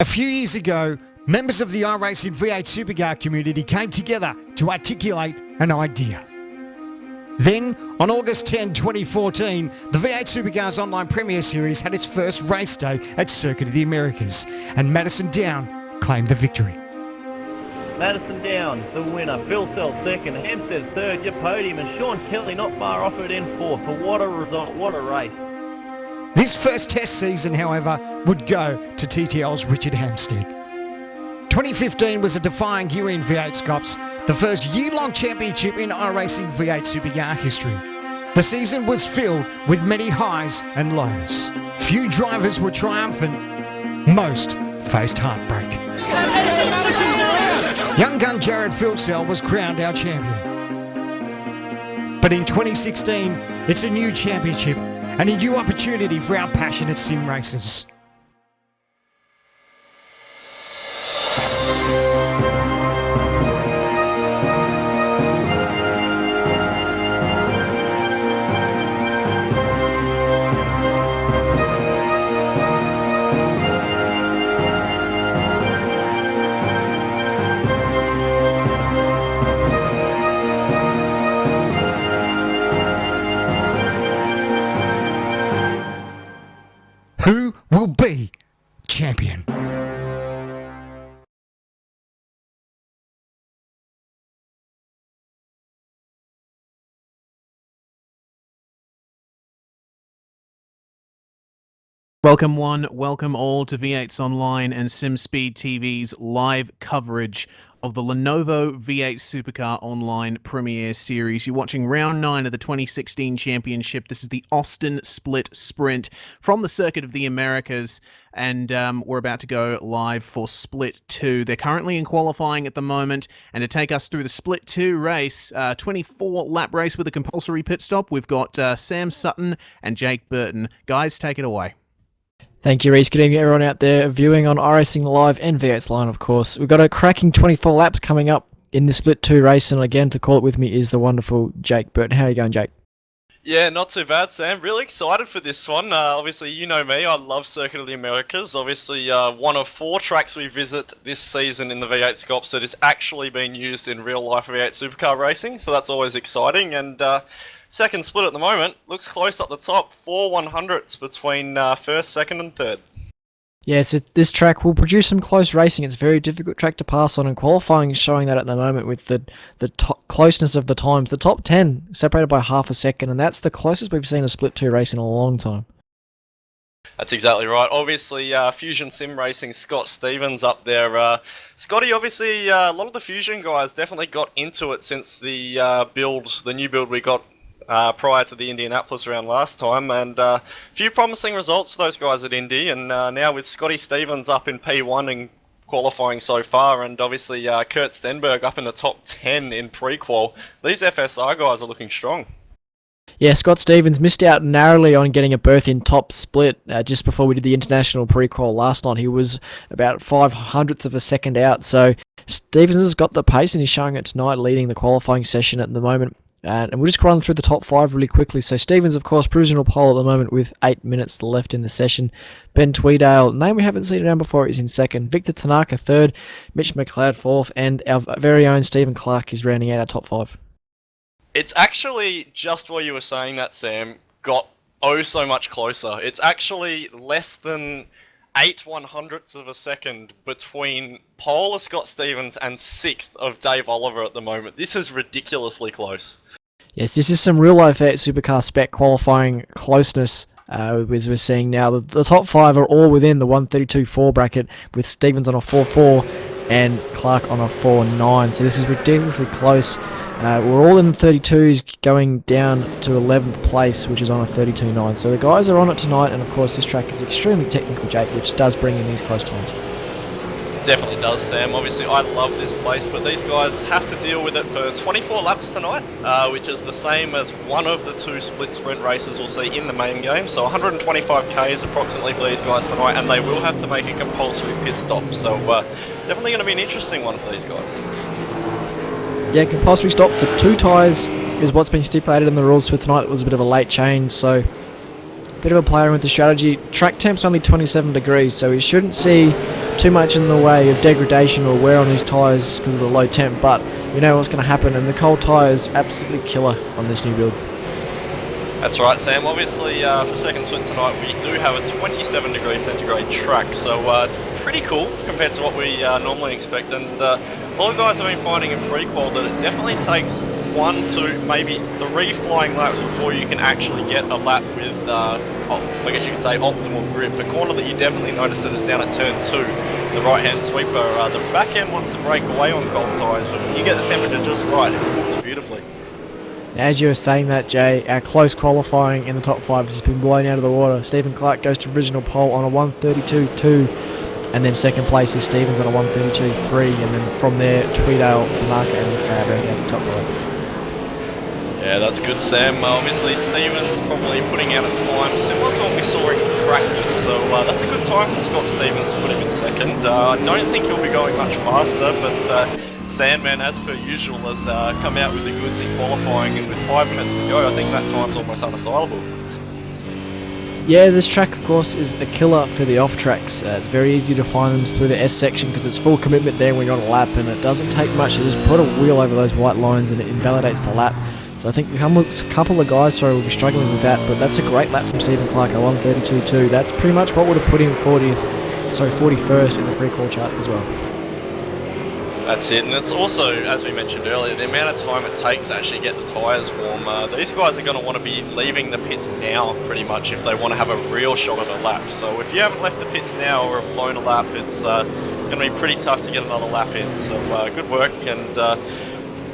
A few years ago, members of the iRacing V8 Supercar community came together to articulate an idea. Then, on August 10, 2014, the V8 Supercars Online Premier Series had its first race day at Circuit of the Americas, and Madison Down claimed the victory. Madison Down, the winner. Phil Sells second, Hampstead third, your podium, and Sean Kelly not far off it in fourth. For what a result, what a race. This first test season, however, would go to TTL's Richard Hampstead. 2015 was a defining year in V8SCOPS, the first year-long championship in iRacing V8 Supercar history. The season was filled with many highs and lows. Few drivers were triumphant, most faced heartbreak. Young gun Jared Filsell was crowned our champion. But in 2016, it's a new championship and a new opportunity for our passionate sim racers. Who will be champion? Welcome one, welcome all to V8sonline and Sim Speed TV's live coverage of the Lenovo V8 Supercar Online Premier Series. You're watching Round 9 of the 2016 Championship. This is the Austin Split Sprint from the Circuit of the Americas, and we're about to go live for Split 2. They're currently in qualifying at the moment, and to take us through the Split 2 race, 24-lap race with a compulsory pit stop, we've got Sam Sutton and Jake Burton. Guys, take it away. Thank you, Reese. Good evening, everyone out there viewing on iRacing Live and V8sonline, of course. We've got a cracking 24 laps coming up in the Split 2 race, and again, to call it with me is the wonderful Jake Burton. How are you going, Jake? Yeah, not too bad, Sam. Really excited for this one. Obviously, you know me, I love Circuit of the Americas. Obviously, one of 4 tracks we visit this season in the V8SCOPS that is actually being used in real-life V8 supercar racing, so that's always exciting. And second split at the moment, looks close up the top, 4 100ths between first, second and third. Yes, this track will produce some close racing. It's a very difficult track to pass on, and qualifying is showing that at the moment with the closeness of the times. The top 10 separated by half a second, and that's the closest we've seen a Split 2 race in a long time. That's exactly right. Obviously, Fusion Sim Racing, Scott Stevens up there. Scotty, obviously, a lot of the Fusion guys definitely got into it since the new build we got prior to the Indianapolis round last time, and a few promising results for those guys at Indy, and now with Scotty Stevens up in P1 and qualifying so far, and obviously Kurt Stenberg up in the top 10 in pre-qual, these FSR guys are looking strong. Yeah, Scott Stevens missed out narrowly on getting a berth in top split just before we did the international pre-qual last night. He was about 500ths of a second out, so Stevens has got the pace and he's showing it tonight, leading the qualifying session at the moment. And we'll just run through the top 5 really quickly. So Stevens, of course, provisional pole at the moment with 8 minutes left in the session. Ben Tweedale, name we haven't seen around before, is in second. Victor Tanaka third. Mitch McLeod fourth. And our very own Stephen Clark is rounding out our top 5. It's actually, just while you were saying that, Sam, got oh so much closer. It's actually less than 8 100ths of a second between pole of Scott Stevens and 6th of Dave Oliver at the moment. This is ridiculously close. Yes, this is some real-life supercar spec qualifying closeness, as we're seeing now. The top 5 are all within the 132.4 bracket, with Stevens on a 4.4 and Clark on a 4.9. So this is ridiculously close. We're all in the 32s, going down to 11th place, which is on a 32.9. So the guys are on it tonight, and of course this track is extremely technical, Jake, which does bring in these close times. Definitely does, Sam. Obviously, I love this place, but these guys have to deal with it for 24 laps tonight, which is the same as one of the 2 split sprint races we'll see in the main game. So 125k is approximately for these guys tonight, and they will have to make a compulsory pit stop. So definitely going to be an interesting one for these guys. Yeah, compulsory stop for 2 tyres is what's been stipulated in the rules for tonight. It was a bit of a late change, so a bit of a play around with the strategy. Track temp's only 27 degrees, so we shouldn't see too much in the way of degradation or wear on his tyres because of the low temp, but you know what's going to happen, and the cold tyre is absolutely killer on this new build. That's right, Sam. Obviously, for second split tonight, we do have a 27 degrees centigrade track, so it's pretty cool compared to what we normally expect. And a lot of guys have been finding in pre-qual that it definitely takes 1, 2, maybe 3 flying laps before you can actually get a lap with, I guess you could say, optimal grip. The corner that you definitely notice that is down at turn 2, the right-hand sweeper. The back end wants to break away on cold tyres, but when you get the temperature just right, it works beautifully. As you were saying that, Jay, our close qualifying in the top 5 has been blown out of the water. Stephen Clark goes to original pole on a 1:32.2, and then second place is Stevens on a 1:32.3, and then from there, Tweedale, Tanaka, and round out the top 5. Yeah, that's good, Sam. Obviously, Stevens probably putting out a time similar to what we saw in practice, so that's a good time for Scott Stevens to put him in second. I don't think he'll be going much faster, but Sandman, as per usual, has come out with the goods in qualifying, and with 5 minutes to go, I think that time's almost unassailable. Yeah, this track, of course, is a killer for the off-tracks. It's very easy to find them through the S section because it's full commitment there when you're on a lap, and it doesn't take much to just put a wheel over those white lines and it invalidates the lap. So I think a couple of guys will be struggling with that, but that's a great lap from Stephen Clark at 1:32.2. That's pretty much what would have put him 41st in the pre-qual charts as well. That's it, and it's also, as we mentioned earlier, the amount of time it takes to actually get the tyres warm. These guys are going to want to be leaving the pits now, pretty much, if they want to have a real shot at a lap. So if you haven't left the pits now or have blown a lap, it's going to be pretty tough to get another lap in. So good work, and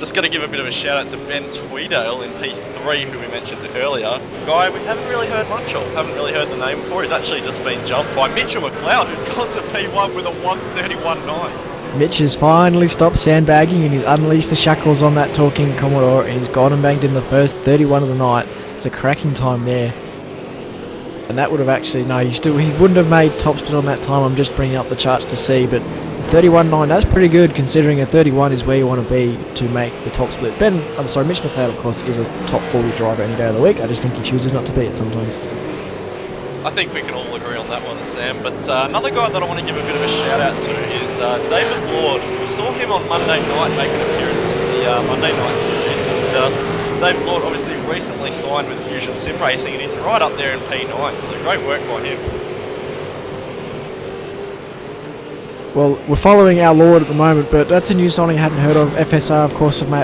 just got to give a bit of a shout out to Ben Tweedale in P3, who we mentioned earlier. Guy we haven't really heard much of, haven't really heard the name before. He's actually just been jumped by Mitchell McLeod, who's gone to P1 with a 1:31.9. Mitch has finally stopped sandbagging and he's unleashed the shackles on that Talking Commodore, and he's gone and banged in the first 31 of the night. It's a cracking time there. And that would have actually, no, he wouldn't have made top split on that time. I'm just bringing up the charts to see, but 31.9, that's pretty good considering a 31 is where you want to be to make the top split. Mitch McLeod, of course, is a top 40 driver any day of the week. I just think he chooses not to be it sometimes. I think we can all agree on that one, Sam. But another guy that I want to give a bit of a shout out to is David Lord. We saw him on Monday night make an appearance in the Monday night series, and David Lord obviously recently signed with Fusion Sim Racing, and he's right up there in P9. So great work by him. Well, we're following our Lord at the moment, but that's a new signing I hadn't heard of. FSR, of course, an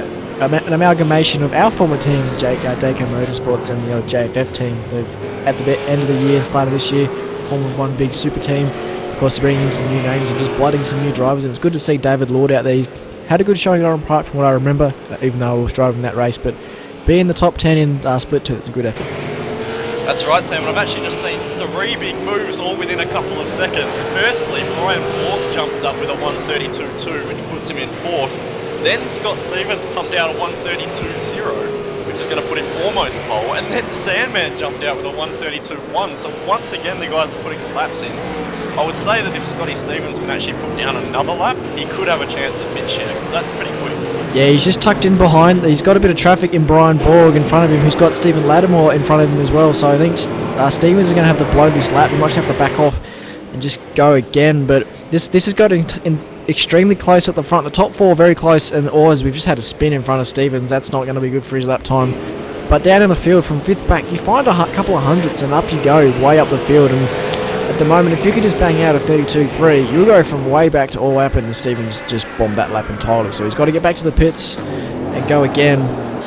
amalgamation of our former team, Dayco Motorsports, and the old JFF team. They've, at the end of the year and start of this year, formed one big super team. Of course, they're bringing in some new names and just blooding some new drivers, and it's good to see David Lord out there. He's had a good showing on Park from what I remember, even though I was driving that race, but being in the top 10 in Split 2, it's a good effort. That's right, Sam, and I've actually just seen 3 big moves all within a couple of seconds. Firstly, Brian Bork jumped up with a 1:32.2, which puts him in 4th. Then Scott Stevens pumped out a 1:32.0, which is going to put him almost pole. And then Sandman jumped out with a 1:32.1. So once again, the guys are putting the laps in. I would say that if Scotty Stevens can actually put down another lap, he could have a chance at mid-share, because that's pretty quick. Yeah, he's just tucked in behind. He's got a bit of traffic in Brian Borg in front of him, who's got Stephen Lattimore in front of him as well. So I think Stevens is going to have to blow this lap. He might have to back off and just go again. But this has got in extremely close at the front. The top 4 very close, and Oars, we've just had a spin in front of Stevens. That's not going to be good for his lap time. But down in the field from 5th back, you find a couple of hundredths and up you go, way up the field. And at the moment, if you could just bang out a 32.3, you'll go from way back to all lap, and Stevens just bombed that lap entirely. So he's got to get back to the pits and go again,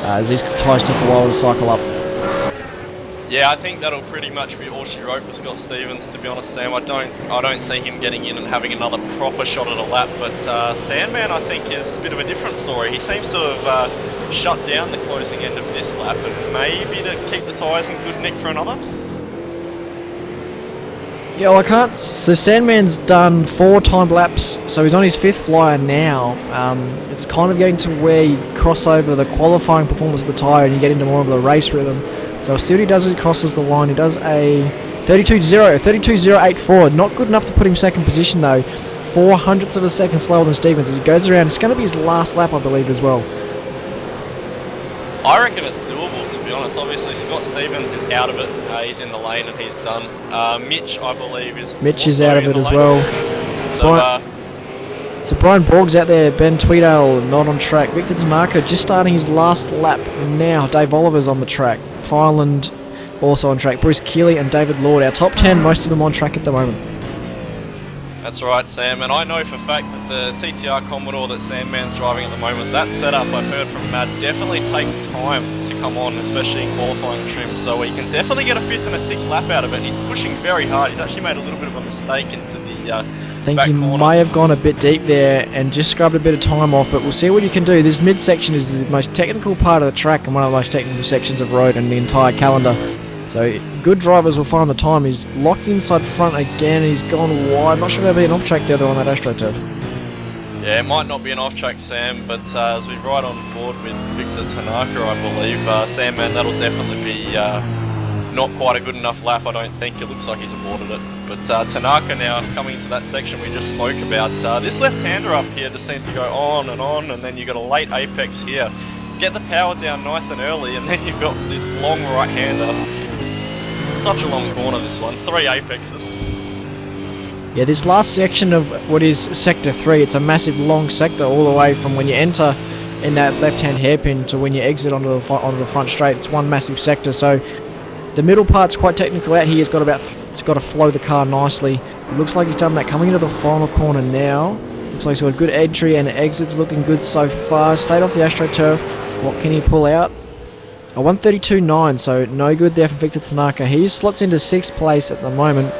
as these tyres take a while to cycle up. Yeah, I think that'll pretty much be all she wrote for Scott Stevens, to be honest, Sam. I don't see him getting in and having another proper shot at a lap, but Sandman, I think, is a bit of a different story. He seems to have shut down the closing end of this lap, and maybe to keep the tyres in good nick for another. Yeah, well, I can't. So Sandman's done 4 timed laps, so he's on his 5th flyer now. It's kind of getting to where you cross over the qualifying performance of the tyre and you get into more of the race rhythm. So see what he does as he crosses the line. He does a 32.084. Not good enough to put him second position though. 0.04 of a second slower than Stevens as he goes around. It's going to be his last lap, I believe, as well. I reckon it's doable, to be honest. Obviously, Scott Stevens is out of it. He's in the lane and he's done. Mitch, I believe, Mitch is out of it as well. So Brian Borg's out there, Ben Tweedale not on track, Victor Tanaka just starting his last lap now, Dave Oliver's on the track, Fireland also on track, Bruce Keeley and David Lord, our top 10, most of them on track at the moment. That's right, Sam, and I know for a fact that the TTR Commodore that Sandman's driving at the moment, that setup I've heard from Matt definitely takes time to come on, especially in qualifying trim, so he can definitely get a 5th and a 6th lap out of it. He's pushing very hard. He's actually made a little bit of a mistake into the I think back he corner. may have gone a bit deep there and just scrubbed a bit of time off, but we'll see what he can do. This midsection is the most technical part of the track and one of the most technical sections of road in the entire calendar. So good drivers will find the time. He's locked inside front again. He's gone wide. Not sure if there'll be an off-track there though on that AstroTurf. Yeah, it might not be an off-track, Sam, but as we ride on board with Victor Tanaka, I believe, Sandman, that'll definitely be not quite a good enough lap, I don't think. It looks like he's aborted it. But Tanaka now coming into that section we just spoke about. This left-hander up here just seems to go on, and then you've got a late apex here. Get the power down nice and early, and then you've got this long right-hander. Such a long corner, this one. 3 apexes. Yeah, this last section of what is Sector 3, it's a massive long sector all the way from when you enter in that left-hand hairpin to when you exit onto the front straight. It's one massive sector, so the middle part's quite technical out here. It's got to flow the car nicely. It looks like he's done that coming into the final corner now. Looks like he's got a good entry and exit's looking good so far. Stayed off the AstroTurf. What can he pull out? A 132.9, so no good there for Victor Tanaka. He slots into 6th place at the moment.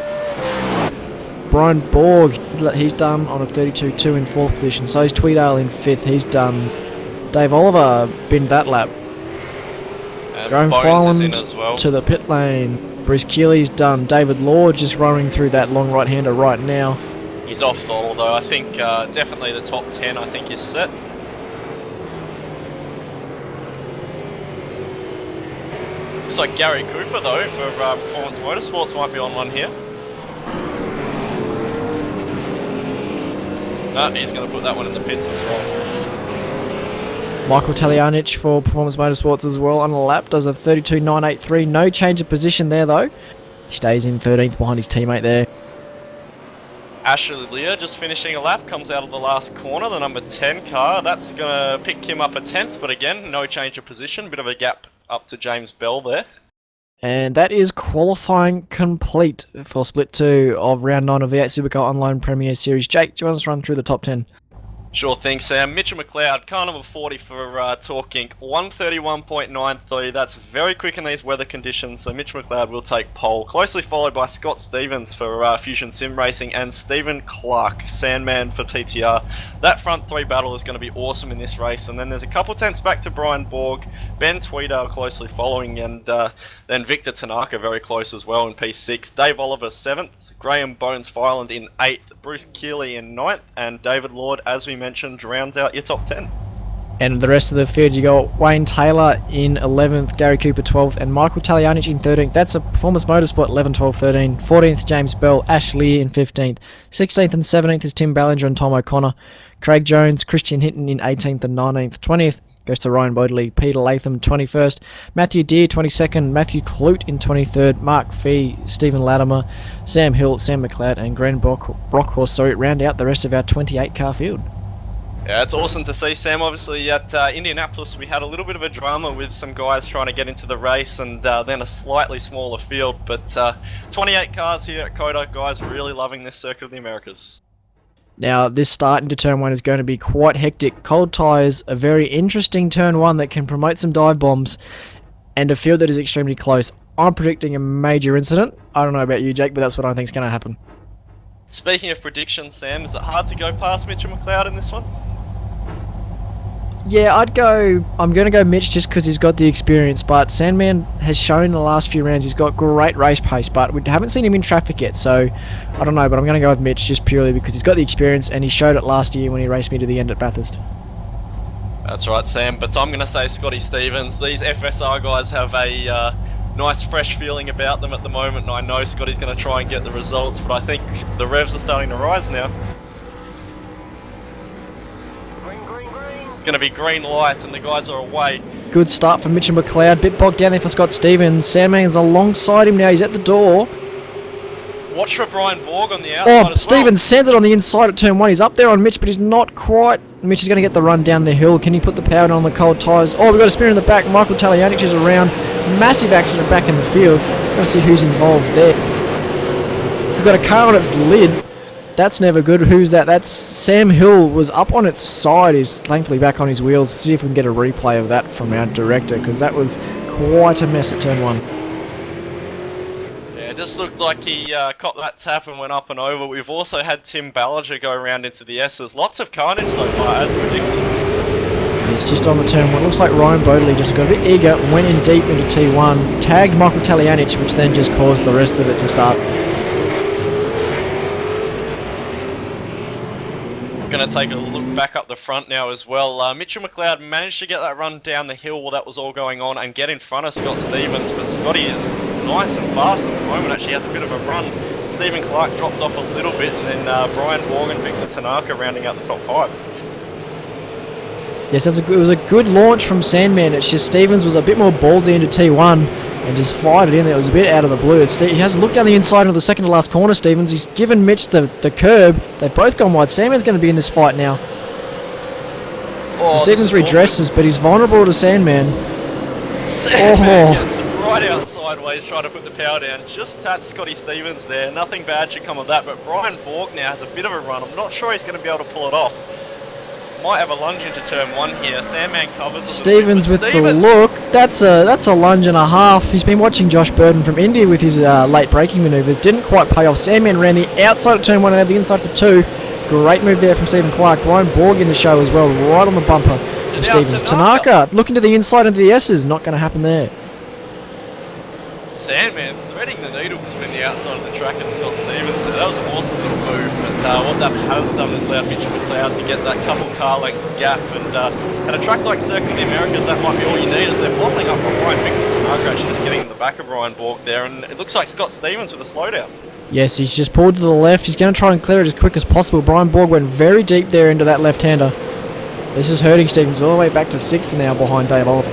Brian Borg, he's done on a 32.2 in 4th position. So is Tweedale in 5th. He's done. Dave Oliver binned that lap. Graham Fireland well. to the pit lane. Bruce Keeley's done. David Lord just running through that long right-hander right now. He's off throttle though. I think definitely the top 10 I think is set. Looks like Gary Cooper though for Performance Motorsports might be on one here. No, he's going to put that one in the pits as well. Michael Talianic for Performance Motorsports as well on a lap, does a 32.983. No change of position there though. He stays in 13th behind his teammate there. Ashley Lear just finishing a lap, comes out of the last corner, the number 10 car. That's going to pick him up a 10th, but again, no change of position. Bit of a gap up to James Bell there. And that is qualifying complete for Split 2 of Round 9 of V8 Supercar Online Premier Series. Jake, do you want us to run through the top 10? Sure thing, Sam. Mitchell McLeod, car number 40 for Torque Inc. 131.93. That's very quick in these weather conditions, so Mitch McLeod will take pole. Closely followed by Scott Stevens for Fusion Sim Racing and Stephen Clark, Sandman for TTR. That front 3 battle is going to be awesome in this race. And then there's a couple tenths back to Brian Borg, Ben Tweedale closely following, and then Victor Tanaka very close as well in P6. Dave Oliver 7th. Graham Bones Fireland in 8th, Bruce Keeley in 9th, and David Lord, as we mentioned, rounds out your top 10. And the rest of the field, you got Wayne Taylor in 11th, Gary Cooper 12th, and Michael Talianic in 13th. That's a Performance Motorsport 11, 12, 13. 14th, James Bell, Ash Lear in 15th. 16th and 17th is Tim Ballinger and Tom O'Connor. Craig Jones, Christian Hinton in 18th and 19th. 20th goes to Ryan Bodley, Peter Latham 21st, Matthew Deere 22nd, Matthew Clute in 23rd, Mark Fee, Stephen Latimer, Sam Hill, Sam McLeod and Glenn Brockhorst, round out the rest of our 28 car field. Yeah, it's awesome to see, Sam. Obviously at Indianapolis we had a little bit of a drama with some guys trying to get into the race and then a slightly smaller field, but 28 cars here at Cota, guys really loving this Circuit of the Americas. Now, this start into Turn 1 is going to be quite hectic. Cold tyres, a very interesting Turn 1 that can promote some dive bombs, and a field that is extremely close. I'm predicting a major incident. I don't know about you, Jake, but that's what I think is going to happen. Speaking of predictions, Sam, is it hard to go past Mitchell McLeod in this one? Yeah, I'm going to go Mitch just because he's got the experience, but Sandman has shown in the last few rounds he's got great race pace, but we haven't seen him in traffic yet, so I don't know, but I'm going to go with Mitch just purely because he's got the experience and he showed it last year when he raced me to the end at Bathurst. That's right, Sam, but I'm going to say Scotty Stevens. These FSR guys have a nice fresh feeling about them at the moment, and I know Scotty's going to try and get the results, but I think the revs are starting to rise now. It's going to be green light and the guys are away. Good start for Mitchell McLeod. Bit bogged down there for Scott Stevens. Sandman's alongside him now. He's at the door. Watch for Brian Borg on the outside as well. Stevens sends it on the inside at turn 1. He's up there on Mitch, but he's not quite. Mitch is going to get the run down the hill. Can he put the power on the cold tyres? Oh, we've got a spinner in the back. Michael Talianic is around. Massive accident back in the field. Got to see who's involved there. We've got a car on its lid. That's never good. Who's that? That's Sam Hill was up on its side. He's thankfully back on his wheels. See if we can get a replay of that from our director, because that was quite a mess at turn 1. It just looked like he caught that tap and went up and over. We've also had Tim Ballinger go around into the S's. Lots of carnage so far, as predicted. It's just on the turn 1. Looks like Ryan Bodley just got a bit eager, went in deep into T1, tagged Michael Talianic, which then just caused the rest of it to start. Going to take a look back up the front now as well. Mitchell McLeod managed to get that run down the hill while that was all going on and get in front of Scott Stevens, but Scotty is nice and fast at the moment. Actually has a bit of a run. Stephen Clark dropped off a little bit, and then Brian Borg and Victor Tanaka rounding out the top 5. Yes, it was a good launch from Sandman. It's just Stevens was a bit more ballsy into T1 and just fired it in there. It was a bit out of the blue. He has a look down the inside of the second to last corner, Stevens. He's given Mitch the curb. They've both gone wide. Sandman's going to be in this fight now. So Stevens redresses, but he's vulnerable to Sandman. Sandman gets right out sideways, trying to put the power down. Just tapped Scotty Stevens there. Nothing bad should come of that, but Brian Borg now has a bit of a run. I'm not sure he's going to be able to pull it off. Might have a lunge into turn 1 here. Sandman covers. Stevens with the look. That's a lunge and a half. He's been watching Josh Burden from India with his late braking manoeuvres. Didn't quite pay off. Sandman ran the outside of turn 1 and had the inside for 2. Great move there from Stephen Clark. Brian Borg in the show as well, right on the bumper of Stevens. Tanaka looking to the inside into the S's. Not going to happen there. Sandman threading the needle between the outside of the track and Scott Stevens. That was an awesome little move, but what that has done is allowed Mitchell McLeod to get that couple car lengths gap, and at a track like Circuit of the Americas, that might be all you need, as they're bottling up behind Victor Tanaka, actually just getting in the back of Brian Borg there, and it looks like Scott Stevens with a slowdown. Yes, he's just pulled to the left. He's going to try and clear it as quick as possible. Brian Borg went very deep there into that left-hander. This is hurting Stevens all the way back to 6th now behind Dave Oliver.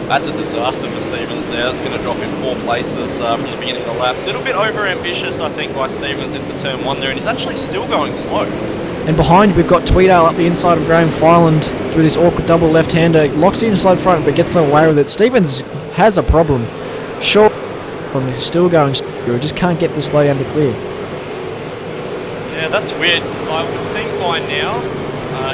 That's a disaster for Stevens there. It's going to drop in 4 places from the beginning of the lap. A little bit over-ambitious, I think, by Stevens into turn 1 there, and he's actually still going slow. And behind, we've got Tweedale up the inside of Graham Filand through this awkward double left-hander. Locks it inside front, but gets away with it. Stevens has a problem. Sure, he's still going slow. He just can't get the slowdown to clear. Yeah, that's weird. I would think by now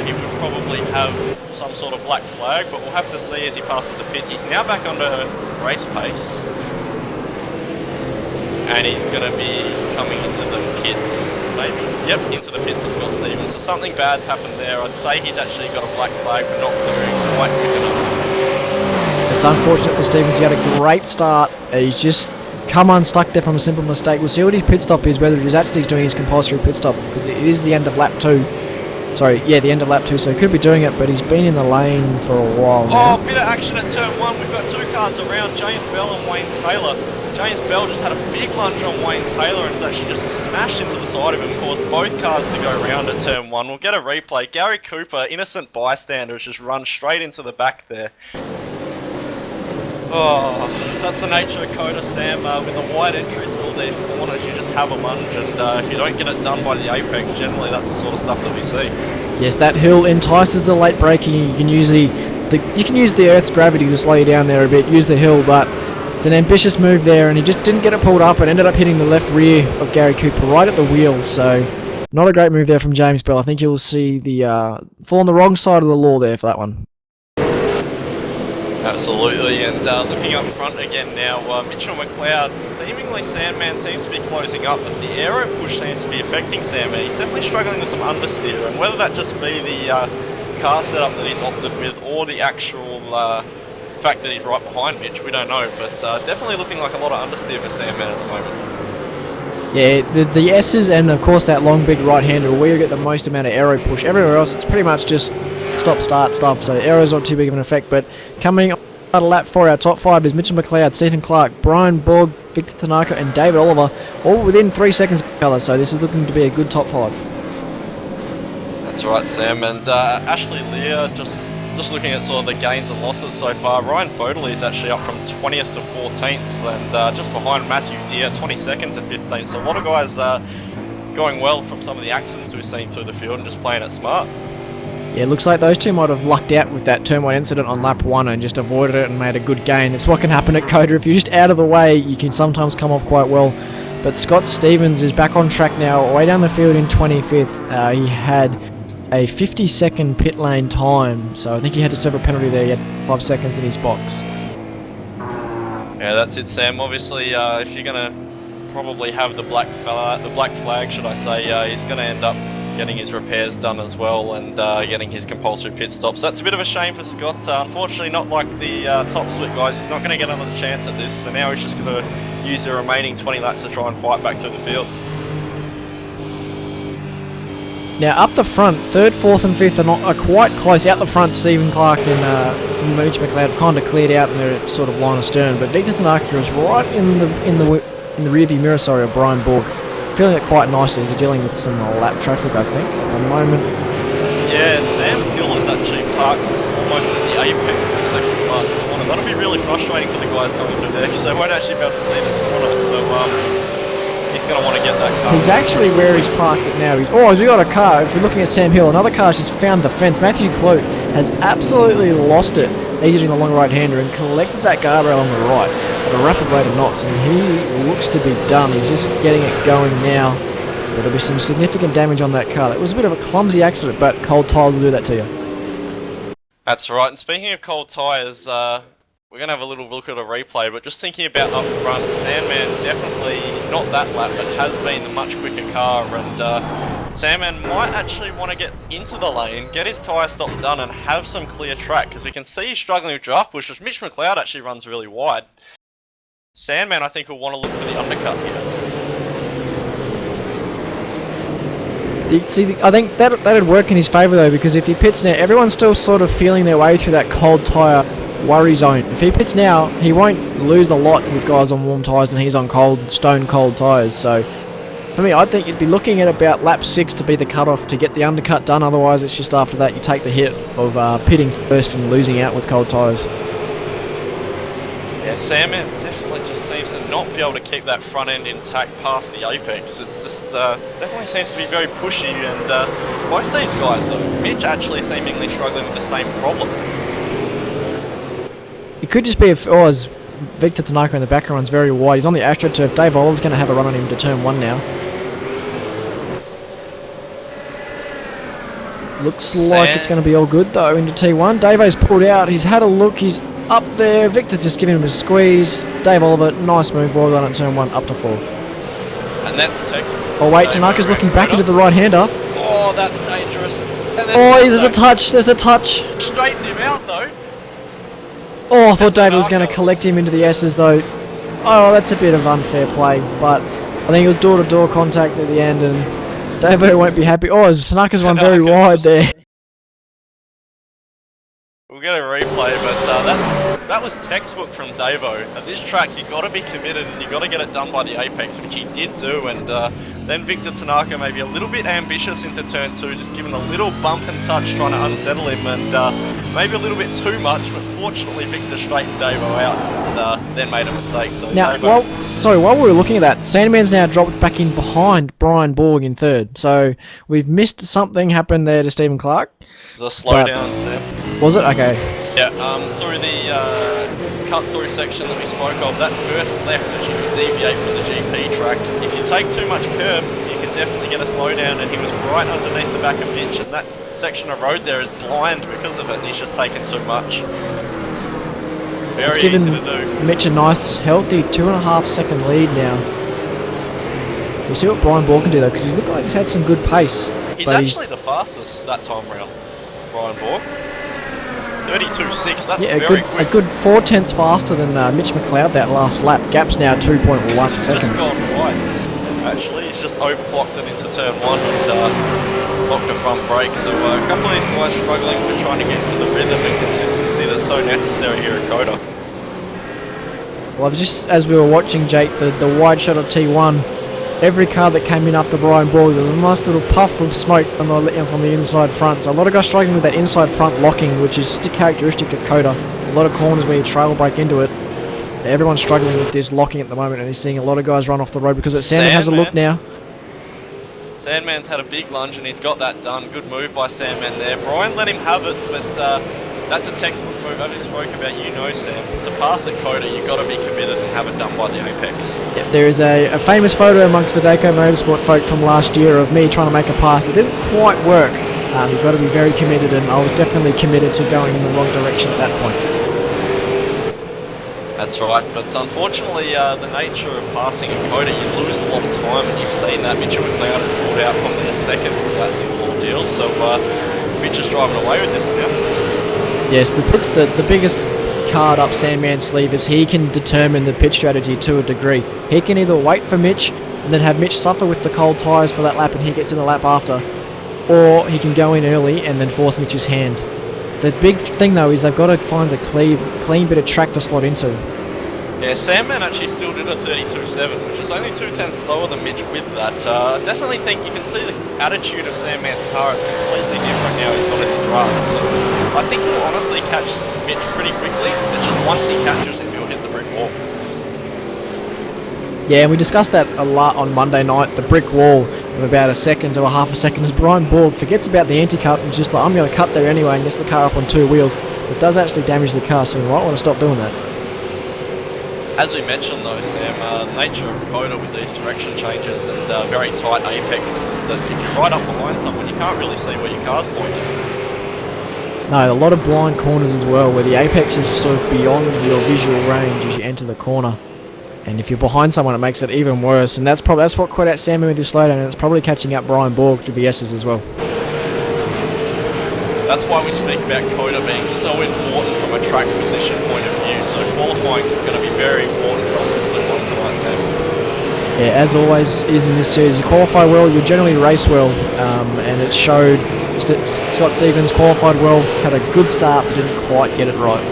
he would probably have some sort of black flag, but we'll have to see as he passes the pits. He's now back under race pace, and he's going to be coming into the pits, maybe? Yep, into the pits of Scott Stevens. So something bad's happened there. I'd say he's actually got a black flag for not clearing quite quick enough. It's unfortunate for Stevens. He had a great start. He's just come unstuck there from a simple mistake. We'll see what his pit stop is, whether he's actually doing his compulsory pit stop, because it is the end of lap 2. Sorry, yeah, the end of lap 2, so he could be doing it, but he's been in the lane for a while now. Oh, bit of action at turn 1. We've got 2 cars around, James Bell and Wayne Taylor. James Bell just had a big lunge on Wayne Taylor and has actually just smashed into the side of him, caused both cars to go round at turn 1. We'll get a replay. Gary Cooper, innocent bystander, has just run straight into the back there. Oh, that's the nature of Cota, Sam. With the wide entries to all these corners, you just have a lunge, and if you don't get it done by the apex, generally that's the sort of stuff that we see. Yes, that hill entices the late braking. You can use the Earth's gravity to slow you down there a bit. Use the hill, but it's an ambitious move there, and he just didn't get it pulled up and ended up hitting the left rear of Gary Cooper right at the wheel. So, not a great move there from James Bell. I think you'll see the fall on the wrong side of the law there for that one. Absolutely, and looking up front again now, Mitchell McLeod, seemingly Sandman seems to be closing up, but the aero push seems to be affecting Sandman. He's definitely struggling with some understeer, and whether that just be the car setup that he's opted with, or the actual fact that he's right behind Mitch, we don't know, but definitely looking like a lot of understeer for Sandman at the moment. Yeah, the S's and of course that long big right hander where you get the most amount of aero push. Everywhere else it's pretty much just stop-start stuff, so aero's not too big of an effect. But coming out of lap 4, our top 5 is Mitchell McLeod, Stephen Clark, Brian Borg, Victor Tanaka and David Oliver, all within 3 seconds of each other, so this is looking to be a good top 5. That's right, Sam, and Ashley Lear just just looking at sort of the gains and losses so far, Ryan Bodley is actually up from 20th to 14th, and just behind Matthew Deere, 22nd to 15th. So a lot of guys going well from some of the accidents we've seen through the field and just playing it smart. Yeah, it looks like those two might have lucked out with that turn 1 incident on lap 1 and just avoided it and made a good gain. It's what can happen at Cota. If you're just out of the way, you can sometimes come off quite well. But Scott Stevens is back on track now, way down the field in 25th. He had a 50-second pit lane time, so I think he had to serve a penalty there. He had 5 seconds in his box. Yeah, that's it, Sam. Obviously, if you're going to probably have the black flag, should I say, he's going to end up getting his repairs done as well and getting his compulsory pit stops. That's a bit of a shame for Scott. Unfortunately, not like the top split guys. He's not going to get another chance at this, so now he's just going to use the remaining 20 laps to try and fight back to the field. Now up the front, 3rd, 4th and 5th are quite close. Out the front, Stephen Clark and Mitch McLeod kind of cleared out and they're sort of line astern, but Victor Tanaka is right in the rearview mirror, of Brian Borg. Feeling it quite nicely as they're dealing with some lap traffic, I think, at the moment. Yeah, Sam Hill is actually parked almost at the apex of the second class corner. That'll be really frustrating for the guys coming through there because they won't actually be able to see the corner, so he's going to want to get that car. He's actually where he's parked it now. As we got a car, if we're looking at Sam Hill, another car's just found the fence. Matthew Clote has absolutely lost it, using the long right-hander and collected that guardrail on the right at a rapid rate of knots, and he looks to be done. He's just getting it going now. But there'll be some significant damage on that car. That was a bit of a clumsy accident, but cold tyres will do that to you. That's right, and speaking of cold tyres, we're going to have a little look at a replay, but just thinking about up front, Sandman definitely not that lap, but has been the much quicker car, and Sandman might actually want to get into the lane, get his tyre stop done, and have some clear track, because we can see he's struggling with draft push, which Mitch McLeod actually runs really wide. Sandman, I think, will want to look for the undercut here. See, I think that'd work in his favour though, because if he pits now, everyone's still sort of feeling their way through that cold tyre worry zone. If he pits now, he won't lose a lot with guys on warm tyres and he's on stone cold tyres. So for me, I think you'd be looking at about lap 6 to be the cutoff to get the undercut done. Otherwise, it's just after that you take the hit of pitting first and losing out with cold tyres. Yeah, Sandman definitely just seems to not be able to keep that front end intact past the apex. It just definitely seems to be very pushy, and both these guys though, Mitch actually seemingly struggling with the same problem. It could just be as Victor Tanaka in the background runs very wide. He's on the AstroTurf. Dave Oliver's going to have a run on him to turn 1 now. Looks like it's going to be all good though into T1. Davo's pulled out. He's had a look. He's up there. Victor's just giving him a squeeze. Dave Oliver, nice move. Well done at turn 1 up to 4th. And that's textbook. Oh wait, Tanaka's looking back into the right-hander. Oh, that's dangerous. Oh, there's a touch. There's a touch. Straightened him out though. Oh, I thought David was going to collect him into the S's though. Oh, that's a bit of unfair play, but I think it was door-to-door contact at the end, and David won't be happy. Oh, Tanaka's one very wide there. We'll get a replay, but that was textbook from Davo. At this track, you got to be committed and you got to get it done by the apex, which he did do. And then Victor Tanaka maybe a little bit ambitious into turn 2, just giving a little bump and touch, trying to unsettle him, and maybe a little bit too much. But fortunately, Victor straightened Davo out and then made a mistake. So now, Davo, while we were looking at that, Sandman's now dropped back in behind Brian Borg in 3rd. So we've missed something happened there to Stephen Clark. it was a slowdown, Sam. Was it? Okay. Yeah, through the cut-through section that we spoke of, that first left as you deviate from the GP track, if you take too much curb, you can definitely get a slowdown, and he was right underneath the back of Mitch, and that section of road there is blind because of it, and he's just taken too much. Very easy to do. Mitch a nice, healthy 2.5 second lead now. We'll see what Brian Borg can do though, because he's looked like he's had some good pace. He's actually the fastest that time round, Brian Borg. 32.6, that's very quick. A good 4 tenths faster than Mitch McLeod that last lap. Gap's now 2.1 seconds. Just gone wide. Actually, he's just overclocked it into turn 1 and locked a front brake. So a couple of these guys struggling with trying to get to the rhythm and consistency that's so necessary here at Cota. Well, just as we were watching, Jake, the wide shot of T1, every car that came in after Brian Borg, there was a nice little puff of smoke from the inside front. So a lot of guys struggling with that inside front locking, which is just a characteristic of Cota. A lot of corners where you trail brake into it. Everyone's struggling with this locking at the moment, and he's seeing a lot of guys run off the road because Sandman has a look now. Sandman's had a big lunge and he's got that done. Good move by Sandman there. Brian let him have it, but that's a textbook move. I just spoke about, Sam. To pass at Cota, you've got to be committed and have it done by the apex. Yep, there is a famous photo amongst the Daco Motorsport folk from last year of me trying to make a pass that didn't quite work. You've got to be very committed, and I was definitely committed to going in the wrong direction at that point. That's right, but unfortunately, the nature of passing in Cota, you lose a lot of time, and you've seen that Mitchell McLeod has pulled out from their second for that little ordeal, so Mitch is driving away with this now. Yes, the biggest card up Sandman's sleeve is he can determine the pit strategy to a degree. He can either wait for Mitch and then have Mitch suffer with the cold tyres for that lap and he gets in the lap after, or he can go in early and then force Mitch's hand. The big thing though is they've got to find a clean bit of track to slot into. Yeah, Sandman actually still did a 32.7, which is only 2/10 slower than Mitch with that. I definitely think you can see the attitude of Sandman's car is completely different now he's got into drive. So I think he'll honestly catch Mitch pretty quickly. It's just once he catches him, he'll hit the brick wall. Yeah, and we discussed that a lot on Monday night, the brick wall of about a second to a half a second as Brian Borg forgets about the anti-cut and just like, I'm going to cut there anyway, and gets the car up on two wheels. It does actually damage the car, so we might want to stop doing that. As we mentioned though, Sam, nature of Cota with these direction changes and very tight apexes is that if you're right up behind someone, you can't really see where your car's pointing. No, a lot of blind corners as well, where the apex is sort of beyond your visual range as you enter the corner. And if you're behind someone, it makes it even worse. And that's what caught out Sandman with his slowdown, and it's probably catching up Brian Borg through the S's as well. That's why we speak about Cota being so important from a track position point of view. So qualifying is going to be very important for us in split one tonight, Sam. Yeah, as always is in this series, you qualify well, you generally race well, and it showed. Scott Stevens qualified well, had a good start, but didn't quite get it right.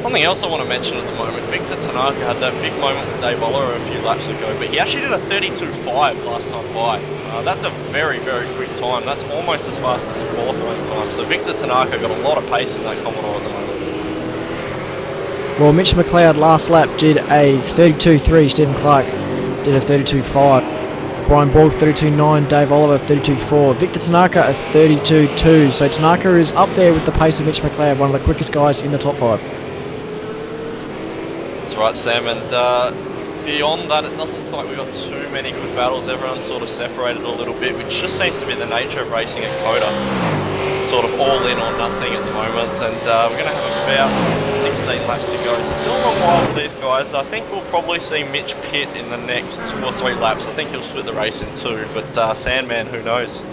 Something else I want to mention at the moment, Victor Tanaka had that big moment with Dave Oliver a few laps ago, but he actually did a 32.5 last time by. That's a very, very quick time. That's almost as fast as the qualifying time. So Victor Tanaka got a lot of pace in that Commodore at the moment. Well, Mitch McLeod last lap did a 32.3, Stephen Clark did a 32.5. Brian Borg 32.9, Dave Oliver 32.4, Victor Tanaka a 32.2. So Tanaka is up there with the pace of Mitch McLeod, one of the quickest guys in the top 5. That's right, Sam, and beyond that, it doesn't look like we've got too many good battles. Everyone's sort of separated a little bit, which just seems to be the nature of racing at Cota. Sort of all in or nothing at the moment, and we're going to have about 16 laps to go, so still a long while for these guys. I think we'll probably see Mitch pit in the next 2 or 3 laps. I think he'll split the race in 2, but Sandman, who knows?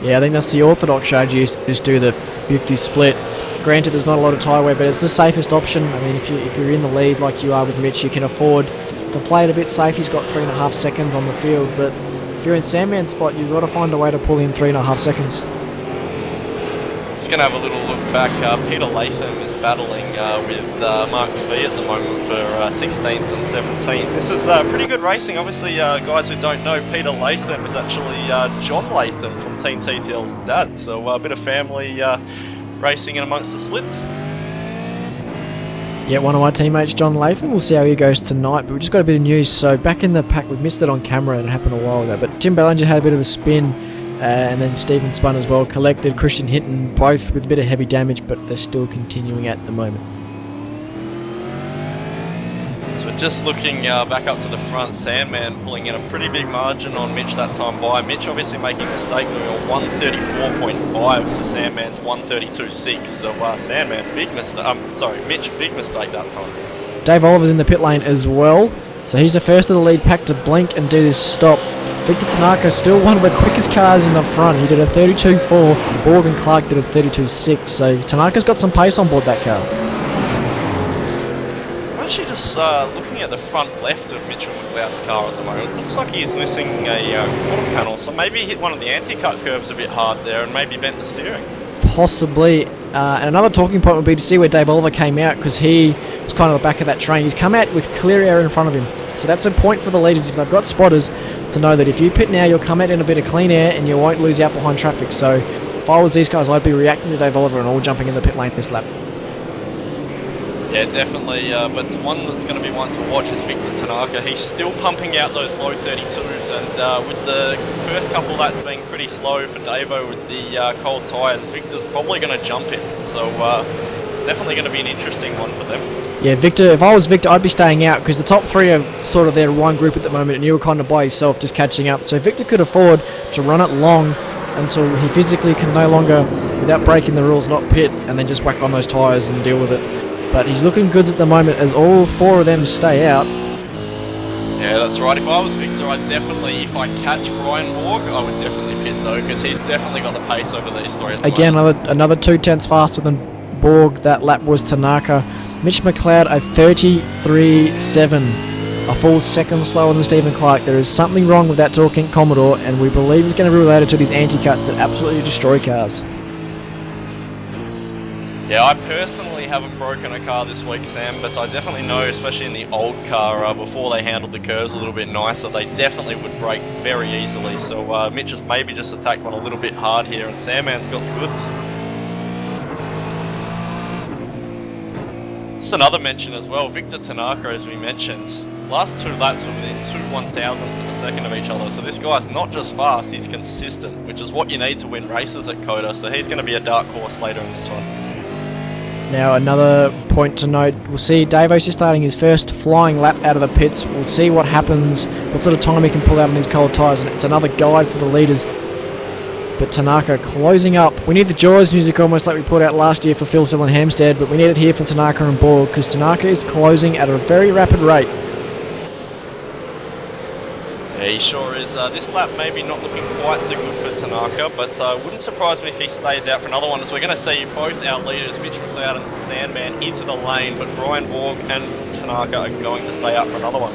Yeah, I think that's the orthodox strategy, is to just do the 50 split. Granted, there's not a lot of tyre wear, but it's the safest option. I mean, if you're in the lead like you are with Mitch, you can afford to play it a bit safe. He's got 3.5 seconds on the field, but if you're in Sandman's spot, you've got to find a way to pull in 3.5 seconds. Just going to have a little look back. Peter Latham is battling with Mark Fee at the moment for 16th and 17th. This is pretty good racing. Obviously, guys who don't know, Peter Latham is actually John Latham from Team TTL's dad, so a bit of family racing in amongst the splits. Yeah, one of my teammates, John Latham. We'll see how he goes tonight, but we just got a bit of news. So back in the pack, we missed it on camera, it happened a while ago, but Tim Bellinger had a bit of a spin, and then Stephen spun as well, collected Christian Hinton, both with a bit of heavy damage, but they're still continuing at the moment. So we're just looking back up to the front. Sandman pulling in a pretty big margin on Mitch that time by. Mitch obviously making a mistake, doing a 134.5 to Sandman's 132.6. So Sandman, big mistake. Mitch, big mistake that time. Dave Oliver's in the pit lane as well, so he's the first of the lead pack to blink and do this stop. Victor Tanaka still one of the quickest cars in the front. He did a 32.4, and Borg and Clark did a 32.6, so Tanaka's got some pace on board that car. Actually just looking at the front left of Mitchell McLeod's car at the moment, looks like he's missing a quarter panel, so maybe he hit one of the anti-cut curves a bit hard there and maybe bent the steering. Possibly. And another talking point would be to see where Dave Oliver came out, because he was kind of the back of that train. He's come out with clear air in front of him. So that's a point for the leaders if they've got spotters to know that if you pit now, you'll come out in a bit of clean air and you won't lose out behind traffic. So if I was these guys, I'd be reacting to Dave Oliver and all jumping in the pit lane this lap. Yeah, definitely, but one that's going to be one to watch is Victor Tanaka. He's still pumping out those low 32s, and with the first couple laps being pretty slow for Davo with the cold tyres, Victor's probably going to jump it, so definitely going to be an interesting one for them. Yeah, Victor, if I was Victor, I'd be staying out because the top three are sort of their one group at the moment and you were kind of by yourself just catching up. So Victor could afford to run it long until he physically can no longer, without breaking the rules, not pit and then just whack on those tyres and deal with it. But he's looking good at the moment as all four of them stay out. Yeah, that's right. If I was Victor, I'd definitely, if I catch Brian Borg, I would definitely pit though, because he's definitely got the pace over these three at the Again, moment. another 2/10 faster than Borg. That lap was Tanaka. Mitch McLeod, a 33.7. A full second slower than Stephen Clark. There is something wrong with that Torquent Commodore, and we believe it's going to be related to these anti-cuts that absolutely destroy cars. Yeah, I personally haven't broken a car this week, Sam, but I definitely know, especially in the old car, before they handled the curves a little bit nicer, they definitely would break very easily. So Mitch has maybe just attacked one a little bit hard here, and Sandman's got the goods. Just another mention as well, Victor Tanaka, as we mentioned. Last two laps were within 2/1000ths of a second of each other, so this guy's not just fast, he's consistent, which is what you need to win races at Cota, so he's going to be a dark horse later in this one. Now another point to note, we'll see Davo's just starting his first flying lap out of the pits. We'll see what happens, what sort of time he can pull out on these cold tyres, and it's another guide for the leaders. But Tanaka closing up. We need the Jaws music almost like we put out last year for Phil Sill and Hampstead, but we need it here for Tanaka and Borg because Tanaka is closing at a very rapid rate. Yeah, he sure is. This lap maybe not looking quite so good for Tanaka, but wouldn't surprise me if he stays out for another one, as we're going to see both our leaders, Mitch McLeod and Sandman, into the lane, but Brian Borg and Tanaka are going to stay out for another one.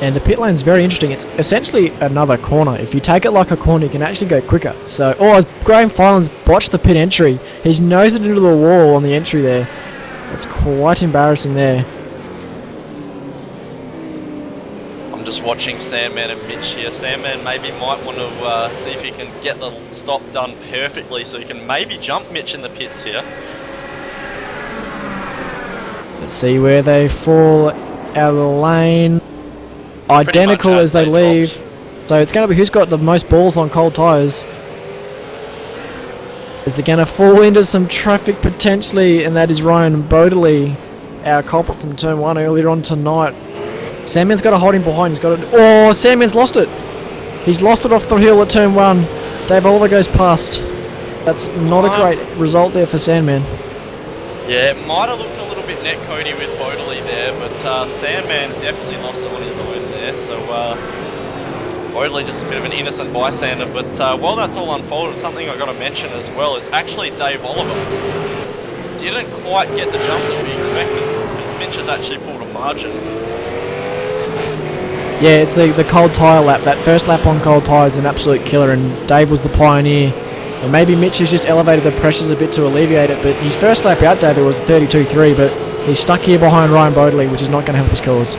And the pit lane's very interesting. It's essentially another corner. If you take it like a corner, you can actually go quicker. So, Graham Filan's botched the pit entry. He's nosed it into the wall on the entry there. It's quite embarrassing there. I'm just watching Sandman and Mitch here. Sandman maybe might want to see if he can get the stop done perfectly so he can maybe jump Mitch in the pits here. Let's see where they fall out of the lane. Identical as they leave. So it's going to be who's got the most balls on cold tyres. Is it going to fall into some traffic potentially? And that is Ryan Bodley, our culprit from turn 1 earlier on tonight. Sandman's got to hold him behind. He's got to. Oh, Sandman's lost it. He's lost it off the hill at turn 1. Dave Oliver goes past. That's not a great result there for Sandman. Yeah, it might have looked a little bit netcody with Bodley there, but Sandman definitely lost it on his own there. So Bodley just a bit of an innocent bystander. But while that's all unfolded, something I've got to mention as well is actually Dave Oliver didn't quite get the jump that we expected, because Mitch has actually pulled a margin. Yeah, it's the cold tyre lap. That first lap on cold tyre is an absolute killer, and Dave was the pioneer. And maybe Mitch has just elevated the pressures a bit to alleviate it, but his first lap out, David, was 32.3, but he's stuck here behind Ryan Bodley, which is not going to help his cause.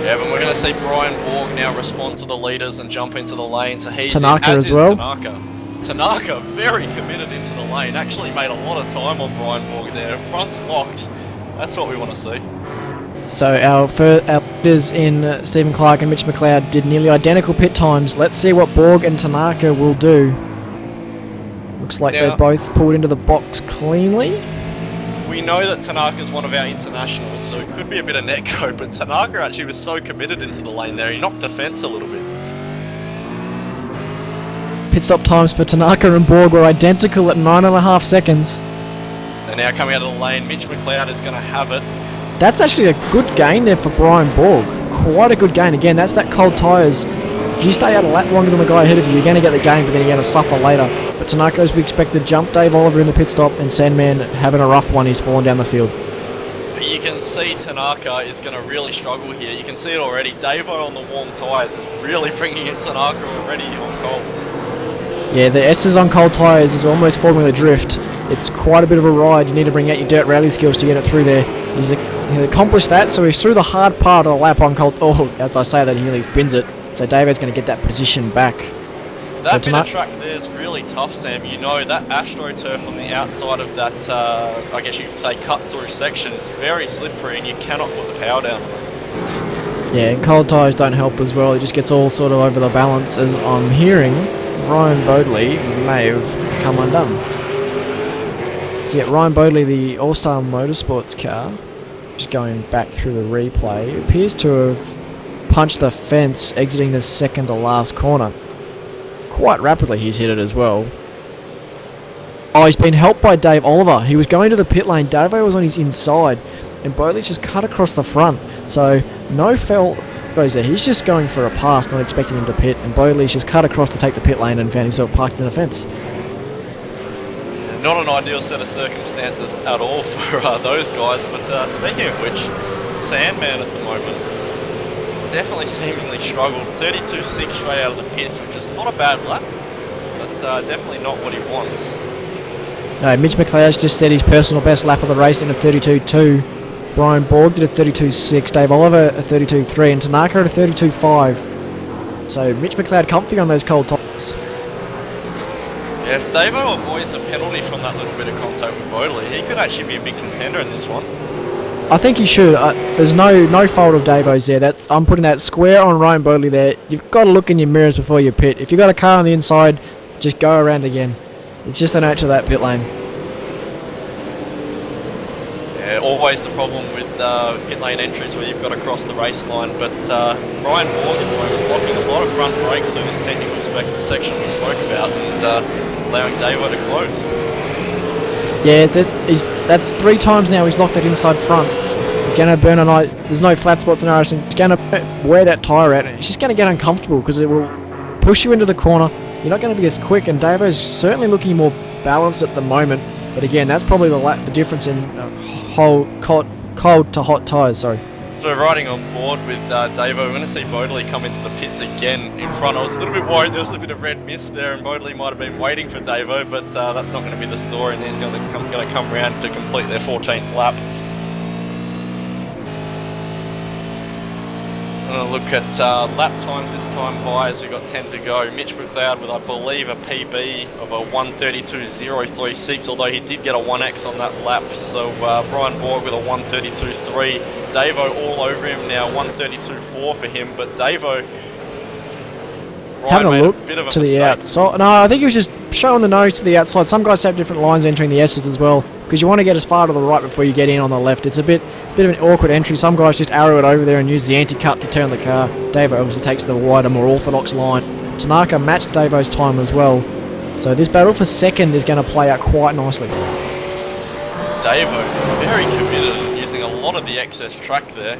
Yeah, but we're going to see Brian Borg now respond to the leaders and jump into the lane, so he's Tanaka in, as as well. Tanaka, very committed into the lane, actually made a lot of time on Brian Borg there. Front's locked. That's what we want to see. So our leaders in Stephen Clark and Mitch McLeod did nearly identical pit times. Let's see what Borg and Tanaka will do. Looks like they both pulled into the box cleanly. We know that Tanaka's one of our internationals, so it could be a bit of netcode, but Tanaka actually was so committed into the lane there, he knocked the fence a little bit. Pit stop times for Tanaka and Borg were identical at 9.5 seconds. They're now coming out of the lane. Mitch McLeod is going to have it. That's actually a good gain there for Brian Borg. Quite a good gain. Again, that's that cold tyres. If you stay out a lap longer than the guy ahead of you, you're going to get the gain, but then you're going to suffer later. But Tanaka, as we expected, jumped Dave Oliver in the pit stop, and Sandman having a rough one. He's fallen down the field. You can see Tanaka is going to really struggle here. You can see it already. Davo on the warm tyres is really bringing in Tanaka already on colds. Yeah, the S's on cold tyres is almost Formula Drift. It's quite a bit of a ride. You need to bring out your dirt rally skills to get it through there. He's he accomplished that, so he's through the hard part of the lap on Cota. Oh, as I say that, he nearly wins it. So Davo's going to get that position back. That bit of track there is really tough, Sam. You know, that AstroTurf on the outside of that, I guess you could say, cut-through section is very slippery and you cannot put the power down on it. Yeah, and cold tyres don't help as well. He just gets all sort of over the balance, as I'm hearing Ryan Bodley may have come undone. So yeah, Ryan Bodley, the All-Star Motorsports car, just going back through the replay, appears to have punched the fence exiting the second to last corner. Quite rapidly he's hit it as well. Oh, he's been helped by Dave Oliver. He was going to the pit lane. Davo was on his inside, and Bodley just cut across the front. So no foul goes there. He's just going for a pass, not expecting him to pit, and Bodley's just cut across to take the pit lane and found himself parked in a fence. Not an ideal set of circumstances at all for those guys, but speaking of which, Sandman at the moment definitely seemingly struggled. 32.6 straight out of the pits, which is not a bad lap, but definitely not what he wants. No, Mitch McLeod's just set his personal best lap of the race in a 32.2. Brian Borg did a 32.6, Dave Oliver a 32.3, and Tanaka at a 32.5. So Mitch McLeod comfy on those cold tyres. Yeah, if Davo avoids a penalty from that little bit of contact with Bodley, he could actually be a big contender in this one. I think he should. There's no fault of Davo's there. I'm putting that square on Ryan Bodley there. You've got to look in your mirrors before you pit. If you've got a car on the inside, just go around again. It's just the nature of that pit lane. Yeah, always the problem with pit lane entries where you've got to cross the race line, but Ryan Borg at the moment blocking a lot of front brakes through this technical section we spoke about and allowing Davo to close. Yeah, that's 3 times now he's locked that inside front. He's going to burn a night. There's no flat spots in iRacing. He's going to wear that tyre out, and it's just going to get uncomfortable because it will push you into the corner. You're not going to be as quick, and Davo's certainly looking more balanced at the moment. But again, that's probably the difference in cold to hot tyres. Sorry. So we're riding on board with Davo. We're going to see Bodley come into the pits again in front. I was a little bit worried there was a bit of red mist there and Bodley might have been waiting for Davo, but that's not going to be the story, and he's going to come around to complete their 14th lap. Going to look at lap times this time by as we've got 10 to go. Mitch McLeod with, I believe, a PB of a 1:32.036, although he did get a 1x on that lap. So Brian Borg with a 1:32.3. Davo all over him now, 1:32.4 for him, but Davo... Having a look to the outside. No, I think he was just showing the nose to the outside. Some guys have different lines entering the S's as well, because you want to get as far to the right before you get in on the left. It's a bit of an awkward entry. Some guys just arrow it over there and use the anti-cut to turn the car. Davo obviously takes the wider, more orthodox line. Tanaka matched Davo's time as well. So this battle for second is going to play out quite nicely. Davo, very committed and using a lot of the excess track there.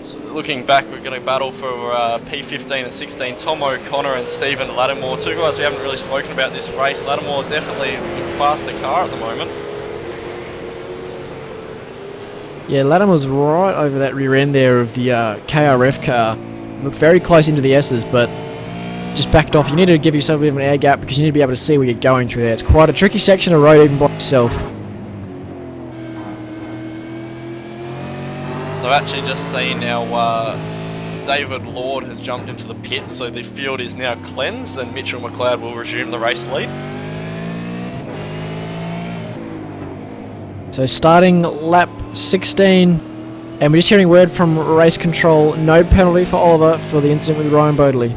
So looking back, we're going to battle for P15 and 16, Tom O'Connor and Stephen Lattimore. 2 guys we haven't really spoken about this race. Lattimore definitely a faster car at the moment. Yeah, Lattimore's right over that rear end there of the KRF car. Looked very close into the S's, but just backed off. You need to give yourself a bit of an air gap because you need to be able to see where you're going through there. It's quite a tricky section of road even by yourself. So I've actually just seen now David Lord has jumped into the pits, so the field is now cleansed and Mitchell McLeod will resume the race lead. So starting lap 16, and we're just hearing word from race control, no penalty for Oliver for the incident with Ryan Bodley.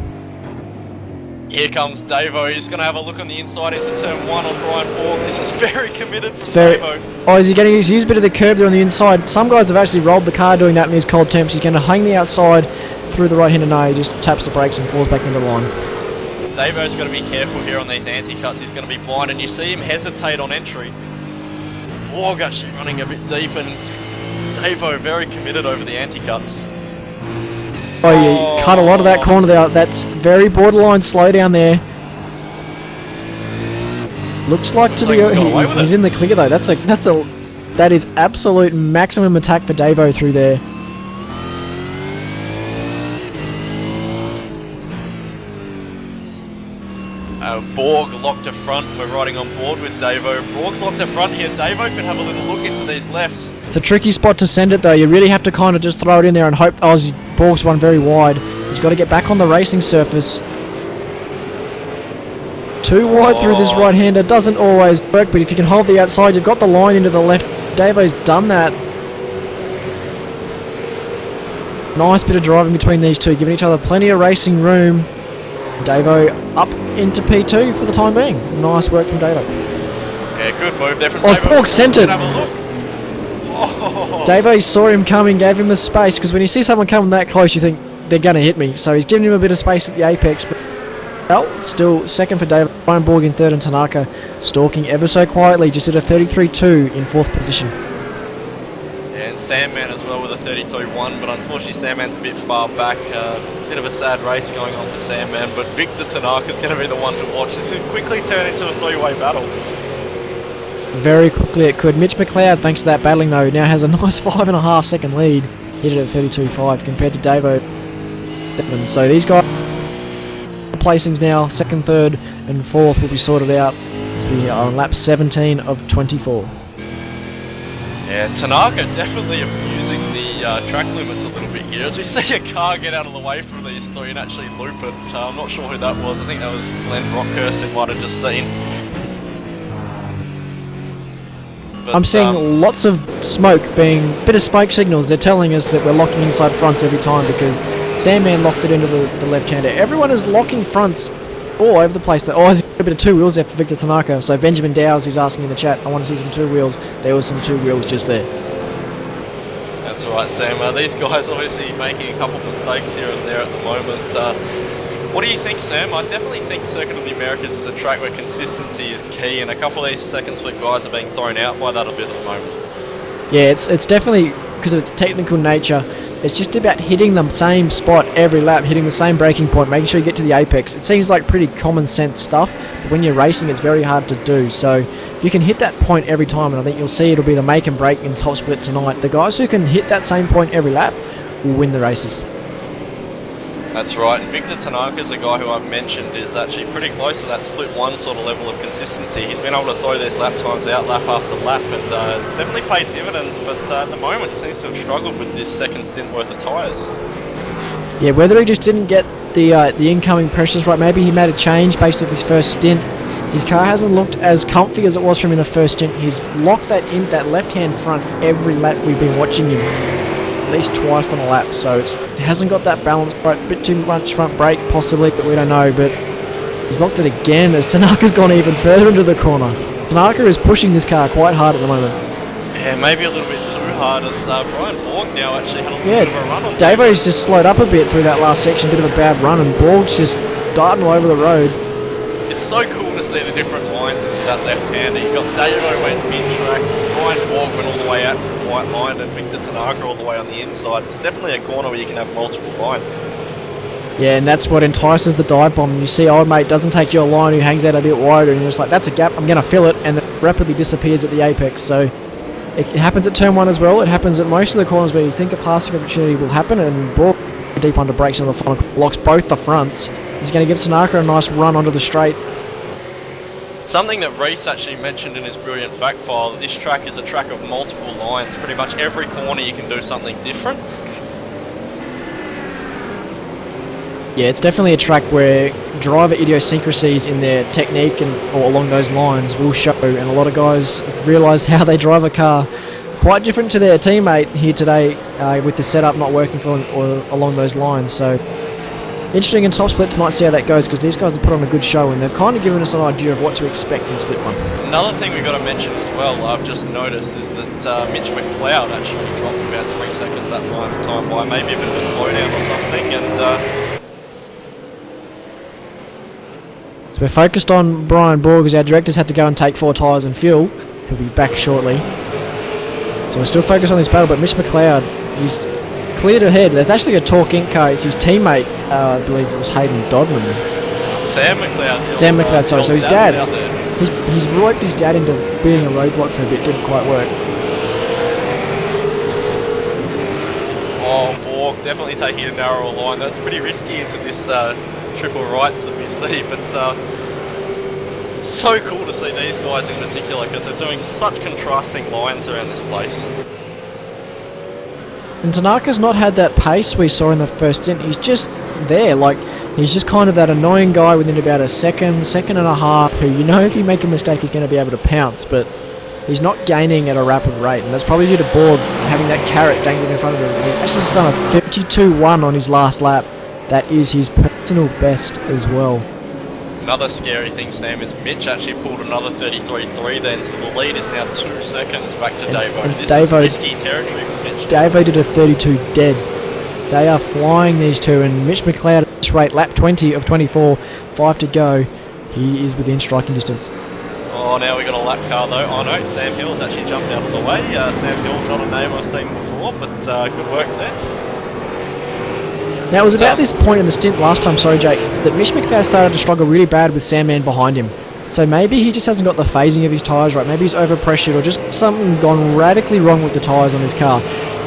Here comes Davo. He's going to have a look on the inside into turn 1 on Brian Borg. This is very committed from Davo. Oh, is he getting to use a bit of the curb there on the inside? Some guys have actually rolled the car doing that in these cold temps. He's going to hang the outside through the right-hander. No, he just taps the brakes and falls back into the line. Davo's got to be careful here on these anti-cuts. He's going to be blind, and you see him hesitate on entry. Borg actually running a bit deep, and Davo very committed over the anti-cuts. Oh, yeah, cut a lot of that corner there. That's very borderline slow down there. Looks like he's in the clear though. That is absolute maximum attack for Davo through there. Borg locked to front. We're riding on board with Davo. Borg's locked to front here. Davo could have a little look into these lefts. It's a tricky spot to send it though. You really have to kind of just throw it in there and hope Borg's one very wide. He's got to get back on the racing surface. Too wide through this right-hander doesn't always work, but if you can hold the outside, you've got the line into the left. Davo's done that. Nice bit of driving between these two, giving each other plenty of racing room. Davo up into P2 for the time being. Nice work from Davo. Yeah, good move there from Davo. Borg centered. Have a look. Davo saw him coming, gave him the space, because when you see someone coming that close, you think they're going to hit me. So he's giving him a bit of space at the apex. But well, still second for Davo. Ryan Borg in third, and Tanaka stalking ever so quietly, just at a 33-2 in fourth position. Yeah, and Sandman as well with a 32-1, but unfortunately Sandman's a bit far back. Bit of a sad race going on for Sandman, but Victor Tanaka's going to be the one to watch. This could quickly turn into a three-way battle. Very quickly it could. Mitch McLeod, thanks to that battling though, now has a nice 5.5 second lead. Hit it at 32.5 compared to Davo. So these guys placings now, second, third and fourth will be sorted out as we are on lap 17 of 24. Yeah, Tanaka definitely abusing the track limits a little bit here. As we see a car get out of the way from these three and actually loop it. I'm not sure who that was. I think that was Glenn Rockhurst who might have just seen. But, I'm seeing lots of smoke bit of smoke signals. They're telling us that we're locking inside fronts every time because Sandman locked it into the left-hander. Everyone is locking fronts all over the place. There's a bit of two wheels there for Victor Tanaka. So Benjamin Dowes, who's asking in the chat, I want to see some two wheels. There was some two wheels just there. That's right, Sam. These guys obviously making a couple of mistakes here and there at the moment. What do you think, Sam? I definitely think Circuit of the Americas is a track where consistency is key, and a couple of these second split guys are being thrown out by that a bit at the moment. Yeah, it's definitely because of its technical nature. It's just about hitting the same spot every lap, hitting the same braking point, making sure you get to the apex. It seems like pretty common sense stuff, but when you're racing it's very hard to do. So you can hit that point every time, and I think you'll see it'll be the make and break in top split tonight. The guys who can hit that same point every lap will win the races. That's right, and Victor Tanaka's a guy who I've mentioned is actually pretty close to that split one sort of level of consistency. He's been able to throw these lap times out lap after lap, and it's definitely paid dividends, but at the moment he seems to have struggled with this second stint worth of tyres. Yeah, whether he just didn't get the incoming pressures right, maybe he made a change based off his first stint. His car hasn't looked as comfy as it was from in the first stint. He's locked that left-hand front every lap we've been watching him. At least twice on a lap, so it hasn't got that balance right. A bit too much front brake possibly, but we don't know. But he's locked it again as Tanaka's gone even further into the corner. Tanaka is pushing this car quite hard at the moment. Yeah, maybe a little bit too hard as Brian Borg now actually had a little bit of a run on. Davo's just slowed up a bit through that last section, bit of a bad run, and Borg's just darting all over the road. It's so cool to see the different lines into that left-hander. You've got Davo went mid-track, Brian Borg went all the way out to the white line, and Victor Tanaka all the way on the inside. It's definitely a corner where you can have multiple lines. Yeah, and that's what entices the dive bomb. You see old mate doesn't take your line who hangs out a bit wider, and you're just like, that's a gap, I'm going to fill it, and it rapidly disappears at the apex. So it happens at turn one as well. It happens at most of the corners where you think a passing opportunity will happen, and Borg deep under brakes on the final locks both the fronts. He's going to give Tanaka a nice run onto the straight. Something that Reese actually mentioned in his brilliant fact file, that this track is a track of multiple lines. Pretty much every corner you can do something different. Yeah, it's definitely a track where driver idiosyncrasies in their technique or along those lines will show, and a lot of guys have realised how they drive a car quite different to their teammate here today with the setup not working for them or along those lines. So interesting in top split tonight, see how that goes, because these guys have put on a good show and they've kind of given us an idea of what to expect in split one. Another thing we've got to mention as well, I've just noticed, is that Mitch McLeod actually dropped about 3 seconds that time by, maybe a bit of a slowdown or something, and so we're focused on Brian Borg as our directors had to go and take 4 tyres and fuel. He'll be back shortly. So we're still focused on this battle, but Mitch McLeod, he's cleared ahead. There's actually a Torque Inc car. It's his teammate, I believe it was Hayden Dodman. Sam McLeod. Sam McLeod, sorry. So his dad, he's roped his dad into being a roadblock for a bit. Didn't quite work. Oh, Borg definitely taking a narrower line. That's pretty risky into this triple rights that we see, but It's so cool to see these guys in particular because they're doing such contrasting lines around this place. And Tanaka's not had that pace we saw in the first stint. He's just there, like, he's just kind of that annoying guy within about a second and a half, who, you know, if you make a mistake he's going to be able to pounce, but he's not gaining at a rapid rate, and that's probably due to Borg having that carrot dangling in front of him. He's actually just done a 32.1 on his last lap. That is his personal best as well. Another scary thing, Sam, is Mitch actually pulled another 33.3 then, so the lead is now 2 seconds back to Davo. This is risky territory for Mitch. Davo did a 32 dead. They are flying, these two, and Mitch McLeod at this rate, lap 20 of 24, 5 to go. He is within striking distance. Oh, now we got a lap car though. Oh no, Sam Hill's actually jumped out of the way. Sam Hill, not a name I've seen before, but good work there. Now, it was about this point in the stint last time, sorry Jake, that Mitch McLeod started to struggle really bad with Sandman behind him. So maybe he just hasn't got the phasing of his tyres right. Maybe he's overpressured or just something gone radically wrong with the tyres on his car.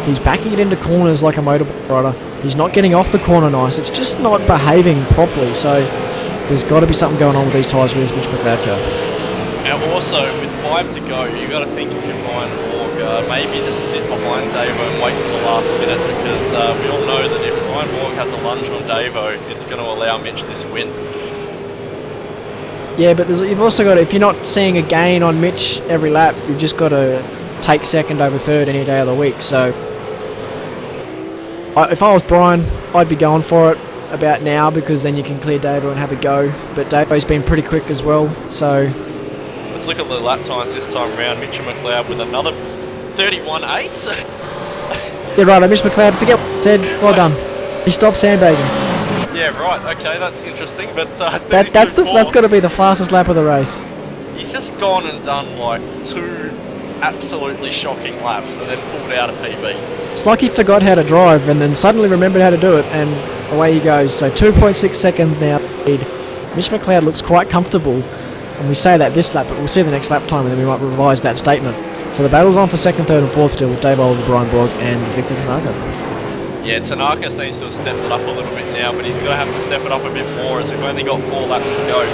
He's backing it into corners like a motorbike rider. He's not getting off the corner nice. It's just not behaving properly. So there's got to be something going on with these tyres for this Mitch McLeod car. Now also, with 5 to go, you got to think if you're Ryan Borg, maybe just sit behind Davo and wait till the last minute, because we all know that if Ryan Borg has a lunge on Davo, it's going to allow Mitch this win. Yeah, but you've also got to, if you're not seeing a gain on Mitch every lap, you've just got to take second over third any day of the week. So if I was Brian, I'd be going for it about now, because then you can clear Davo and have a go. But Davo's been pretty quick as well, so... Let's look at the lap times this time round. Mitch McLeod with another 31.8. Yeah, right, Mitch McLeod, forget what I said. Well done. He stopped sandbagging. Yeah, right. Okay, that's interesting. But that's got to be the fastest lap of the race. He's just gone and done like 2 absolutely shocking laps and then pulled out a PB. It's like he forgot how to drive and then suddenly remembered how to do it, and away he goes. So 2.6 seconds now. Mitch McLeod looks quite comfortable. And we say that this lap, but we'll see the next lap time and then we might revise that statement. So the battle's on for second, third and fourth still with Dave Oliver, Brian Borg and Victor Tanaka. Yeah, Tanaka seems to have stepped it up a little bit now, but he's going to have to step it up a bit more as we've only got 4 laps to go.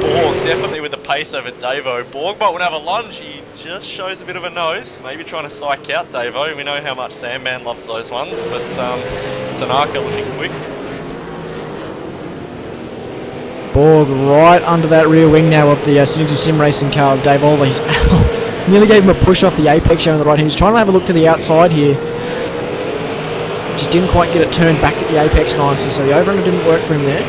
Borg definitely with the pace over Davo. Borg might want to have a lunge, he just shows a bit of a nose, maybe trying to psych out Davo. We know how much Sandman loves those ones, but Tanaka looking quick. Borg right under that rear wing now of the Synergy Sim Racing car of Dave Oliver. He's nearly gave him a push off the apex show on the right. He was trying to have a look to the outside here. Just didn't quite get it turned back at the apex nicely, so the over-under didn't work for him there.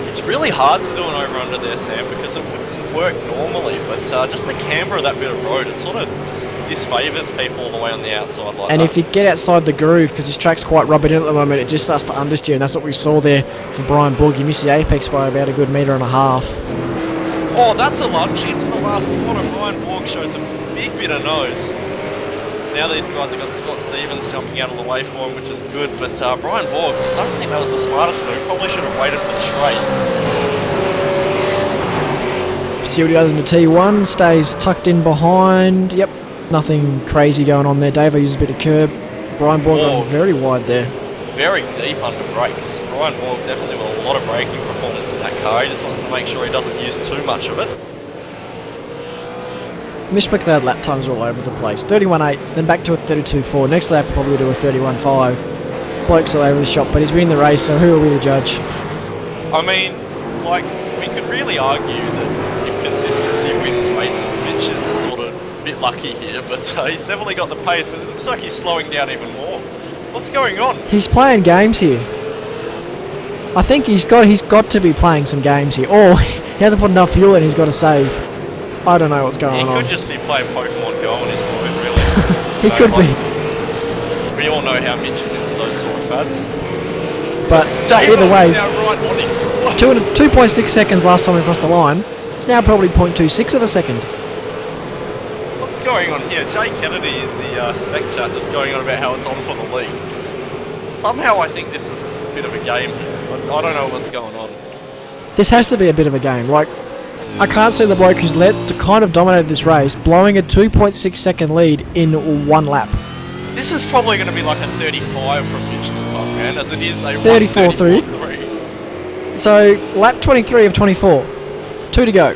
It's really hard to do an over-under there, Sam, because it wouldn't work normally, but just the camber of that bit of road, it sort of disfavours people all the way on the outside like and that. If you get outside the groove, because this track's quite rubbered in at the moment, it just starts to understeer, and that's what we saw there for Brian Borg. He missed the apex by about a good 1.5 metres. Oh, that's a lunge into the last corner. Brian Borg shows a big bit of nose. Now these guys have got Scott Stevens jumping out of the way for him, which is good, but Brian Borg, I don't think that was the smartest move. Probably should have waited for the straight. See what he does in the T1, stays tucked in behind. Yep, nothing crazy going on there. Davo uses a bit of curb. Brian Borg going very wide there. Very deep under brakes. Brian Borg definitely with a lot of braking performance in that car. He just wants to make sure he doesn't use too much of it. Mitch McLeod lap times all over the place. 31.8, then back to a 32.4. Next lap probably do a 31.5. Bloke's all over the shop, but he's winning the race, so who are we to judge? I mean, like, we could really argue that if consistency wins races, Mitch is sort of a bit lucky here, but he's definitely got the pace, but it looks like he's slowing down even more. What's going on? He's playing games here. I think he's got to be playing some games here, or he hasn't put enough fuel in, he's got to save. I don't know what's going on. He could just be playing Pokemon Go on his phone, really. He could be. We all know how Mitch is into those sort of fads. But either way, now right on him. 2.6 seconds last time we crossed the line. It's now probably 0.26 of a second. What's going on here? Jay Kennedy in the spec chat is going on about how it's on for the lead. Somehow I think this is a bit of a game. I don't know what's going on. This has to be a bit of a game. Like, I can't see the bloke who's kind of dominated this race blowing a 2.6 second lead in 1 lap. This is probably going to be like a 35 from Mitch this time, man, as it is a 34.3. So, lap 23 of 24. 2 to go.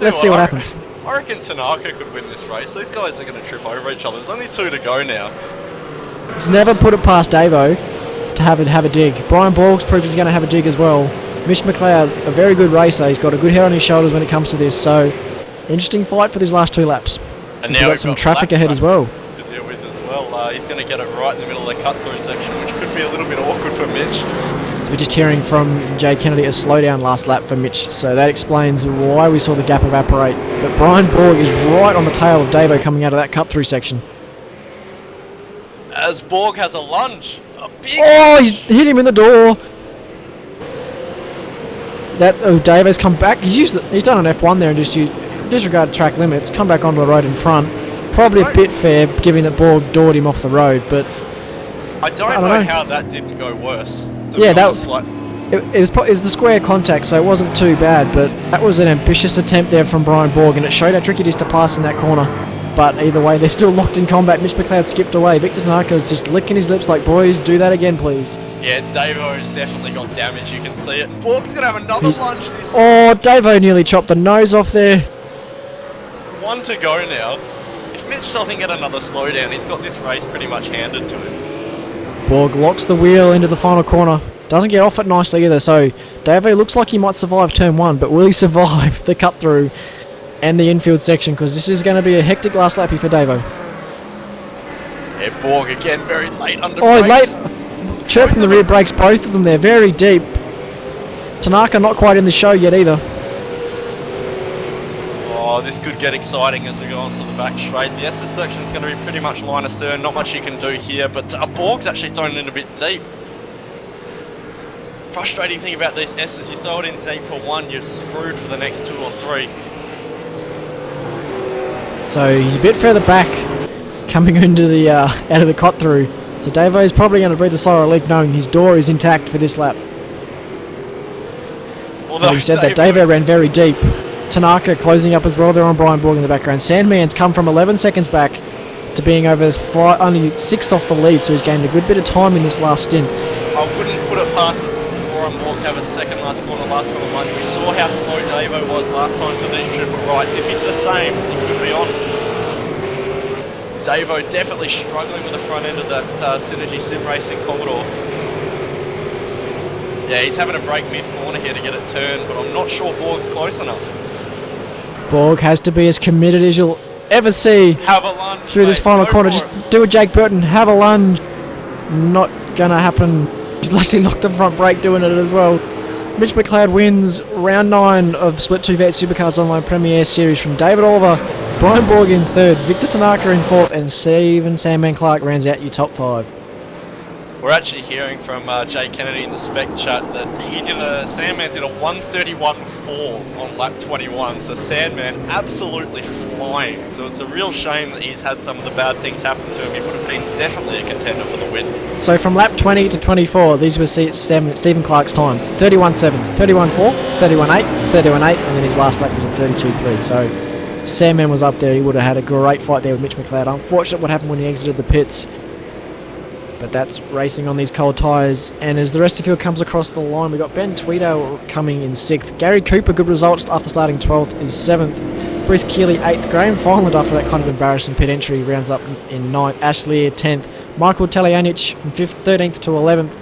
let's see what happens. I reckon Tanaka could win this race. These guys are going to trip over each other. There's only 2 to go now. Never put it past Davo to have a dig. Brian Borg's proved he's going to have a dig as well. Mitch McLeod, a very good racer. He's got a good head on his shoulders when it comes to this. So, interesting fight for these last 2 laps. And He's now got some traffic ahead as well. To deal with as well. He's going to get it right in the middle of the cut-through section, which could be a little bit awkward for Mitch. So we're just hearing from Jay Kennedy a slowdown last lap for Mitch. So that explains why we saw the gap evaporate. But Brian Borg is right on the tail of Davo coming out of that cut-through section. As Borg has a lunge. A big he's hit him in the door. Davo's come back. He's done an F1 there and just disregarded track limits. Come back onto the road in front. Probably a bit fair, given that Borg doored him off the road. But I don't know how that didn't go worse. Yeah, that was it was the square contact, so it wasn't too bad. But that was an ambitious attempt there from Brian Borg, and it showed how tricky it is to pass in that corner. But either way, they're still locked in combat. Mitch McLeod skipped away. Victor Tanaka's just licking his lips like, boys, do that again, please. Yeah, Davo's definitely got damage. You can see it. Borg's going to have another lunge this Davo nearly chopped the nose off there. 1 to go now. If Mitch doesn't get another slowdown, he's got this race pretty much handed to him. Borg locks the wheel into the final corner. Doesn't get off it nicely either. So Davo looks like he might survive turn 1, but will he survive the cut through and the infield section? Because this is going to be a hectic last lappy for Davo. Yeah, Borg again very late under brakes. Late. Chirping the rear brakes, both of them. They're very deep. Tanaka not quite in the show yet either. Oh, this could get exciting as we go onto the back straight. The S's section is going to be pretty much line astern. Not much you can do here, but Borg's actually thrown it in a bit deep. Frustrating thing about these S's, you throw it in deep for 1, you're screwed for the next 2 or 3. So he's a bit further back, coming into the out of the cut through. So Davo's probably going to breathe a sigh of relief knowing his door is intact for this lap. Although he said that Davo ran very deep. Tanaka closing up as well there on Brian Borg in the background. Sandman's come from 11 seconds back to being over only 6 off the lead, so he's gained a good bit of time in this last stint. I wouldn't put it past us or Borg to have a second last corner lunge. We saw how slow Davo was last time to these triple rights. If he's the same, he could be on. Davo definitely struggling with the front end of that Synergy Sim Racing Commodore. Yeah, he's having a break mid-corner here to get it turned, but I'm not sure Borg's close enough. Borg has to be as committed as you'll ever see have a lunge, through this final corner. Just do a Jake Burton, have a lunge. Not gonna happen. He's actually locked the front brake doing it as well. Mitch McLeod wins round 9 of Split 2 V8 Supercars Online Premier Series from David Oliver, Brian Borg in 3rd, Victor Tanaka in 4th, and Steven Sandman Clark rounds out your top 5. We're actually hearing from Jay Kennedy in the spec chat that Sandman did a 1:31.4 on lap 21, so Sandman absolutely flying. So it's a real shame that he's had some of the bad things happen to him. He would have been definitely a contender for the win. So from lap 20 to 24, these were Stephen Clark's times. 31.7, 31.4, 31.8, 31.8, and then his last lap was at 32.3. So Sandman was up there. He would have had a great fight there with Mitch McLeod. Unfortunate what happened when he exited the pits. But that's racing on these cold tyres. And as the rest of the field comes across the line, we've got Ben Tweedo coming in 6th. Gary Cooper, good results after starting 12th, is 7th. Bruce Keeley, 8th. Graham Fineland, after that kind of embarrassing pit entry, rounds up in 9th. Ashley, 10th. Michael Telianic from 13th to 11th.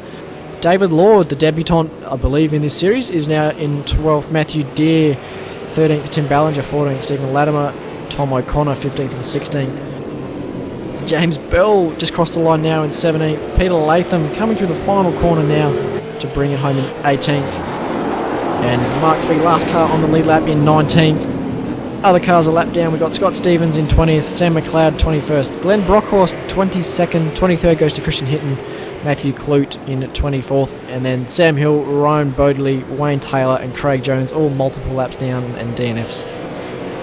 David Lord, the debutant, I believe, in this series, is now in 12th. Matthew Deere, 13th. Tim Ballinger, 14th. Stephen Latimer, Tom O'Connor, 15th and 16th. James Bell just crossed the line now in 17th. Peter Latham coming through the final corner now to bring it home in 18th. And Mark Fee, last car on the lead lap, in 19th. Other cars a lap down. We've got Scott Stevens in 20th. Sam McLeod 21st. Glenn Brockhorst 22nd. 23rd goes to Christian Hitton. Matthew Clute in 24th. And then Sam Hill, Ryan Bodley, Wayne Taylor and Craig Jones, all multiple laps down and DNFs.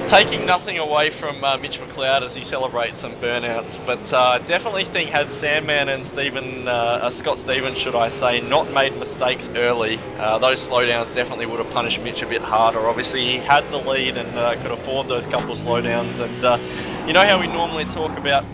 Taking nothing away from Mitch McLeod as he celebrates some burnouts, but definitely think had Sandman and Scott Stevens, should I say, not made mistakes early, those slowdowns definitely would have punished Mitch a bit harder. Obviously he had the lead and could afford those couple of slowdowns, and you know how we normally talk about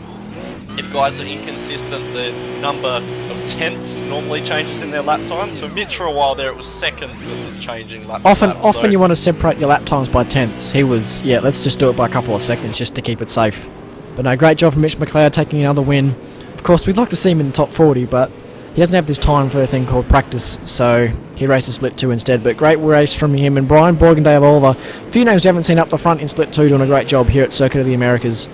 if guys are inconsistent, the number of tenths normally changes in their lap times. For Mitch, for a while there, it was seconds that was changing lap times. Often you want to separate your lap times by tenths. He was, yeah, let's just do it by a couple of seconds just to keep it safe. But no, great job from Mitch McLeod taking another win. Of course, we'd like to see him in the top 40, but he doesn't have this time for a thing called practice, so he raced a Split 2 instead. But great race from him and Brian Borg and Dave Oliver. A few names we haven't seen up the front in Split 2 doing a great job here at Circuit of the Americas.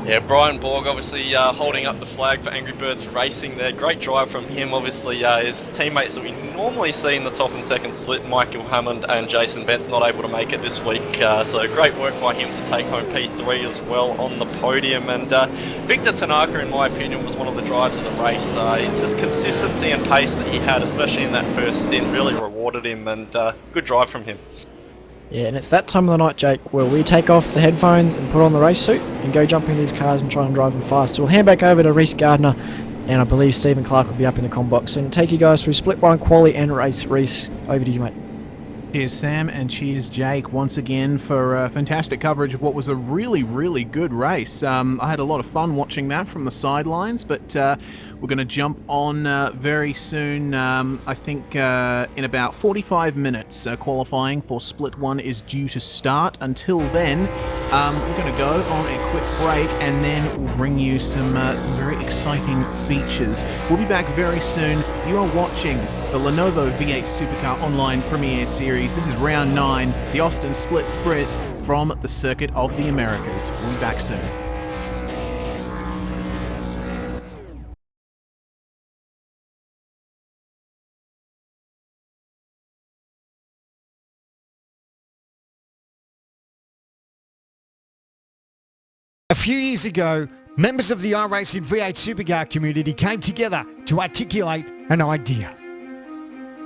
Yeah, Brian Borg obviously holding up the flag for Angry Birds Racing there. Great drive from him. Obviously, his teammates that we normally see in the top and second split, Michael Hammond and Jason Bent's not able to make it this week. So great work by him to take home P3 as well on the podium. And Victor Tanaka, in my opinion, was one of the drives of the race. His just consistency and pace that he had, especially in that first stint, really rewarded him, and good drive from him. Yeah, and it's that time of the night, Jake, where we take off the headphones and put on the race suit and go jump in these cars and try and drive them fast. So we'll hand back over to Reese Gardner, and I believe Stephen Clark will be up in the comm box and take you guys through Split 1 quali and race. Reese, over to you, mate. Cheers, Sam, and cheers, Jake, once again for fantastic coverage of what was a really, really good race. I had a lot of fun watching that from the sidelines, but we're going to jump on very soon. I think in about 45 minutes, qualifying for Split 1 is due to start. Until then, we're going to go on a quick break, and then we'll bring you some very exciting features. We'll be back very soon. You are watching the Lenovo V8 Supercar Online Premier Series. This is Round 9, the Austin Split Sprint from the Circuit of the Americas. We'll be back soon. A few years ago, members of the iRacing V8 Supercar community came together to articulate an idea.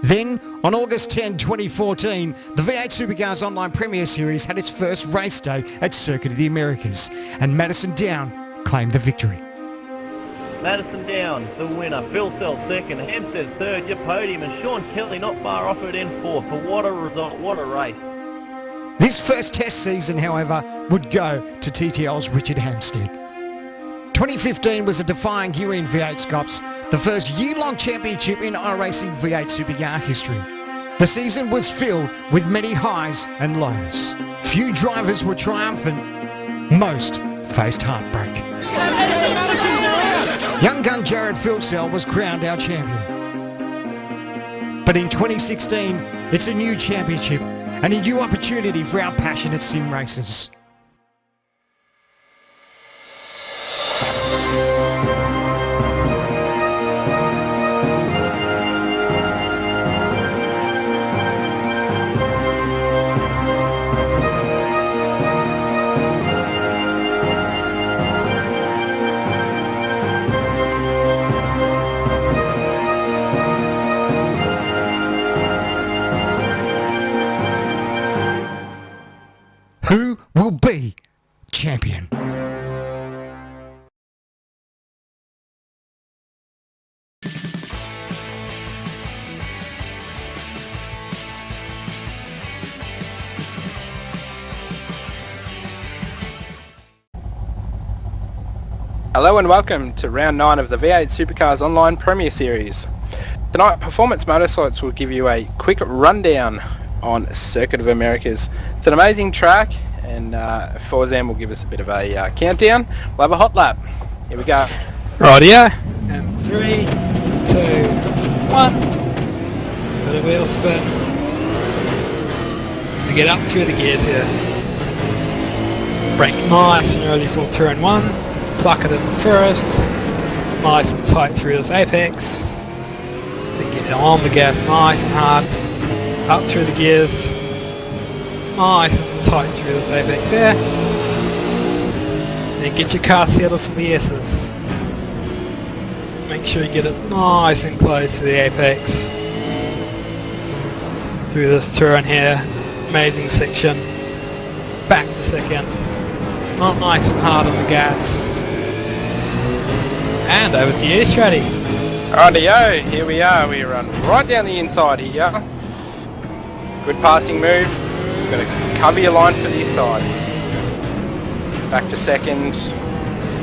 Then, on August 10, 2014, the V8 Supercars Online Premier Series had its first race day at Circuit of the Americas, and Madison Down claimed the victory. Madison Down, the winner. Phil Sells second, Hampstead third, your podium, and Sean Kelly not far off it in fourth. For what a result, what a race. This first test season, however, would go to TTL's Richard Hampstead. 2015 was a defying year in V8SCOPS, the first year-long championship in iRacing V8 Supercar history. The season was filled with many highs and lows. Few drivers were triumphant, most faced heartbreak. Young gun Jared Filsell was crowned our champion. But in 2016, it's a new championship and a new opportunity for our passionate sim racers. Who will be champion? Hello and welcome to Round 9 of the V8 Supercars Online Premier Series. Tonight, Performance Motorsports will give you a quick rundown on Circuit of Americas. It's an amazing track, and Forzan will give us a bit of a countdown. We'll have a hot lap. Here we go. Rightio. And 3, 2, 1. Bit of wheel spin. We get up through the gears here. Brake nice and ready for turn 1. Pluck it in first. Nice and tight through this apex. Then get on the gas nice and hard. Up through the gears. Nice and tight through this apex there. Then get your car settled for the S's. Make sure you get it nice and close to the apex. Through this turn here. Amazing section. Back to second. Nice and hard on the gas. And over to you, Stratty. Rightio, here we are. We run right down the inside here. Good passing move. You've got to cover your line for this side. Back to second.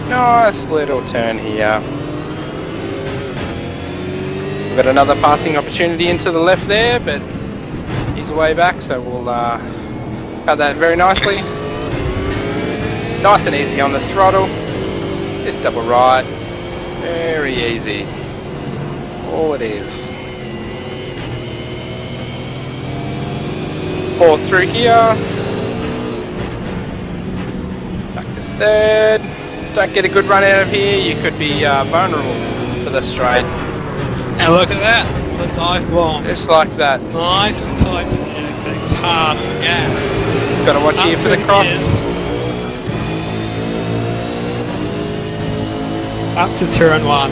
Nice little turn here. We've got another passing opportunity into the left there, but he's way back, so we'll cut that very nicely. Nice and easy on the throttle. Just double right. Very easy. All it is. Fourth through here. Back to third. Don't get a good run out of here, you could be vulnerable for the straight. And look at that, the dive bomb. Just like that. Nice and tight from the apex, hard on the gas. Got to watch Up here for through the cross. gears. Up to turn 1.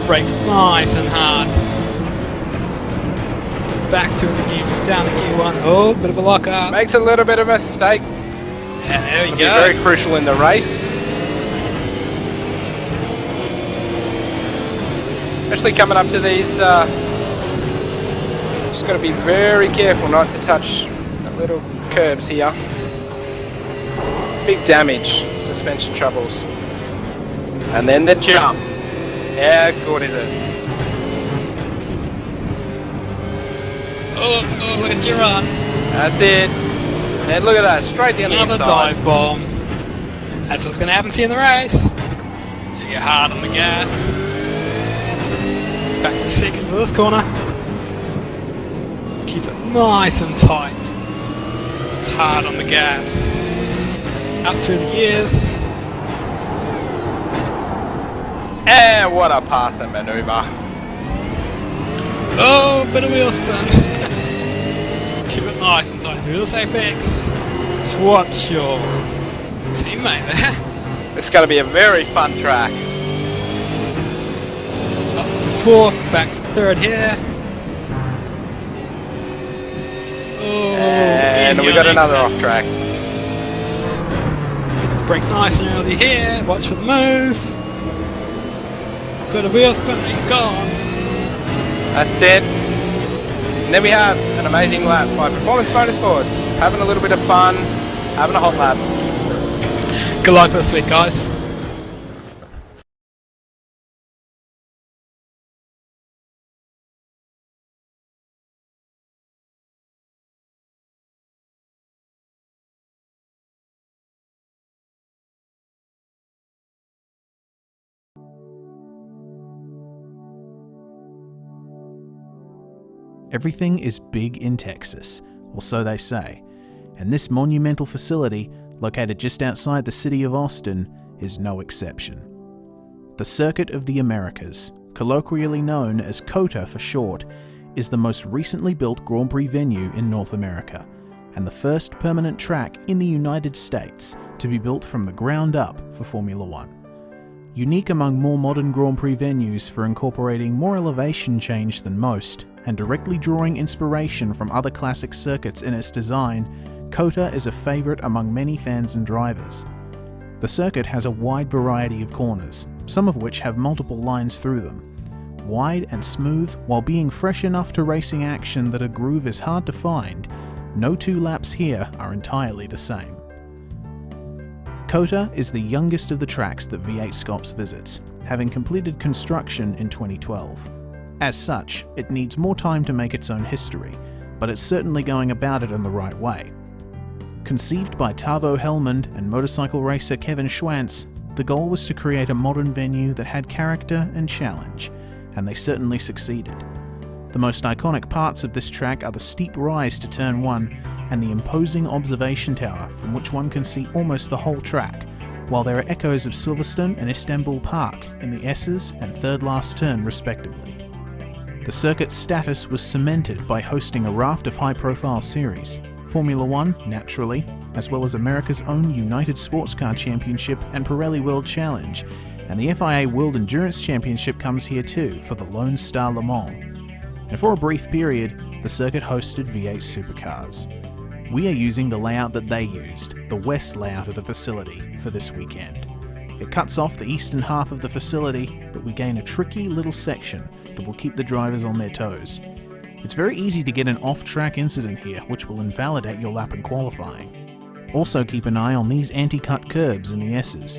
Brake nice and hard. Back to the gears, down to gear 1. Oh, bit of a lock up. Makes a little bit of a mistake. And there we It'll go. be very crucial in the race. Especially coming up to these, just got to be very careful not to touch the little curbs here. Big damage, suspension troubles. And then the jump. How good is it? Oh, look at you run. That's it. And look at that, straight down the Another inside. dive bomb. That's what's going to happen to you in the race. You get hard on the gas. Back to second to this corner. Keep it nice and tight. Hard on the gas. Up through the gears. And what a passing manoeuvre. Oh, bit of wheel spin. Keep it nice and tight through this apex. Just watch your teammate there. It's going to be a very fun track. Up to fourth, back to third here. Oh, And easy we on got another exit. off track. Brake nice and early here. Watch for the move. Bit of wheel spin, he's gone. That's it. And then we have an amazing lap by Performance Motorsports. Having a little bit of fun, having a hot lap. Good luck this week, guys. Everything is big in Texas, or so they say, and this monumental facility, located just outside the city of Austin, is no exception. The Circuit of the Americas, colloquially known as Cota for short, is the most recently built Grand Prix venue in North America, and the first permanent track in the United States to be built from the ground up for Formula One. Unique among more modern Grand Prix venues for incorporating more elevation change than most, and directly drawing inspiration from other classic circuits in its design, Cota is a favourite among many fans and drivers. The circuit has a wide variety of corners, some of which have multiple lines through them. Wide and smooth, while being fresh enough to racing action that a groove is hard to find, no two laps here are entirely the same. Cota is the youngest of the tracks that V8SCOPS visits, having completed construction in 2012. As such, it needs more time to make its own history, but it's certainly going about it in the right way. Conceived by Tavo Helmond and motorcycle racer Kevin Schwantz, the goal was to create a modern venue that had character and challenge, and they certainly succeeded. The most iconic parts of this track are the steep rise to Turn 1 and the imposing observation tower from which one can see almost the whole track, while there are echoes of Silverstone and Istanbul Park in the S's and third last turn respectively. The circuit's status was cemented by hosting a raft of high-profile series, Formula One, naturally, as well as America's own United Sports Car Championship and Pirelli World Challenge, and the FIA World Endurance Championship comes here too for the Lone Star Le Mans. And for a brief period, the circuit hosted V8 supercars. We are using the layout that they used, the west layout of the facility, for this weekend. It cuts off the eastern half of the facility, but we gain a tricky little section that will keep the drivers on their toes. It's very easy to get an off-track incident here, which will invalidate your lap in qualifying. Also keep an eye on these anti-cut curbs in the S's.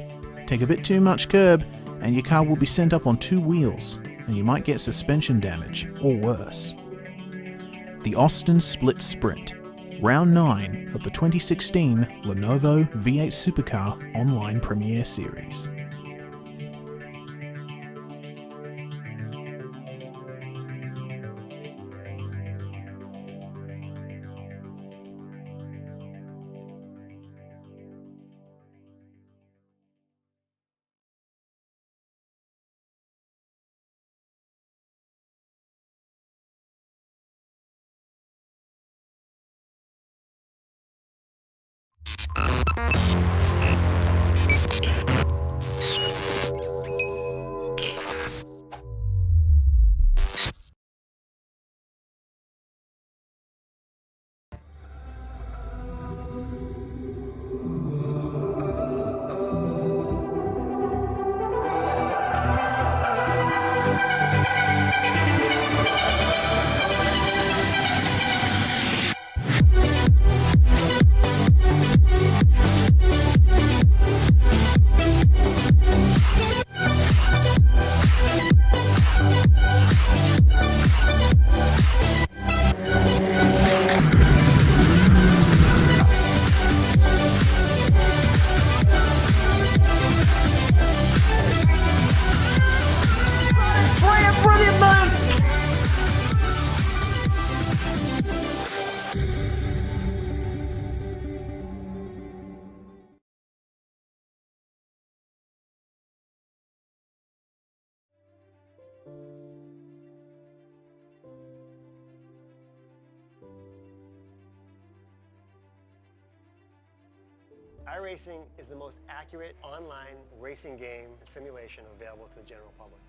Take a bit too much curb, and your car will be sent up on 2 wheels, and you might get suspension damage, or worse. The Austin Split Sprint, Round 9 of the 2016 Lenovo V8 Supercar Online Premiere Series. iRacing is the most accurate online racing game and simulation available to the general public.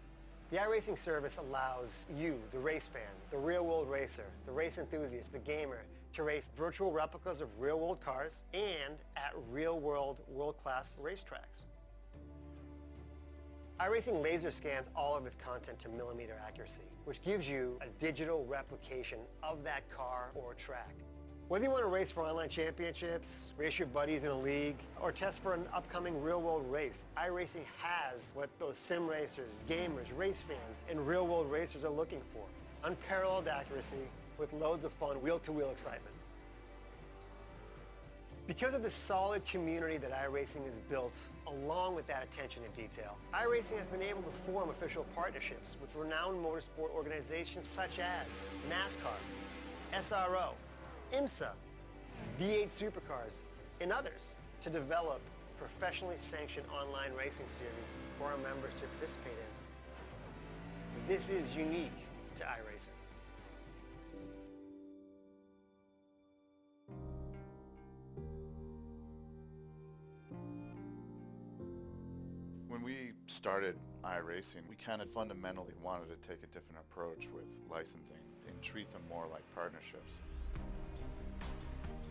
The iRacing service allows you, the race fan, the real-world racer, the race enthusiast, the gamer, to race virtual replicas of real-world cars and at real-world, world-class racetracks. iRacing laser scans all of its content to millimeter accuracy, which gives you a digital replication of that car or track. Whether you want to race for online championships, race your buddies in a league, or test for an upcoming real-world race, iRacing has what those sim racers, gamers, race fans, and real-world racers are looking for. Unparalleled accuracy with loads of fun, wheel-to-wheel excitement. Because of the solid community that iRacing has built, along with that attention to detail, iRacing has been able to form official partnerships with renowned motorsport organizations such as NASCAR, SRO, IMSA, V8 Supercars, and others to develop professionally sanctioned online racing series for our members to participate in. This is unique to iRacing. When we started iRacing, we kind of fundamentally wanted to take a different approach with licensing and treat them more like partnerships.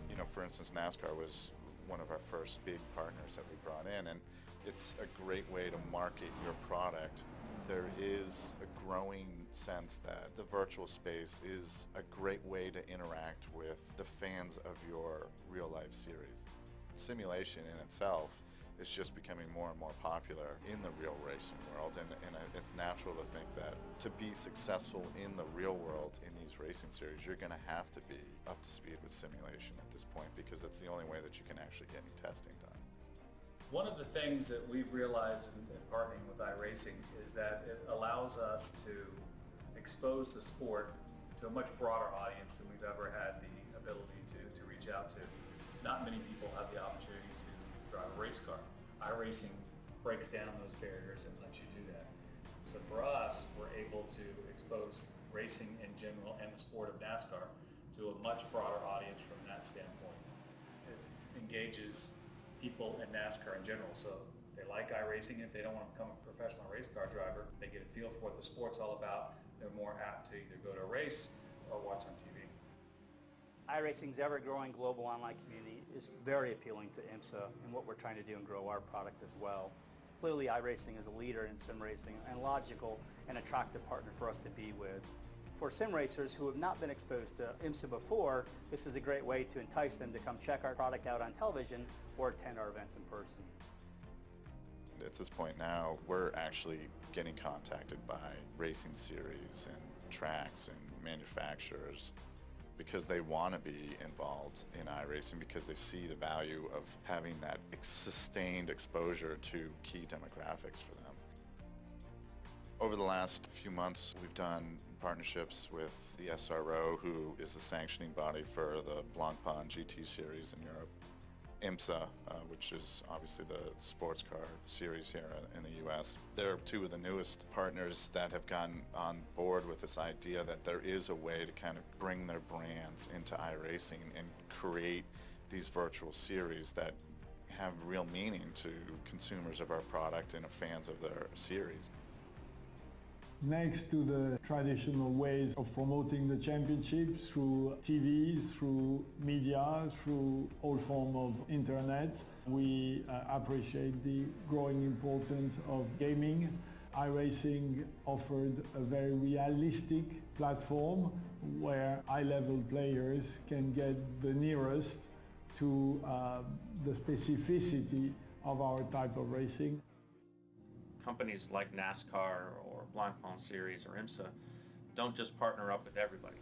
You know, for instance, NASCAR was one of our first big partners that we brought in, and it's a great way to market your product. There is a growing sense that the virtual space is a great way to interact with the fans of your real-life series. Simulation in itself is just becoming more and more popular in the real racing world, and it's natural to think that to be successful in the real world in these racing series, you're going to have to be up to speed with simulation at this point, because it's the only way that you can actually get any testing done. One of the things that we've realized in partnering with iRacing is that it allows us to expose the sport to a much broader audience than we've ever had the ability to reach out to. Not many people have the opportunity to drive a race car. iRacing breaks down those barriers and lets you do that. So for us, we're able to expose racing in general and the sport of NASCAR to a much broader audience from that standpoint. It engages people in NASCAR in general, so they like iRacing. If they don't want to become a professional race car driver, they get a feel for what the sport's all about. They're more apt to either go to a race or watch on TV. iRacing's ever-growing global online community is very appealing to IMSA and what we're trying to do and grow our product as well. Clearly, iRacing is a leader in sim racing and logical and attractive partner for us to be with. For sim racers who have not been exposed to IMSA before, this is a great way to entice them to come check our product out on television or attend our events in person. At this point now, we're actually getting contacted by racing series and tracks and manufacturers because they want to be involved in iRacing, because they see the value of having that sustained exposure to key demographics for them. Over the last few months, we've done partnerships with the SRO, who is the sanctioning body for the Blancpain GT series in Europe. IMSA, which is obviously the sports car series here in the US. They're two of the newest partners that have gotten on board with this idea that there is a way to kind of bring their brands into iRacing and create these virtual series that have real meaning to consumers of our product and fans of their series. Next to the traditional ways of promoting the championship through TV, through media, through all forms of internet, we appreciate the growing importance of gaming. iRacing offered a very realistic platform where high-level players can get the nearest to the specificity of our type of racing. Companies like NASCAR or Blancpain Series or IMSA don't just partner up with everybody.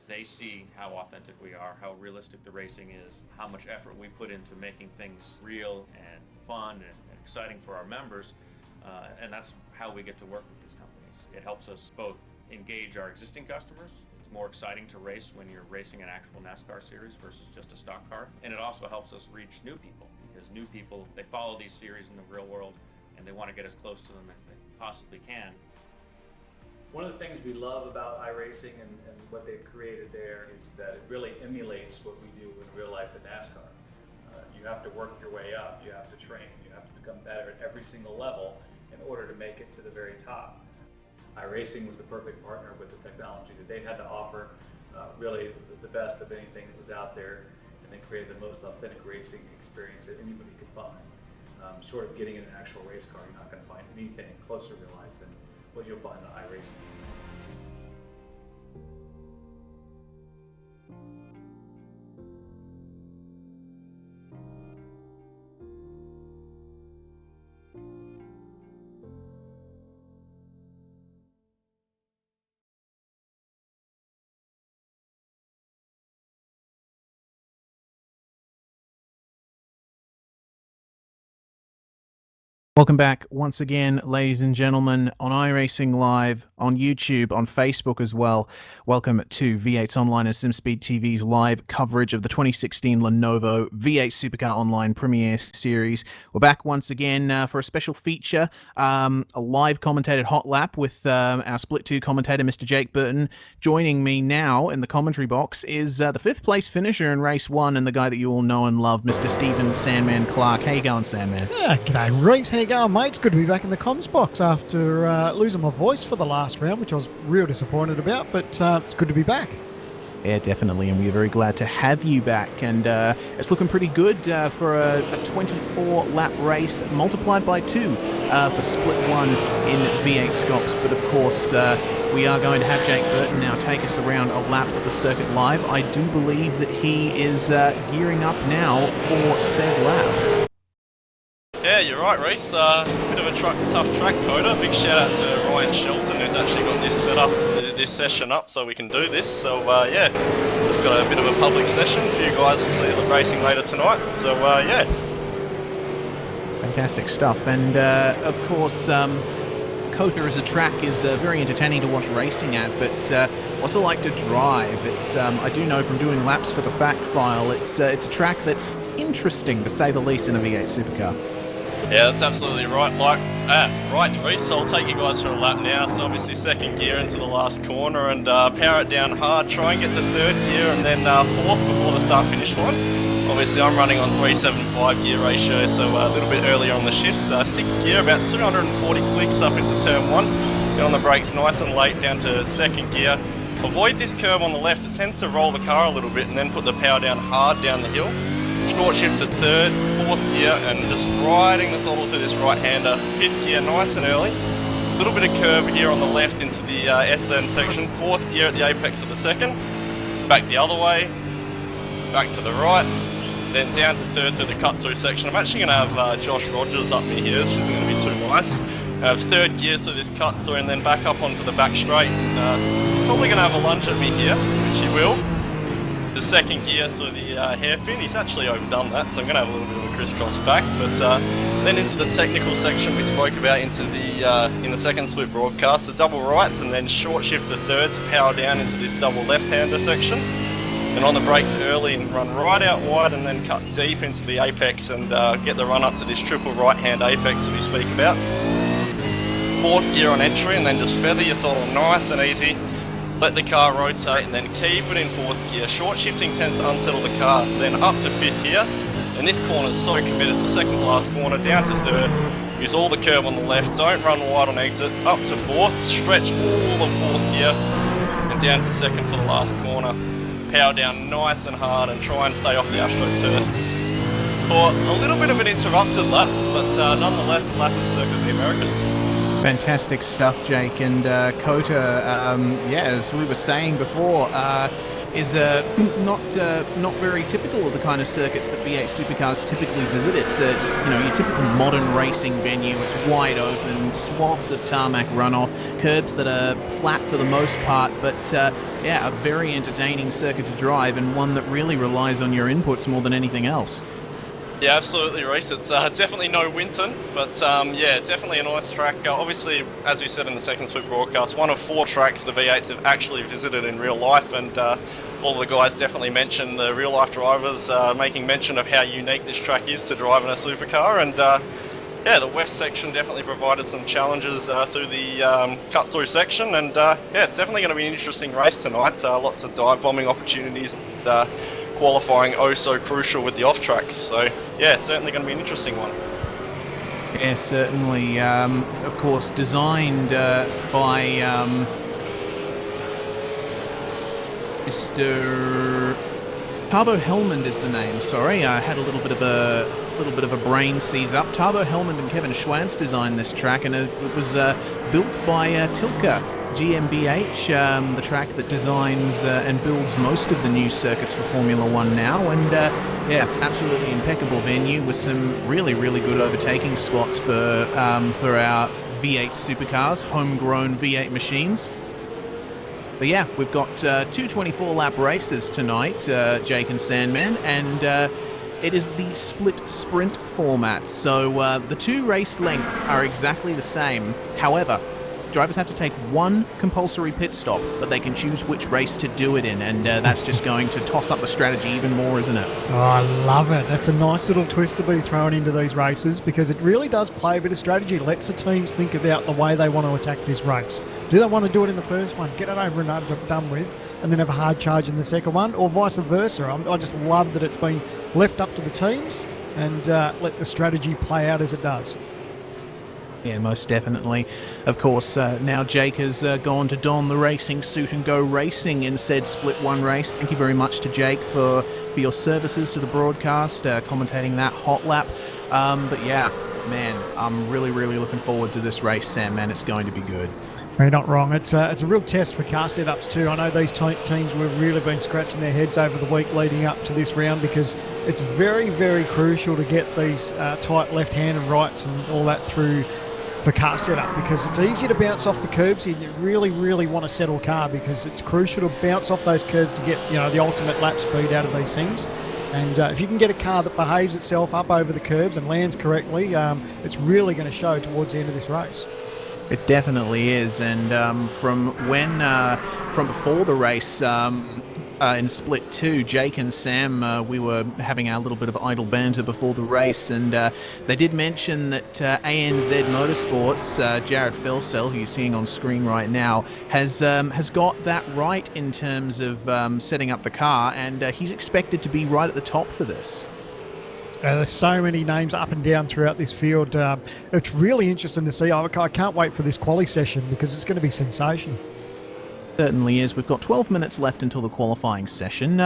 They see how authentic we are, how realistic the racing is, how much effort we put into making things real and fun and exciting for our members, and that's how we get to work with these companies. It helps us both engage our existing customers. It's more exciting to race when you're racing an actual NASCAR series versus just a stock car, and it also helps us reach new people, because new people, they follow these series in the real world and they want to get as close to them as they possibly can. One of the things we love about iRacing and what they've created there is that it really emulates what we do in real life in NASCAR. You have to work your way up, you have to train, you have to become better at every single level in order to make it to the very top. iRacing was the perfect partner with the technology that they had to offer, really the best of anything that was out there, and they created the most authentic racing experience that anybody could find. Short of getting in an actual race car, you're not going to find anything close to real life than what you'll find in iRacing. Welcome back once again, ladies and gentlemen, on iRacing Live, on YouTube, on Facebook as well. Welcome to V8sonline and Sim Speed TV's live coverage of the 2016 Lenovo V8 Supercar Online Premier Series. We're back once again for a special feature, a live commentated hot lap with our Split 2 commentator, Mr. Jake Burton. Joining me now in the commentary box is the 5th place finisher in Race 1 and the guy that you all know and love, Mr. Stephen Sandman Clark. How you going, Sandman? Yeah, g'day, Reese. How you going, mate? It's good to be back in the comms box after losing my voice for the last round, which I was real disappointed about, but it's good to be back. Yeah, definitely, and we're very glad to have you back, and it's looking pretty good for a 24-lap race multiplied by 2 for Split 1 in V8SCOPS, but of course we are going to have Jake Burton now take us around a lap of the circuit live. I do believe that he is gearing up now for said lap. Yeah, you're right, Reese. Bit of a tough track, Cota. Big shout out to Ryan Shelton, who's actually got this set up, this session up, so we can do this. So yeah, just got a bit of a public session. A few guys will see the racing later tonight. So yeah. Fantastic stuff, and of course, Cota as a track is very entertaining to watch racing at, but also like to drive. It's I do know from doing laps for the fact file, it's a track that's interesting to say the least in a V8 supercar. Yeah, that's absolutely right. Right, Reese, I'll take you guys for a lap now. So obviously second gear into the last corner and power it down hard. Try and get to third gear and then fourth before the start-finish line. Obviously I'm running on 375 gear ratio, so a little bit earlier on the shifts. Sixth gear, about 240 clicks up into turn 1. Get on the brakes nice and late down to second gear. Avoid this curve on the left. It tends to roll the car a little bit and then put the power down hard down the hill. Short shift to third, fourth gear, and just riding the throttle through this right-hander. Fifth gear, nice and early. A little bit of curve here on the left into the SN section. Fourth gear at the apex of the second. Back the other way. Back to the right. then down to third through the cut-through section. I'm actually going to have Josh Rogers up me here. This isn't going to be too nice. I have third gear through this cut-through and then back up onto the back straight. He's probably going to have a lunge at me here, which he will. The second gear through the hairpin, he's actually overdone that, so I'm going to have a little bit of a crisscross back. But then into the technical section we spoke about into the in the second split broadcast, the double rights and then short shift to third to power down into this double left-hander section. And on the brakes early and run right out wide and then cut deep into the apex and get the run up to this triple right-hand apex that we speak about. Fourth gear on entry and then just feather your throttle nice and easy. Let the car rotate and then keep it in fourth gear. Short shifting tends to unsettle the car, so then up to fifth gear. And this corner is so committed, the second to last corner, down to third. Use all the curve on the left, don't run wide on exit. Up to fourth, stretch all of fourth gear and down to second for the last corner. Power down nice and hard and try and stay off the AstroTurf. For a little bit of an interrupted lap, but nonetheless a lap of Circuit of the Americas. Fantastic stuff, Jake. And Cota, yeah, as we were saying before, is not very typical of the kind of circuits that V8 supercars typically visit. It's your typical modern racing venue. It's wide open, swaths of tarmac runoff, curbs that are flat for the most part, but yeah, a very entertaining circuit to drive and one that really relies on your inputs more than anything else. Yeah, absolutely, Reese. It's definitely no Winton, but yeah, definitely a nice track. Obviously, as we said in the second split broadcast, one of 4 tracks the V8s have actually visited in real life, and all of the guys definitely mentioned, the real life drivers making mention of how unique this track is to drive in a supercar, and yeah, the west section definitely provided some challenges through the cut-through section, and yeah, it's definitely going to be an interesting race tonight. Lots of dive bombing opportunities. And, qualifying so crucial with the off tracks, so yeah, certainly going to be an interesting one. Yeah, certainly. Of course, designed by Mr. Tavo Helmond is the name. Sorry, I had a little bit of a brain seize up. Tavo Helmond and Kevin Schwantz designed this track, and it was built by Tilke GmbH, the track that designs and builds most of the new circuits for Formula One now, and yeah, absolutely impeccable venue with some really good overtaking spots for our V8 supercars, homegrown V8 machines. But yeah, we've got 2 24-lap races tonight, Jake and Sandman, and it is the split sprint format, so the 2 race lengths are exactly the same. However, drivers have to take 1 compulsory pit stop, but they can choose which race to do it in, and that's just going to toss up the strategy even more, isn't it? Oh, I love it. That's a nice little twist to be thrown into these races, because it really does play a bit of strategy. Lets the teams think about the way they want to attack this race. Do they want to do it in the first one, get it over and done with, and then have a hard charge in the second one, or vice versa? I just love that it's been left up to the teams and let the strategy play out as it does. Yeah, most definitely. Of course, now Jake has gone to don the racing suit and go racing in said Split 1 race. Thank you very much to Jake for your services to the broadcast, commentating that hot lap. But yeah, man, I'm really looking forward to this race, Sam, man. It's going to be good. You're not wrong. It's a real test for car setups too. I know these teams have really been scratching their heads over the week leading up to this round, because it's very crucial to get these tight left-hand and rights and all that through for car setup, because it's easy to bounce off the curbs here. You really want to settle car, because it's crucial to bounce off those curbs to get the ultimate lap speed out of these things. And if you can get a car that behaves itself up over the curbs and lands correctly, it's really going to show towards the end of this race. It definitely is, and from before the race, in Split 2, Jake and Sam, we were having our little bit of idle banter before the race, and they did mention that ANZ Motorsports, Jared Felsell, who you're seeing on screen right now, has got that right in terms of setting up the car, and he's expected to be right at the top for this. There's so many names up and down throughout this field. It's really interesting to see. I can't wait for this quali session, because it's going to be sensational. Certainly is. We've got 12 minutes left until the qualifying session.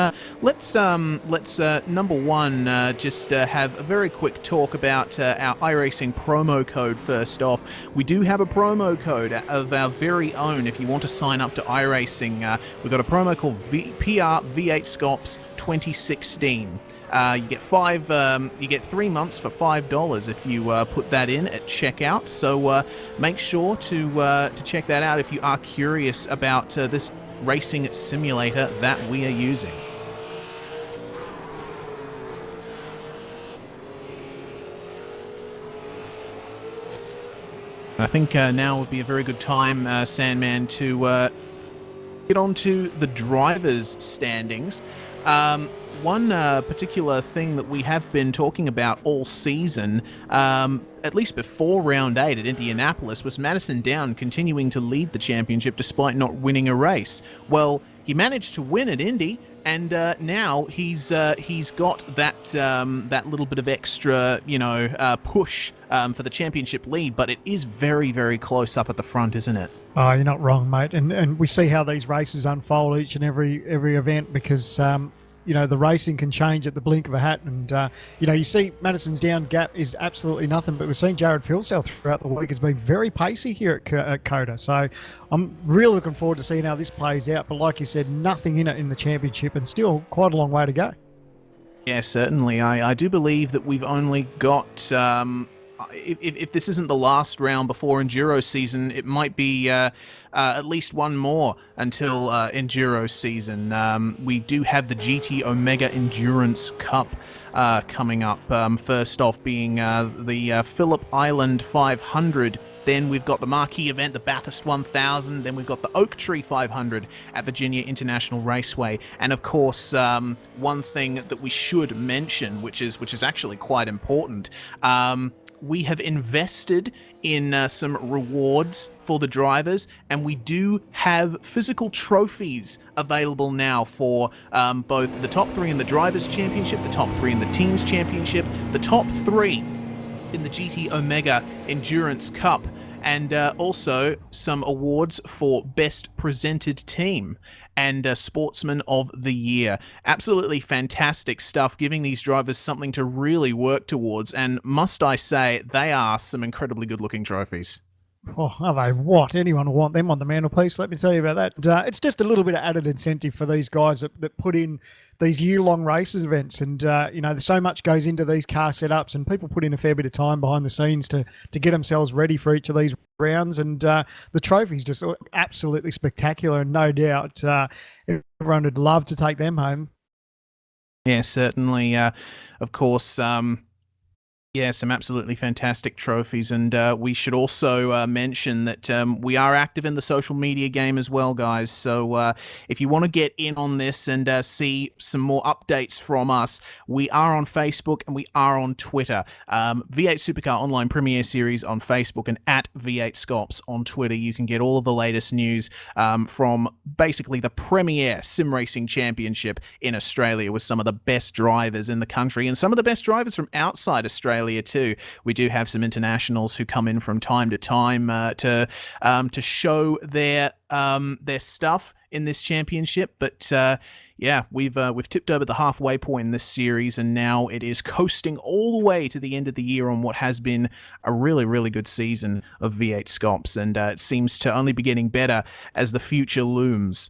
Let's number one, just have a very quick talk about our iRacing promo code first off. We do have a promo code of our very own if you want to sign up to iRacing. We've got a promo called PR V8SCOPS 2016. You get 3 months for $5 if you put that in at checkout. So make sure to check that out if you are curious about this racing simulator that we are using. I think now would be a very good time, Sandman, to get on to the drivers' standings. One particular thing that we have been talking about all season, at least before Round 8 at Indianapolis, was Madison Down continuing to lead the championship despite not winning a race. Well, he managed to win at Indy, and now he's got that little bit of extra, push for the championship lead. But it is very, very close up at the front, isn't it? Oh, you're not wrong, mate. And we see how these races unfold each and every event because the racing can change at the blink of a hat. And you see Madison's Down gap is absolutely nothing. But we've seen Jared Filsell throughout the week has been very pacey here at Cota. So I'm really looking forward to seeing how this plays out. But like you said, nothing in it in the championship, and still quite a long way to go. Yeah, certainly. I do believe that we've only got. If this isn't the last round before Enduro season, it might be at least one more until Enduro season. We do have the GT Omega Endurance Cup coming up. First off being the Phillip Island 500. Then we've got the marquee event, the Bathurst 1000. Then we've got the Oak Tree 500 at Virginia International Raceway. And of course, one thing that we should mention, which is actually quite important, we have invested in some rewards for the drivers, and we do have physical trophies available now for both the top 3 in the Drivers' Championship, the top 3 in the Teams' Championship, the top 3 in the GT Omega Endurance Cup, and also some awards for Best Presented Team and Sportsman of the Year. Absolutely fantastic stuff, giving these drivers something to really work towards, and must I say, they are some incredibly good-looking trophies. Oh, are they what? Anyone will want them on the mantelpiece, let me tell you about that. It's just a little bit of added incentive for these guys that put in these year-long races events. And, there's so much goes into these car setups, and people put in a fair bit of time behind the scenes to get themselves ready for each of these rounds. And the trophies just absolutely spectacular, and no doubt everyone would love to take them home. Yeah, certainly. Of course, yeah, some absolutely fantastic trophies, and we should also mention that we are active in the social media game as well, guys. So if you want to get in on this and see some more updates from us, we are on Facebook and we are on Twitter. V8 Supercar Online Premier Series on Facebook and at V8SCOPS on Twitter. You can get all of the latest news from basically the premier sim racing championship in Australia with some of the best drivers in the country and some of the best drivers from outside Australia too. We do have some internationals who come in from time to time to show their stuff in this championship. But yeah, we've tipped over the halfway point in this series, and now it is coasting all the way to the end of the year on what has been a really, really good season of V8 SCOPS, and it seems to only be getting better as the future looms.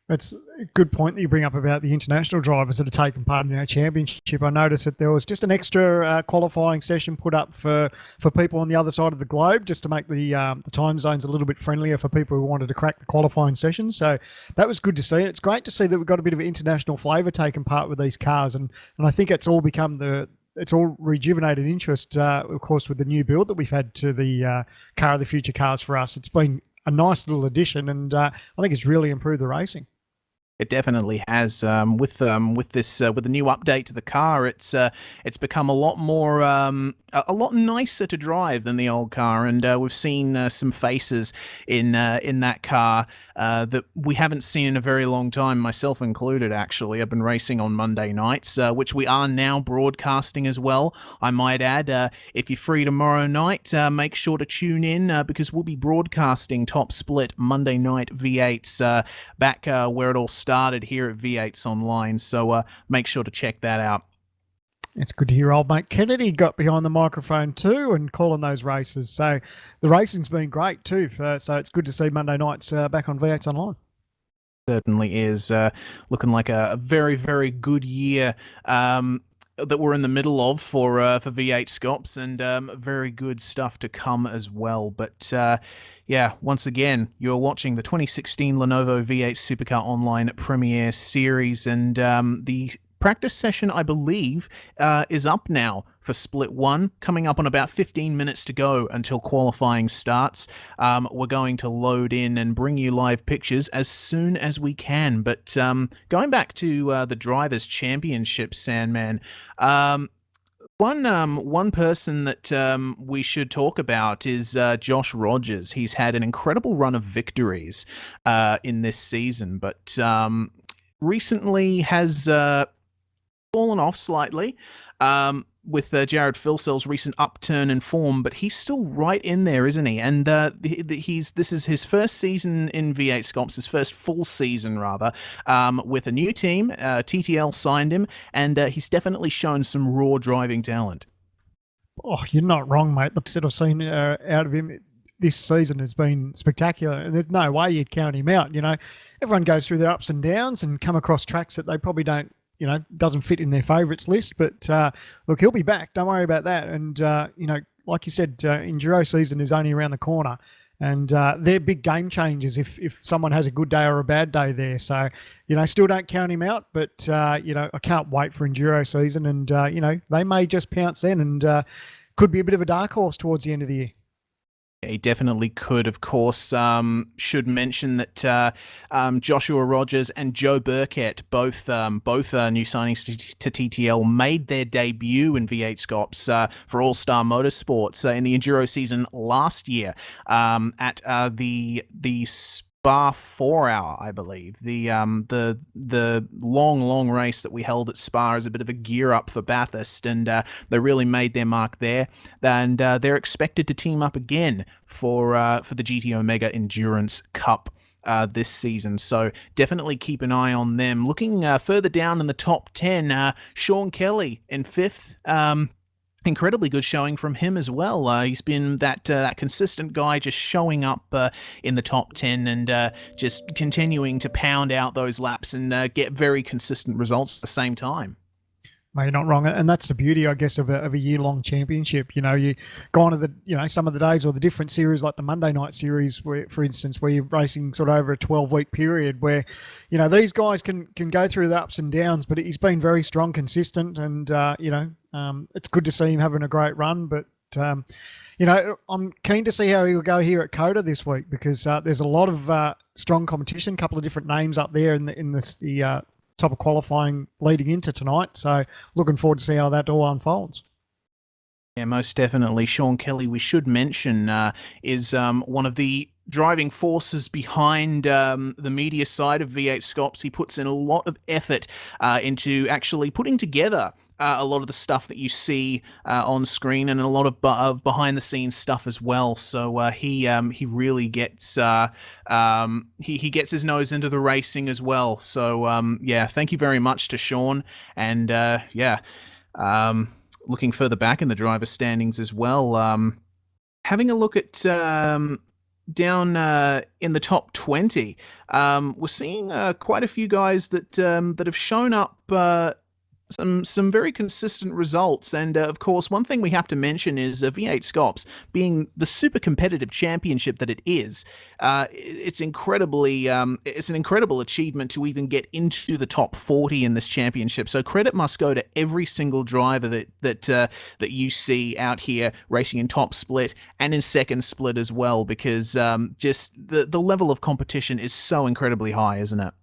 That's a good point that you bring up about the international drivers that are taking part in our championship. I noticed that there was just an extra qualifying session put up for people on the other side of the globe, just to make the time zones a little bit friendlier for people who wanted to crack the qualifying session. So that was good to see. It's great to see that we've got a bit of international flavour taking part with these cars, and I think it's all become it's all rejuvenated interest, of course, with the new build that we've had to the Car of the Future cars for us. It's been a nice little addition, and I think it's really improved the racing. It definitely has. With the new update to the car, it's become a lot more, a lot nicer to drive than the old car, and we've seen some faces in that car that we haven't seen in a very long time, myself included. Actually, I've been racing on Monday nights, which we are now broadcasting as well. I might add, if you're free tomorrow night, make sure to tune in because we'll be broadcasting Top Split Monday Night V8s back where it all started here at V8sonline. So make sure to check that out. It's good to hear old mate Kennedy got behind the microphone too and calling those races. So the racing's been great too. So it's good to see Monday nights back on V8sonline. Certainly is looking like a very, very good year that we're in the middle of for V8SCOPS, and very good stuff to come as well. But yeah, once again, you're watching the 2016 Lenovo V8 Supercar Online Premier Series, and the practice session, I believe, is up now for Split 1, coming up on about 15 minutes to go until qualifying starts. We're going to load in and bring you live pictures as soon as we can. But going back to the Drivers' Championship, Sandman, one person that we should talk about is Josh Rogers. He's had an incredible run of victories in this season, but recently has fallen off slightly with Jared Filsell's recent upturn in form, but he's still right in there, isn't he? And this is his first season in V8SCOPS, his first full season, rather, with a new team. TTL signed him, and he's definitely shown some raw driving talent. Oh, you're not wrong, mate. The set I've seen out of him this season has been spectacular, and there's no way you'd count him out. You know, everyone goes through their ups and downs and come across tracks that they probably don't, you know, doesn't fit in their favourites list. But look, he'll be back. Don't worry about that. And, you know, like you said, enduro season is only around the corner. And they're big game changers if someone has a good day or a bad day there. So, you know, still don't count him out. But, you know, I can't wait for enduro season. And, you know, they may just pounce then, and could be a bit of a dark horse towards the end of the year. He definitely could. Of course, should mention that Joshua Rogers and Joe Burkett, both new signings to TTL, made their debut in V8SCOPS for All-Star Motorsports in the Enduro season last year at the Spa 4-hour, I believe. The long race that we held at Spa is a bit of a gear up for Bathurst, and they really made their mark there. And they're expected to team up again for the GT Omega Endurance Cup this season. So definitely keep an eye on them. Looking further down in the top 10, Sean Kelly in 5th. Incredibly good showing from him as well. He's been that consistent guy, just showing up in the top 10 and just continuing to pound out those laps and get very consistent results at the same time. Mate, you're not wrong, and that's the beauty, I guess, of a year-long championship. You know, you go on to the, you know, some of the days or the different series, like the Monday night series, where, for instance, where you're racing sort of over a 12-week period, where, you know, these guys can go through the ups and downs, but he's been very strong, consistent, and you know, it's good to see him having a great run. But you know, I'm keen to see how he will go here at Cota this week, because there's a lot of strong competition, a couple of different names up there in the top of qualifying leading into tonight. So looking forward to see how that all unfolds. Yeah, most definitely. Sean Kelly, we should mention, is one of the driving forces behind the media side of V8SCOPS. He puts in a lot of effort into actually putting together a lot of the stuff that you see on screen, and a lot of behind-the-scenes stuff as well. So he really gets he gets his nose into the racing as well. So yeah, thank you very much to Sean, and yeah, looking further back in the driver standings as well, having a look at down in the top 20, we're seeing quite a few guys that have shown up. Some very consistent results, and of course, one thing we have to mention is V8SCOPS being the super competitive championship that it is. It's incredibly, it's an incredible achievement to even get into the top 40 in this championship. So credit must go to every single driver that you see out here racing in top split and in second split as well, because just the level of competition is so incredibly high, isn't it?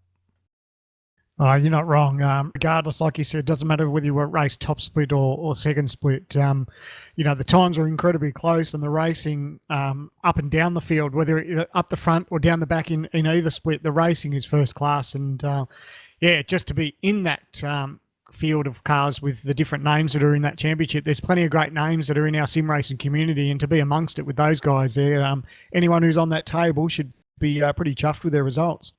Oh, you're not wrong. Regardless, like you said, it doesn't matter whether you were race top split or second split. You know, the times were incredibly close, and the racing up and down the field, whether up the front or down the back in either split, the racing is first class. And yeah, just to be in that field of cars with the different names that are in that championship, there's plenty of great names that are in our sim racing community, and to be amongst it with those guys there, anyone who's on that table should be pretty chuffed with their results.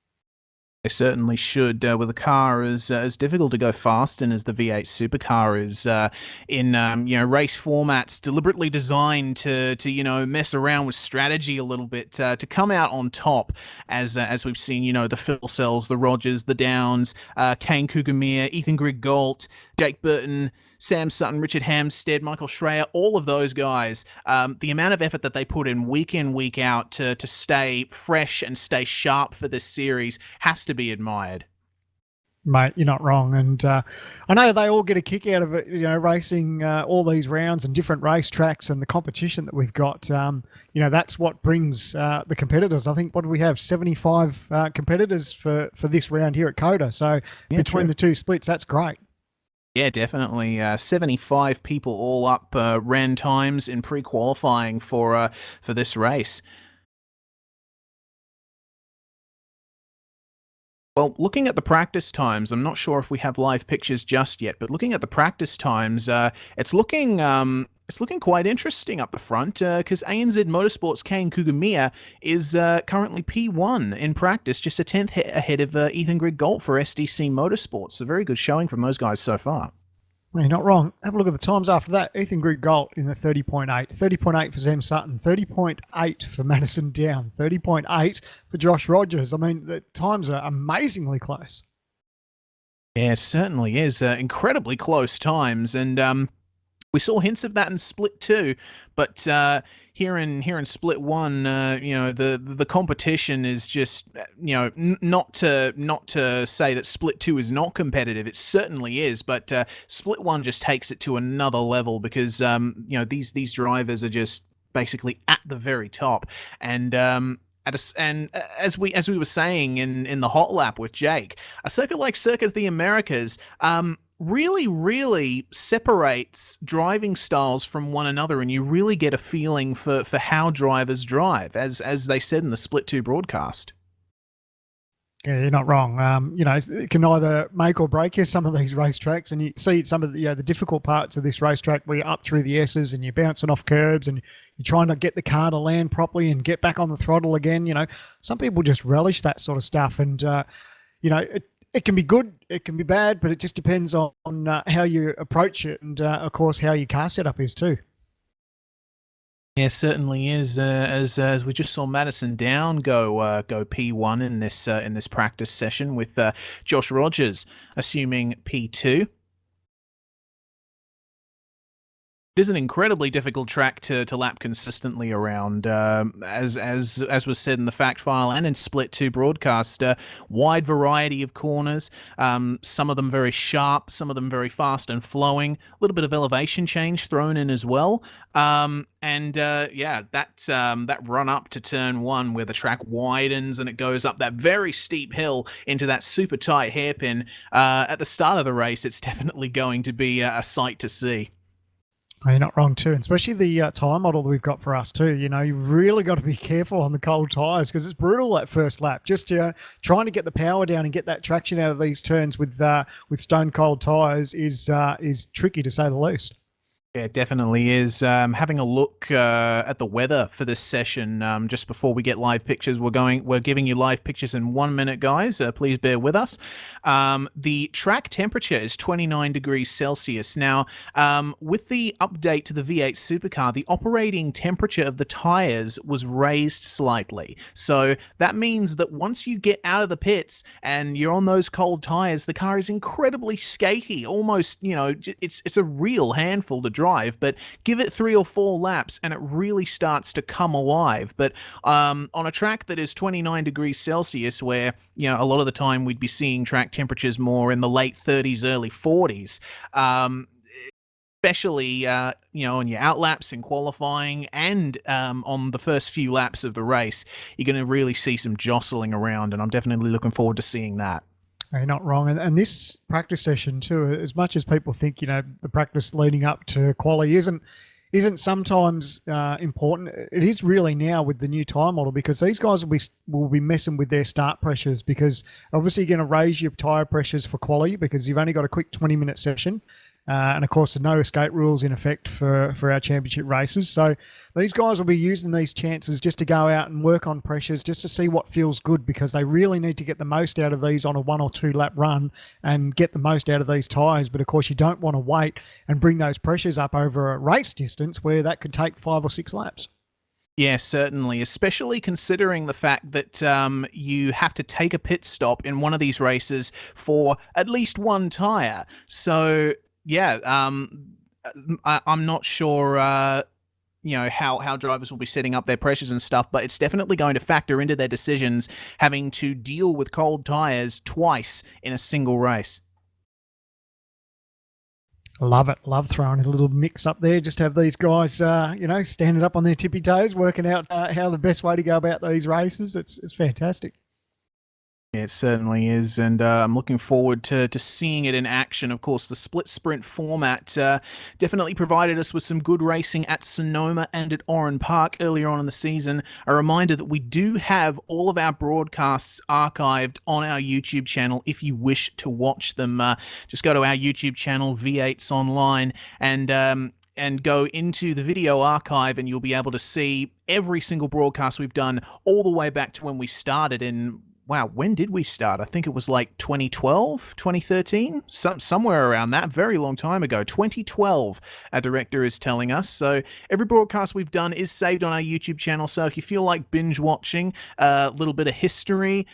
They certainly should, with a car as difficult to go fast in as the V8 supercar is, in race formats deliberately designed to mess around with strategy a little bit, to come out on top, as we've seen, the Phil Sells, the Rogers, the Downs, Kane Kugamiya, Ethan Griggault, Jake Burton, Sam Sutton, Richard Hampstead, Michael Schreier, all of those guys, the amount of effort that they put in, week out, to stay fresh and stay sharp for this series has to be admired. Mate, you're not wrong. And I know they all get a kick out of it, racing all these rounds and different race tracks and the competition that we've got. That's what brings the competitors. I think, what do we have? 75 competitors for this round here at Cota. So between the two splits, that's great. Yeah, definitely. 75 people all up ran times in pre-qualifying for this race. Well, looking at the practice times, I'm not sure if we have live pictures just yet, but looking at the practice times, it's looking quite interesting up the front, because ANZ Motorsports' Kane Kugamiya is currently P1 in practice, just a 10th ahead of Ethan Griggault for SDC Motorsports. A very good showing from those guys so far. Well, you're not wrong. Have a look at the times after that. Ethan Griggault in the 30.8, 30.8 for Sam Sutton, 30.8 for Madison Down, 30.8 for Josh Rogers. I mean, the times are amazingly close. Yeah, it certainly is. Incredibly close times, and we saw hints of that in Split 2, but here in Split 1, the competition is just, not to say that Split 2 is not competitive. It certainly is, but Split 1 just takes it to another level because these drivers are just basically at the very top, and as we were saying in the hot lap with Jake, a circuit like Circuit of the Americas really separates driving styles from one another, and you really get a feeling for how drivers drive, as they said in the Split 2 broadcast. Yeah, you're not wrong. It can either make or break you, some of these racetracks, and you see some of the difficult parts of this racetrack where you're up through the S's and you're bouncing off curbs and you're trying to get the car to land properly and get back on the throttle again. Some people just relish that sort of stuff, and it can be good, it can be bad, but it just depends on how you approach it, and of course how your car setup is too. Yeah, certainly is. As we just saw Madison Down go P1 in this practice session with Josh Rogers assuming P2. It is an incredibly difficult track to lap consistently around, as was said in the fact file and in Split 2 broadcast. Wide variety of corners, some of them very sharp, some of them very fast and flowing. A little bit of elevation change thrown in as well. That run up to turn 1 where the track widens and it goes up that very steep hill into that super tight hairpin at the start of the race, it's definitely going to be a sight to see. Oh, you're not wrong too, and especially the tyre model that we've got for us too. You've really got to be careful on the cold tyres because it's brutal that first lap. Just trying to get the power down and get that traction out of these turns with stone cold tyres is tricky to say the least. Yeah, it definitely is. Having a look at the weather for this session, just before we get live pictures, we're giving you live pictures in 1 minute, guys. Please bear with us. The track temperature is 29 degrees Celsius. Now, with the update to the V8 supercar, the operating temperature of the tires was raised slightly. So that means that once you get out of the pits and you're on those cold tires, the car is incredibly skaty. Almost, it's a real handful to drive, but give it 3 or 4 laps and it really starts to come alive. But on a track that is 29 degrees Celsius, where a lot of the time we'd be seeing track temperatures more in the late 30s, early 40s, especially on your outlaps in qualifying and on the first few laps of the race, you're going to really see some jostling around, and I'm definitely looking forward to seeing that. You're not wrong. And this practice session too, as much as people think, the practice leading up to quali isn't sometimes important, it is really now with the new tyre model, because these guys will be messing with their start pressures, because obviously you're going to raise your tyre pressures for quali because you've only got a quick 20-minute session. And of course, the no escape rules in effect for our championship races. So these guys will be using these chances just to go out and work on pressures, just to see what feels good, because they really need to get the most out of these on a 1 or 2 lap run and get the most out of these tyres. But of course, you don't want to wait and bring those pressures up over a race distance where that could take 5 or 6 laps. Yeah, certainly, especially considering the fact that you have to take a pit stop in one of these races for at least one tyre. So, yeah, I'm not sure, how drivers will be setting up their pressures and stuff, but it's definitely going to factor into their decisions having to deal with cold tyres twice in a single race. Love it. Love throwing a little mix up there. Just have these guys, standing up on their tippy toes, working out how the best way to go about these races. It's fantastic. Yeah, it certainly is, and I'm looking forward to seeing it in action. Of course, the split sprint format definitely provided us with some good racing at Sonoma and at Oran Park earlier on in the season. A reminder that we do have all of our broadcasts archived on our YouTube channel if you wish to watch them. Just go to our YouTube channel, V8sonline, and go into the video archive, and you'll be able to see every single broadcast we've done all the way back to when we started in... Wow, when did we start? I think it was like 2012, 2013, somewhere around that, very long time ago. 2012, our director is telling us. So every broadcast we've done is saved on our YouTube channel. So if you feel like binge watching, a little bit of history,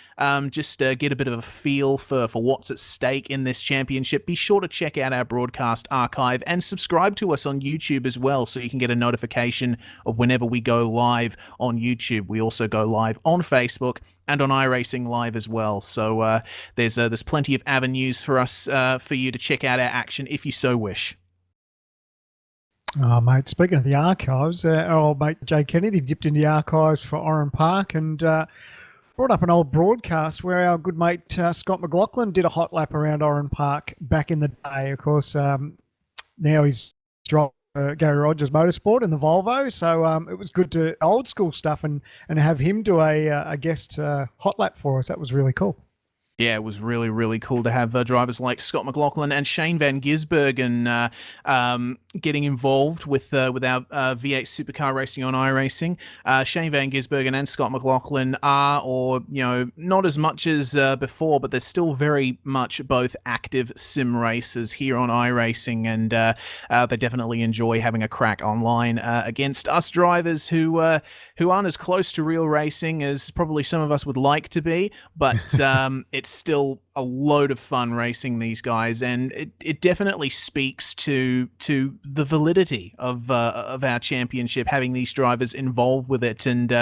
just get a bit of a feel for what's at stake in this championship, be sure to check out our broadcast archive and subscribe to us on YouTube as well, so you can get a notification of whenever we go live on YouTube. We also go live on Facebook and on iRacing Live as well. So there's plenty of avenues for us, for you to check out our action if you so wish. Oh, mate, speaking of the archives, our old mate Jay Kennedy dipped in the archives for Oran Park and brought up an old broadcast where our good mate Scott McLaughlin did a hot lap around Oran Park back in the day. Of course, now he's dropped Gary Rogers Motorsport in the Volvo, so it was good to old school stuff and have him do a guest hot lap for us. That was really cool. Yeah, it was really, really cool to have drivers like Scott McLaughlin and Shane Van Gisbergen getting involved with our V8 supercar racing on iRacing. Shane Van Gisbergen and Scott McLaughlin are, not as much as before, but they're still very much both active sim racers here on iRacing, and they definitely enjoy having a crack online against us drivers who aren't as close to real racing as probably some of us would like to be, but it's still a load of fun racing these guys, and it definitely speaks to the validity of our championship, having these drivers involved with it and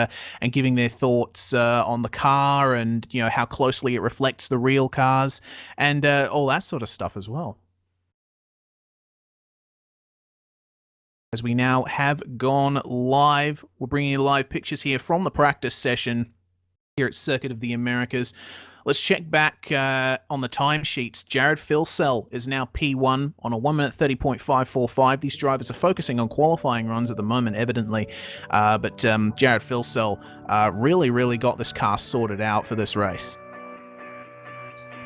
giving their thoughts on the car and how closely it reflects the real cars and all that sort of stuff as well. As we now have gone live, we're bringing you live pictures here from the practice session here at Circuit of the Americas. Let's check back on the timesheets. Jared Filsell is now P1 on a 1 minute 30.545. These drivers are focusing on qualifying runs at the moment, evidently. But Jared Filsell really got this car sorted out for this race.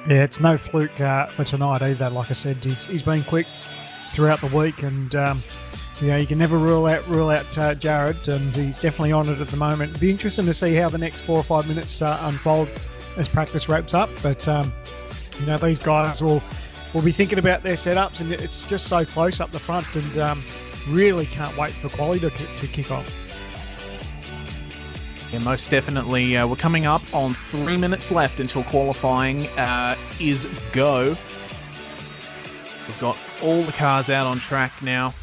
Yeah, it's no fluke for tonight either. Like I said, he's been quick throughout the week, and you can never rule out Jared, and he's definitely on it at the moment. It'll be interesting to see how the next 4 or 5 minutes unfold as practice wraps up, but these guys will be thinking about their setups, and it's just so close up the front, and really can't wait for quali to kick off. Yeah, most definitely. We're coming up on 3 minutes left until qualifying is go. We've got all the cars out on track now.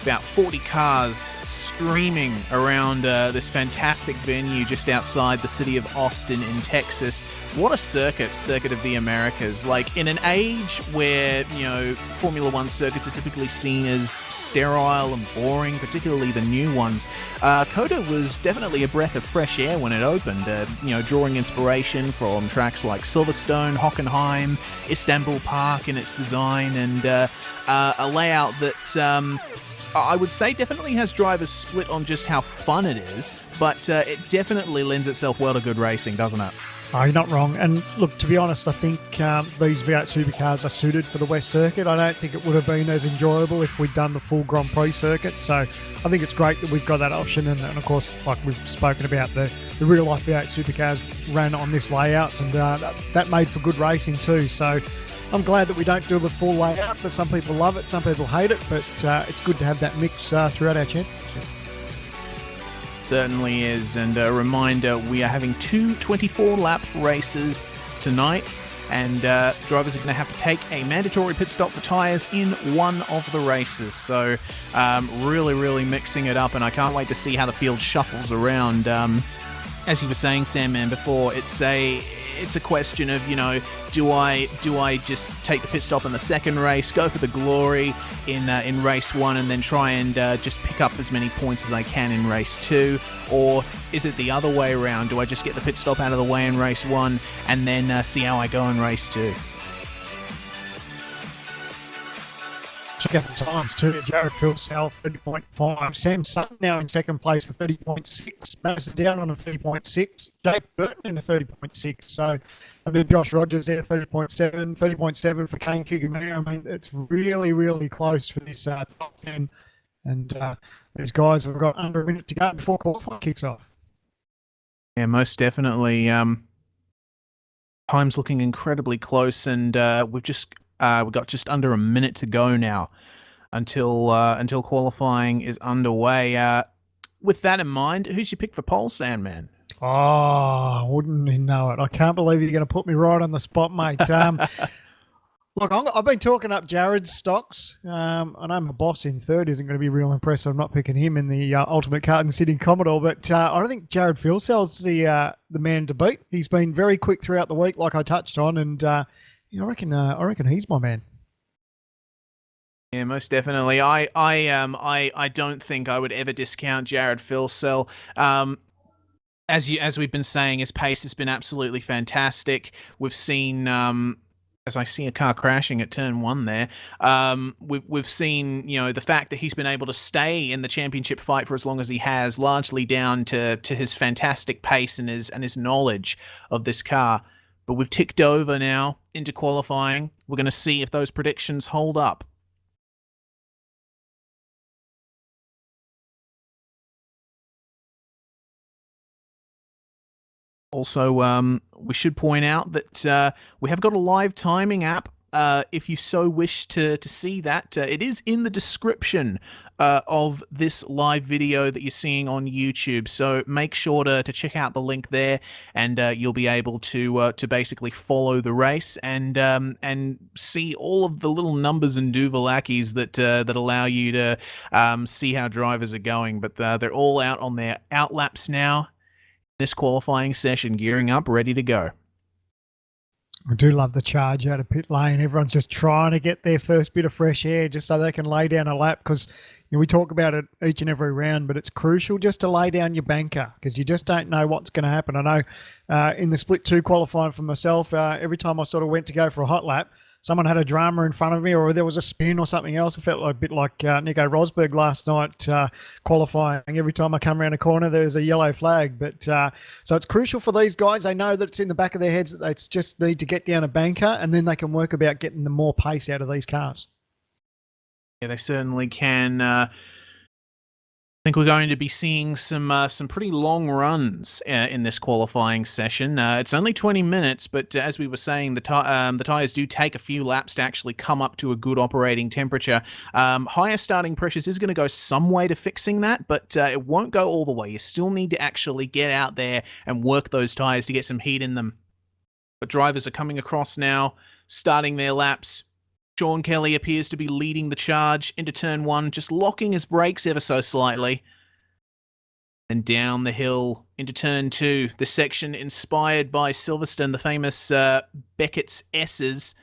About 40 cars streaming around this fantastic venue just outside the city of Austin in Texas. What a circuit of the Americas. Like, in an age where, Formula One circuits are typically seen as sterile and boring, particularly the new ones, Cota was definitely a breath of fresh air when it opened, drawing inspiration from tracks like Silverstone, Hockenheim, Istanbul Park in its design, and a layout that I would say definitely has drivers split on just how fun it is, but it definitely lends itself well to good racing, doesn't it? Oh, you're not wrong. And look, to be honest, I think these V8 supercars are suited for the West Circuit. I don't think it would have been as enjoyable if we'd done the full Grand Prix circuit. So I think it's great that we've got that option. And of course, like we've spoken about, the real-life V8 supercars ran on this layout, and that made for good racing too. So I'm glad that we don't do the full layout, but some people love it, some people hate it. But it's good to have that mix throughout our championship. Certainly is, and a reminder, we are having two 24-lap races tonight, and drivers are going to have to take a mandatory pit stop for tyres in one of the races. So really mixing it up, and I can't wait to see how the field shuffles around. As you were saying, Sandman, before, it's a question of, you know, do I just take the pit stop in the second race, go for the glory in race one, and then try and just pick up as many points as I can in race two, or is it the other way around? Do I just get the pit stop out of the way in race one and then see how I go in race two? Check out the times too. Jared Philsell, 30.5. Sam Sutton now in second place, the 30.6. Madison down on a 30.6. Jake Burton in a 30.6. So, and then Josh Rogers there, 30.7. 30.7 for Kane Kugamir. I mean, it's really close for this top 10. And these guys have got under a minute to go before qualifying kicks off. Yeah, most definitely. Time's looking incredibly close, and we've got just under a minute to go now until qualifying is underway. With that in mind, who's your pick for pole, Sandman? Oh, wouldn't you know it? I can't believe you're going to put me right on the spot, mate. Look, I've been talking up Jared's stocks. I know my boss in third isn't going to be real impressed. I'm not picking him in the Ultimate Carton Sitting Commodore, but I don't think Jared Philsell's the man to beat. He's been very quick throughout the week, like I touched on, and I reckon he's my man. Yeah, most definitely. I don't think I would ever discount Jared Philsell. As we've been saying, his pace has been absolutely fantastic. We've seen, as I see a car crashing at turn one there, we've seen, you know, the fact that he's been able to stay in the championship fight for as long as he has, largely down to his fantastic pace and his knowledge of this car. But we've ticked over now into qualifying. We're going to see if those predictions hold up. Also, we should point out that we have got a live timing app. If you so wish to see that, it is in the description of this live video that you're seeing on YouTube. So make sure to check out the link there, and you'll be able to basically follow the race and see all of the little numbers and duvalakis that allow you to see how drivers are going. But they're all out on their outlaps now. This qualifying session, gearing up, ready to go. I do love the charge out of pit lane. Everyone's just trying to get their first bit of fresh air just so they can lay down a lap, because we talk about it each and every round, but it's crucial just to lay down your banker because you just don't know what's going to happen. I know in the split two qualifying for myself, every time I sort of went to go for a hot lap, someone had a drama in front of me or there was a spin or something else. I felt like a bit like Nico Rosberg last night qualifying. Every time I come around a corner, there's a yellow flag. But so it's crucial for these guys. They know that it's in the back of their heads that they just need to get down a banker, and then they can work about getting the more pace out of these cars. Yeah, they certainly can. I think we're going to be seeing some pretty long runs in this qualifying session. It's only 20 minutes, but as we were saying, the tyres do take a few laps to actually come up to a good operating temperature. Higher starting pressures is going to go some way to fixing that, but it won't go all the way. You still need to actually get out there and work those tyres to get some heat in them. But drivers are coming across now, starting their laps. Sean Kelly appears to be leading the charge into turn one, just locking his brakes ever so slightly. And down the hill into turn two, the section inspired by Silverstone, the famous Beckett's S's.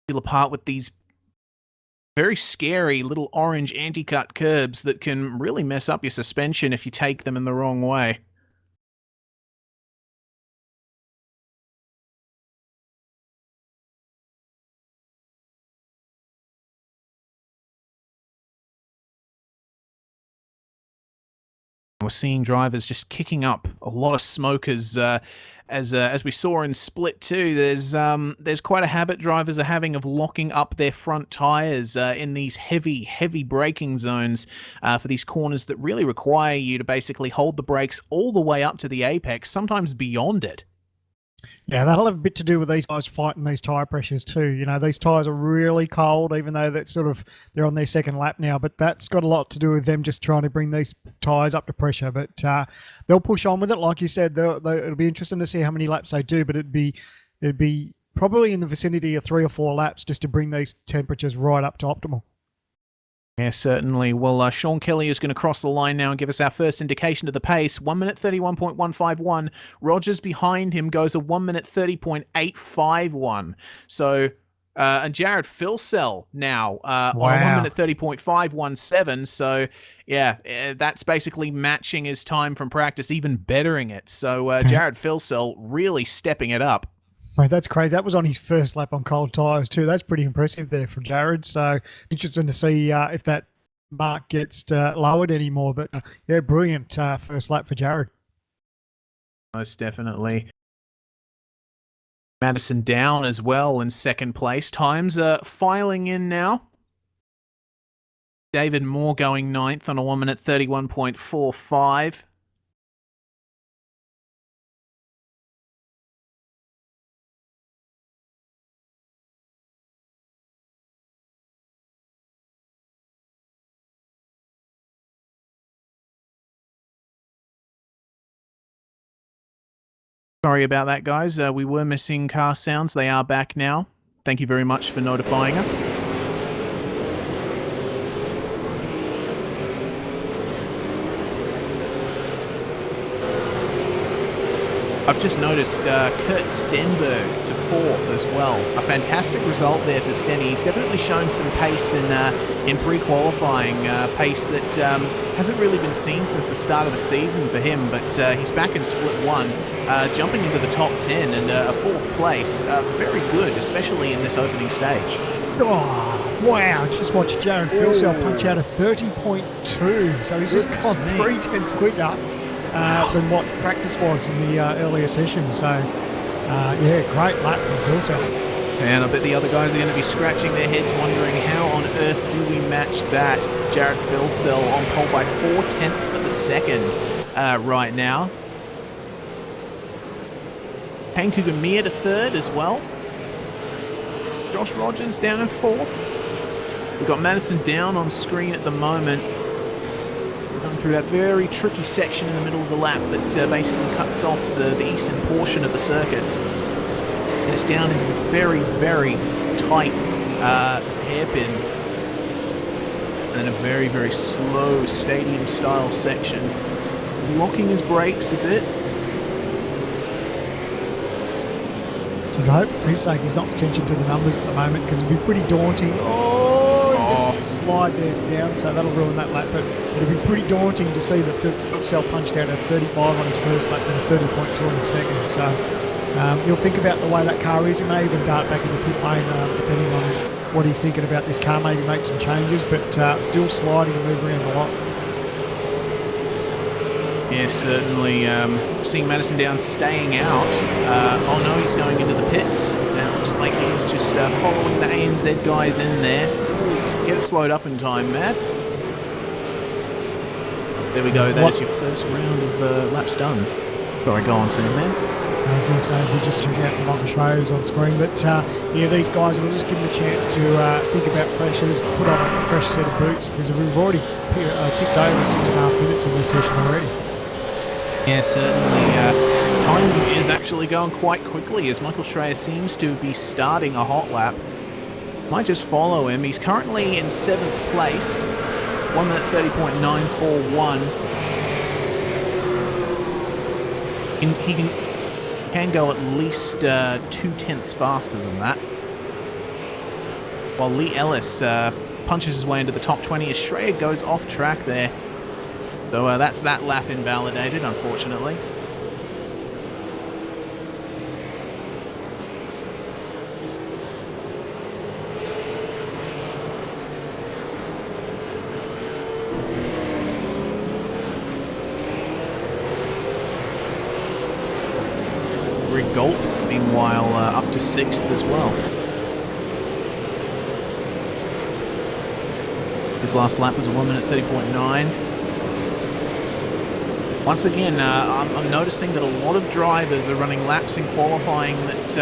Feel apart with these very scary little orange anti-cut curbs that can really mess up your suspension if you take them in the wrong way. we're seeing drivers just kicking up a lot of smoke as we saw in Split 2. There's quite a habit drivers are having of locking up their front tires in these heavy braking zones for these corners that really require you to basically hold the brakes all the way up to the apex, sometimes beyond it. Yeah, that'll have a bit to do with these guys fighting these tyre pressures too. You know, these tyres are really cold, even though they're on their second lap now. But that's got a lot to do with them just trying to bring these tyres up to pressure. But they'll push on with it, like you said. It'll be interesting to see how many laps they do. But it'd be probably in the vicinity of 3 or 4 laps just to bring these temperatures right up to optimal. Yeah, certainly. Well, Sean Kelly is going to cross the line now and give us our first indication of the pace. 1 minute 31.151. Rogers behind him goes a 1 minute 30.851. So, and Jared Filsell now on a 1 minute 30.517. So, yeah, that's basically matching his time from practice, even bettering it. So, Jared Filsell really stepping it up. Mate, that's crazy. That was on his first lap on cold tyres too. That's pretty impressive there from Jared. So interesting to see if that mark gets lowered anymore. But yeah, brilliant first lap for Jared. Most definitely. Madison down as well in second place. Times are filing in now. David Moore going 9th on a 1 minute 31.45. Sorry about that, guys. We were missing car sounds. They are back now. Thank you very much for notifying us. I've just noticed Kurt Stenberg to 4th as well. A fantastic result there for Stenny. He's definitely shown some pace in pre-qualifying, pace that hasn't really been seen since the start of the season for him, but he's back in Split 1, jumping into the top 10 and a 4th place. Very good, especially in this opening stage. Oh, wow. Just watched Jared Filsell punch out a 30.2. So he's just gone 3 tenths quicker than what practice was in the earlier session. So, yeah, great lap from Filsell. And I bet the other guys are going to be scratching their heads wondering how on earth do we match that. Jared Filsell on pole by 4 tenths of a second right now. Kane Kugamiya to 3rd as well. Josh Rogers down in 4th. We've got Madison down on screen at the moment. Going through that very tricky section in the middle of the lap that basically cuts off the eastern portion of the circuit. And it's down into this very tight hairpin. And then a very slow stadium-style section. Locking his brakes a bit. Just hope for his sake he's not attention to the numbers at the moment, because it'd be pretty daunting. Just a slide there down, so that'll ruin that lap. But it'll be pretty daunting to see that Filsell punched out a 35 on his first lap and a 30.2 on his second. So you'll think about the way that car is. He may even dart back into pit lane, depending on what he's thinking about this car. Maybe make some changes, but still sliding and moving around a lot. Yeah, certainly. Seeing Madison down staying out. Oh no, he's going into the pits. Now it looks like he's just following the ANZ guys in there. Get it slowed up in time, Matt. There we go. There's your first round of laps done. Sorry, go on, Sam, man. I was going to say, as we just took out the Michael Schroers on screen, but yeah, these guys will just give them a chance to think about pressures, put on a fresh set of boots, because we've already ticked over 6.5 minutes in this session already. Yeah, certainly. Time is actually going quite quickly as Michael Schroer seems to be starting a hot lap. Might just follow him. He's currently in 7th place. 1 minute 30.941. He can go at least 2 tenths faster than that. While Lee Ellis punches his way into the top 20 as Schroer goes off track there. So that's that lap invalidated, unfortunately. Gault, meanwhile up to 6th as well. His last lap was a 1 minute 30.9. Once again, I'm noticing that a lot of drivers are running laps in qualifying that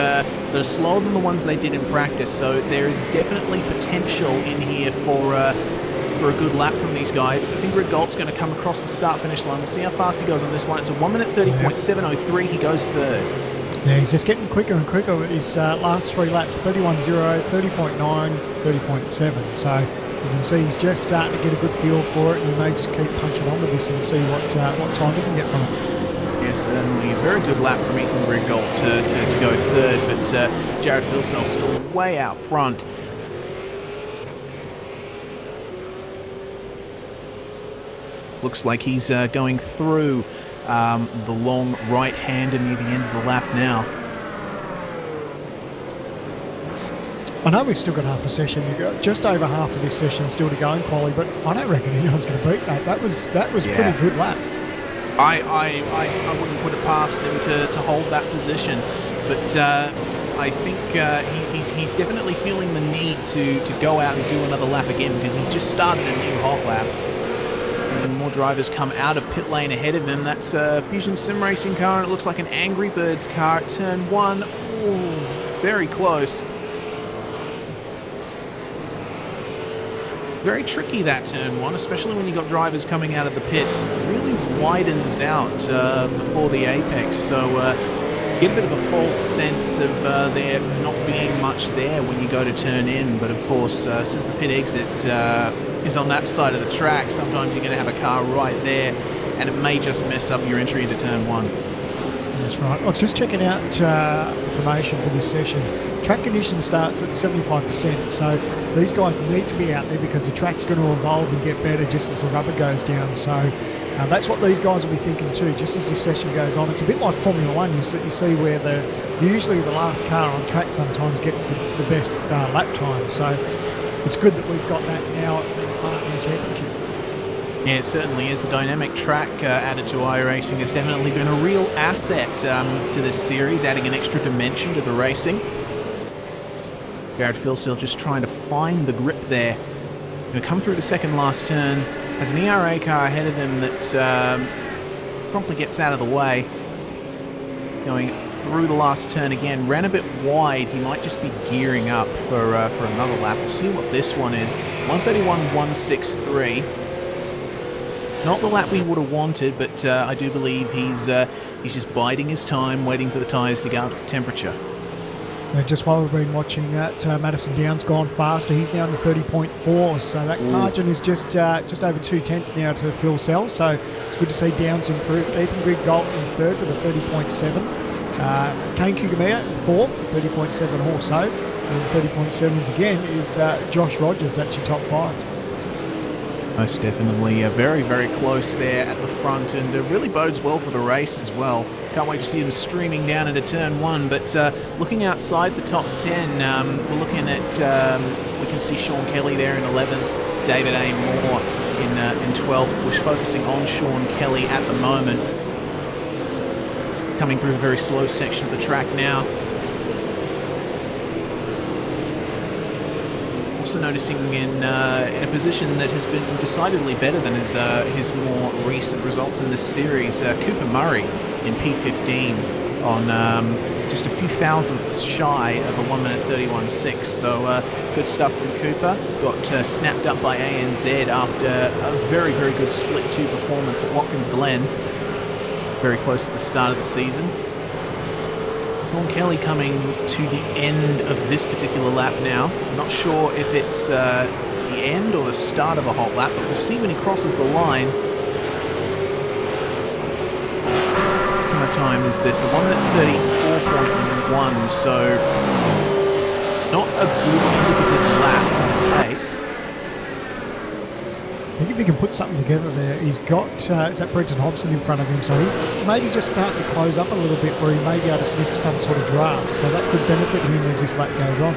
are slower than the ones they did in practice, so there is definitely potential in here for a good lap from these guys. I think Ingrid Gault's going to come across the start-finish line. We'll see how fast he goes on this one. It's a 1 minute 30.703. He goes third. Yeah, he's just getting quicker and quicker with his last 3 laps, 31.0, 30.9, 30.7. So you can see he's just starting to get a good feel for it, and he may just keep punching on with this and see what time he can get from it. Yes, certainly a very good lap from Ethan Gault to go third, but Jared Filsell still way out front. Looks like he's going through the long right-hander near the end of the lap now. I know we've still got half a session. You've got just over half of this session still to go in quali, but I don't reckon anyone's going to beat that. That was pretty good lap. I wouldn't put it past him to hold that position, but I think he's definitely feeling the need to go out and do another lap again, because he's just started a new hot lap. And more drivers come out of pit lane ahead of him. That's a Fusion Sim Racing car, and it looks like an Angry Birds car at turn 1. Ooh, very close. Very tricky, that turn 1, especially when you've got drivers coming out of the pits. It really widens out before the apex, so get a bit of a false sense of there not being much there when you go to turn in. But of course, since the pit exit is on that side of the track, sometimes you're going to have a car right there, and it may just mess up your entry into turn 1. That's right. I was just checking out information for this session. Track condition starts at 75%, so these guys need to be out there because the track's going to evolve and get better just as the rubber goes down. So that's what these guys will be thinking too, just as the session goes on. It's a bit like Formula 1. You see where usually the last car on track sometimes gets the best lap time. So it's good that we've got that now at the championship. Yeah, it certainly is. The dynamic track added to iRacing has definitely been a real asset to this series, adding an extra dimension to the racing. Jared Filsell just trying to find the grip there. Going to come through the second last turn. Has an ERA car ahead of him that promptly gets out of the way. Going through the last turn again. Ran a bit wide. He might just be gearing up for another lap. We'll see what this one is. 131.163. Not the lap we would have wanted, but I do believe he's just biding his time, waiting for the tyres to go up to temperature. Just while we've been watching that, Madison Down's gone faster. He's down to 30.4, so that margin is just over 2/10 now to Filsell. So it's good to see Downs improve. Ethan Gault in third with a 30.7. Kane Kugamiya in fourth, 30.7 also. And 30.7s again is Josh Rogers. That's your top 5. Most definitely. Very, very close there at the front, and it really bodes well for the race as well. Can't wait to see them streaming down into turn 1, but looking outside the top 10, we're looking at, we can see Sean Kelly there in 11th, David A. Moore in 12th. We're focusing on Sean Kelly at the moment. Coming through a very slow section of the track now. Also noticing in a position that has been decidedly better than his more recent results in this series, Cooper Murray in P15 on just a few thousandths shy of a 1 minute 31.6. So good stuff from Cooper. Got snapped up by ANZ after a very, very good split 2 performance at Watkins Glen. Very close to the start of the season. Sean Kelly coming to the end of this particular lap now. I'm not sure if it's the end or the start of a hot lap, but we'll see when he crosses the line. What kind of time is this? A 1 minute 34.1, so not a good indicative lap on his pace. I think if he can put something together there, he's got, is that Brenton Hobson in front of him, so he maybe just starting to close up a little bit where he may be able to sniff some sort of draft, so that could benefit him as this lap goes on.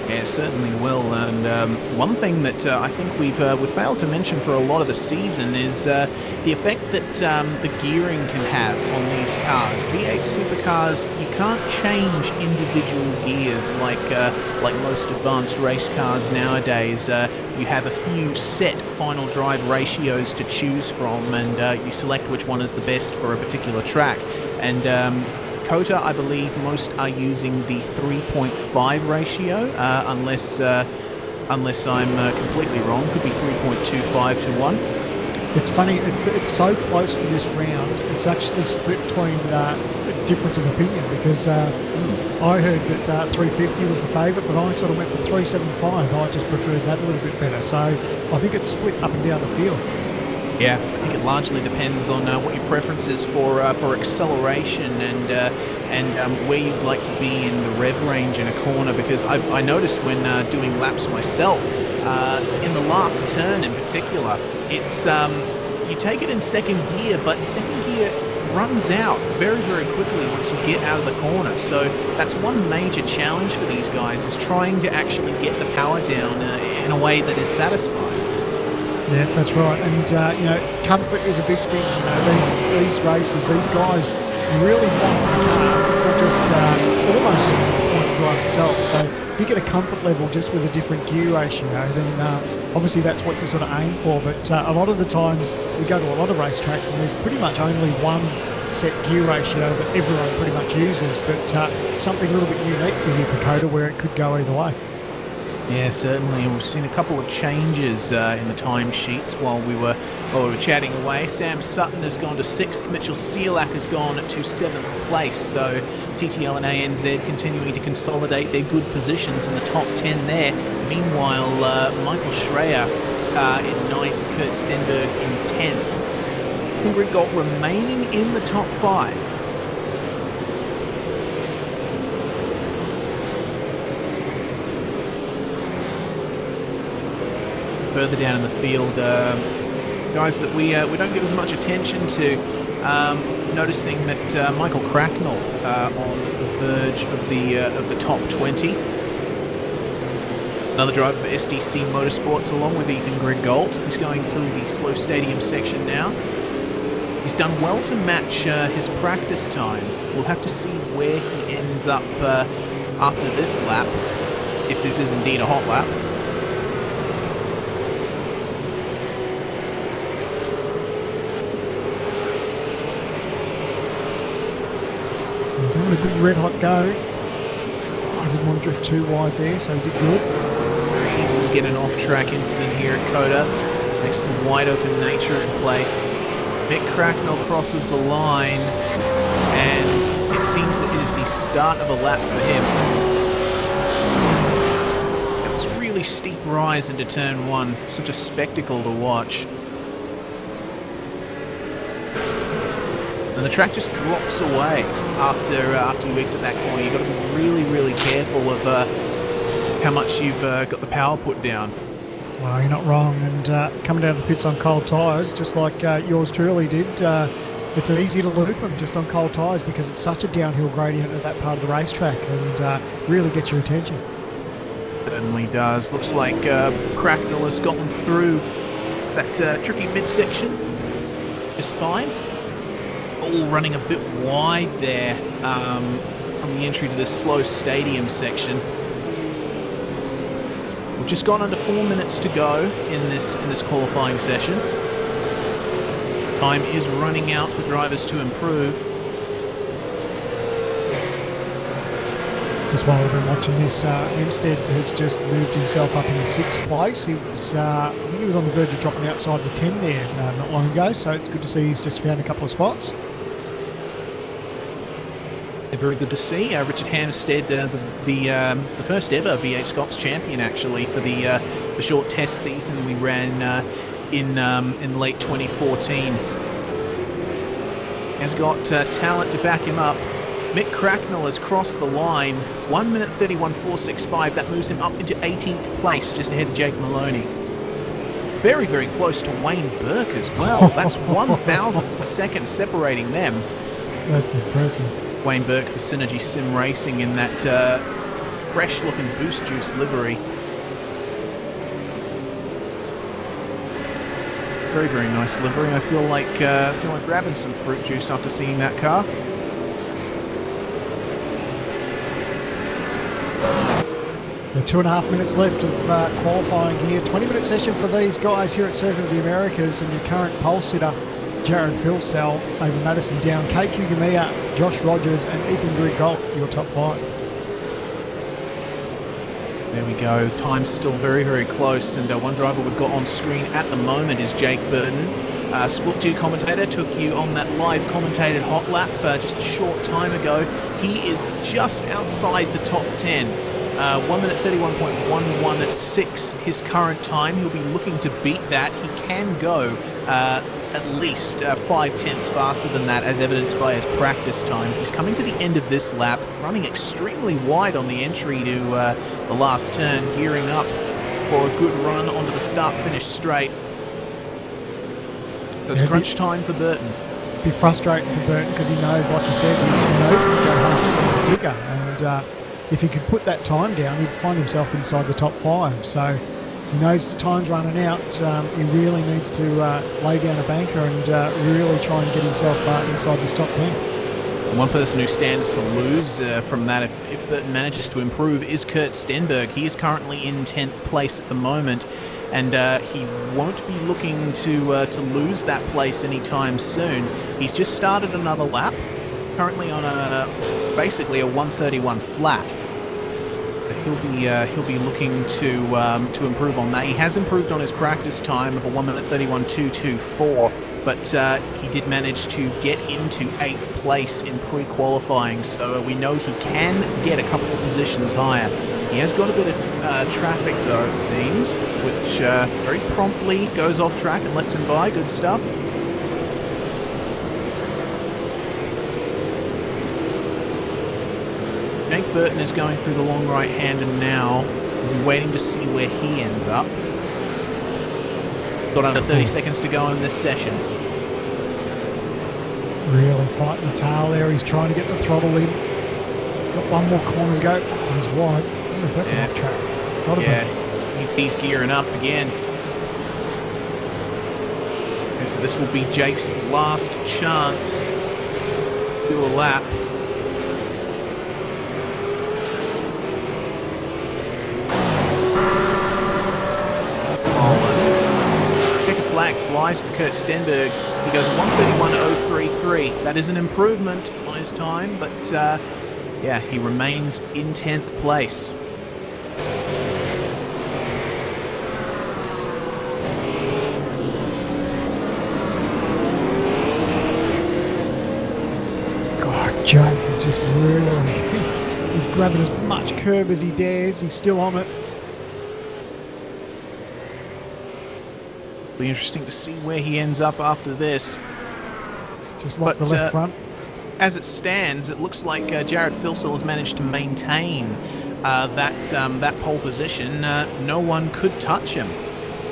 Yeah, certainly will. And one thing that I think we've failed to mention for a lot of the season is the effect that the gearing can have on these cars. V8 supercars, you can't change individual gears like most advanced race cars nowadays. You have a few set final drive ratios to choose from, and you select which one is the best for a particular track. And Cota, I believe most are using the 3.5 ratio, unless I'm completely wrong. Could be 3.25 to 1. It's funny, it's so close for this round. It's actually split between difference of opinion, because I heard that 350 was the favourite, but I sort of went for 375. I just preferred that a little bit better. So I think it's split up and down the field. Yeah, I think it largely depends on what your preference is for acceleration and where you'd like to be in the rev range in a corner. Because I noticed when doing laps myself, in the last turn in particular, it's you take it in second gear, but second gear runs out very, very quickly once you get out of the corner. So that's one major challenge for these guys, is trying to actually get the power down in a way that is satisfying. Yeah, that's right. And, comfort is a big thing. These races, these guys really want the car just almost use the point drive itself. So if you get a comfort level just with a different gear ratio, then obviously that's what you sort of aim for. But a lot of the times we go to a lot of racetracks and there's pretty much only one set gear ratio that everyone pretty much uses. But something a little bit unique for you, Cota, where it could go either way. Yeah, certainly, and we've seen a couple of changes in the timesheets while we were chatting away. Sam Sutton has gone to 6th, Mitchell Sealack has gone to 7th place, so TTL and ANZ continuing to consolidate their good positions in the top 10 there. Meanwhile, Michael Schreier in 9th, Kurt Stenberg in 10th. Ingrid Galt remaining in the top 5. Further down in the field, guys that we don't give as much attention to, noticing that Michael Cracknell on the verge of the top 20. Another driver for SDC Motorsports along with Ethan Greg-Galt. He's going through the slow stadium section now. He's done well to match his practice time. We'll have to see where he ends up after this lap, if this is indeed a hot lap. He's having a good red hot go. I didn't want to drift too wide there, so he did good. Very easy to get an off-track incident here at Cota. Thanks to the wide open nature in place. Mick Cracknell crosses the line, and it seems that it is the start of a lap for him. It's a really steep rise into turn 1. Such a spectacle to watch. And the track just drops away after you exit that corner. You've got to be really, really careful of how much you've got the power put down. Well, you're not wrong. And coming down the pits on cold tyres, just like yours truly did, it's easy to loop them just on cold tyres because it's such a downhill gradient at that part of the racetrack, and really gets your attention. Certainly does. Looks like Cracknell has gotten through that tricky midsection just fine. All running a bit wide there on the entry to this slow stadium section. We've just got under 4 minutes to go in this qualifying session. Time is running out for drivers to improve. Just while we've been watching this, Hempstead has just moved himself up into 6th place. He was, I think he was on the verge of dropping outside the 10 there not long ago, so it's good to see he's just found a couple of spots. Very good to see. Richard Hampstead, the first ever V8SCOPS champion, actually, for the short test season we ran in late 2014. Has got talent to back him up. Mick Cracknell has crossed the line. 1 minute 31.465. That moves him up into 18th place, just ahead of Jake Maloney. Very, very close to Wayne Burke as well. That's 1,000th of a second separating them. That's impressive. Wayne Burke for Synergy Sim Racing in that fresh-looking Boost Juice livery. Very, very nice livery. I feel like grabbing some fruit juice after seeing that car. So 2.5 minutes left of qualifying here. 20-minute session for these guys here at Circuit of the Americas, and your current pole sitter, Jared Philsell over Madison Down, KQ Gamiya, Josh Rogers and Ethan Grigalt, your top 5. There we go. Time's still very, very close, and one driver we've got on screen at the moment is Jake Burton. Split 2 commentator took you on that live commentated hot lap just a short time ago. He is just outside the top 10. 1 minute 31.116 his current time. He'll be looking to beat that. He can go at least 5 tenths faster than that, as evidenced by his practice time. He's coming to the end of this lap, running extremely wide on the entry to the last turn, gearing up for a good run onto the start-finish straight. So it's crunch time for Burton. Be frustrating for Burton because he knows, like you said, he knows he can go half a second quicker, and if he could put that time down, he'd find himself inside the top 5. So he knows the time's running out. He really needs to lay down a banker and really try and get himself inside this top 10. And one person who stands to lose from that, if Burton manages to improve, is Kurt Stenberg. He is currently in 10th place at the moment, and he won't be looking to lose that place anytime soon. He's just started another lap, currently on basically a 131 flat. He'll be looking to improve on that. He has improved on his practice time of a 1 minute 31.224, but he did manage to get into 8th place in pre-qualifying, so we know he can get a couple of positions higher. He has got a bit of traffic though, it seems, which very promptly goes off track and lets him by. Good stuff. Jake Burton is going through the long right-hander now. We'll be waiting to see where he ends up. Got under 30 seconds to go in this session. Really fighting the tail there. He's trying to get the throttle in. He's got one more corner to go. Oh, he's wide. Oh, that's an off track. He's gearing up again. Okay, so this will be Jake's last chance to do a lap. Flag flies for Kurt Stenberg. He goes 131.033. That is an improvement on his time, but yeah, he remains in 10th place. God, Jake is just really... he's grabbing as much curb as he dares. He's still on it. Be interesting to see where he ends up after this. Just like the left front. As it stands, it looks like Jared Philsell has managed to maintain that pole position. No one could touch him.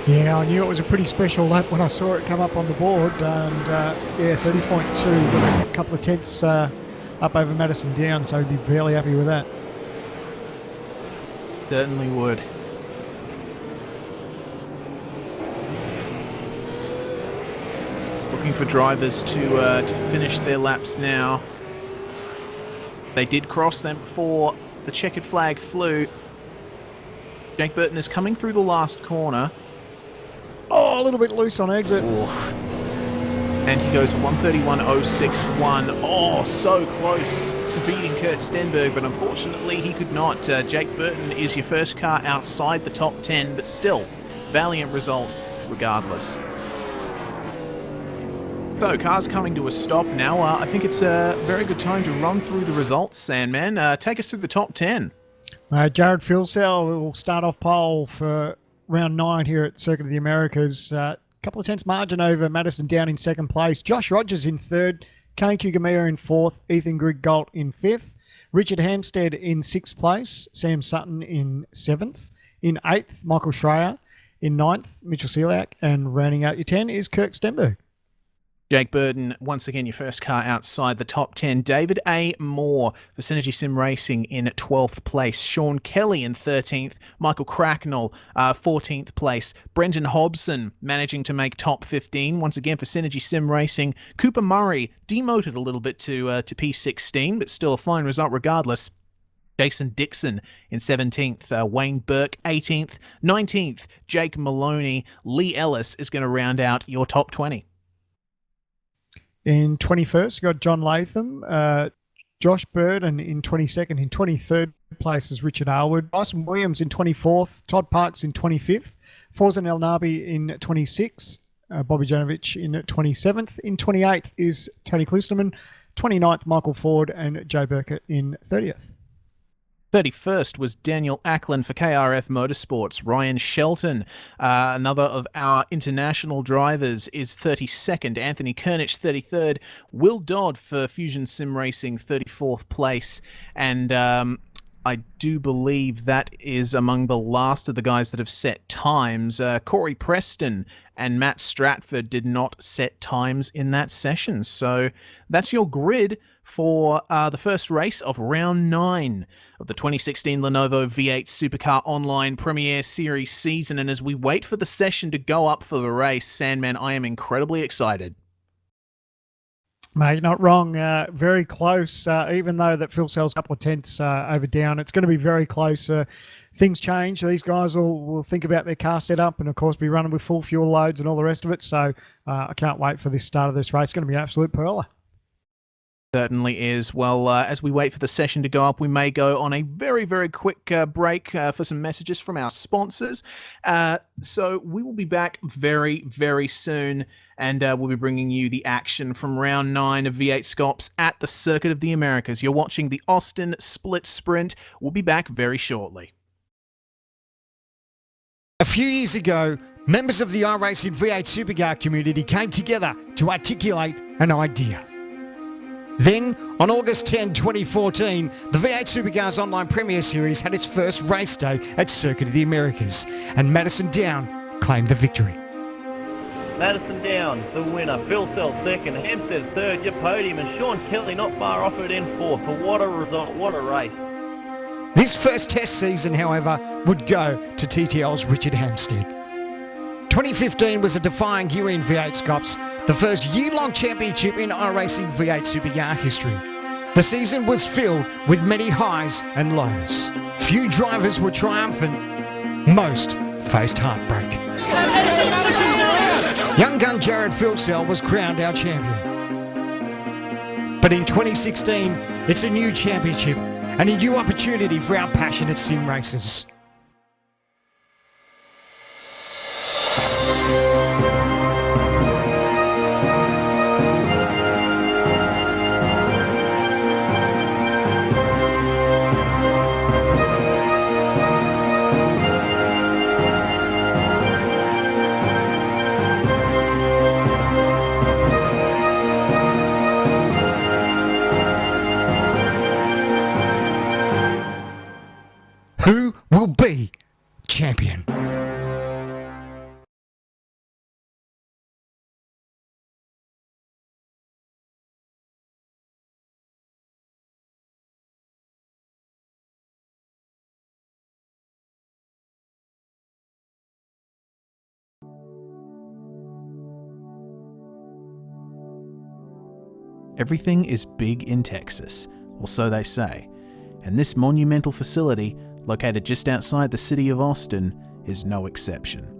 Yeah, I knew it was a pretty special lap when I saw it come up on the board, and yeah, 30.2, but a couple of tenths up over Madison Down, so he'd be fairly happy with that. Certainly would. Looking for drivers to finish their laps now. They did cross them before the checkered flag flew. Jake Burton is coming through the last corner. Oh, a little bit loose on exit. Ooh. And he goes 131.061. Oh, so close to beating Kurt Stenberg, but unfortunately he could not. Jake Burton is your first car outside the top 10, but still, valiant result regardless. So, cars coming to a stop now. I think it's a very good time to run through the results, Sandman. Take us through the top 10. Jared Philsell will start off pole for round 9 here at Circuit of the Americas. Couple of tenths margin over Madison Down in 2nd place. Josh Rogers in 3rd. KQ Gamiya in 4th. Ethan Grigalt in 5th. Richard Hampstead in 6th place. Sam Sutton in 7th. In 8th, Michael Schreier. In 9th, Mitchell Celiak. And rounding out your 10 is Kirk Stenberg. Jake Burden, once again, your first car outside the top 10. David A. Moore for Synergy Sim Racing in 12th place. Sean Kelly in 13th. Michael Cracknell, 14th place. Brendan Hobson managing to make top 15. Once again for Synergy Sim Racing. Cooper Murray demoted a little bit to P16, but still a fine result regardless. Jason Dixon in 17th, Wayne Burke 18th, 19th, Jake Maloney. Lee Ellis is going to round out your top 20. In 21st, you got John Latham, Josh Bird, and in 22nd. In 23rd place is Richard Arwood. Dyson Williams in 24th, Todd Parks in 25th, Forzan El Nabi in 26th, Bobby Janovich in 27th. In 28th is Tony Klusterman, 29th Michael Ford, and Joe Burkett in 30th. 31st was Daniel Ackland for KRF Motorsports. Ryan Shelton, another of our international drivers, is 32nd. Anthony Kernich, 33rd. Will Dodd for Fusion Sim Racing, 34th place. And I do believe that is among the last of the guys that have set times. Corey Preston and Matt Stratford did not set times in that session. So that's your grid for the first race of Round 9 of the 2016 Lenovo V8 Supercar Online Premier Series season. And as we wait for the session to go up for the race, Sandman, I am incredibly excited. Mate, not wrong. Very close, even though that Phil Sell's a couple of tenths over down. It's going to be very close. Things change. These guys will think about their car setup and, of course, be running with full fuel loads and all the rest of it. So I can't wait for this start of this race. It's going to be an absolute perler. Certainly is. Well, as we wait for the session to go up, we may go on a very, very quick break for some messages from our sponsors. So we will be back very, very soon, and we'll be bringing you the action from Round 9 of V8SCOPS at the Circuit of the Americas. You're watching the Austin Split Sprint. We'll be back very shortly. A few years ago, members of the iRacing V8 Supercar community came together to articulate an idea. Then, on August 10, 2014, the V8 Supercars Online Premier Series had its first race day at Circuit of the Americas, and Madison Down claimed the victory. Madison Down, the winner. Phil Sell second. Hampstead third, your podium, and Sean Kelly not far off it in fourth. For what a result, what a race. This first test season, however, would go to TTL's Richard Hampstead. 2015 was a defining year in V8SCOPS, the first year-long championship in iRacing V8 Supercar history. The season was filled with many highs and lows. Few drivers were triumphant. Most faced heartbreak. Young gun Jared Philsell was crowned our champion. But in 2016, it's a new championship and a new opportunity for our passionate sim racers. Who will be champion? Everything is big in Texas, or so they say, and this monumental facility, located just outside the city of Austin, is no exception.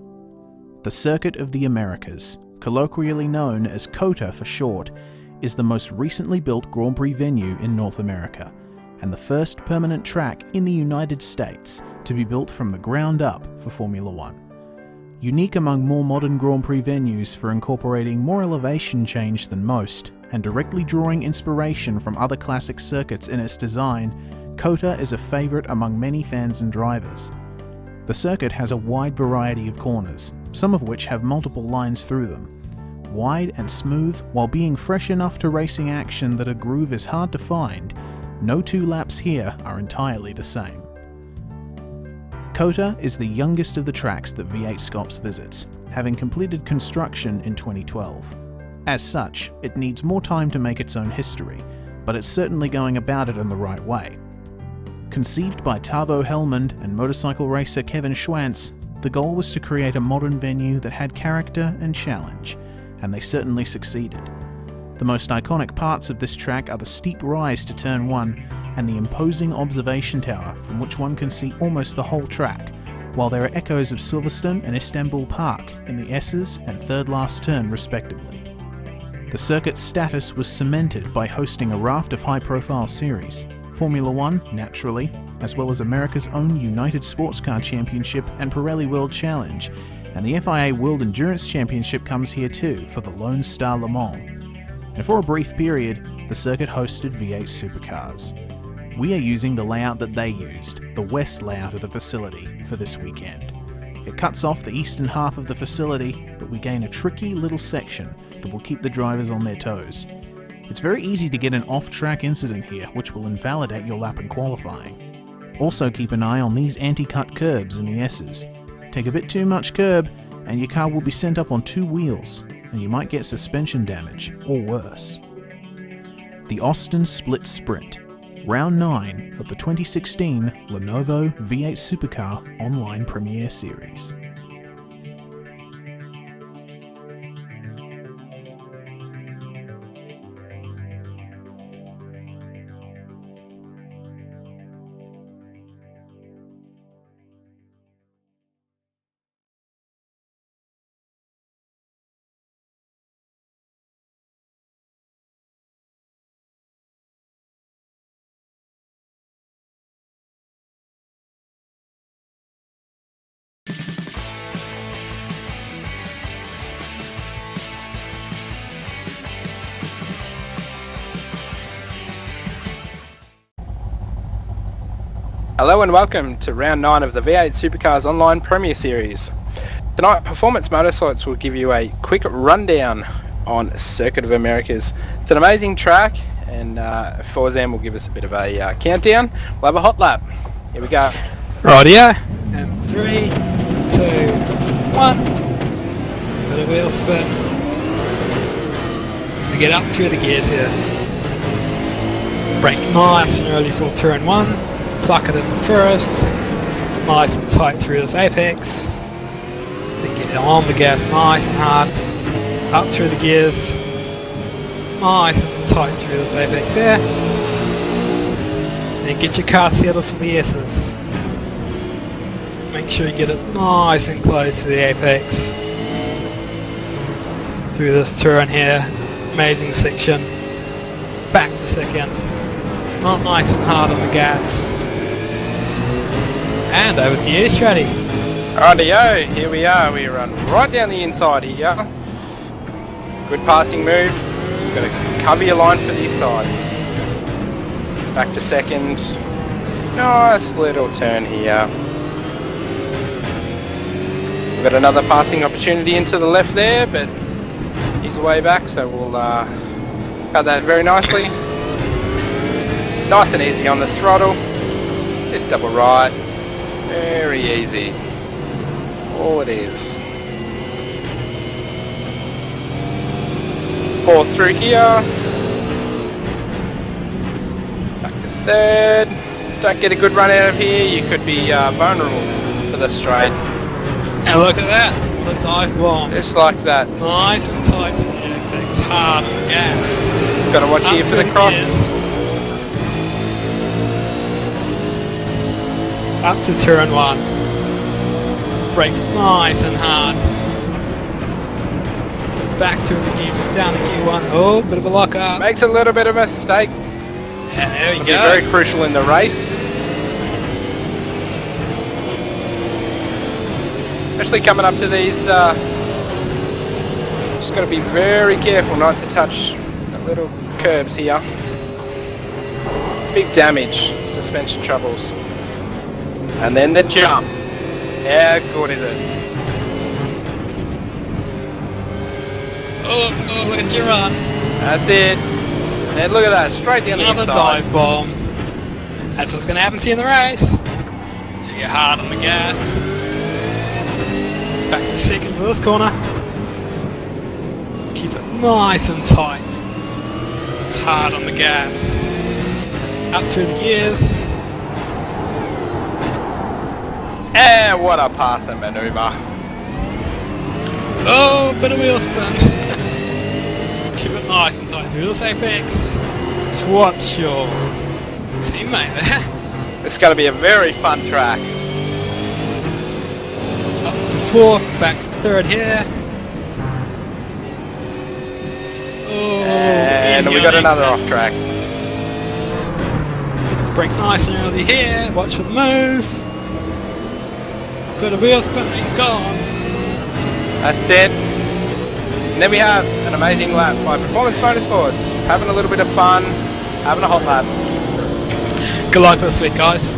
The Circuit of the Americas, colloquially known as Cota for short, is the most recently built Grand Prix venue in North America, and the first permanent track in the United States to be built from the ground up for Formula One. Unique among more modern Grand Prix venues for incorporating more elevation change than most, and directly drawing inspiration from other classic circuits in its design, Cota is a favourite among many fans and drivers. The circuit has a wide variety of corners, some of which have multiple lines through them. Wide and smooth while being fresh enough to racing action that a groove is hard to find, no two laps here are entirely the same. Cota is the youngest of the tracks that V8SCOPS visits, having completed construction in 2012. As such, it needs more time to make its own history, but it's certainly going about it in the right way. Conceived by Tavo Helmond and motorcycle racer Kevin Schwantz, the goal was to create a modern venue that had character and challenge, and they certainly succeeded. The most iconic parts of this track are the steep rise to Turn 1 and the imposing observation tower from which one can see almost the whole track, while there are echoes of Silverstone and Istanbul Park in the S's and third last turn respectively. The circuit's status was cemented by hosting a raft of high-profile series, Formula One, naturally, as well as America's own United Sports Car Championship and Pirelli World Challenge, and the FIA World Endurance Championship comes here too for the Lone Star Le Mans. And for a brief period, the circuit hosted V8 supercars. We are using the layout that they used, the west layout of the facility, for this weekend. It cuts off the eastern half of the facility, but we gain a tricky little section that will keep the drivers on their toes. It's very easy to get an off-track incident here, which will invalidate your lap in qualifying. Also keep an eye on these anti-cut curbs in the S's. Take a bit too much curb, and your car will be sent up on two wheels, and you might get suspension damage, or worse. The Austin Split Sprint, Round 9 of the 2016 Lenovo V8 Supercar Online Premiere Series. Hello and welcome to Round 9 of the V8 Supercars Online Premiere Series. Tonight, Performance Motorcycles will give you a quick rundown on Circuit of Americas. It's an amazing track, and Forzan will give us a bit of a countdown. We'll have a hot lap. Here we go. Rightio. And 3, 2, 1. Bit of wheel spin. We get up through the gears here. Brake nice and early for turn 1. Pluck it in the first, nice and tight through this apex, then get it on the gas nice and hard, up through the gears, nice and tight through this apex there, then get your car settled for the S's. Make sure you get it nice and close to the apex, through this turn here, amazing section, back to second, not nice and hard on the gas. And over to you, Stratty. Rightio, here we are. We run right down the inside here. Good passing move. You've got to cover your line for the side. Back to second. Nice little turn here. We've got another passing opportunity into the left there, but he's way back, so we'll cut that very nicely. Nice and easy on the throttle. Just double right. Very easy. All it is. 4 through here. Back to third. Don't get a good run out of here, you could be vulnerable for the straight. And look at that, the dive bomb. Just like that. Nice and tight from the apex, hard on the gas. Gotta watch here for the cross. Up to turn 1. Brake nice and hard. Back to the gears, down to gear 1. Oh, bit of a lock up. Makes a little bit of a mistake. And there you It'll go. be very crucial in the race. Especially coming up to these, just got to be very careful not to touch the little curbs here. Big damage, suspension troubles. And then the jump. How good is it? Oh, look at your run. That's it. And look at that, straight down the Another inside. dive bomb. That's what's going to happen to you in the race. You get hard on the gas. Back to second for this corner. Keep it nice and tight. Hard on the gas. Up through the gears. And what a passing manoeuvre. Oh, bit of wheel spin. Keep it nice and tight through this apex. Just watch your teammate there. It's going to be a very fun track. Up to fourth, back to third here. Oh, and we got another off track. Brake nice and early here. Watch for the move. Bit of wheel spin, he's gone. That's it. And then we have an amazing lap by Performance Motorsports. Having a little bit of fun, having a hot lap. Good luck this week, guys.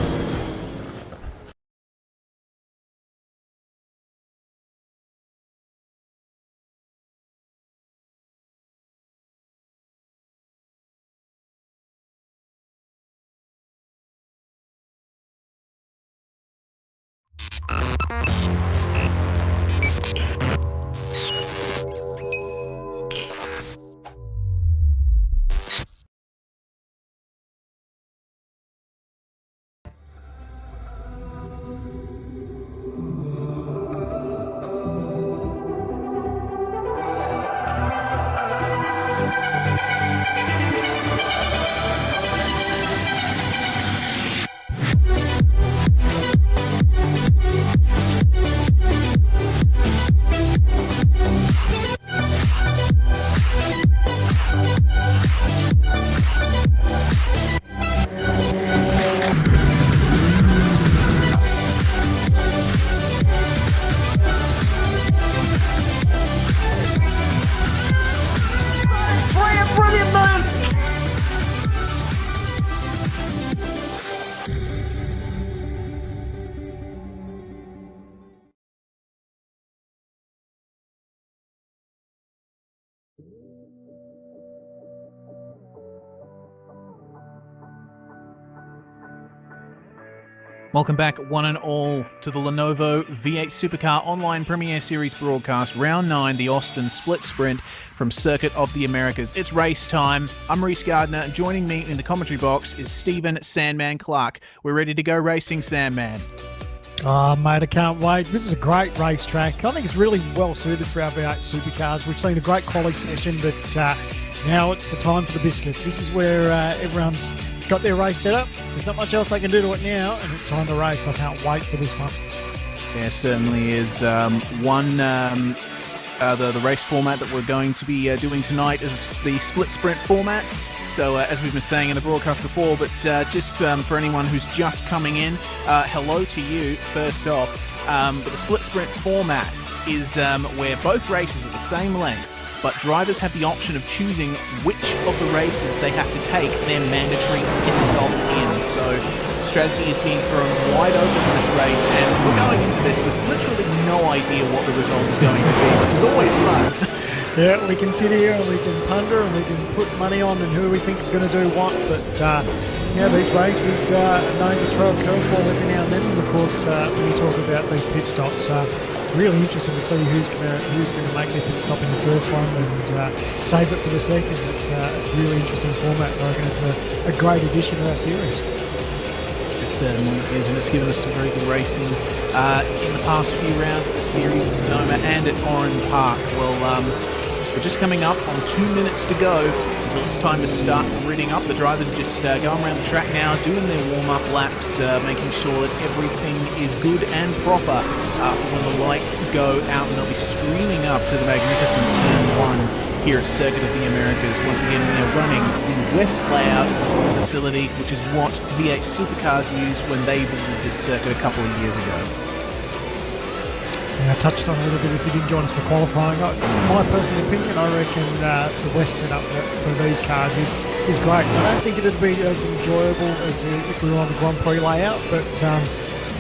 Welcome back, one and all, to the Lenovo V8 Supercar Online Premier Series broadcast, Round 9, the Austin Split Sprint from Circuit of the Americas. It's race time. I'm Reese Gardner, and joining me in the commentary box is Stephen Sandman Clark. We're ready to go racing, Sandman. Oh, mate, I can't wait. This is a great racetrack. I think it's really well suited for our V8 Supercars. We've seen a great quality session, but now it's the time for the biscuits. This is where everyone's got their race set up. There's not much else they can do to it now, and it's time to race. I can't wait for this one. There certainly is. The race format that we're going to be doing tonight is the split sprint format. So as we've been saying in the broadcast before, but just for anyone who's just coming in, hello to you first off. But the split sprint format is where both races are the same length, but drivers have the option of choosing which of the races they have to take their mandatory pit stop in. So strategy is being thrown wide open in this race, and we're going into this with literally no idea what the result is going to be, which is always fun. Yeah, we can sit here and we can ponder and we can put money on and who we think is going to do what, but these races are known to throw a curveball every now and then, and of course when you talk about these pit stops, really interested to see who's going to make their pit stop in the first one and save it for the second. It's a really interesting format. I reckon it's a great addition to our series. It certainly is, and it's given us some very good racing in the past few rounds of the series at Sonoma and at Oran Park. Well, we're just coming up on 2 minutes to go until it's time to start ridding up. The drivers are just going around the track now, doing their warm-up laps, making sure that everything is good and proper for when the lights go out, and they'll be streaming up to the magnificent Turn 1 here at Circuit of the Americas. Once again, they're running the West layout facility, which is what V8 Supercars used when they visited this circuit a couple of years ago. I touched on a little bit if you didn't join us for qualifying. My personal opinion, I reckon the West setup for these cars is great. I don't think it'd be as enjoyable as if we were on the Grand Prix layout, but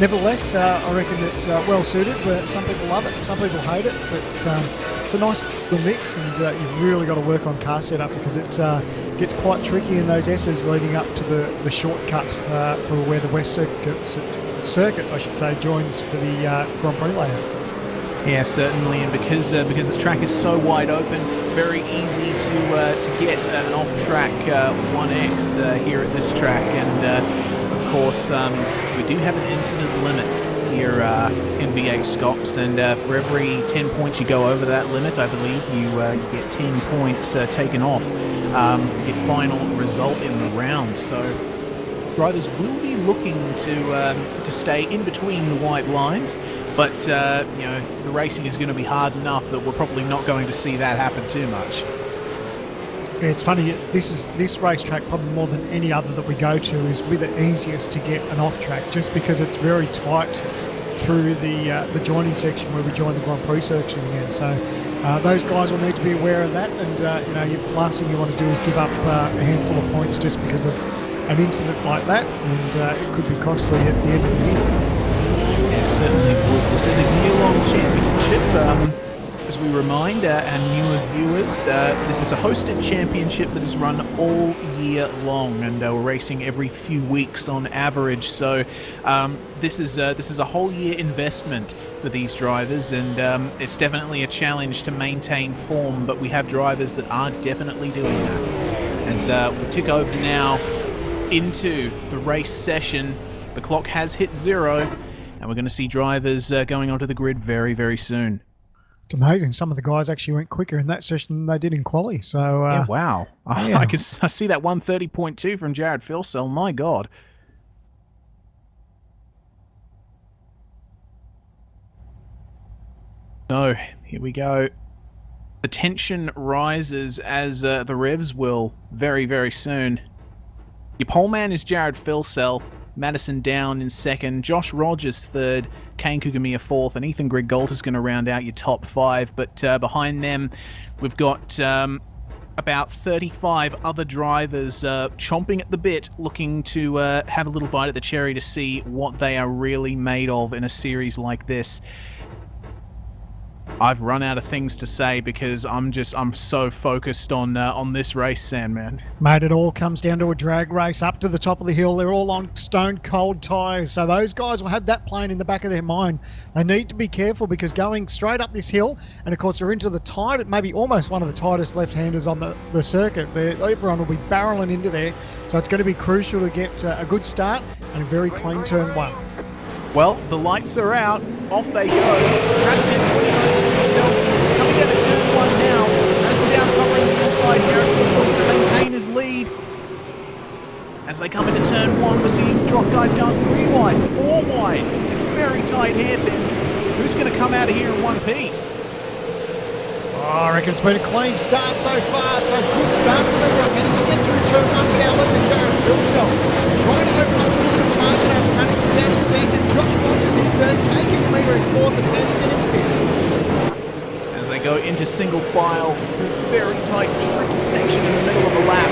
nevertheless, I reckon it's well suited. But some people love it, some people hate it, but it's a nice little mix, and you've really got to work on car setup because it gets quite tricky in those S's leading up to the shortcut for where the West circuit, I should say, joins for the Grand Prix layout. Yeah, certainly, and because this track is so wide open, very easy to get an off-track 1X here at this track, and of course we do have an incident limit here in V8SCOPS, and for every 10 points you go over that limit, I believe you get 10 points taken off your final result in the round. So drivers will be looking to stay in between the white lines, but you know, the racing is going to be hard enough that we're probably not going to see that happen too much. Yeah, it's funny, this racetrack, probably more than any other that we go to, is be the easiest to get an off track, just because it's very tight through the joining section where we join the Grand Prix section again. So those guys will need to be aware of that, and you know, the last thing you want to do is give up a handful of points just because of an incident like that, and it could be costly at the end of the year. Yeah, certainly would. This is a year-long championship. As we remind our newer viewers, this is a hosted championship that is run all year long, and we're racing every few weeks on average. So this is a whole year investment for these drivers, and it's definitely a challenge to maintain form. But we have drivers that are definitely doing that. As we tick over now into the race session, the clock has hit 0, and we're going to see drivers going onto the grid very, very soon. It's amazing. Some of the guys actually went quicker in that session than they did in quali. So yeah, wow. Yeah. I see that 1:30.2 from Jared Filsell. My God. So here we go. The tension rises as the revs will very, very soon. Your pole man is Jared Filsell. Madison Down in second, Josh Rogers third, Kane Kugamiya fourth, and Ethan Greg-Gault is going to round out your top 5. But behind them, we've got about 35 other drivers chomping at the bit, looking to have a little bite at the cherry to see what they are really made of in a series like this. I've run out of things to say because I'm so focused on this race, Sandman. Mate, it all comes down to a drag race up to the top of the hill. They're all on stone cold tyres, so those guys will have that playing in the back of their mind. They need to be careful because going straight up this hill, and of course they're into the tight, maybe almost one of the tightest left-handers on the circuit. Everyone will be barreling into there, so it's going to be crucial to get a good start and a very clean turn 1. Well, the lights are out. Off they go. Track 10, 29 Celsius. Coming down to turn 1 now. Madison Down covering the inside. Jared Filsell's going to maintain his lead. As they come into turn 1, we're seeing drop guys going 3 wide, 4 wide. This very tight hairpin. Who's going to come out of here in one piece? Oh, I reckon it's been a clean start so far. It's a good start from everyone. Managed to get through turn 1 without letting Jared Filsell. Trying to open up a little bit of a margin over Madison Down in second, Josh Rogers in third, Kane Kugamiya in fourth, and Hampstead in fifth. As they go into single file, this very tight, tricky section in the middle of the lap.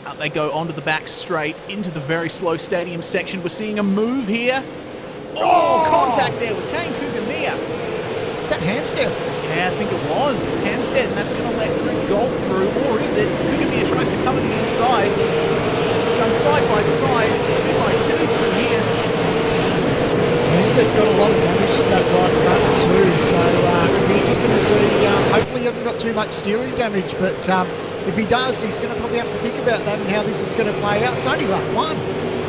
Out they go onto the back straight, into the very slow stadium section. We're seeing a move here. Oh, contact there with Kane Kugamiya. Is that Hampstead? Yeah, I think it was Hampstead, and that's going to let Greg-Gault through, or is it? Kugamiya tries to cover the inside. Done side by side, 2 by 2 through here. So Hampstead's got a lot of damage to that right front too, so it'll be interesting to see. Hopefully he hasn't got too much steering damage, but if he does, he's going to probably have to think about that and how this is going to play out. It's only lap 1.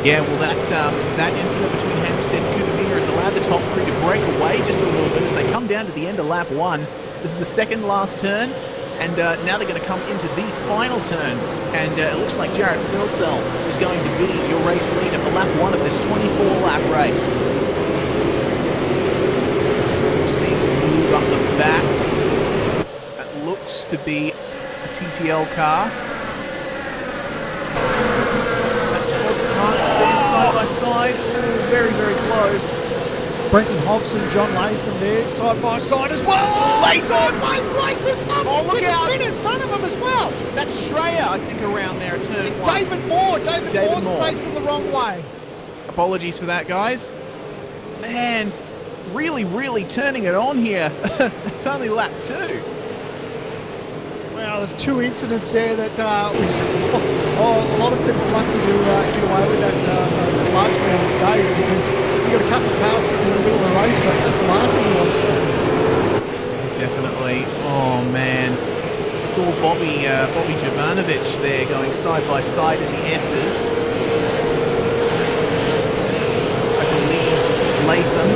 Yeah, well, that incident between Hampstead and Kugamiya has allowed the top 3 to break away just a little bit as they come down to the end of lap 1. This is the second last turn, and now they're going to come into the final turn. And it looks like Jared Filsell is going to be your race leader for lap 1 of this 24-lap race. We'll see him move up the back. That looks to be a TTL car. There side by side, very, very close. Brenton Hobson, John Latham there, side by side as well. Oh, sideways, Latham's up. Oh, look out. There's a spin in front of him as well. That's Schreier, I think, around there at turn 1. David Moore's facing the wrong way. Apologies for that, guys. Man, really, really turning it on here. It's only lap 2. Well, there's 2 incidents there that we saw. A lot of people lucky to get away with that largely unscathed because you've got a couple of cars sitting in the middle of the racetrack. That's the Poor Bobby Jovanovic there going side by side in the S's. I believe Latham.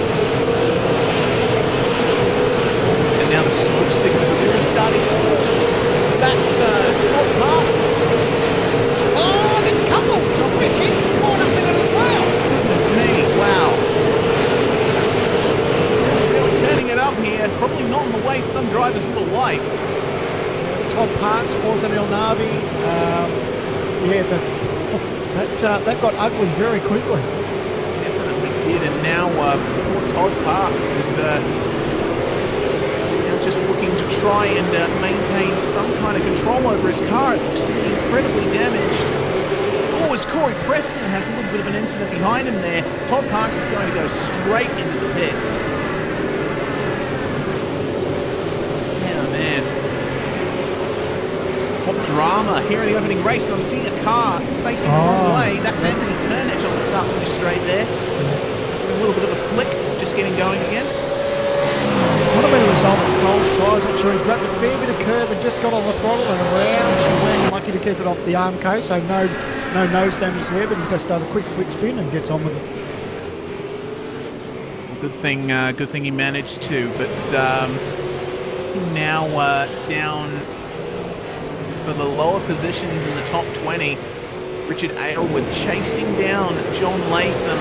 And now the smoke signals are really starting. Oh, is that Todd Parks? Oh, there's a couple. John Ritchie's caught up in it as well. Goodness me, wow. Really turning it up here. Probably not in the way some drivers would have liked. Todd Parks, Forza El Navi. Yeah, that got ugly very quickly. Definitely did, and now poor Todd Parks is now just looking to try and maintain some kind of control over his car. It looks to be incredibly damaged. Oh, as Corey Preston has a little bit of an incident behind him there. Todd Parks is going to go straight into the pits. Oh, man. What drama here in the opening race, and I'm seeing a car facing the wrong way. That's Anthony Kernich on the start finish straight there. A little bit of a flick, just getting going again. What have been the result of cold tyres? Not sure. He grabbed a fair bit of curb and just got on the throttle and around. She went, lucky to keep it off the arm coat, so no nose damage there, but he just does a quick flick spin and gets on with it. Well, good thing he managed to, but now down for the lower positions in the top 20. Richard Aylward chasing down John Latham.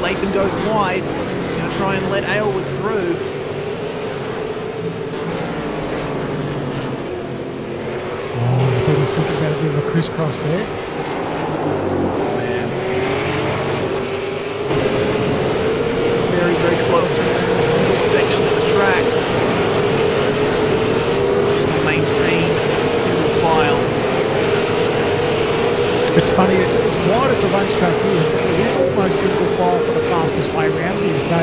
Latham goes wide. He's going to try and let Aylward through. Oh, I thought he was thinking about a bit of a crisscross there. Man. Very, very close in this middle section of the track. Still maintain a single file. It's funny, it's as wide as the racetrack is, it is almost single file for the fastest way around here, so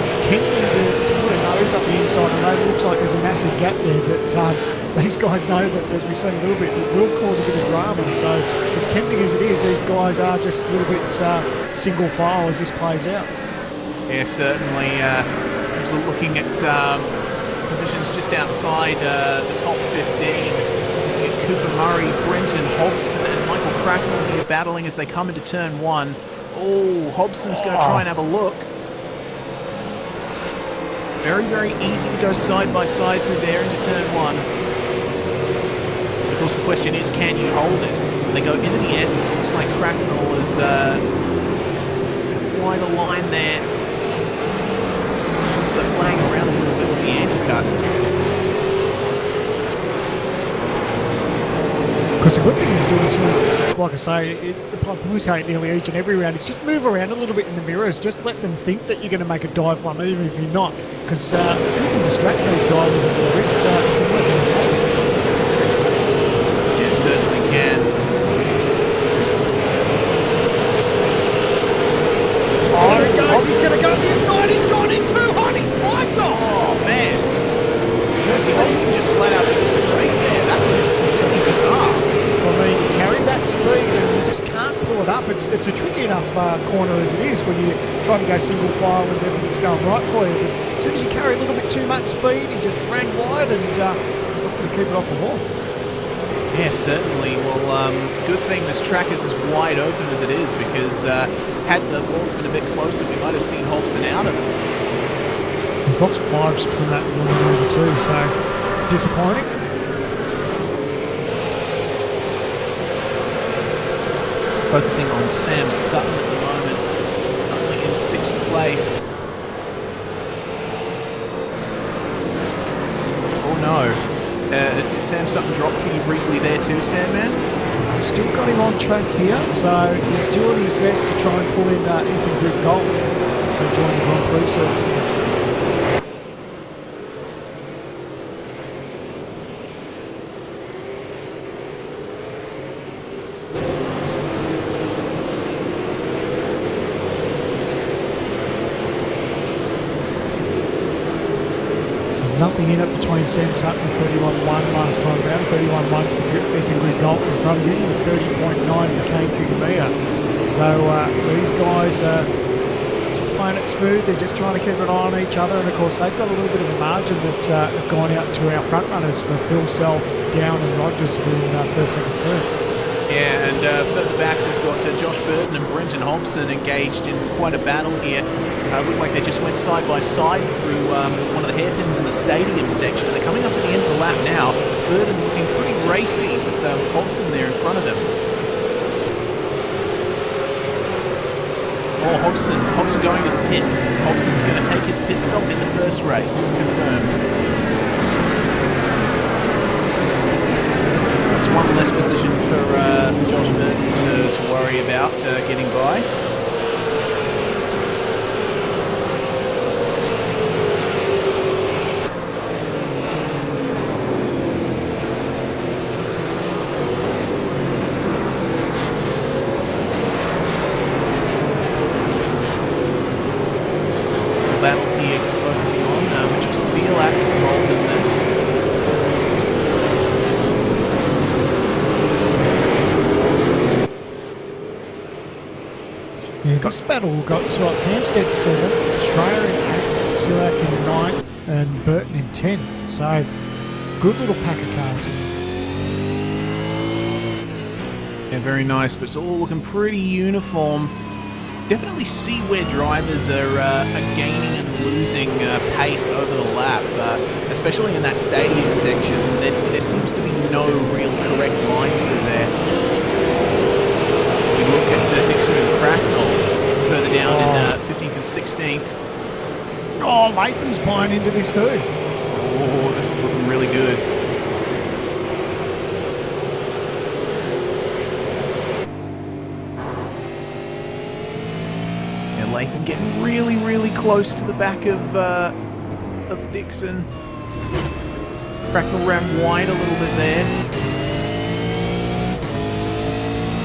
it's tempting to put a nose up the inside. I know it looks like there's a massive gap there, but these guys know that, as we've seen a little bit, it will cause a bit of drama, so as tempting as it is, these guys are just a little bit single file as this plays out. Yeah, certainly, as we're looking at positions just outside the top 15. Cooper Murray, Brenton Hobson and Michael Cracknell here battling as they come into turn 1. Oh, Hobson's going to try and have a look. Very, very easy to go side by side through there into turn 1. Of course, the question is, can you hold it? They go into the S's. It looks like Cracknell is quite a line there. Also playing around a little bit with the anti-cuts. Because the good thing he's doing too is, like I say, we say it nearly each and every round, it's just move around a little bit in the mirrors, just let them think that you're going to make a dive one, even if you're not. Because if you can distract those drivers a little bit, it can work in the favor. Yeah, certainly can. Oh, he goes, he's going to go to the inside, he's gone in too hot, he slides off! Oh, man. Hobson just flat out right there. That was really bizarre. So, I mean, you carry that speed and you just can't pull it up. It's a tricky enough corner as it is when you're trying to go single file and everything's going right for you. But as soon as you carry a little bit too much speed, he just ran wide and he's looking to keep it off the wall. Yeah, certainly. Well, good thing this track is as wide open as it is, because had the walls been a bit closer, we might have seen Hobson out of it. There's lots of fives from that one over too, so disappointing. Focusing on Sam Sutton at the moment, only in 6th place. Oh no. Did Sam Sutton drop for you briefly there too, Sandman? Still got him on track here, so he's doing his best to try and pull in Ethan Group Gold. So join the Grand Prix circuit. Nothing in it between Sam Sutton and 31-1 last time round. 31-1 for Ethan Group Gold in front of him, and 30.9 for Kane Kugamiya. So these guys just playing it smooth. They're just trying to keep an eye on each other. And, of course, they've got a little bit of a margin that have gone out to our front runners for Phil Sell, Down and Rogers for first, second, third. Yeah, and further back we've got Josh Burton and Brenton Hobson engaged in quite a battle here. Looked like they just went side by side through one of the hairpins in the stadium section. They're coming up at the end of the lap now. Burton looking pretty racy with Hobson there in front of him. Oh, Hobson going to the pits. Hobson's going to take his pit stop in the first race, confirmed. It's one less position for Josh Burton to worry about getting by. Battle here focusing on which was Sealac involved in this. Yeah, this battle got to Hampstead 7th, Schreier in 8th, Sealac in 9th, and Burton in 10th. So, good little pack of cars. Yeah, very nice, but it's all looking pretty uniform. Definitely see where drivers are gaining and losing pace over the lap, especially in that stadium section. There seems to be no real correct line through there. We look at Dixon and Cracknell further down in 15th and 16th. Oh, Latham's buying into this too. Oh, this is looking really good. Latham getting really, really close to the back of Dixon. Cracknell ran wide a little bit there.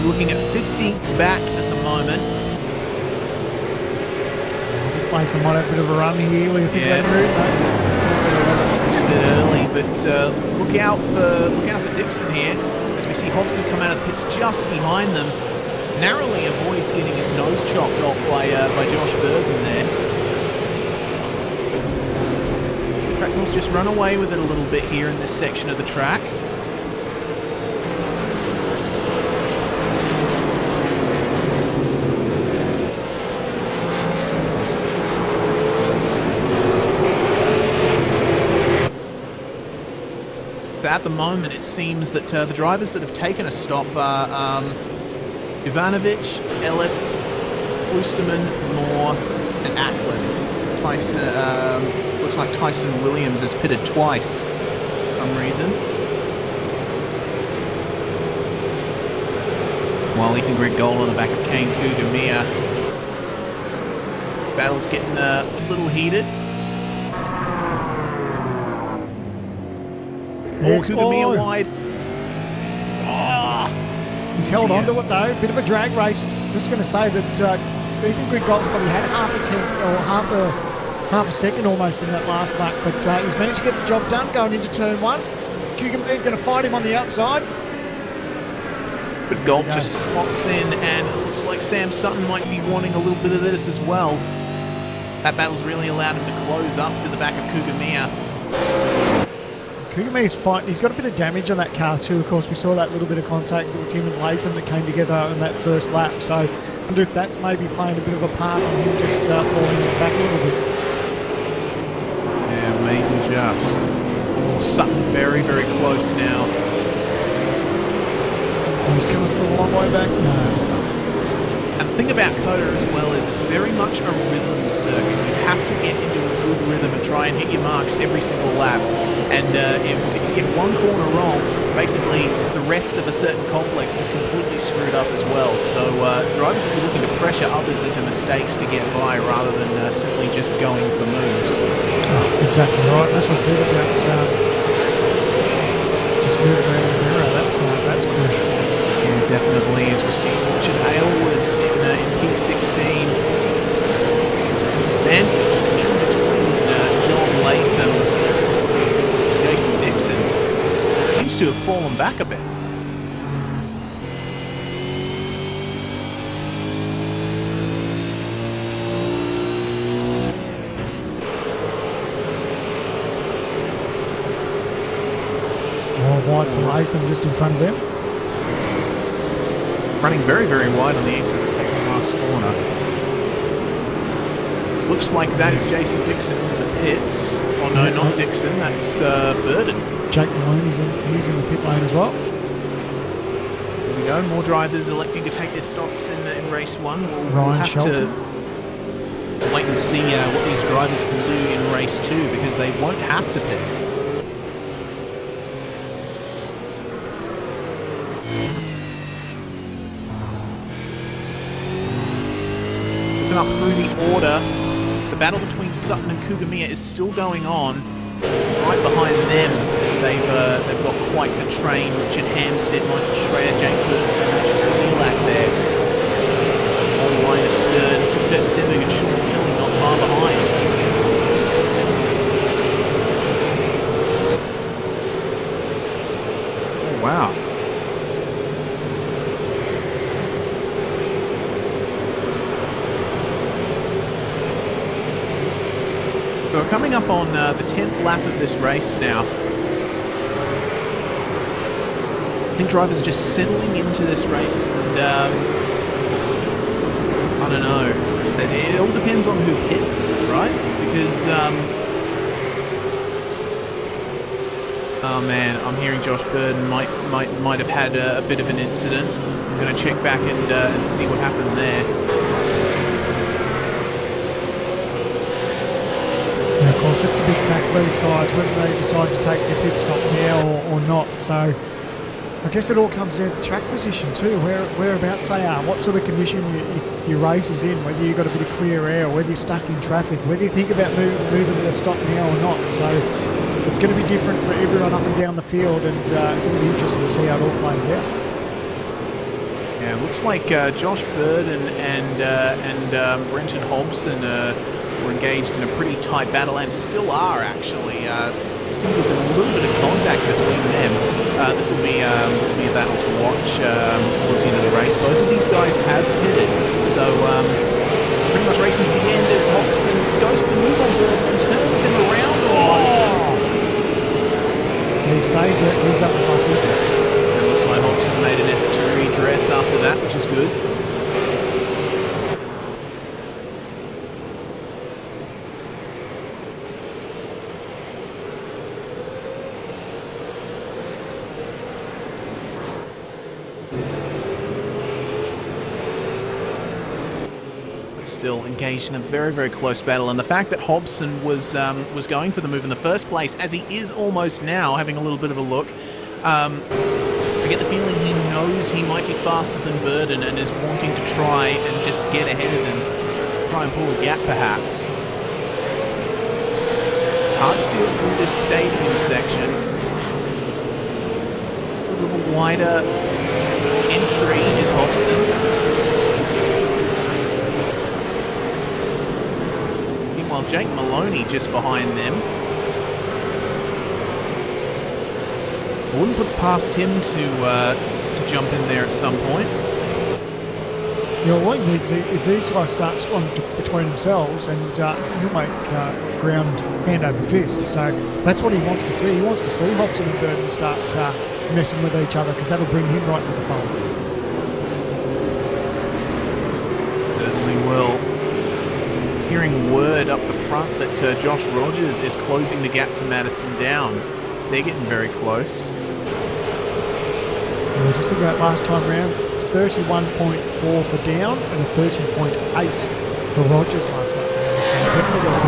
Looking at 15th back at the moment. Latham might have a bit of a run here. What do you think of that route? It's a bit early, but look out for Dixon here as we see Hobson come out of the pits just behind them. Narrowly avoids getting his nose chopped off by Josh Burton there. Cracknell's just run away with it a little bit here in this section of the track. But at the moment it seems that the drivers that have taken a stop are Ivanovic, Ellis, Klusterman, Moore, and Ackland. Looks like Tyson Williams has pitted twice for some reason. While Ethan Grigg-Gold on the back of Kane Cougamia. Battle's getting a little heated. Cougamia wide. He's held on to it though, bit of a drag race. Just going to say that Ethan Grigg-Gold's probably had half a tenth or half a second almost in that last lap, but he's managed to get the job done going into turn 1. Cougamier's going to fight him on the outside. But Gold just slots in, and it looks like Sam Sutton might be wanting a little bit of this as well. That battle's really allowed him to close up to the back of Cougamia. Cougamier's fighting. He's got a bit of damage on that car too. Of course, we saw that little bit of contact. It was him and Latham that came together in that first lap. So I wonder if that's maybe playing a bit of a part on him just falling back a little bit. Yeah, maybe just. Oh, Sutton very, very close now. Oh, he's coming from a long way back. No. And the thing about Cota as well is it's very much a rhythm circuit. You have to get into a good rhythm and try and hit your marks every single lap. And if you get one corner wrong, basically the rest of a certain complex is completely screwed up as well. So drivers will be looking to pressure others into mistakes to get by rather than simply just going for moves. Oh, exactly right. That's what I said about just moving around the mirror. That's crucial. Yeah, definitely. As we see Richard Aylward in P16. Then between John Latham and Jason Dixon. Seems to have fallen back a bit. wide for Latham just in front of them. Running very, very wide on the exit of the second last corner. Looks like that is Jason Dixon in the pits. Oh no, not Dixon, that's Burden. Jake Maloney's he's in the pit lane as well. Here we go, more drivers electing to take their stops in race one. Ryan have Shelton. to wait and see what these drivers can do in race two, because they won't have to pit. Looking up through the order, the battle between Sutton and Kugamiya is still going on. Right behind them, they've got quite the train. Richard Hampstead, Michael Schreier, Jake Burton, and Richard Selak there. All line astern, Kurt Stenberg and Sean Kelly not far behind. Oh wow. So we're coming up on the 10th lap of this race now. I think drivers are just settling into this race, and I don't know. It all depends on who hits, right? Because oh man, I'm hearing Josh Burden might have had a bit of an incident. I'm going to check back and see what happened there. Of course, it's a big factor for these guys, whether they decide to take their pit stop now or not. So I guess it all comes down to track position too, whereabouts they are, what sort of condition your race is in, whether you've got a bit of clear air, whether you're stuck in traffic, whether you think about moving to the stop now or not. So it's going to be different for everyone up and down the field, and it'll be interesting to see how it all plays out. Yeah, it looks like Josh Burden and Brenton Hobson were engaged in a pretty tight battle, and still are actually. Seems to have been a little bit of contact between them. This will be a battle to watch towards the end of the race. Both of these guys have pitted, so pretty much racing to the end as Hobson goes for the move on Burden and turns him around almost. He saved it. He's up as lucky. It looks like Hobson made an effort to redress after that, which is good. Still engaged in a very, very close battle, and the fact that Hobson was going for the move in the first place, as he is almost now, having a little bit of a look, I get the feeling he knows he might be faster than Burden and is wanting to try and just get ahead of him, try and pull a gap perhaps. Hard to do it through this stadium section. A little wider entry is Hobson. While Jake Maloney just behind them. I wouldn't put it past him to jump in there at some point. Yeah, what he needs is these guys start swapping between themselves, and he'll make ground hand over fist. So that's what he wants to see. He wants to see Hobson and Burden start messing with each other, because that'll bring him right to the fold. Certainly will. Hearing word up the front that Josh Rogers is closing the gap to Madison Down. They're getting very close. Yeah, just think about last time round, 31.4 for Down and a 30.8 for Rogers last lap. So definitely got a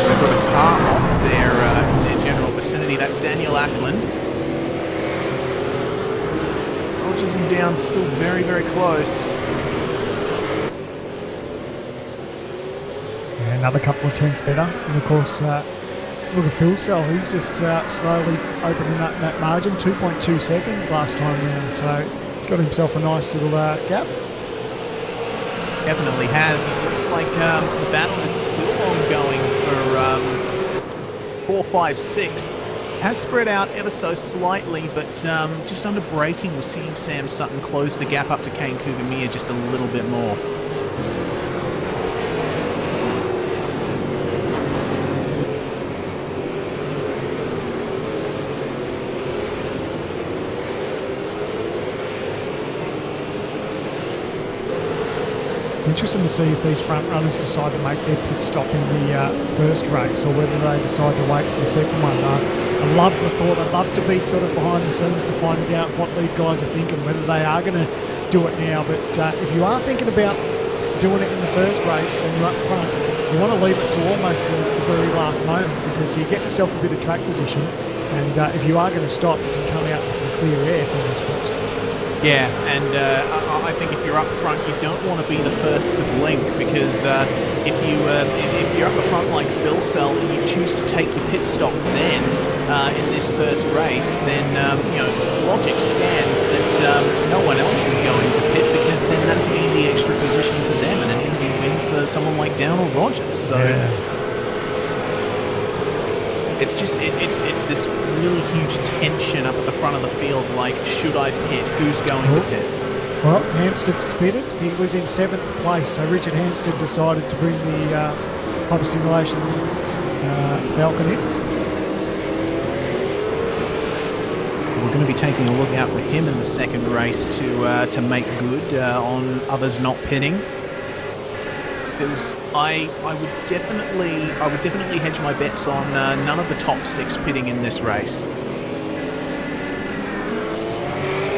So they've got a car off their in their general vicinity. That's Daniel Ackland. Rogers and Down still very, very close. Another couple of tenths better, and of course look at Phil Cell, he's just slowly opening up that margin, 2.2 seconds last time round, so he's got himself a nice little gap. Definitely has. It looks like the battle is still ongoing for 4, 5, 6. Has spread out ever so slightly, but just under braking we're seeing Sam Sutton close the gap up to Kane Kugamiya just a little bit more. interesting to see if these front runners decide to make their pit stop in the first race, or whether they decide to wait for the second one. I love the thought. I'd love to be sort of behind the scenes to find out what these guys are thinking, whether they are going to do it now. But if you are thinking about doing it in the first race and you're up front, you want to leave it to almost the very last moment, because you get yourself a bit of track position, and if you are going to stop, you can come out with some clear air from this first. Yeah, and I think if you're up front, you don't want to be the first to blink, because if you're up the front like Phil Cell and you choose to take your pit stop then in this first race, then logic stands that no one else is going to pit, because then that's an easy extra position for them and an easy win for someone like Downell Rogers. So. Yeah. It's just, it's this really huge tension up at the front of the field, like, should I pit? Who's going to pit? Well, Hampstead's pitted. He was in 7th place, so Richard Hampstead decided to bring the Hyper Simulation Falcon in. We're going to be taking a look out for him in the second race to make good on others not pitting. Because I would definitely hedge my bets on none of the top 6 pitting in this race,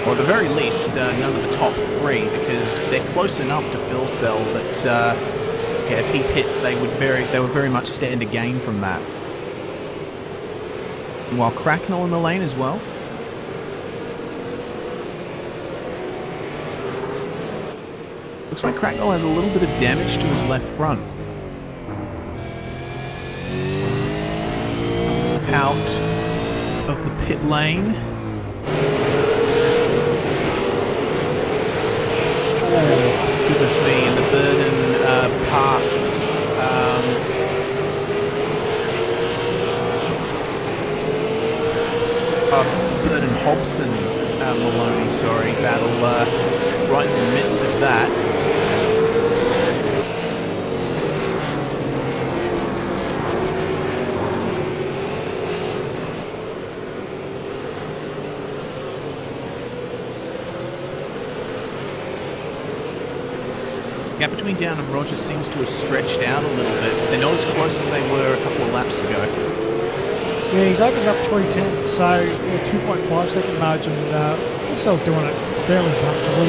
or at the very least none of the top 3, because they're close enough to Phil Cell that if he pits, they would very much stand to gain from that. While Cracknell in the lane as well. Looks like Cracknell has a little bit of damage to his left front. Out of the pit lane. Oh, goodness me, and the Burden parks. Burden Hobson, Maloney, sorry, battle right in the midst of that. The gap between Down and Rogers seems to have stretched out a little bit. They're not as close as they were a couple of laps ago. Yeah, he's opened up 3/10, so 2.5 second margin. Fullcell's doing it fairly comfortably.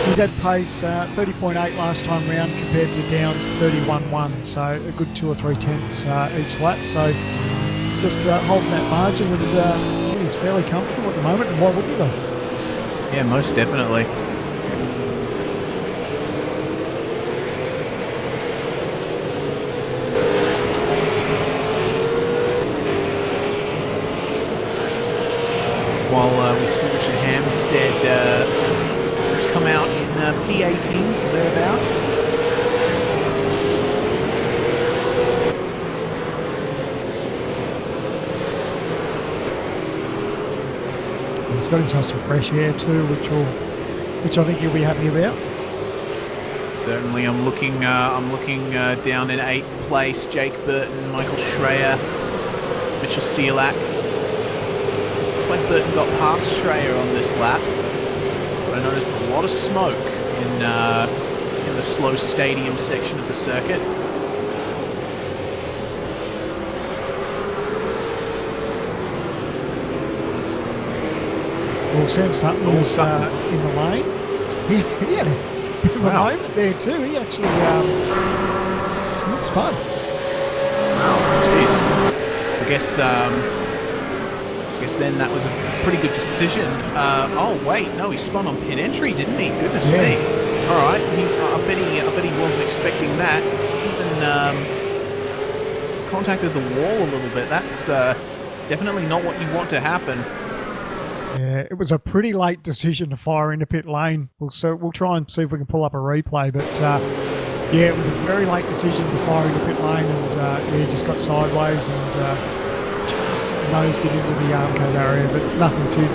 He's had pace 30.8 last time round compared to Down's 31.1, so a good 2 or 3 tenths each lap. So he's just holding that margin, and he's fairly comfortable at the moment. And why wouldn't he? Yeah, most definitely. While we see Richard Hampstead has come out in P18, thereabouts. He's got himself some fresh air too, which I think he'll be happy about. Certainly, I'm looking down in 8th place. Jake Burton, Michael Schreier, Mitchell Sealack. Looks like Burton got past Schreier on this lap, but I noticed a lot of smoke in the slow stadium section of the circuit. Well, Sam Sutton was in the lane. He had a bit of a moment there too. He actually spun. Jeez. I guess then that was a pretty good decision. Oh wait, no, he spun on pit entry, didn't he? Goodness me. All right, I bet he wasn't expecting that. Even contacted the wall a little bit. That's definitely not what you want to happen. Yeah, it was a pretty late decision to fire into pit lane. We'll try and see if we can pull up a replay, but yeah, it was a very late decision to fire into pit lane, and he just got sideways and just nosed it into the armco area, but nothing too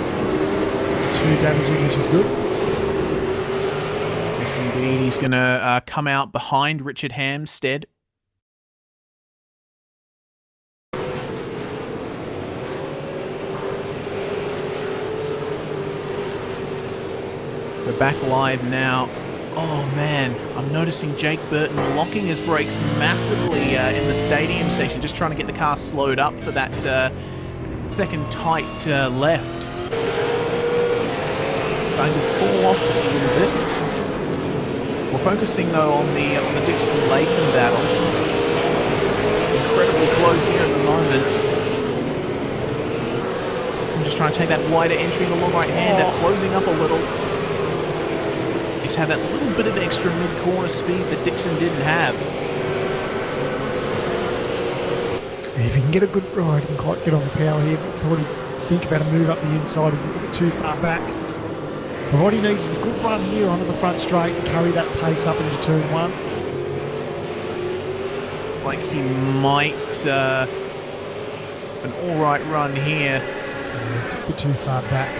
damaging, which is good. Yes, indeed. He's going to come out behind Richard Hampstead. We're back live now Oh man, I'm noticing Jake Burton locking his brakes massively in the stadium section, just trying to get the car slowed up for that second tight left. Going to fall off just a little bit. We're focusing though on the Dixon Latham battle. Incredibly close here at the moment. I'm just trying to take that wider entry in the long right hander, closing up a little. Just had that little bit of extra mid-corner speed that Dixon didn't have. If he can get a good ride, he can quite get on the power here, but thought he'd think about a move up the inside. He's a little bit too far back. But what he needs is a good run here onto the front straight and carry that pace up into turn one. Like he might an alright run here. It's a bit too far back.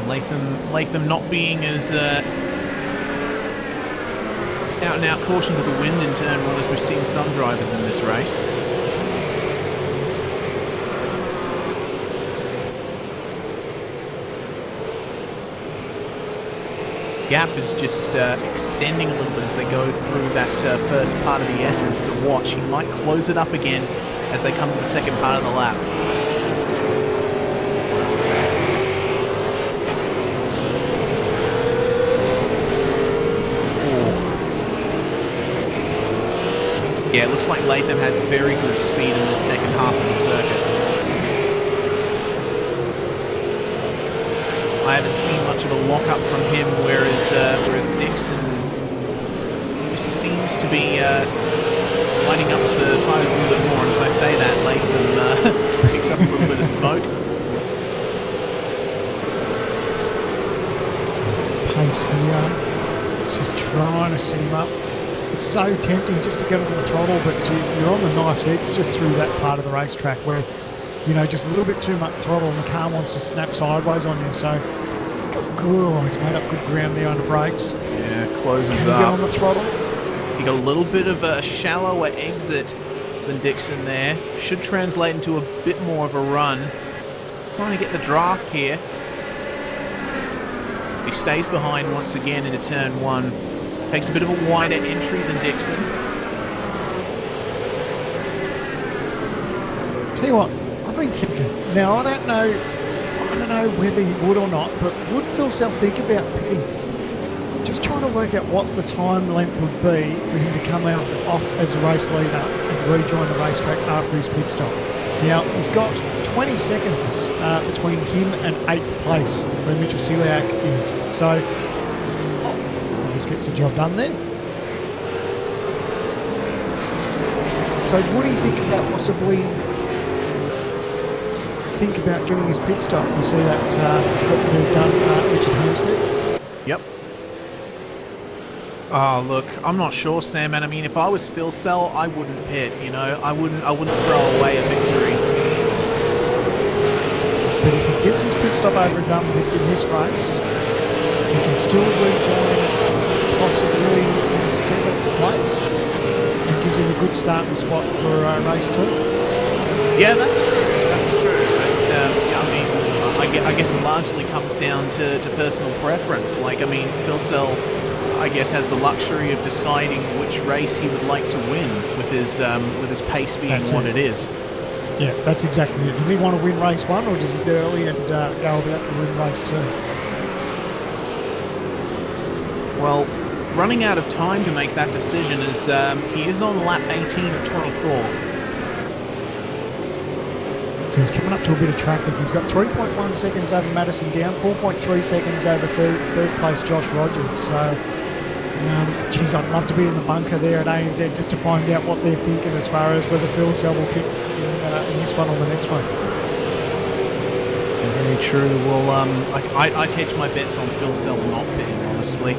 Latham not being as out and out caution to the wind in turn one as we've seen some drivers in this race. Gap is just extending a little bit as they go through that first part of the S's, but watch, he might close it up again as they come to the second part of the lap. Yeah, it looks like Latham has very good speed in the second half of the circuit. I haven't seen much of a lock-up from him, whereas Dixon seems to be lighting up the tyres a little bit more. And as I say that, Latham picks up a little bit of smoke. He's got pace here. He's just trying to set him up. It's so tempting just to get onto the throttle, but you're on the knife's edge just through that part of the racetrack where, you know, just a little bit too much throttle and the car wants to snap sideways on you. So he's got good, he's made up good ground there on the brakes. Yeah, closes Can up. he get on the throttle? He got a little bit of a shallower exit than Dixon there. Should translate into a bit more of a run. Trying to get the draft here. He stays behind once again into turn one. Takes a bit of a wider entry than Dixon. Tell you what, I've been thinking. Now I don't know whether he would or not, but would Phil Sell think about pitting? Just trying to work out what the time length would be for him to come out off as a race leader and rejoin the racetrack after his pit stop. Now he's got 20 seconds between him and 8th place, where Mitchell Celiak is. So just gets the job done there. So would he think about possibly getting his pit stop? You see that what we've done Richard Hampstead? Yep. Oh look, I'm not sure, Sam, and I mean if I was Phil Sell, I wouldn't pit, you know, I wouldn't throw away a victory. But if he gets his pit stop over and done with in this race, he can still rejoin possibly in 7th place and gives him a good starting spot for race 2. Yeah, that's true. But yeah, I mean, I guess it largely comes down to personal preference. Like, I mean, Phil Sell, I guess, has the luxury of deciding which race he would like to win with his pace being what it is. Yeah, that's exactly it. Does he want to win race 1 or does he go early and go about to win race 2? Well, running out of time to make that decision as he is on lap 18 of 24. So he's coming up to a bit of traffic. He's got 3.1 seconds over Madison Down, 4.3 seconds over third place Josh Rogers. So, geez, I'd love to be in the bunker there at ANZ just to find out what they're thinking as far as whether Phil Sell will pick in this one or the next one. Very true. Well, I'd hedge my bets on Phil Sell not pitting, honestly.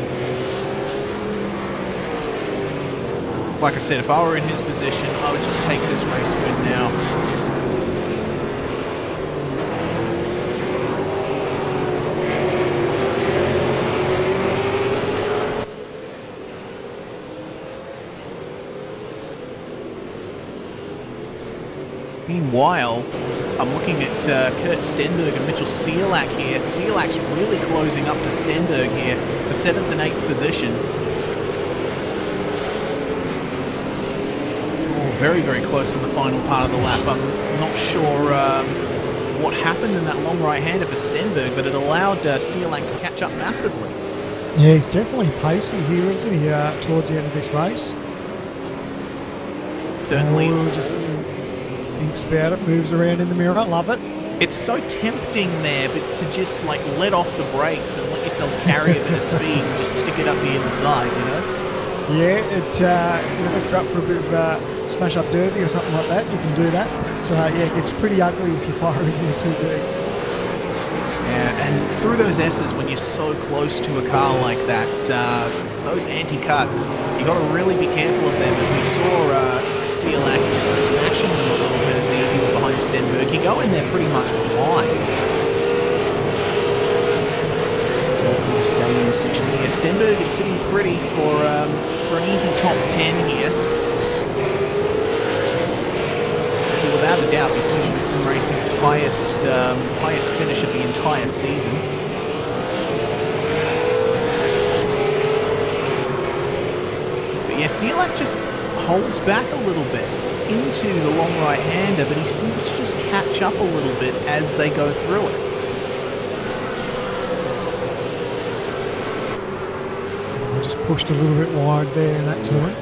Like I said, if I were in his position, I would just take this race win now. Meanwhile, I'm looking at Kurt Stenberg and Mitchell Ciolak here. Ciolak's really closing up to Stenberg here for 7th and 8th position. Oh, very, very close in the final part of the lap. I'm not sure what happened in that long right-hander for Stenberg, but it allowed Ciolak to catch up massively. Yeah, he's definitely pacey here, isn't he, towards the end of this race? Certainly. Just thinks about it, moves around in the mirror. I love it. It's so tempting there, but to just like let off the brakes and let yourself carry a bit of speed and just stick it up the inside, you know? Yeah, if you're up for a bit of smash-up derby or something like that, you can do that. So yeah, it gets pretty ugly if you fire in there too deep. Yeah, and through those S's, when you're so close to a car like that, those anti-cuts, you got to really be careful of them. As we saw Ciolak just smashing them a little bit as he was behind Stenberg. You go in there pretty much blind. All through the stadium section here. Stenberg is sitting pretty for an easy top 10 here. Without a doubt, the Fusion Sim Racing's highest finish of the entire season. But yeah, Ciolak just holds back a little bit into the long right-hander, but he seems to just catch up a little bit as they go through it. I just pushed a little bit wide there in that turn.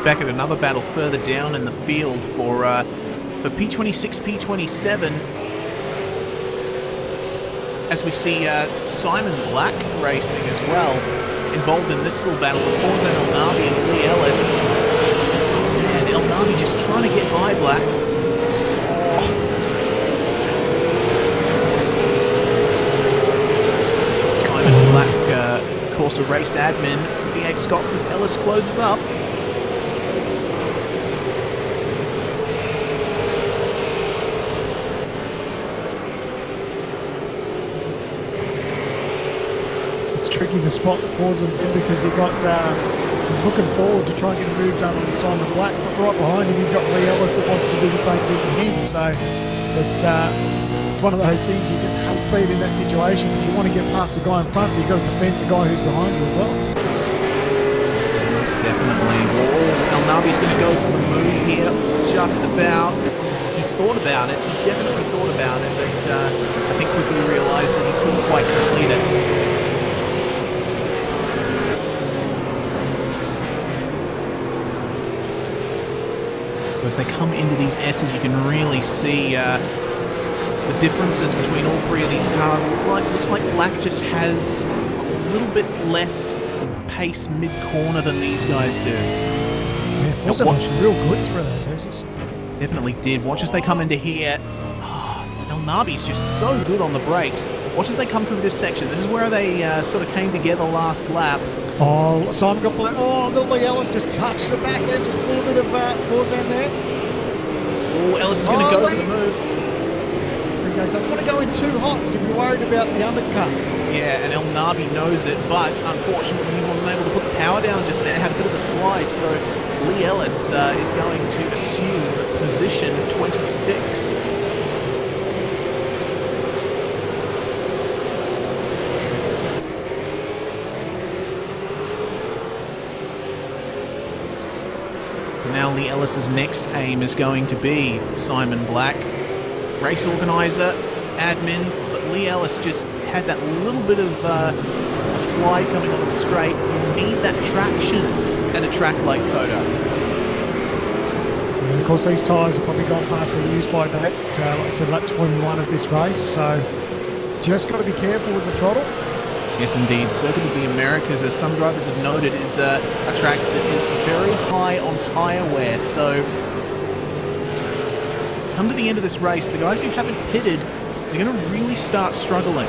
Back at another battle further down in the field for P26, P27, as we see Simon Black racing as well, involved in this little battle with Forzan Elnavi and Lee Ellis. Oh man, Elnavi just trying to get by Black. Simon Black, of course, a race admin for V8SCOPS as Ellis closes up. Tricky the spot that Forzan's in because he's looking forward to try and get a move done on Simon Black, but right behind him he's got Lee Ellis that wants to do the same thing to him. So it's one of those things you just hate being in that situation because you want to get past the guy in front, but you've got to defend the guy who's behind you as well. Most definitely. Well, Elnavi's going to go for the move here, just about. He thought about it, he definitely thought about it, but I think quickly realised that he couldn't quite complete it. As they come into these S's, you can really see the differences between all three of these cars. It looks like Black just has a little bit less pace mid-corner than these guys do. Yeah, also watch real good through those S's. Definitely did. Watch as they come into here. Oh, Elnavi's just so good on the brakes. Watch as they come through this section. This is where they sort of came together last lap. Oh, Simon got black. Oh, the Lee Ellis just touched the back there. Just a little bit of Forzan there. Oh, Ellis is going to go for the move. He doesn't want to go in too hot because he'll be worried about the undercut. Yeah, and Elnavi knows it, but unfortunately he wasn't able to put the power down just there. Had a bit of a slide, so Lee Ellis is going to assume position 26. Now Lee Ellis's next aim is going to be Simon Black, race organizer, admin, but Lee Ellis just had that little bit of a slide coming on the straight. You need that traction at a track like Cota. And of course these tyres have probably gone past their use by date, like I said, lap 21 of this race, so just got to be careful with the throttle. Yes, indeed. Circuit of the Americas, as some drivers have noted, is a track that is very high on tyre wear. So, come to the end of this race, the guys who haven't pitted, they're going to really start struggling.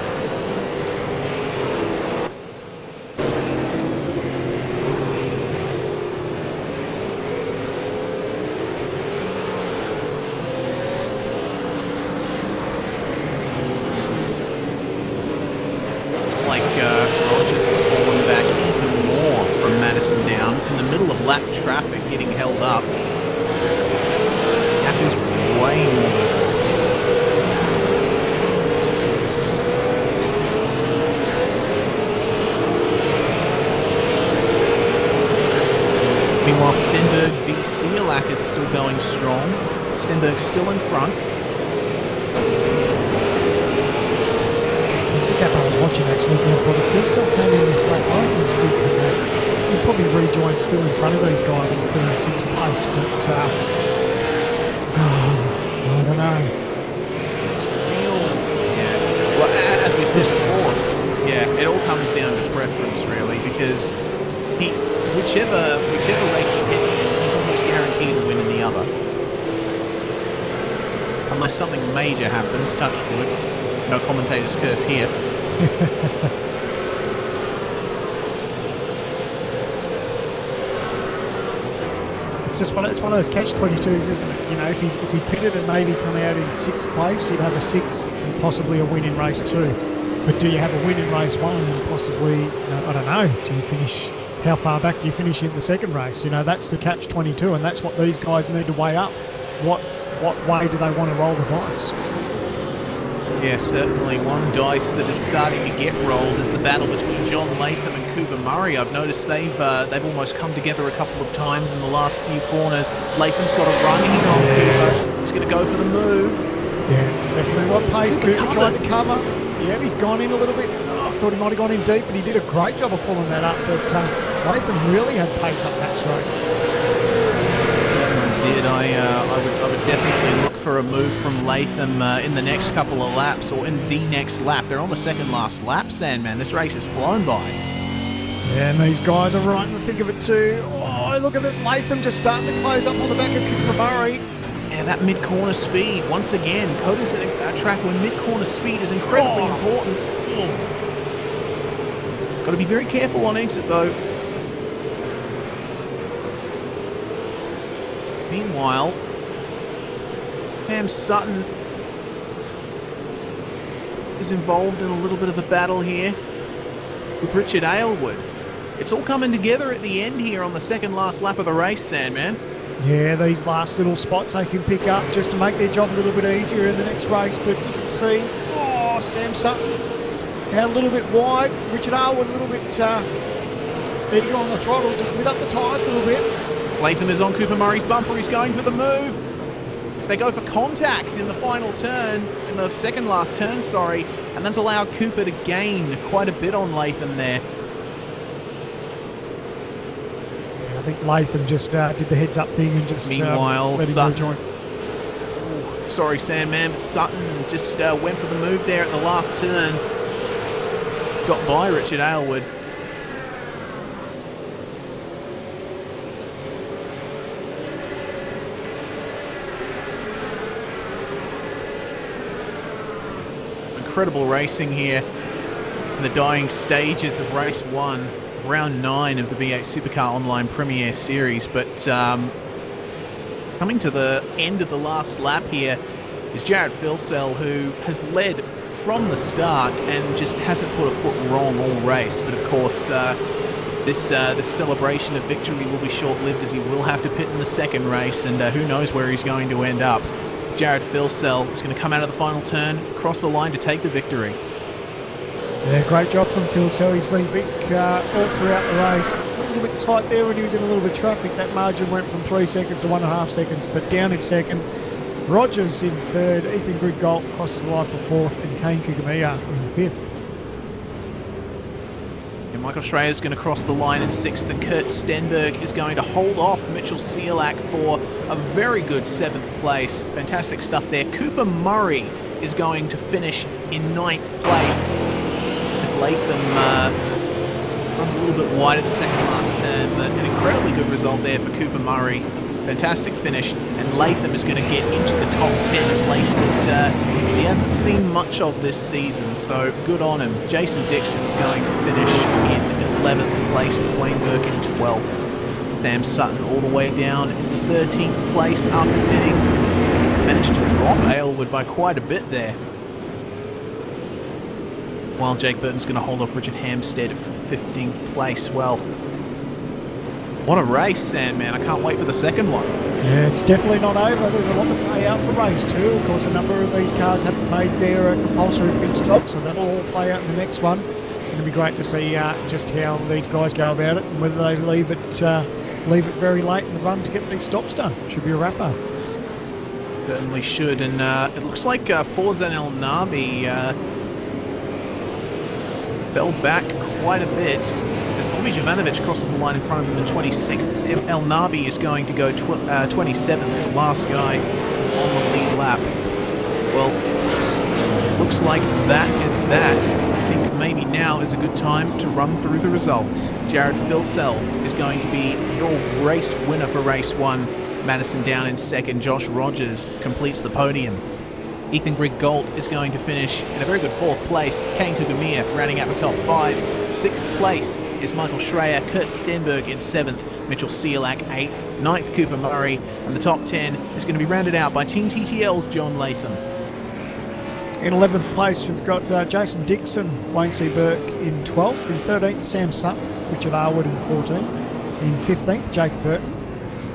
down in the middle of lap traffic getting held up. That is way more nervous. Meanwhile, Stenberg v. Siolak is still going strong. Stenberg's still in front. It's a gap I was watching actually before the fuel cell came in this lap. I reckon Steve he probably rejoined still in front of these guys and put in 6th place, but I don't know. It's real. Yeah. Well, as we said before, yeah, it all comes down to preference really, because whichever race he hits in, he's almost guaranteed to win in the other. Unless something major happens, touch wood. No commentator's curse here. It's one of those catch-22s, isn't it? You know, if he pitted and maybe come out in 6th place, you'd have a 6th and possibly a win in race 2. But do you have a win in race 1 and possibly, I don't know, do you finish, how far back do you finish in the second race? You know, that's the catch-22, and that's what these guys need to weigh up. What way do they want to roll the dice? Yeah, certainly one dice that is starting to get rolled is the battle between John Latham and Cooper Murray. I've noticed they've almost come together a couple of times in the last few corners. Latham's got a run in on Cooper. He's going to go for the move. Yeah, definitely what pace Cooper tried to cover. Yeah, he's gone in a little bit. Oh, I thought he might have gone in deep, but he did a great job of pulling that up. But Latham really had pace up that straight. I would definitely look for a move from Latham in the next couple of laps, or in the next lap. They're on the second last lap, Sandman. This race has flown by. Yeah, and these guys are right in the thick of it too. Oh, look at that. Latham just starting to close up on the back of Cooper Murray. Yeah, that mid-corner speed. Once again, Cota's a track where mid-corner speed is incredibly important. Got to be very careful on exit though. Meanwhile, Sam Sutton is involved in a little bit of a battle here with Richard Aylward. It's all coming together at the end here on the second last lap of the race, Sandman. Yeah, these last little spots they can pick up just to make their job a little bit easier in the next race. But you can see, Sam Sutton out a little bit wide. Richard Aylward a little bit eager on the throttle, just lit up the tyres a little bit. Latham is on Cooper Murray's bumper. He's going for the move. They go for contact in the final turn, in the second last turn, sorry, and that's allowed Cooper to gain quite a bit on Latham there. Yeah, I think Latham just did the heads-up thing and just meanwhile, let him Sutton. Sorry, Sandman, but Sutton just went for the move there at the last turn. Got by Richard Aylward. Incredible racing here in the dying stages of race 1, round 9 of the V8 Supercar Online Premier Series. But coming to the end of the last lap here is Jared Filsell, who has led from the start and just hasn't put a foot wrong all race. But of course, this celebration of victory will be short-lived, as he will have to pit in the second race, and who knows where he's going to end up. Jared Filsell is going to come out of the final turn, cross the line to take the victory. Yeah, great job from Filsell. He's been big all throughout the race. A little bit tight there when he was in a little bit of traffic. That margin went from 3 seconds to 1.5 seconds, but down in second. Rogers in third, Ethan Goodgold crosses the line for fourth, and Kane Kugamiya in fifth. And Michael Schreier's going to cross the line in sixth, and Kurt Stenberg is going to hold off Mitchell Siolak for a very good 7th place. Fantastic stuff there. Cooper Murray is going to finish in 9th place as Latham runs a little bit wide at the second last turn, but an incredibly good result there for Cooper Murray. Fantastic finish, and Latham is going to get into the top 10, a place that he hasn't seen much of this season, so good on him. Jason Dixon is going to finish in 11th place, with Wayne Burke in 12th. Sam Sutton all the way down in 13th place after pitting. Managed to drop Aylward by quite a bit there. While Jake Burton's going to hold off Richard Hampstead for 15th place. Well, What a race, Sandman. I can't wait for the second one. Yeah, it's definitely not over. There's a lot to play out for race 2. Of course, a number of these cars haven't made their compulsory pit stop, so that'll all play out in the next one. It's going to be great to see just how these guys go about it and whether they leave it very late in the run to get these stops done. Should be a wrapper. Certainly should, and it looks like Forzan El Nabi fell back quite a bit as Bobby Jovanovic crosses the line in front of him in 26th. El Nabi is going to go 27th, the last guy on the lead lap. Well, looks like that is that. I think maybe now is a good time to run through the results. Jared Filsell is going to be your race winner for race 1. Madison Down in second. Josh Rogers completes the podium. Ethan Grigg-Gault is going to finish in a very good 4th place. Kane Kugamiya rounding out the top 5. 6th place is Michael Schreier. Kurt Stenberg in 7th. Mitchell Sealack 8th. 9th Cooper Murray. And the top 10 is going to be rounded out by Team TTL's John Latham. In 11th place, we've got Jason Dixon, Wayne C. Burke in 12th. In 13th, Sam Sutton, Richard Arwood in 14th. In 15th, Jake Burton.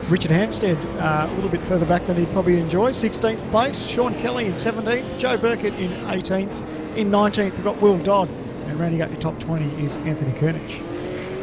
Richard Hampstead, a little bit further back than he'd probably enjoy. 16th place, Sean Kelly in 17th, Joe Burkett in 18th. In 19th, we've got Will Dodd. And rounding out your top 20 is Anthony Kernich.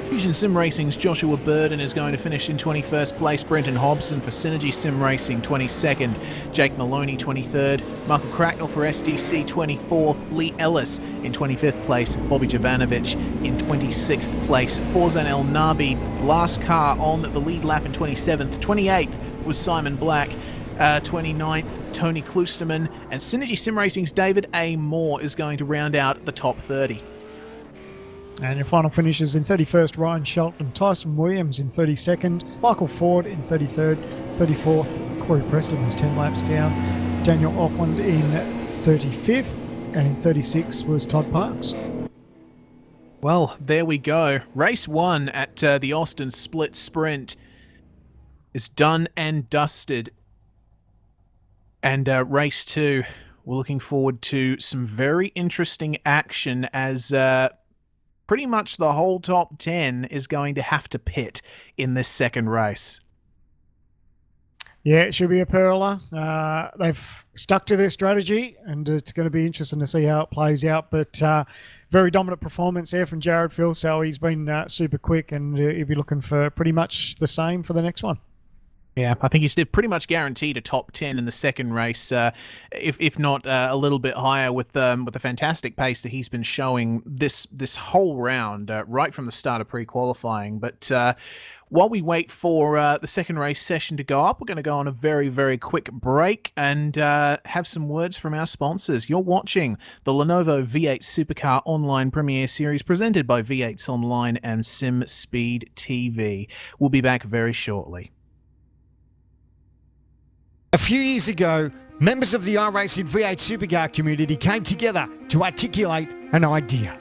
Fusion Sim Racing's Joshua Burden is going to finish in 21st place. Brenton Hobson for Synergy Sim Racing 22nd. Jake Maloney 23rd. Michael Cracknell for SDC 24th. Lee Ellis in 25th place. Bobby Jovanovic in 26th place. Forzan El Nabi, last car on the lead lap in 27th. 28th was Simon Black. 29th, Tony Klusterman. And Synergy Sim Racing's David A. Moore is going to round out the top 30. And your final finishes in 31st, Ryan Shelton, Tyson Williams in 32nd, Michael Ford in 33rd, 34th, Corey Preston was 10 laps down, Daniel Auckland in 35th, and in 36th was Todd Parks. Well, there we go. Race 1 at the Austin Split Sprint is done and dusted. And race 2, we're looking forward to some very interesting action as pretty much the whole top 10 is going to have to pit in this second race. Yeah, it should be a pearler. They've stuck to their strategy, and it's going to be interesting to see how it plays out. But very dominant performance there from Jared Filsell. He's been super quick, and he'll be looking for pretty much the same for the next one. Yeah, I think he's pretty much guaranteed a top 10 in the second race, if not a little bit higher with the fantastic pace that he's been showing this whole round, right from the start of pre-qualifying. But while we wait for the second race session to go up, we're going to go on a very, very quick break and have some words from our sponsors. You're watching the Lenovo V8 Supercar Online Premiere Series presented by V8sonline and Sim Speed TV. We'll be back very shortly. A few years ago, members of the iRacing V8 Supercar community came together to articulate an idea.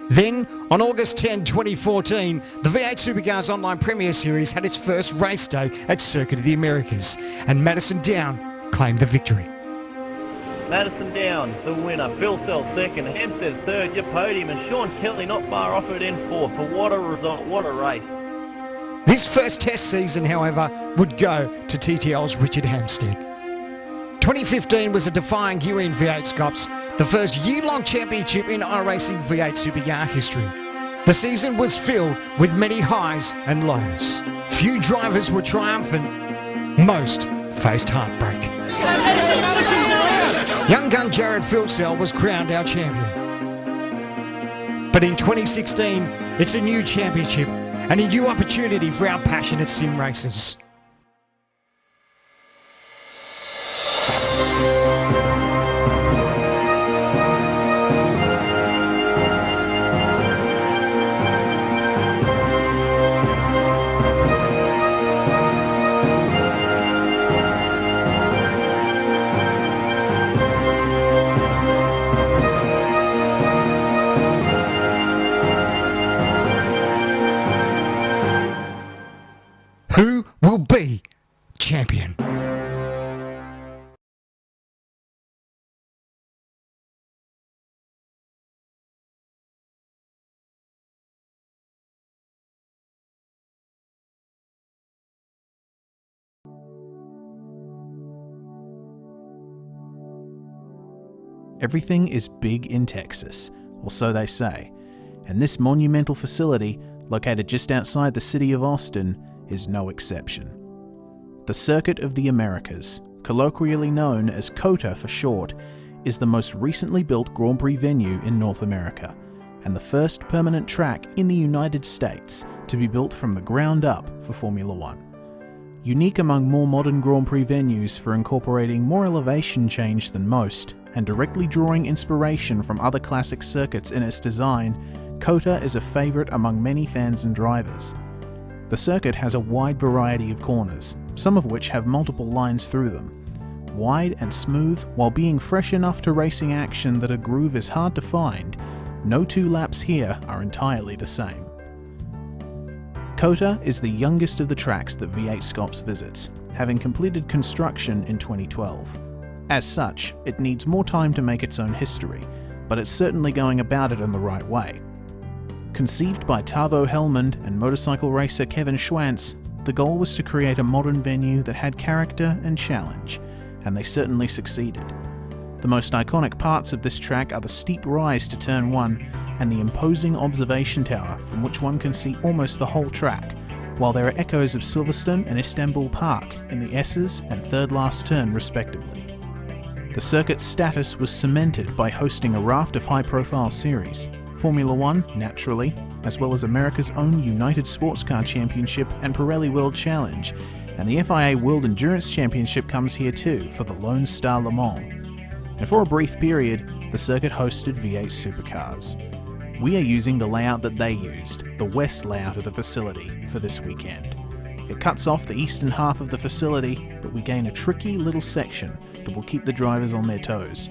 Then, on August 10, 2014, the V8 Supercars Online Premiere Series had its first race day at Circuit of the Americas, and Madison Down claimed the victory. Madison Down, the winner. Filsell second, Hampstead third, your podium, and Sean Kelly not far off it in fourth. For what a result, what a race. This first test season, however, would go to TTL's Richard Hampstead. 2015 was a defying year in V8SCOPS, the first year-long championship in iRacing V8 Supercar history. The season was filled with many highs and lows. Few drivers were triumphant, most faced heartbreak. Young gun Jared Filsell was crowned our champion. But in 2016, it's a new championship and a new opportunity for our passionate sim racers. Who will be champion? Everything is big in Texas, or so they say, and this monumental facility, located just outside the city of Austin, is no exception. The Circuit of the Americas, colloquially known as Cota for short, is the most recently built Grand Prix venue in North America, and the first permanent track in the United States to be built from the ground up for Formula One. Unique among more modern Grand Prix venues for incorporating more elevation change than most, and directly drawing inspiration from other classic circuits in its design, Cota is a favourite among many fans and drivers. The circuit has a wide variety of corners, some of which have multiple lines through them. Wide and smooth, while being fresh enough to racing action that a groove is hard to find, no two laps here are entirely the same. Cota is the youngest of the tracks that V8SCOPS visits, having completed construction in 2012. As such, it needs more time to make its own history, but it's certainly going about it in the right way. Conceived by Tavo Helmond and motorcycle racer Kevin Schwantz, the goal was to create a modern venue that had character and challenge, and they certainly succeeded. The most iconic parts of this track are the steep rise to Turn 1 and the imposing observation tower from which one can see almost the whole track, while there are echoes of Silverstone and Istanbul Park in the S's and third last turn respectively. The circuit's status was cemented by hosting a raft of high-profile series, Formula One, naturally, as well as America's own United Sports Car Championship and Pirelli World Challenge, and the FIA World Endurance Championship comes here too for the Lone Star Le Mans. And for a brief period, the circuit hosted V8 supercars. We are using the layout that they used, the west layout of the facility, for this weekend. It cuts off the eastern half of the facility, but we gain a tricky little section that will keep the drivers on their toes.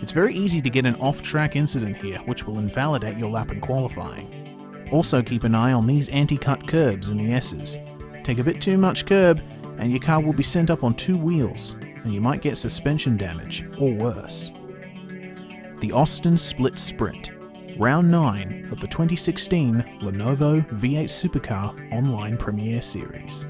It's very easy to get an off-track incident here, which will invalidate your lap in qualifying. Also keep an eye on these anti-cut curbs in the S's. Take a bit too much curb, and your car will be sent up on two wheels, and you might get suspension damage, or worse. The Austin Split Sprint, Round 9 of the 2016 Lenovo V8 Supercar Online Premiere Series.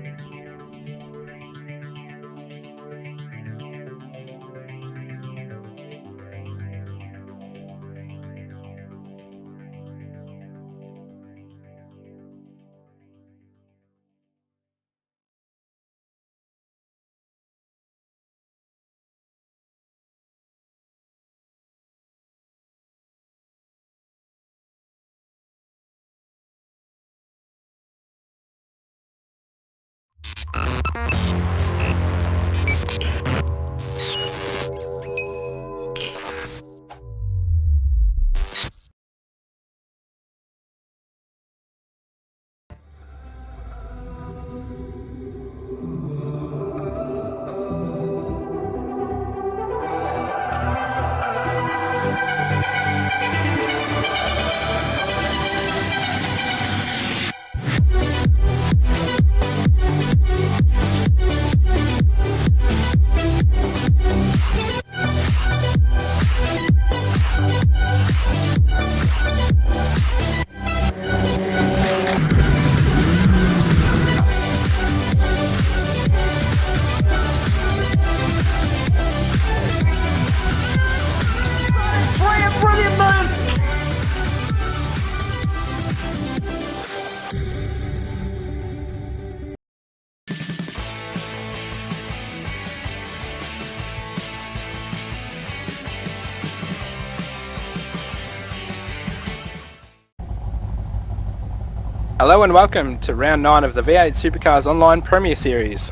Hello and welcome to Round 9 of the V8 Supercars Online Premiere Series.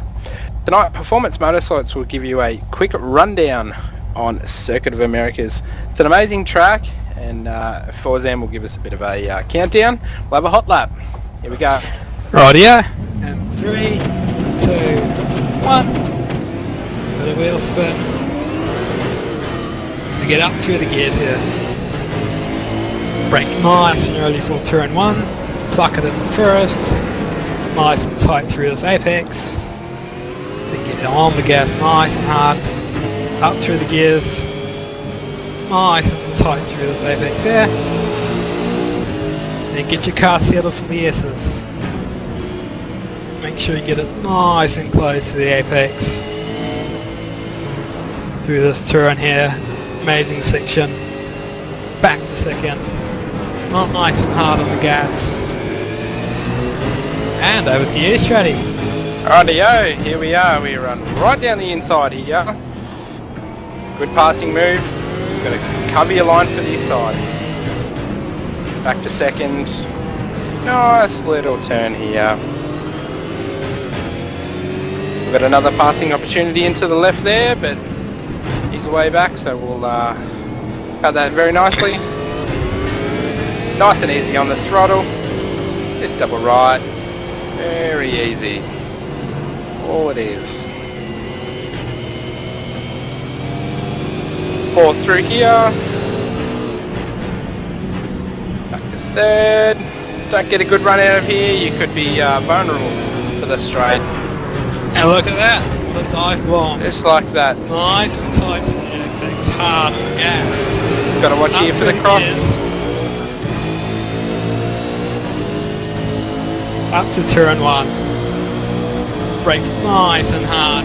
Tonight, Performance Motorsports will give you a quick rundown on Circuit of Americas. It's an amazing track, and Forzan will give us a bit of a countdown. We'll have a hot lap. Here we go. Rightio. And 3, 2, 1. Bit of wheel spin. We get up through the gears here. Brake nice and early for turn 1. Pluck it in first, nice and tight through this apex, then get on the gas nice and hard, up through the gears, nice and tight through this apex there, then get your car settled for the S's. Make sure you get it nice and close to the apex, through this turn here, amazing section. Back to second. Not nice and hard on the gas. And over to you, Stratty. Rightio, here we are. We run right down the inside here. Good passing move. You've got to cover your line for the side. Back to second. Nice little turn here. We've got another passing opportunity into the left there, but he's way back, so we'll cut that very nicely. Nice and easy on the throttle. Just double right. Very easy. All it is. Fourth through here. Back to third. Don't get a good run out of here, you could be vulnerable for the straight. And look at that, what a dive bomb. Just like that. Nice and tight for the apex, hard on the gas. Got to watch here for the cross. Up to turn 1. Brake nice and hard.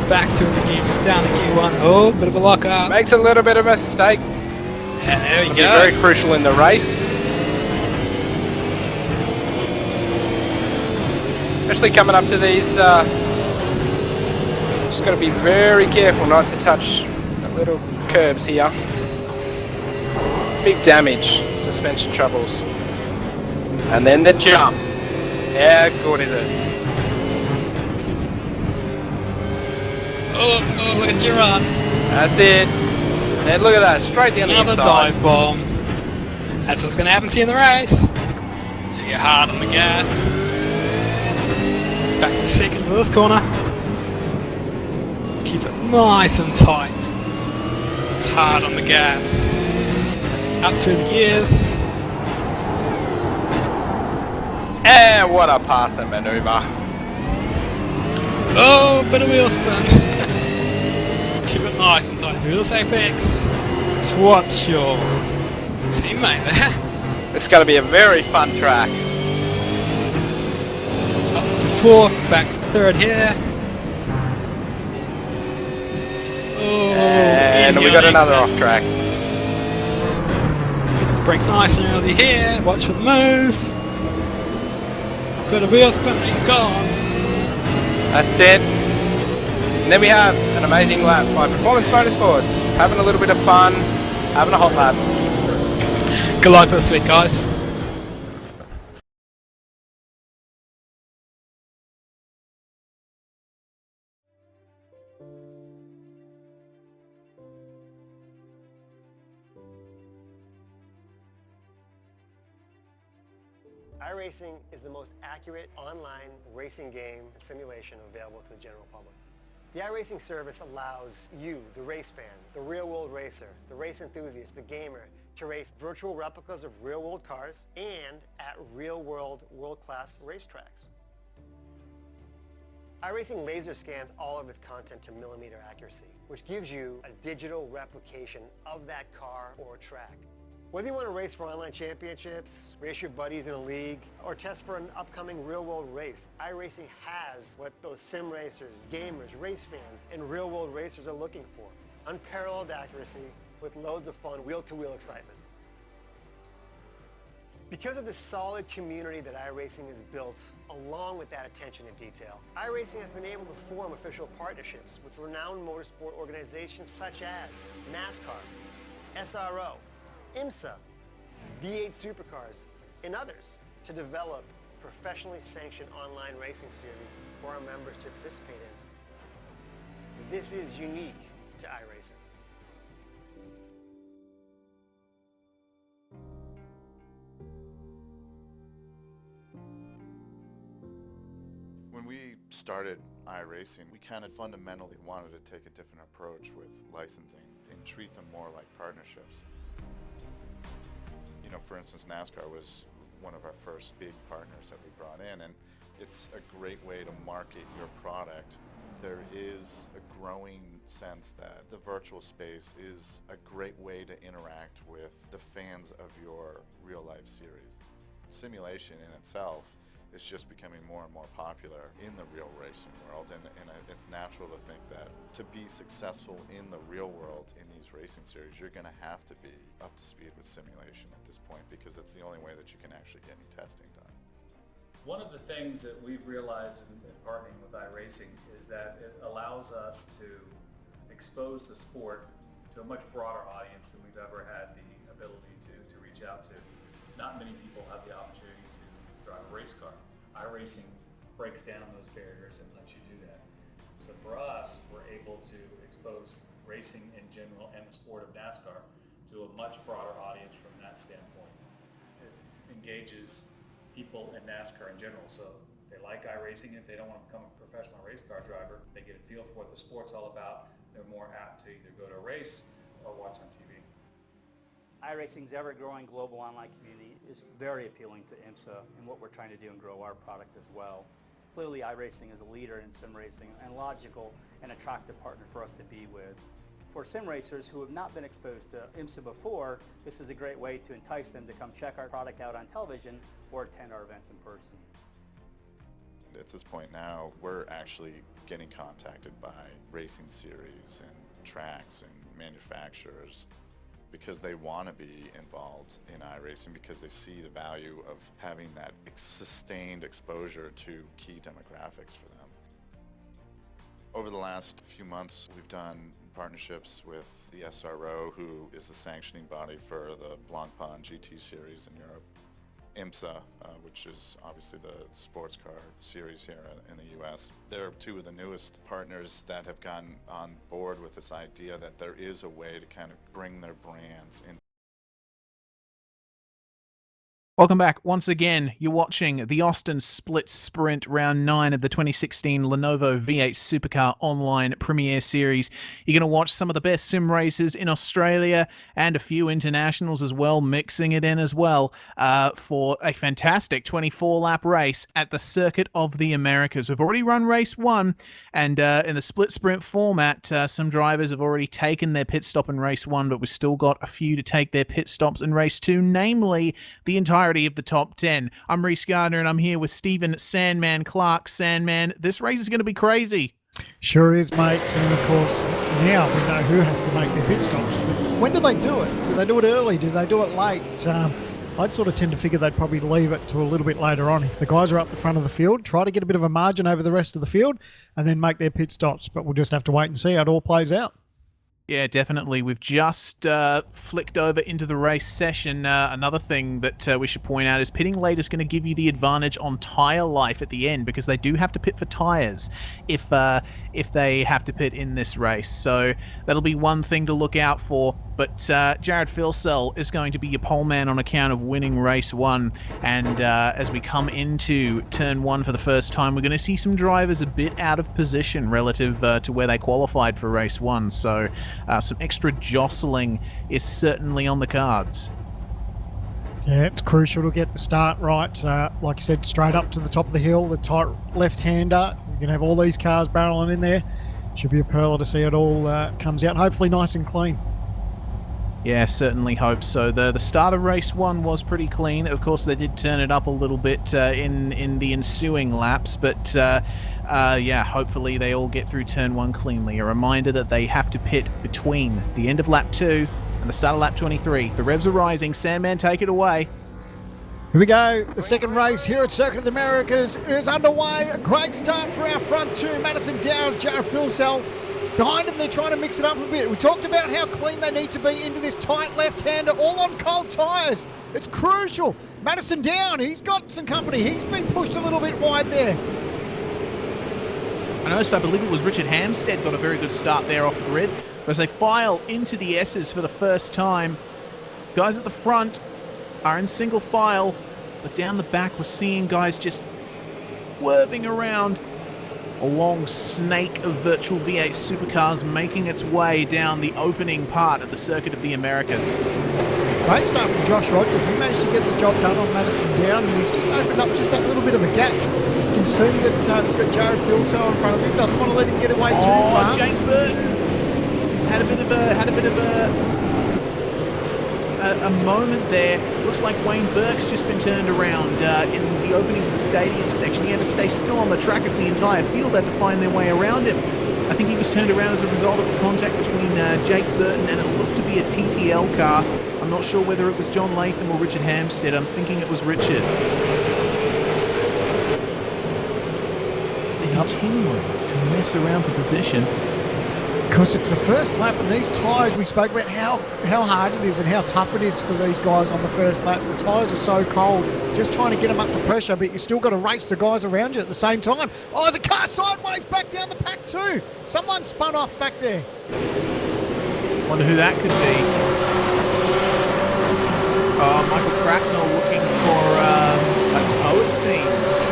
Back to the gears, down to gear 1. Oh, bit of a lock up. Makes a little bit of a mistake. And there we It'll go. be very crucial in the race. Especially coming up to these, just got to be very careful not to touch the little curbs here. Big damage, suspension troubles. And then the jump. How good is it? Oh, look at your run. That's it. And look at that, straight down the Another inside. dive bomb. That's what's going to happen to you in the race. You're hard on the gas. Back to second for this corner. Keep it nice and tight. Hard on the gas. Up through the gears. And what a passing manoeuvre. Oh, bit of wheel spin. Keep it nice and tight through this apex. To watch your teammate there. It's going to be a very fun track. Up to 4th, back to 3rd here. Oh, And we got another off track. Brake nice and early here. Watch for the move. Bit of wheel spin, he's gone. That's it. And then we have an amazing lap by Performance Motorsports. Having a little bit of fun, having a hot lap. Good luck this week, guys. iRacing is the most accurate online racing game and simulation available to the general public. The iRacing service allows you, the race fan, the real-world racer, the race enthusiast, the gamer, to race virtual replicas of real-world cars and at real-world, world-class racetracks. iRacing laser scans all of its content to millimeter accuracy, which gives you a digital replication of that car or track. Whether you want to race for online championships, race your buddies in a league, or test for an upcoming real-world race, iRacing has what those sim racers, gamers, race fans, and real-world racers are looking for. Unparalleled accuracy with loads of fun wheel-to-wheel excitement. Because of the solid community that iRacing has built, along with that attention to detail, iRacing has been able to form official partnerships with renowned motorsport organizations such as NASCAR, SRO, IMSA, V8 Supercars, and others to develop professionally sanctioned online racing series for our members to participate in. This is unique to iRacing. When we started iRacing, we kind of fundamentally wanted to take a different approach with licensing and treat them more like partnerships. You know, for instance, NASCAR was one of our first big partners that we brought in, and it's a great way to market your product. There is a growing sense that the virtual space is a great way to interact with the fans of your real-life series. Simulation in itself is just becoming more and more popular in the real racing world, and it's natural to think that to be successful in the real world in these racing series, you're going to have to be up to speed with simulation at this point, because it's the only way that you can actually get any testing done. One of the things that we've realized in partnering with iRacing is that it allows us to expose the sport to a much broader audience than we've ever had the ability to reach out to. Not many people have the opportunity to drive a race car. iRacing breaks down those barriers and lets you do that. So for us, we're able to expose racing in general and the sport of NASCAR to a much broader audience from that standpoint. It engages people in NASCAR in general, so they like iRacing. If they don't want to become a professional race car driver, they get a feel for what the sport's all about. They're more apt to either go to a race or watch on TV. iRacing's ever-growing global online community is very appealing to IMSA and what we're trying to do and grow our product as well. Clearly, iRacing is a leader in sim racing and logical and attractive partner for us to be with. For sim racers who have not been exposed to IMSA before, this is a great way to entice them to come check our product out on television or attend our events in person. At this point now, we're actually getting contacted by racing series and tracks and manufacturers because they want to be involved in iRacing, because they see the value of having that sustained exposure to key demographics for them. Over the last few months, we've done partnerships with the SRO, who is the sanctioning body for the Blancpain GT series in Europe. IMSA, which is obviously the sports car series here in the US. They're two of the newest partners that have gotten on board with this idea that there is a way to kind of bring their brands in. Welcome back. Once again, you're watching the Austin Split Sprint Round 9 of the 2016 Lenovo V8 Supercar Online Premier Series. You're going to watch some of the best sim races in Australia and a few internationals as well, mixing it in as well for a fantastic 24-lap race at the Circuit of the Americas. We've already run race 1, and in the split sprint format, some drivers have already taken their pit stop in race 1, but we've still got a few to take their pit stops in race 2, namely the entire of the top 10. I'm Reese Gardner, and I'm here with Stephen Sandman Clark. Sandman, this race is going to be crazy. Sure is, mate. And of course, now we know who has to make their pit stops. When do they do it? Do they do it early? Do they do it late? I'd sort of tend to figure they'd probably leave it to a little bit later on. If the guys are up the front of the field, try to get a bit of a margin over the rest of the field and then make their pit stops. But we'll just have to wait and see how it all plays out. Yeah, definitely. We've just flicked over into the race session. Another thing that we should point out is pitting late is going to give you the advantage on tyre life at the end, because they do have to pit for tyres if they have to pit in this race. So that'll be one thing to look out for. But Jared Filsell is going to be your pole man on account of winning race 1. And as we come into turn 1 for the first time, we're going to see some drivers a bit out of position relative to where they qualified for race 1. So some extra jostling is certainly on the cards. Yeah, it's crucial to get the start right. Like I said, straight up to the top of the hill, the tight left-hander. You're going to have all these cars barreling in there. Should be a pearler to see it all comes out. Hopefully nice and clean. Yeah, certainly hope so. The start of race 1 was pretty clean. Of course, they did turn it up a little bit in the ensuing laps, but yeah, hopefully they all get through turn 1 cleanly. A reminder that they have to pit between the end of lap 2 and the start of lap 23. The revs are rising. Sandman, take it away. Here we go. The second race here at Circuit of the Americas is underway. A great start for our front two. Madison Down, Jared Filsell. Behind them, they're trying to mix it up a bit. We talked about how clean they need to be into this tight left-hander, all on cold tyres. It's crucial. Madison Down, he's got some company. He's been pushed a little bit wide there. I noticed, I believe it was Richard Hampstead got a very good start there off the grid. As they file into the S's for the first time, guys at the front are in single file, but down the back we're seeing guys just swerving around. A long snake of virtual V8 supercars making its way down the opening part of the Circuit of the Americas. Great start from Josh Rogers. He managed to get the job done on Madison Down, and he's just opened up just that little bit of a gap. You can see that he's got Jared Filsell in front of him. Doesn't want to let him get away too far. Jake Burton had a bit of a a moment there. Looks like Wayne Burke's just been turned around in the opening of the stadium section. He had to stay still on the track as the entire field had to find their way around him. I think he was turned around as a result of the contact between Jake Burton and it looked to be a TTL car. I'm not sure whether it was John Latham or Richard Hampstead. I'm thinking it was Richard. They're continuing to mess around for position. Because it's the first lap, and these tyres, we spoke about how hard it is and how tough it is for these guys on the first lap. The tyres are so cold, just trying to get them up to pressure, but you still got to race the guys around you at the same time. Oh, there's a car sideways back down the pack too. Someone spun off back there. Wonder who that could be. Oh, Michael Cracknell looking for a tow, it seems.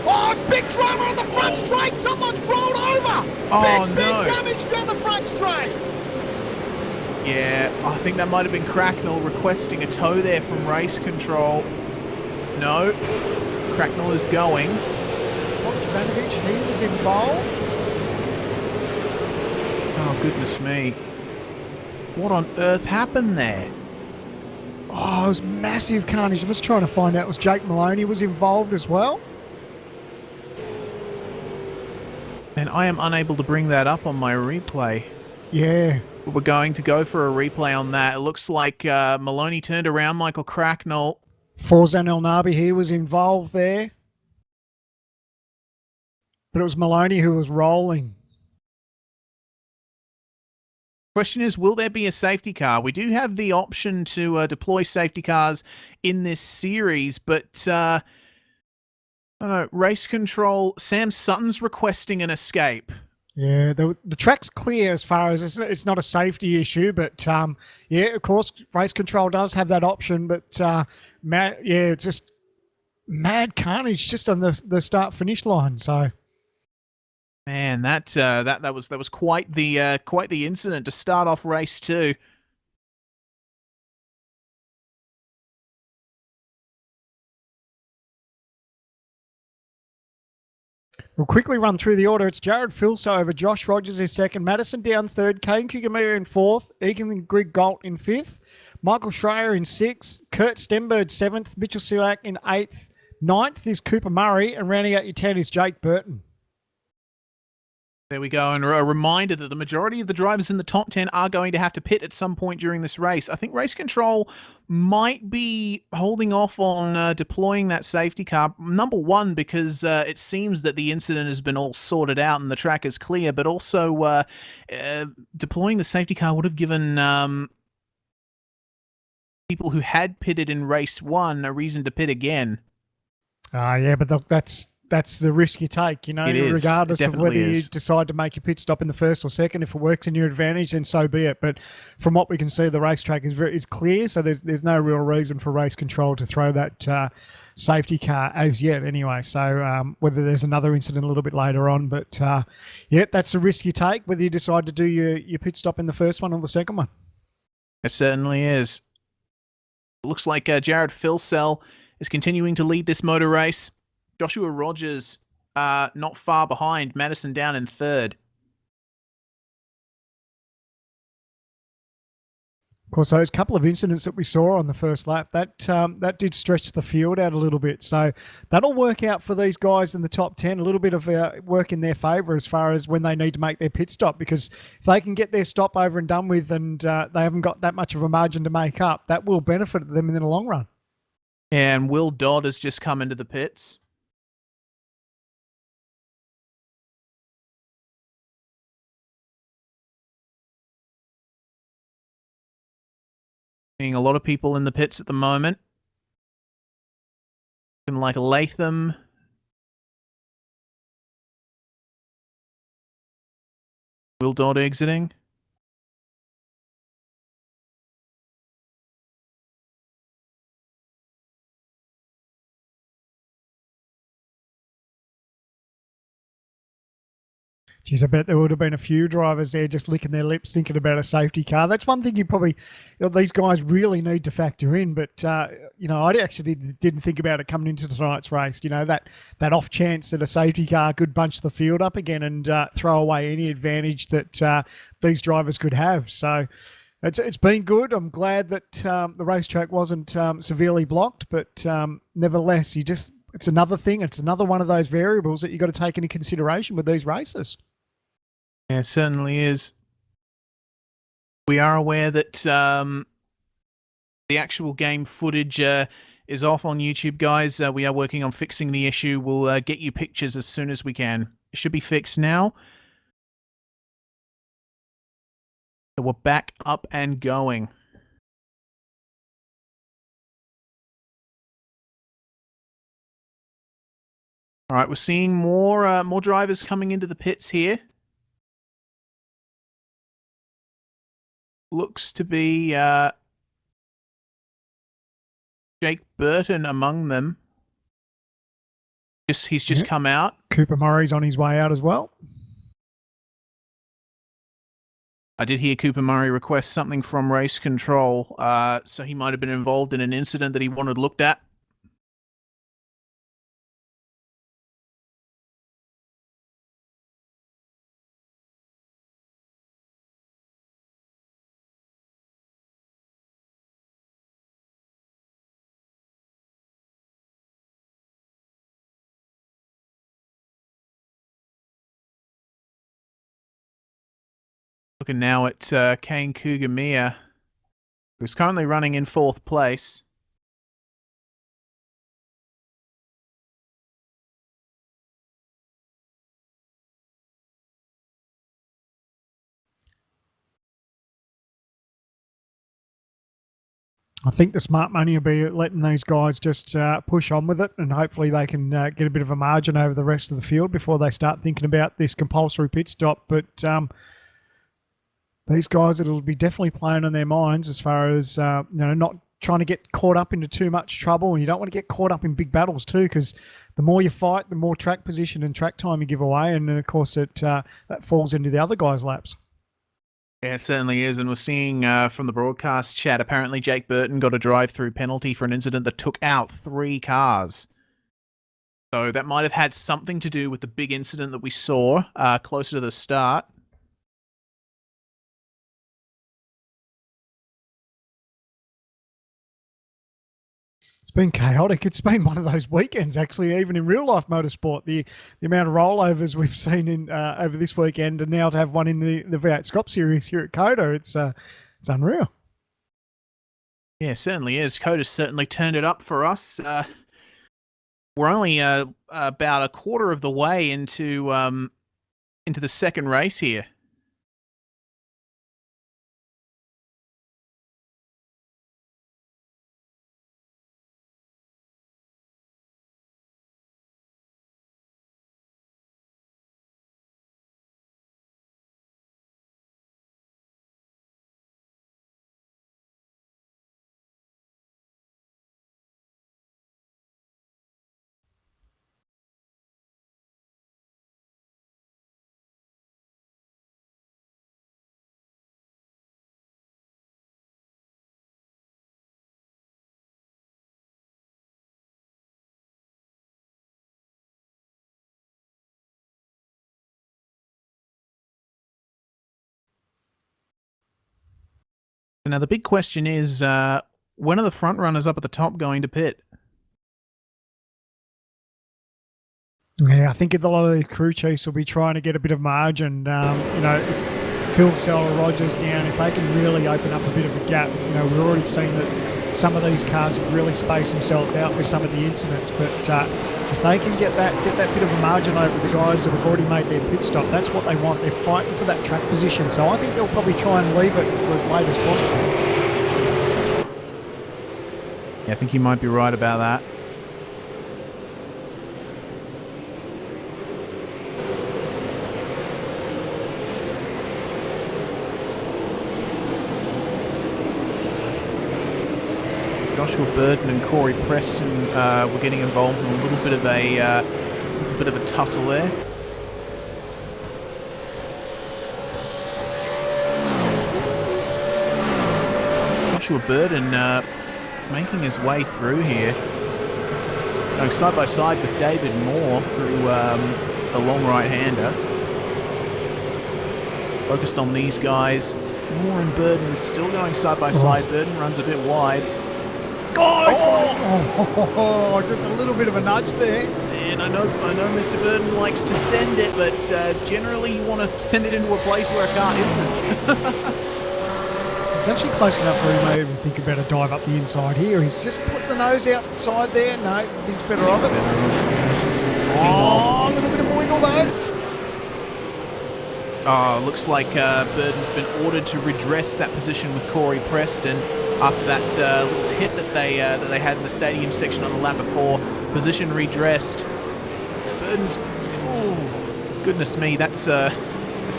Oh, it's big drama on the front straight. Someone's rolled over. Oh, big damage down the front straight. Yeah, I think that might have been Cracknell requesting a tow there from race control. No, Cracknell is going. Jovanovic, he was involved. Oh, goodness me. What on earth happened there? Oh, it was massive carnage. I'm just trying to find out. Was Jake Maloney was involved as well? And I am unable to bring that up on my replay. Yeah. We're going to go for a replay on that. It looks like Maloney turned around Michael Cracknell. Forzan El Nabi, he was involved there. But it was Maloney who was rolling. Question is, will there be a safety car? We do have the option to deploy safety cars in this series, but I don't know, race control, Sam Sutton's requesting an escape. Yeah, the track's clear as far as it's not a safety issue, but yeah, of course, race control does have that option, but yeah, just mad carnage just on the start-finish line, so... Man, that was quite the incident to start off race 2. We'll quickly run through the order. It's Jared Filso over Josh Rogers in second, Madison down third, Kane Kugamira in fourth, Egan Greg Galt in fifth, Michael Schreier in sixth, Kurt Stenberg seventh, Mitchell Silak in eighth, ninth is Cooper Murray, and rounding out your 10 is Jake Burton. There we go, and a reminder that the majority of the drivers in the top 10 are going to have to pit at some point during this race. I think race control might be holding off on deploying that safety car. Number one, because it seems that the incident has been all sorted out and the track is clear, but also deploying the safety car would have given people who had pitted in race 1 a reason to pit again. Yeah, but look, that's the risk you take, you know, regardless of whether you decide to make your pit stop in the first or second. If it works in your advantage, then so be it. But from what we can see, the racetrack is clear, so there's no real reason for race control to throw that safety car as yet anyway. So whether there's another incident a little bit later on, but yeah, that's the risk you take, whether you decide to do your pit stop in the first one or the second one. It certainly is. It looks like Jared Filsell is continuing to lead this motor race. Joshua Rogers not far behind. Madison down in third. Of course, those couple of incidents that we saw on the first lap, that did stretch the field out a little bit. So that'll work out for these guys in the top 10, a little bit of work in their favour as far as when they need to make their pit stop, because if they can get their stop over and done with and they haven't got that much of a margin to make up, that will benefit them in the long run. And Will Dodd has just come into the pits. Seeing a lot of people in the pits at the moment. Looking like Latham. Will Dodd exiting. Geez, I bet there would have been a few drivers there just licking their lips thinking about a safety car. That's one thing these guys really need to factor in. But, I actually didn't think about it coming into tonight's race. That off chance that a safety car could bunch the field up again and throw away any advantage that these drivers could have. So it's been good. I'm glad that the racetrack wasn't severely blocked. But nevertheless, it's another thing. It's another one of those variables that you've got to take into consideration with these races. Yeah, it certainly is. We are aware that the actual game footage is off on YouTube, guys. We are working on fixing the issue. We'll get you pictures as soon as we can. It should be fixed now. So we're back up and going. All right, we're seeing more drivers coming into the pits here. Looks to be Jake Burton among them. He's just come out. Cooper Murray's on his way out as well. I did hear Cooper Murray request something from race control, so he might have been involved in an incident that he wanted looked at. Looking now at Kane Kugamiya, who's currently running in 4th place. I think the smart money will be letting these guys just push on with it, and hopefully they can get a bit of a margin over the rest of the field before they start thinking about this compulsory pit stop. But these guys, it'll be definitely playing on their minds as far as not trying to get caught up into too much trouble, and you don't want to get caught up in big battles too, because the more you fight, the more track position and track time you give away, and of course that falls into the other guys' laps. Yeah, it certainly is, and we're seeing from the broadcast chat, apparently Jake Burton got a drive-through penalty for an incident that took out 3 cars. So that might have had something to do with the big incident that we saw closer to the start. It's been chaotic. It's been one of those weekends, actually, even in real-life motorsport. The amount of rollovers we've seen in over this weekend, and now to have one in the V8SCOPS series here at Cota, it's unreal. Yeah, it certainly is. Cota's certainly turned it up for us. We're only about a quarter of the way into the second race here. Now, the big question is, when are the front runners up at the top going to pit? Yeah, I think a lot of these crew chiefs will be trying to get a bit of margin. If Phil Sell or Rogers down, if they can really open up a bit of a gap, we've already seen that some of these cars have really spaced themselves out with some of the incidents. But if they can get that bit of a margin over the guys that have already made their pit stop, that's what they want. They're fighting for that track position. So I think they'll probably try and leave it for as late as possible. Yeah, I think you might be right about that. Joshua Burton and Corey Preston were getting involved in a little bit of a tussle there. Joshua Burden making his way through here. Going side by side with David Moore through the long right-hander. Focused on these guys. Moore and Burden still going side by side. Burden runs a bit wide. Just a little bit of a nudge there. And I know Mr. Burden likes to send it, but generally you want to send it into a place where a car isn't. He's actually close enough where he may even think about a dive up the inside here. He's just put the nose out the side there. No, thinks better of it. Oh, a little bit of a wiggle though. Looks like Burden's been ordered to redress that position with Corey Preston after that little hit that they had in the stadium section on the lap before. Position redressed. Burden's, oh goodness me, that's an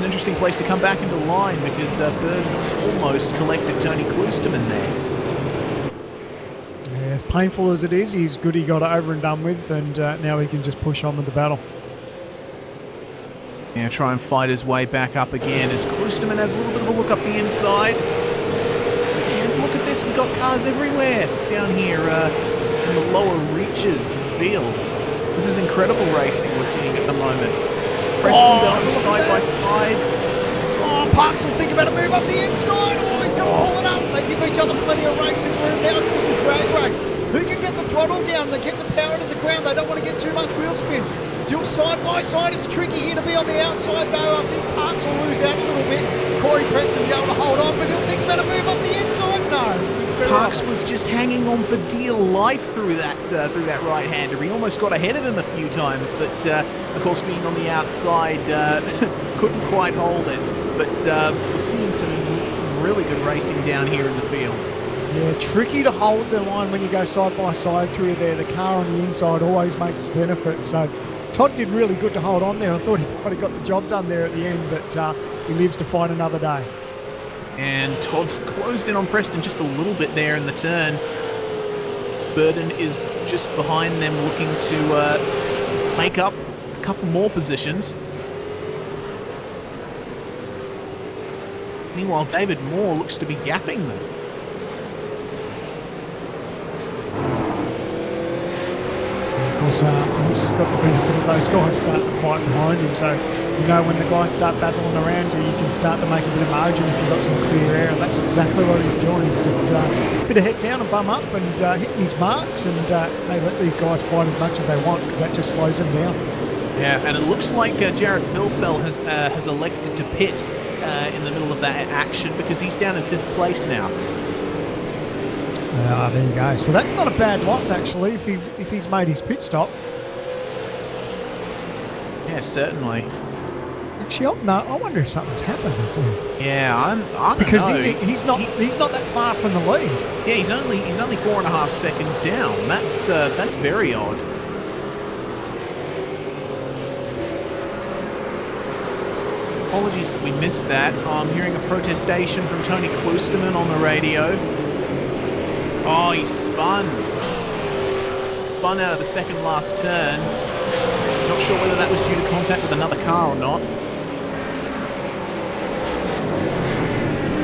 interesting place to come back into line because Burden almost collected Tony Klosterman there. Yeah, as painful as it is, he's good he got it over and done with, and now he can just push on with the battle. Yeah, try and fight his way back up again as Klosterman has a little bit of a look up the inside. And look at this, we've got cars everywhere down here in the lower reaches of the field. This is incredible racing we're seeing at the moment. Preston going side by side. Oh, Parks will think about a move up the inside. Oh, he's going to pull it up. They give each other plenty of racing room. Now it's just a drag race. Who can get the throttle down? They get the power to the ground. They don't want to get too much wheel spin. Still side by side. It's tricky here to be on the outside, though. I think Parks will lose out a little bit. Corey Preston will be able to hold on, but he'll think about a move up the inside. No. Parks was just hanging on for dear life through that right-hander. He almost got ahead of him a few times, but of course being on the outside couldn't quite hold it. But we're seeing some really good racing down here in the field. Yeah, tricky to hold the line when you go side by side through there. The car on the inside always makes benefit. So Todd did really good to hold on there. I thought he might have got the job done there at the end, but he lives to fight another day. And Todd's closed in on Preston just a little bit there in the turn. Burden is just behind them looking to make up a couple more positions. Meanwhile, David Moore looks to be gapping them. Of course, he's got the benefit of those guys starting to fight behind him, so you know when the guys start battling around you, you can start to make a bit of margin if you've got some clear air, and that's exactly what he's doing. He's just a bit of head down and bum up and hitting his marks, and they let these guys fight as much as they want because that just slows them down. Yeah, and it looks like Jared Filsell has elected to pit in the middle of that action because he's down in 5th place now. There you go. So that's not a bad loss, actually, if he's made his pit stop. Yeah, certainly. Actually, I wonder if something's happened. Yeah, I don't because know. He's not that far from the lead. Yeah, he's only 4.5 seconds down. That's very odd. Apologies that we missed that. I'm hearing a protestation from Tony Klosterman on the radio. Oh, he spun out of the second last turn. Not sure whether that was due to contact with another car or not.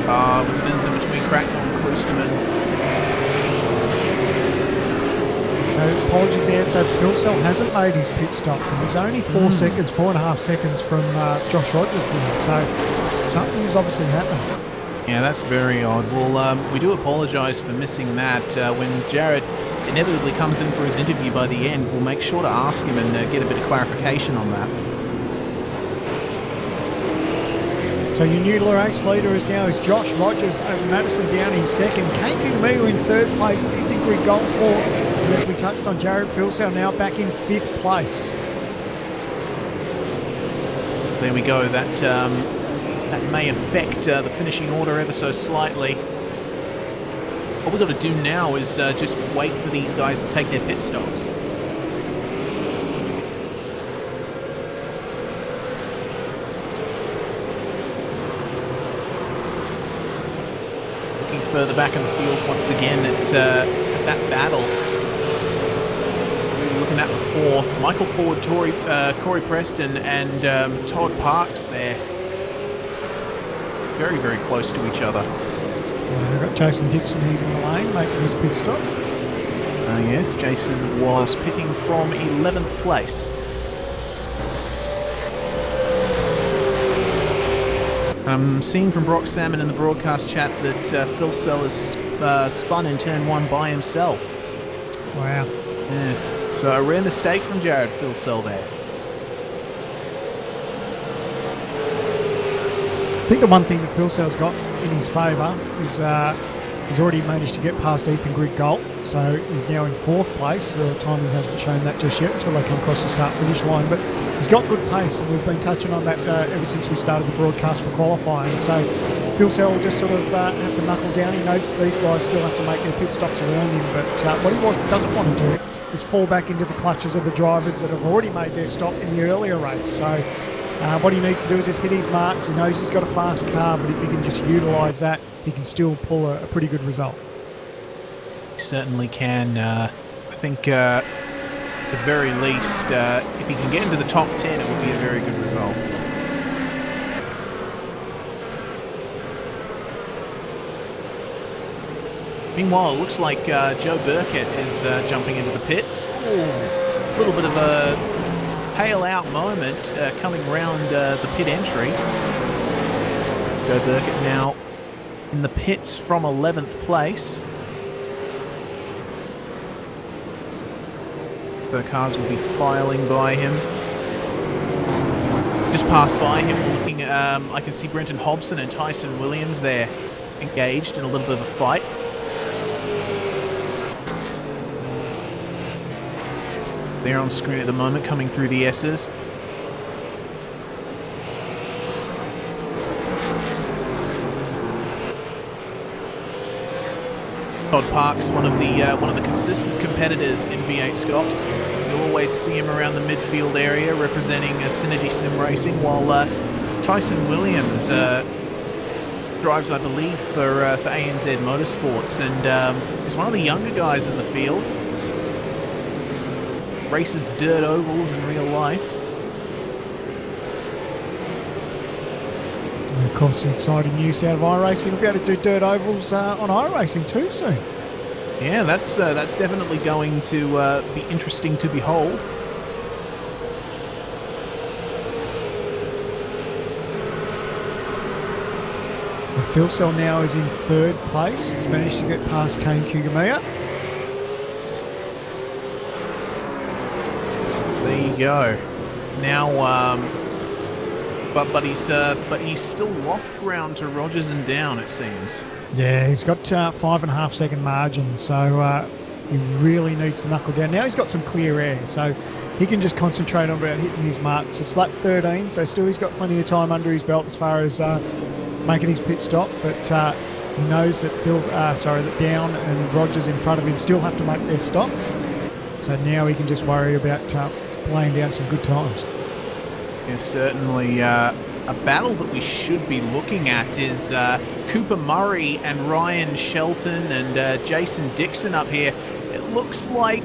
It was an incident between Cracknell and Klosterman. So apologies there. So Filsell hasn't made his pit stop because he's only 4.5 seconds from Josh Rogers there. So something's obviously happened. Yeah, that's very odd. Well, we do apologise for missing that. When Jared inevitably comes in for his interview by the end, we'll make sure to ask him and get a bit of clarification on that. So your new race leader is Josh Rogers over Madison Down in 2nd. KP Miu in 3rd place. Ethan Grigol 4th. And as we touched on, Jared Filsell now back in 5th place. There we go. That may affect the finishing order ever so slightly. What we've got to do now is just wait for these guys to take their pit stops. Looking further back in the field once again at that battle we were looking at before. Michael Ford, Corey Preston and Todd Parks there. Very, very close to each other. We've got Jason Dixon, he's in the lane, making his pit stop. Yes, Jason was pitting from 11th place. I'm seeing from Brock Salmon in the broadcast chat that Phil Sellers spun in turn 1 by himself. Wow. Yeah. So a rare mistake from Jared Phil Sell there. I think the one thing that Phil Sell's got in his favour is he's already managed to get past Ethan Grid-Gold, so he's now in 4th place. The timing hasn't shown that just yet until they come across the start-finish line, but he's got good pace, and we've been touching on that ever since we started the broadcast for qualifying. So Phil Sell will just sort of have to knuckle down. He knows that these guys still have to make their pit stops around him, but what he doesn't want to do is fall back into the clutches of the drivers that have already made their stop in the earlier race. So what he needs to do is just hit his marks. He knows he's got a fast car, but if he can just utilise that, he can still pull a pretty good result. He certainly can. I think at the very least, if he can get into the top 10, it would be a very good result. Meanwhile, it looks like Joe Burkett is jumping into the pits. A little bit of a tail out moment coming round the pit entry. Joe Burkett now in the pits from 11th place. The cars will be filing by him. Just passed by him, looking at, I can see Brenton Hobson and Tyson Williams there engaged in a little bit of a fight. They're on screen at the moment, coming through the S's. Todd Parks, one of the consistent competitors in V8SCOPS. You'll always see him around the midfield area representing Synergy Sim Racing, while Tyson Williams drives, I believe, for ANZ Motorsports, and is one of the younger guys in the field. Races dirt ovals in real life. And of course, some exciting news out of iRacing. We'll be able to do dirt ovals on iRacing too soon. Yeah, that's definitely going to be interesting to behold. So Phil Sell now is in 3rd place. He's managed to get past Kane Kugamiya. There you go. Now, but he's still lost ground to Rogers and Down, it seems. Yeah, he's got 5.5 second margin, so he really needs to knuckle down. Now he's got some clear air, so he can just concentrate on about hitting his marks. It's lap 13, so still he's got plenty of time under his belt as far as making his pit stop, but he knows that that Down and Rogers in front of him still have to make their stop. So now he can just worry about laying down some good times. Yeah, certainly. A battle that we should be looking at is Cooper Murray and Ryan Shelton and Jason Dixon up here. It looks like...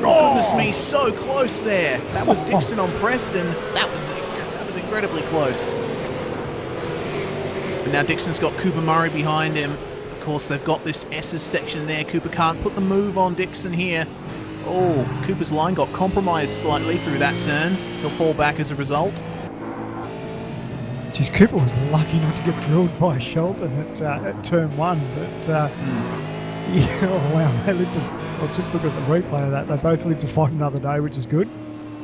Oh, goodness me, so close there. That was Dixon on Preston. That was incredibly close. But now Dixon's got Cooper Murray behind him. Of course, they've got this S's section there. Cooper can't put the move on Dixon here. Oh, Cooper's line got compromised slightly through that turn. He'll fall back as a result. Geez, Cooper was lucky not to get drilled by Shelton at turn 1, but yeah, oh wow, they lived to... Let's just look at the replay of that. They both lived to fight another day, which is good.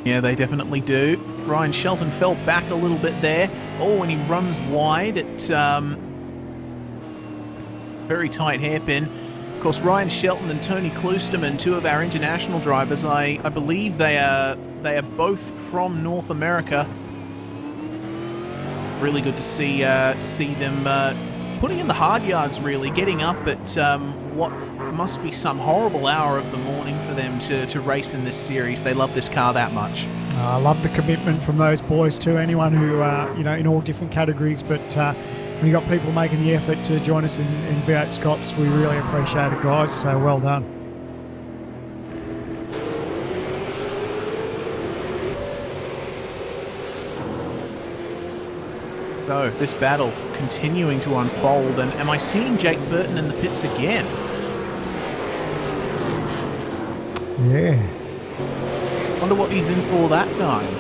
Yeah, they definitely do. Ryan Shelton fell back a little bit there. Oh, and he runs wide at very tight hairpin. Of course, Ryan Shelton and Tony Kloosterman, two of our international drivers, I believe they are both from North America. Really good to see them putting in the hard yards, really, getting up at what must be some horrible hour of the morning for them to race in this series. They love this car that much. I love the commitment from those boys too. Anyone who, in all different categories, but when you got people making the effort to join us in V8SCOPS, we really appreciate it, guys. So well done. So this battle continuing to unfold, and am I seeing Jake Burton in the pits again? Yeah. Wonder what he's in for that time.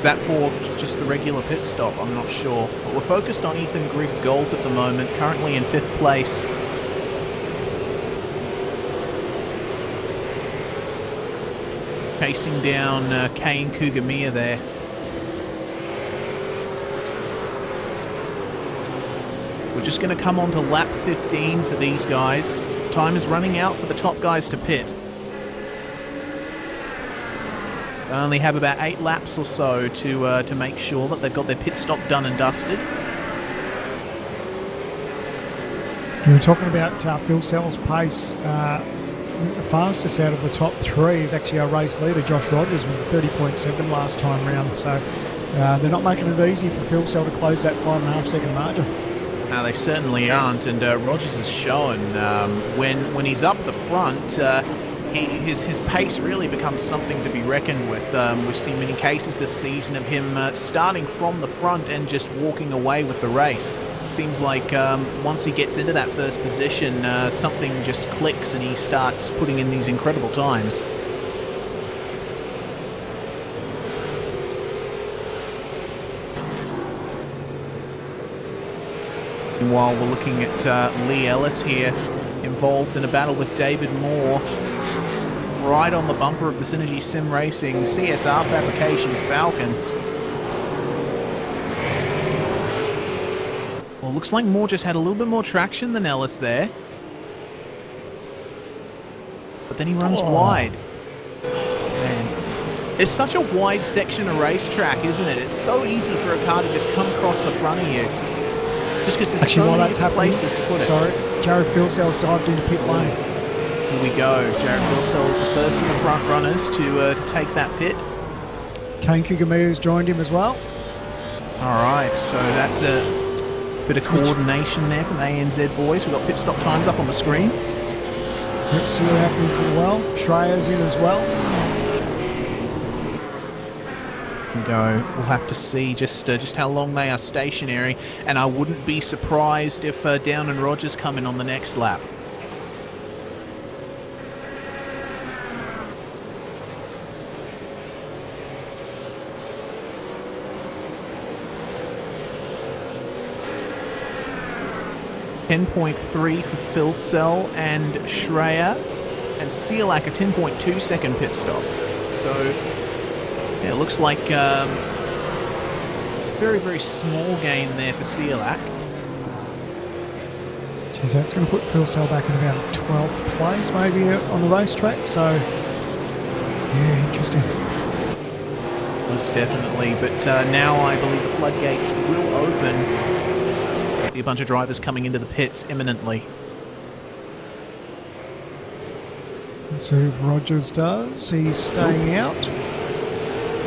That for just the regular pit stop, I'm not sure. But we're focused on Ethan Grigg-Gault at the moment, currently in 5th place. Chasing down Kane Kugamiya there. We're just going to come on to lap 15 for these guys. Time is running out for the top guys to pit. They only have about 8 laps or so to make sure that they've got their pit stop done and dusted. You were talking about Phil Sell's pace. I think the fastest out of the top 3 is actually our race leader, Josh Rogers, with 30.7 last time round. So they're not making it easy for Phil Sell to close that 5.5 second margin. No, they certainly aren't, and Rogers has shown when he's up the front, his pace really becomes something to be reckoned with. We've seen many cases this season of him starting from the front and just walking away with the race. Seems like once he gets into that first position, something just clicks and he starts putting in these incredible times. While we're looking at Lee Ellis here, involved in a battle with David Moore, right on the bumper of the Synergy Sim Racing CSR Fabrications Falcon. Well, looks like Moore just had a little bit more traction than Ellis there. But then he runs wide. Oh, man. It's such a wide section of racetrack, isn't it? It's so easy for a car to just come across the front of you. Just because there's so many different places to put it. Sorry, Jared Philsell's dived into pit lane. Here we go. Jared Philsell is the first of the front runners to take that pit. Kane Kugamiya's joined him as well. All right, so that's a bit of coordination there from the ANZ boys. We've got pit stop times up on the screen. Siak is as well. Shreya's in as well. Go. We'll have to see just how long they are stationary, and I wouldn't be surprised if Down and Rogers come in on the next lap. .3 for Phil Sell and Shreya, and Siak a 10.2 second pit stop. So yeah, it looks like very, very small gain there for Siak. Geez, that's going to put Phil Sell back in about 12th place maybe on the racetrack, so yeah, interesting. Most definitely, but now I believe the floodgates will open. A bunch of drivers coming into the pits imminently. Let's see what Rogers does. He's staying out.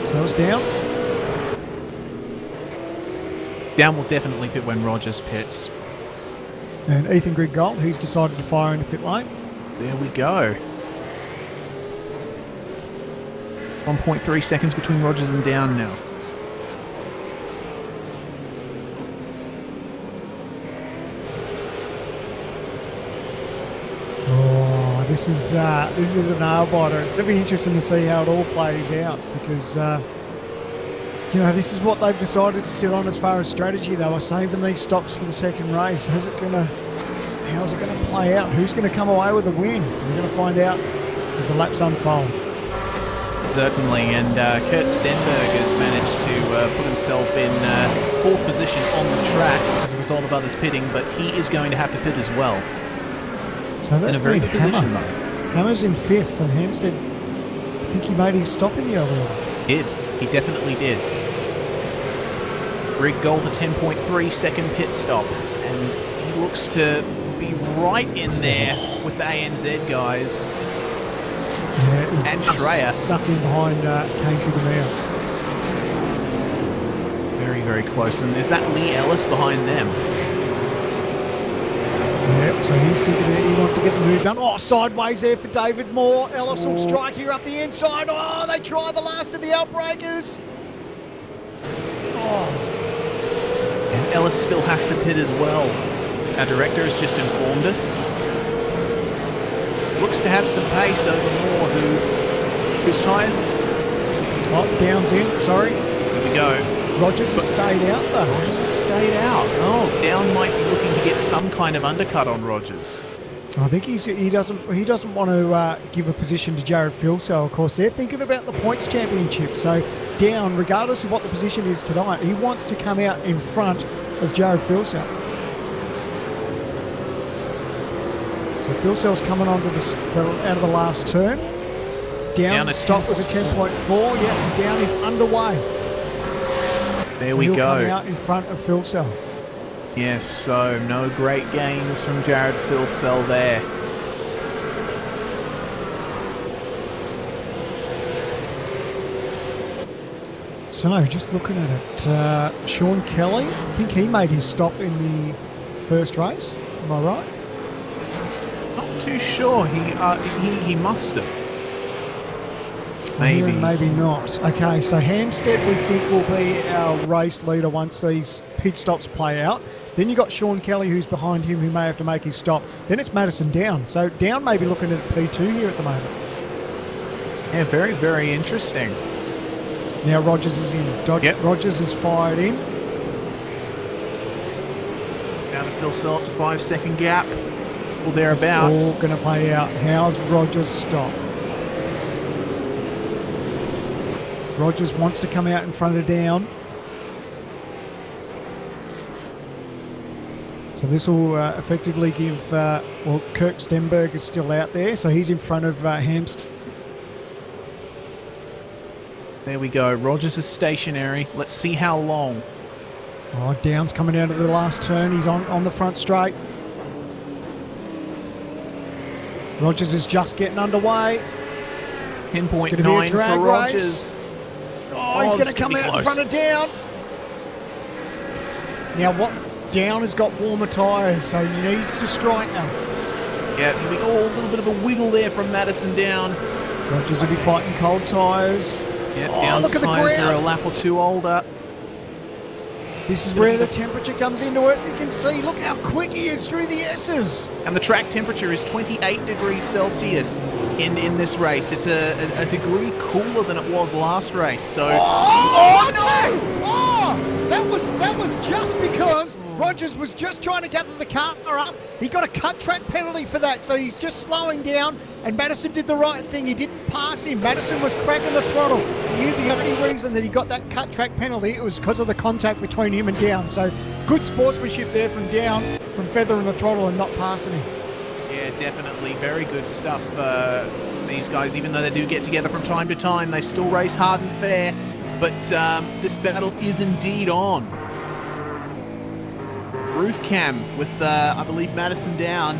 So it's Down. Down will definitely pit when Rogers pits. And Ethan Grigg-Gault, he's decided to fire into pit lane. There we go. 1.3 seconds between Rogers and Down now. This is a nail biter. It's going to be interesting to see how it all plays out because you know, this is what they've decided to sit on as far as strategy. They were saving these stops for the second race. How's it going to play out? Who's going to come away with a win? We're going to find out as the laps unfold. Certainly, and Kurt Stenberg has managed to put himself in 4th position on the track as a result of others pitting, but he is going to have to pit as well. So that's in a very good position, though. Hammer's in 5th, and Hampstead, I think he made his stop in the earlier. He definitely did. Grigg-Gault a 10.3 second pit stop, and he looks to be right in there with the ANZ guys. Yeah, and Shreya. Stuck in behind Kane Kugamiya. Very, very close, and is that Lee Ellis behind them? Yep, so he's thinking he wants to get the move done. Oh, sideways there for David Moore. Ellis will strike here up the inside. Oh, they try the last of the outbreakers. Oh, Ellis still has to pit as well. Our director has just informed us. Looks to have some pace over Moore, whose tyres is... Oh, Down's in, sorry. There we go. Rogers has stayed out though. Rogers has stayed out. Oh, Down might be looking to get some kind of undercut on Rogers. I think he doesn't want to give a position to Jared Filsell. Of course, they're thinking about the points championship. So Down, regardless of what the position is tonight, he wants to come out in front of Jared Filsell. So Filsell's coming onto out of the last turn. Down stop was a 10.4. Yeah, and Down is underway. There so we he'll go. Come out in front of Filsell. Yes, so no great gains from Jared Filsell there. So, just looking at it, Sean Kelly, I think he made his stop in the first race. Am I right? Not too sure. He must have. Maybe. Maybe not. Okay, so Hampstead we think will be our race leader once these pit stops play out. Then you've got Sean Kelly who's behind him who may have to make his stop. Then it's Madison Down. So Down may be looking at P2 here at the moment. Yeah, very, very interesting. Now Rogers is in. Yep. Rogers is fired in. Down to Filsell, it's a 5-second gap. Or thereabouts. It's all going to play out. How's Rogers' stop? Rogers wants to come out in front of Down. So this will effectively give, Kirk Stenberg is still out there, so he's in front of Hampstead. There we go. Rogers is stationary. Let's see how long. Oh, Down's coming out of the last turn. He's on the front straight. Rogers is just getting underway. 10.9 for Rogers. Race. Oh, he's going to come out in front of Down. Now, what? Down has got warmer tyres, so he needs to strike them. Yeah, here we go. A little bit of a wiggle there from Madison Down. Rogers will be fighting cold tyres. Yeah, Down's tyres are a lap or two older. This is where the temperature comes into it. You can see, look how quick he is through the S's. And the track temperature is 28 degrees Celsius in this race. It's a degree cooler than it was last race. So, no! Oh, that was just because Rogers was just trying to gather the car up. He got a cut track penalty for that, so he's just slowing down. And Madison did the right thing. He didn't pass him. Madison was cracking the throttle. He knew the only reason that he got that cut track penalty, it was because of the contact between him and Down. So good sportsmanship there from Down, from feathering the throttle and not passing him. yeah, definitely very good stuff. These guys, even though they do get together from time to time, they still race hard and fair. But this battle is indeed on. Roof cam with, I believe, Madison Down.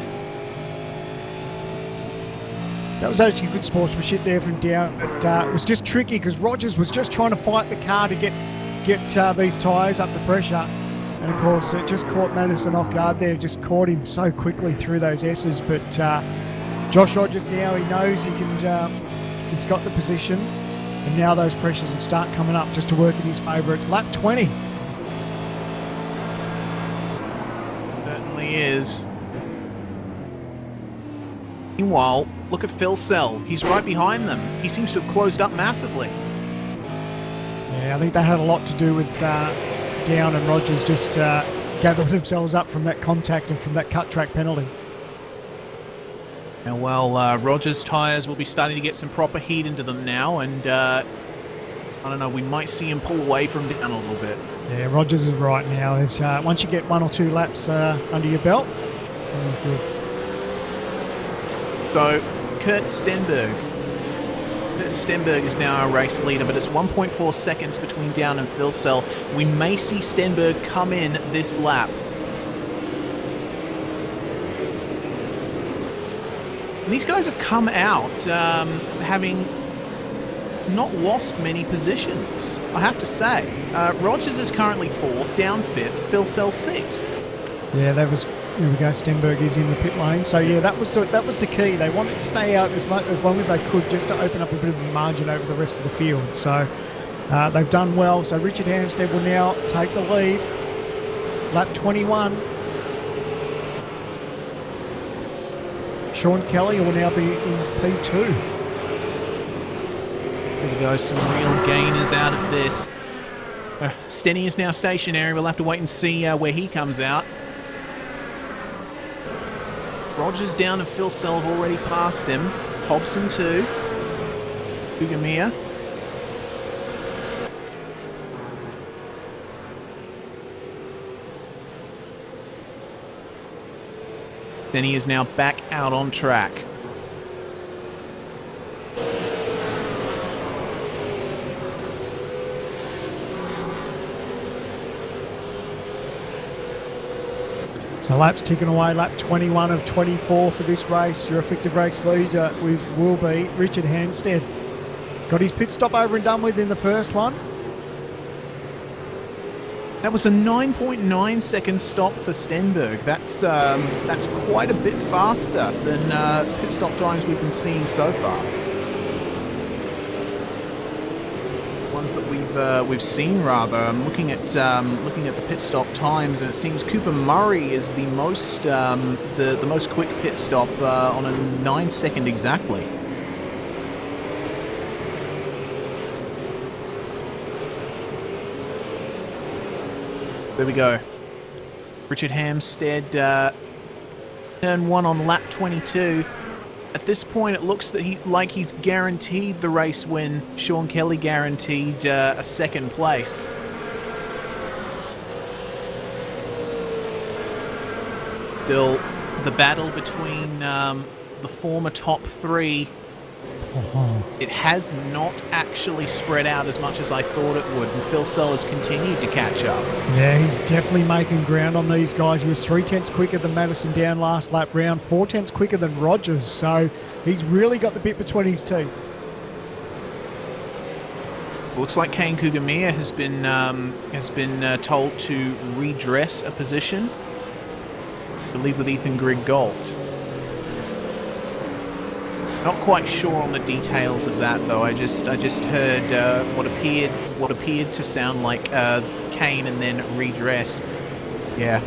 That was actually good sportsmanship there from Down. But it was just tricky because Rogers was just trying to fight the car to get these tyres up to pressure. And of course, it just caught Madison off guard there. Just caught him so quickly through those S's. But Josh Rogers now, he knows he can. He's got the position. And now those pressures will start coming up just to work in his favour. It's lap 20. Certainly is. Meanwhile, look at Filsell. He's right behind them. He seems to have closed up massively. Yeah, I think that had a lot to do with Down and Rogers just gathering themselves up from that contact and from that cut track penalty. And well, Rogers' tyres will be starting to get some proper heat into them now, and I don't know, we might see him pull away from Down a little bit. Yeah, Rogers is right now. Is once you get 1 or 2 laps under your belt, that's good. So, Kurt Stenberg is now our race leader, but it's 1.4 seconds between Down and Filsell. We may see Stenberg come in this lap. And these guys have come out having not lost many positions, I have to say. Rogers is currently 4th, Down 5th, Filsell 6th. Yeah, that was. Here we go. Stenberg is in the pit lane. So yeah, that was the key. They wanted to stay out as long as they could, just to open up a bit of a margin over the rest of the field. So they've done well. So Richard Hampstead will now take the lead. lap 21. Sean Kelly will now be in P2. There we go, some real gainers out of this. Stenny is now stationary. We'll have to wait and see where he comes out. Rogers down and Phil Self already passed him. Hobson too. Kugamia. Then he is now back out on track. So laps ticking away, lap 21 of 24 for this race. Your effective race leader will be Richard Hampstead. Got his pit stop over and done with in the first one. That was a 9.9 second stop for Stenberg. That's quite a bit faster than pit stop times we've been seeing so far. Ones that we've seen rather. I'm looking at the pit stop times, and it seems Cooper Murray is the most the most quick pit stop on a 9 second exactly. There we go. Richard Hampstead, turn 1 on lap 22. At this point, it looks that he's guaranteed the race win. Sean Kelly guaranteed a second place. Still, the battle between the former top three. It has not actually spread out as much as I thought it would, and Phil Sellers continued to catch up. Yeah, he's definitely making ground on these guys. He was 3/10 quicker than Madison down last lap round, 4/10 quicker than Rogers, so he's really got the bit between his teeth. Looks like Kane Kugamia has been told to redress a position, I believe with Ethan Grigg-Galt. Not quite sure on the details of that though. I just heard what appeared to sound like Kane and then redress. Yeah,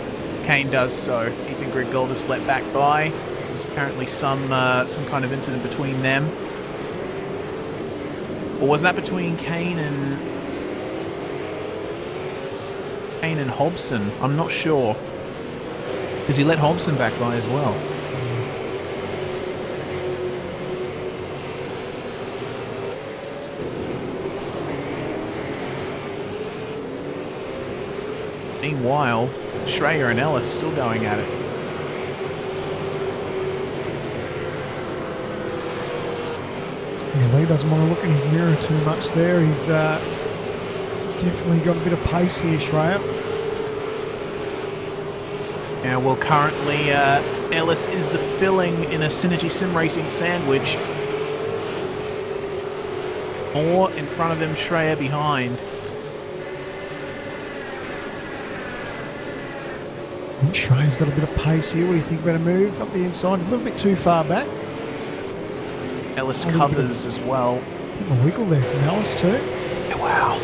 Kane does so. Ethan Grigg-Galt is let back by. There was apparently some kind of incident between them. Or was that between Kane and Hobson? I'm not sure. Because he let Hobson back by as well. Meanwhile, Schreier and Ellis still going at it. Yeah, Lee doesn't want to look in his mirror too much there. He's definitely got a bit of pace here, Schreier. Yeah, well, currently Ellis is the filling in a Synergy Sim Racing sandwich. Moore in front of him, Schreier behind. I think Schreier's got a bit of pace here. What do you think about a move up the inside? A little bit too far back. Ellis covers as well. A wiggle there from Ellis too. Yeah, wow.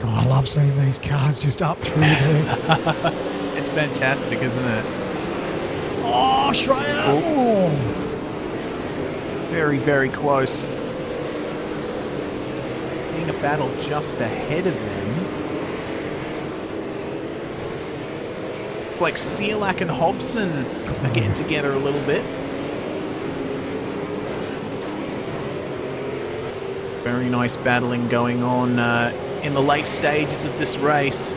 Oh, I love seeing these cars just up through there. It's fantastic, isn't it? Oh, Schreier! Oh. Very, very close. Being a battle just ahead of them. Like Sielak and Hobson are getting together a little bit. Very nice battling going on in the late stages of this race.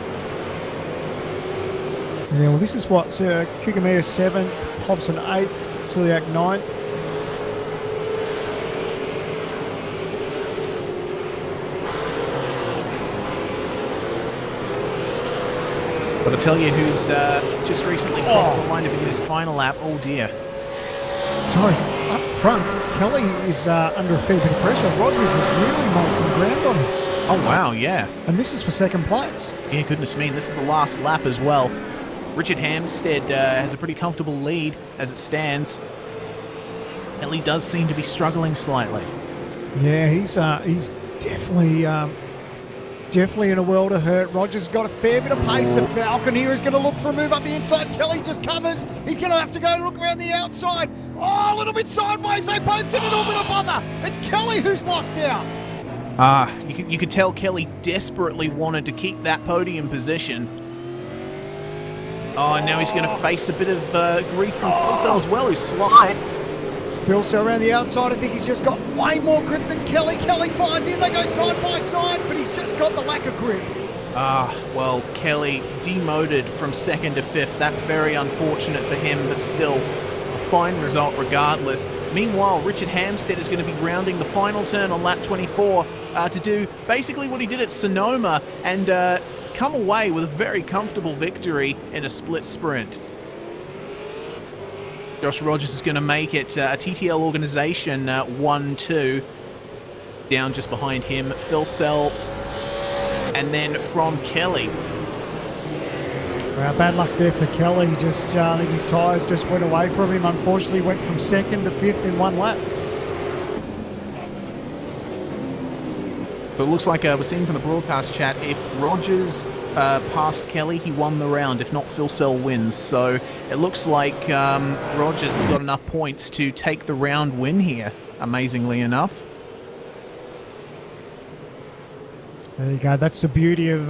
Yeah, well, this is what Kugamia 7th, Hobson 8th, Sielak 9th. But I'll tell you who's just recently crossed the line to begin his final lap. Oh dear. Sorry, up front, Kelly is under a fair bit of pressure. Rogers has really made some ground on him. Oh, wow, yeah. And this is for second place. Yeah, goodness me. This is the last lap as well. Richard Hampstead has a pretty comfortable lead as it stands. Kelly does seem to be struggling slightly. Yeah, he's definitely in a world of hurt. Rogers got a fair bit of pace. The Falcon here is going to look for a move up the inside. Kelly just covers. He's going to have to go look around the outside. Oh, a little bit sideways. They both get a little bit of bother. It's Kelly who's lost out. You could tell Kelly desperately wanted to keep that podium position. Oh, and now he's going to face a bit of grief from Philsell as well, who slides. Philsell around the outside. I think he's just got way more grip than Kelly. Kelly fires in. They go side by side, but he's just got the lack of grip. Well, Kelly demoted from second to fifth. That's very unfortunate for him, but still a fine result regardless. Meanwhile, Richard Hampstead is going to be rounding the final turn on lap 24 to do basically what he did at Sonoma and come away with a very comfortable victory in a split sprint. Josh Rogers is going to make it a TTL organisation 1-2. Down just behind him, Philsell, and then from Kelly. Well, bad luck there for Kelly. Just I think his tyres just went away from him. Unfortunately, went from second to fifth in one lap. But it looks like we're seeing from the broadcast chat, if Rogers passed Kelly, he won the round. If not, Philsell wins. So it looks like Rogers has got enough points to take the round win here, amazingly enough. There you go. That's the beauty of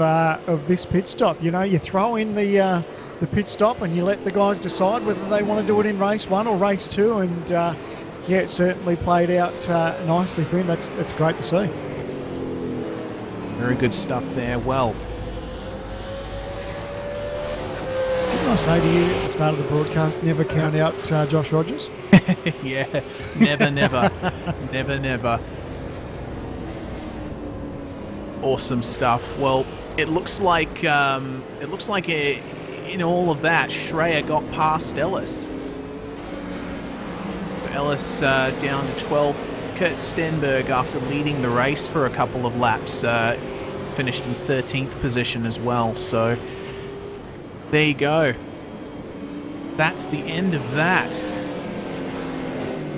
this pit stop. You know, you throw in the pit stop and you let the guys decide whether they want to do it in race 1 or race 2. And yeah, it certainly played out nicely for him. That's great to see. Very good stuff there. Well, didn't I say to you at the start of the broadcast, never count out Josh Rogers? Yeah, never, never, never. Awesome stuff. Well, it looks like in all of that, Schreier got past Ellis. Ellis down to 12th. Kurt Stenberg, after leading the race for a couple of laps, finished in 13th position as well. So there you go. That's the end of that.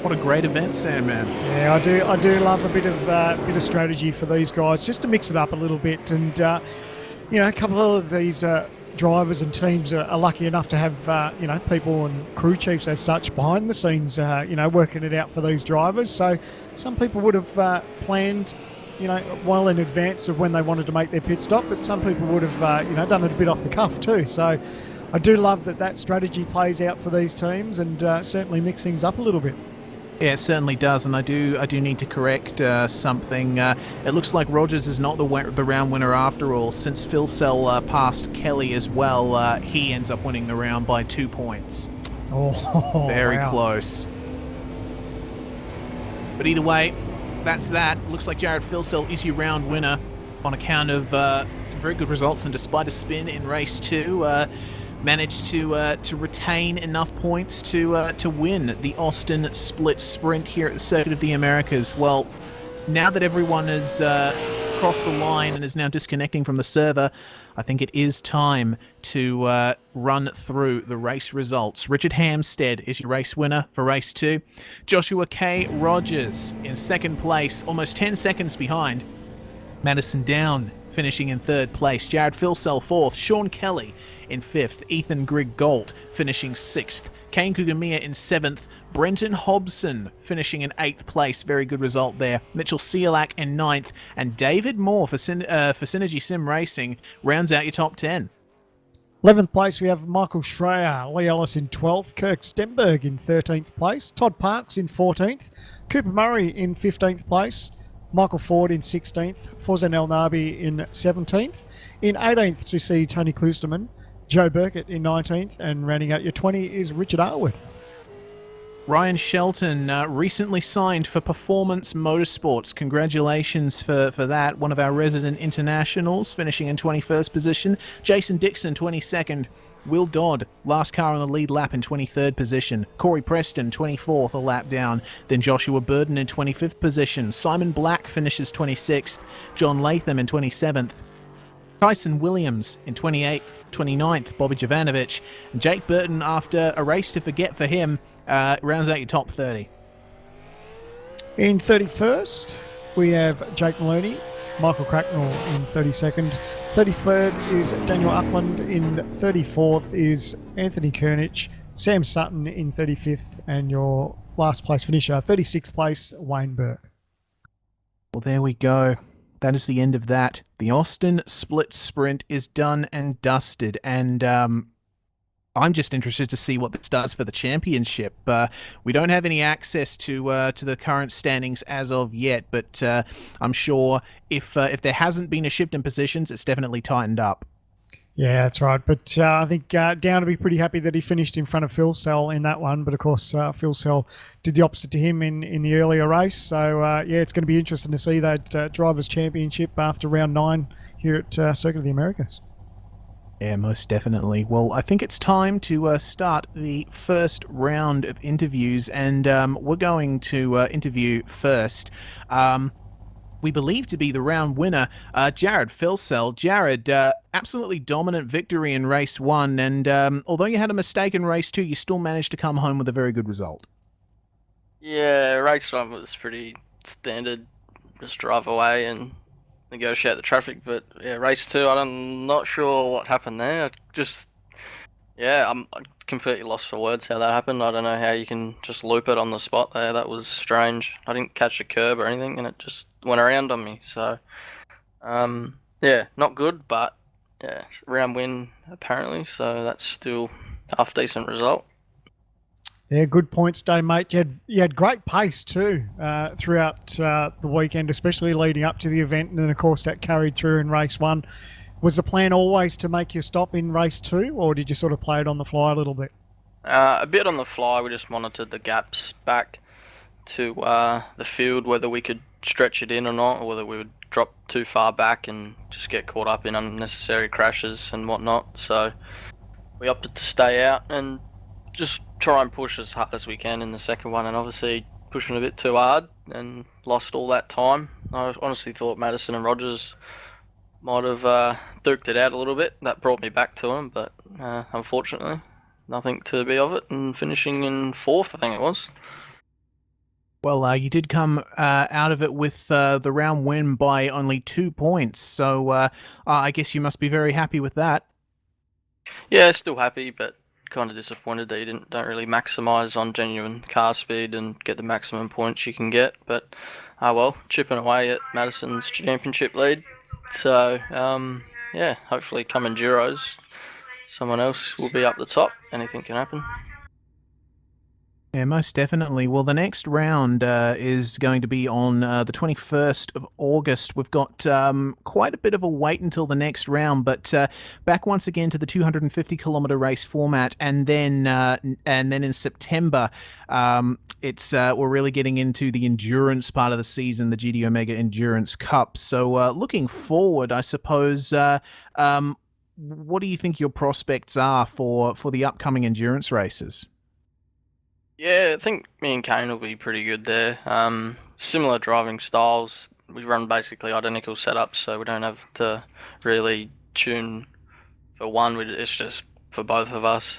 What a great event, Sandman. Yeah, I do love a bit of strategy for these guys, just to mix it up a little bit. And you know, a couple of these drivers and teams are lucky enough to have you know, people and crew chiefs as such behind the scenes, you know, working it out for these drivers. So some people would have planned, you know, well in advance of when they wanted to make their pit stop, but some people would have you know, done it a bit off the cuff too. So I do love that strategy plays out for these teams and certainly mix things up a little bit. Yeah, it certainly does, and I do need to correct something. It looks like Rogers is not the round winner after all. Since Philsell passed Kelly as well, he ends up winning the round by 2 points. Oh, very wow. close. But either way, that's that. Looks like Jared Philsell is your round winner on account of some very good results, and despite a spin in race 2, managed to retain enough points to win the Austin split sprint here at the Circuit of the Americas. Well, now that everyone has crossed the line and is now disconnecting from the server, I think it is time to run through the race results. Richard Hampstead is your race winner for race 2. Joshua K. Rogers in second place, almost 10 seconds behind. Madison Down finishing in 3rd place. Jared Philsell 4th. Sean Kelly in 5th. Ethan Grigg-Gault finishing 6th. Kane Kugamiya in 7th. Brenton Hobson finishing in 8th place. Very good result there. Mitchell Cialak in 9th. And David Moore for Synergy Sim Racing rounds out your top 10. 11th place, we have Michael Schreier. Lee Ellis in 12th. Kirk Stenberg in 13th place. Todd Parks in 14th. Cooper Murray in 15th place. Michael Ford in 16th. Fawzan El Nabi in 17th. In 18th, we see Tony Kloosterman. Joe Burkett in 19th. And rounding out your 20 is Richard Arwood. Ryan Shelton recently signed for Performance Motorsports. Congratulations for that. One of our resident internationals, finishing in 21st position. Jason Dixon, 22nd. Will Dodd, last car on the lead lap in 23rd position. Corey Preston, 24th, a lap down. Then Joshua Burden in 25th position. Simon Black finishes 26th. John Latham in 27th. Tyson Williams in 28th, 29th, Bobby Jovanovic. And Jake Burton, after a race to forget for him, rounds out your top 30. In 31st, we have Jake Maloney, Michael Cracknell in 32nd. 33rd is Daniel Upland. In 34th is Anthony Kernich. Sam Sutton in 35th. And your last place finisher, 36th place, Wayne Burke. Well, there we go. That is the end of that. The Austin Split Sprint is done and dusted, and I'm just interested to see what this does for the championship. We don't have any access to the current standings as of yet, but I'm sure if there hasn't been a shift in positions, it's definitely tightened up. Yeah, that's right. But I think Down will be pretty happy that he finished in front of Phil Sell in that one. But of course, Phil Sell did the opposite to him in the earlier race. So yeah, it's going to be interesting to see that Drivers' Championship after round 9 here at Circuit of the Americas. Yeah, most definitely. Well, I think it's time to start the first round of interviews, and we're going to interview first. We believe to be the round winner, Jared Filsell. Jared, absolutely dominant victory in race 1, and although you had a mistake in race 2, you still managed to come home with a very good result. Yeah, race 1 was pretty standard. Just drive away and negotiate the traffic, but yeah, race 2, I'm not sure what happened there. I'm completely lost for words how that happened. I don't know how you can just loop it on the spot there. That was strange. I didn't catch a curb or anything, and it just went around on me. So, yeah, not good, but yeah, round win apparently. So that's still a half decent result. Yeah, good points day, mate. You had great pace too throughout the weekend, especially leading up to the event, and then of course that carried through in race 1. Was the plan always to make you stop in race 2, or did you sort of play it on the fly a little bit? A bit on the fly. We just monitored the gaps back to the field, whether we could stretch it in or not, or whether we would drop too far back and just get caught up in unnecessary crashes and whatnot. So we opted to stay out and just try and push as hard as we can in the second one, and obviously pushing a bit too hard and lost all that time. I honestly thought Madison and Rogers might have duked it out a little bit. That brought me back to him, but unfortunately nothing to be of it, and finishing in 4th, I think it was. Well, you did come out of it with the round win by only 2 points, so I guess you must be very happy with that. Yeah, still happy, but kind of disappointed that you don't really maximise on genuine car speed and get the maximum points you can get. But well, chipping away at Madison's championship lead. So yeah, hopefully come Enduros, someone else will be up the top. Anything can happen. Yeah, most definitely. Well, the next round is going to be on the 21st of August. We've got quite a bit of a wait until the next round, but back once again to the 250-kilometer race format, and then in September, we're really getting into the endurance part of the season, the GD Omega Endurance Cup. So, looking forward, I suppose, what do you think your prospects are for the upcoming endurance races? Yeah, I think me and Kane will be pretty good there. Similar driving styles. We run basically identical setups, so we don't have to really tune for one. It's just for both of us.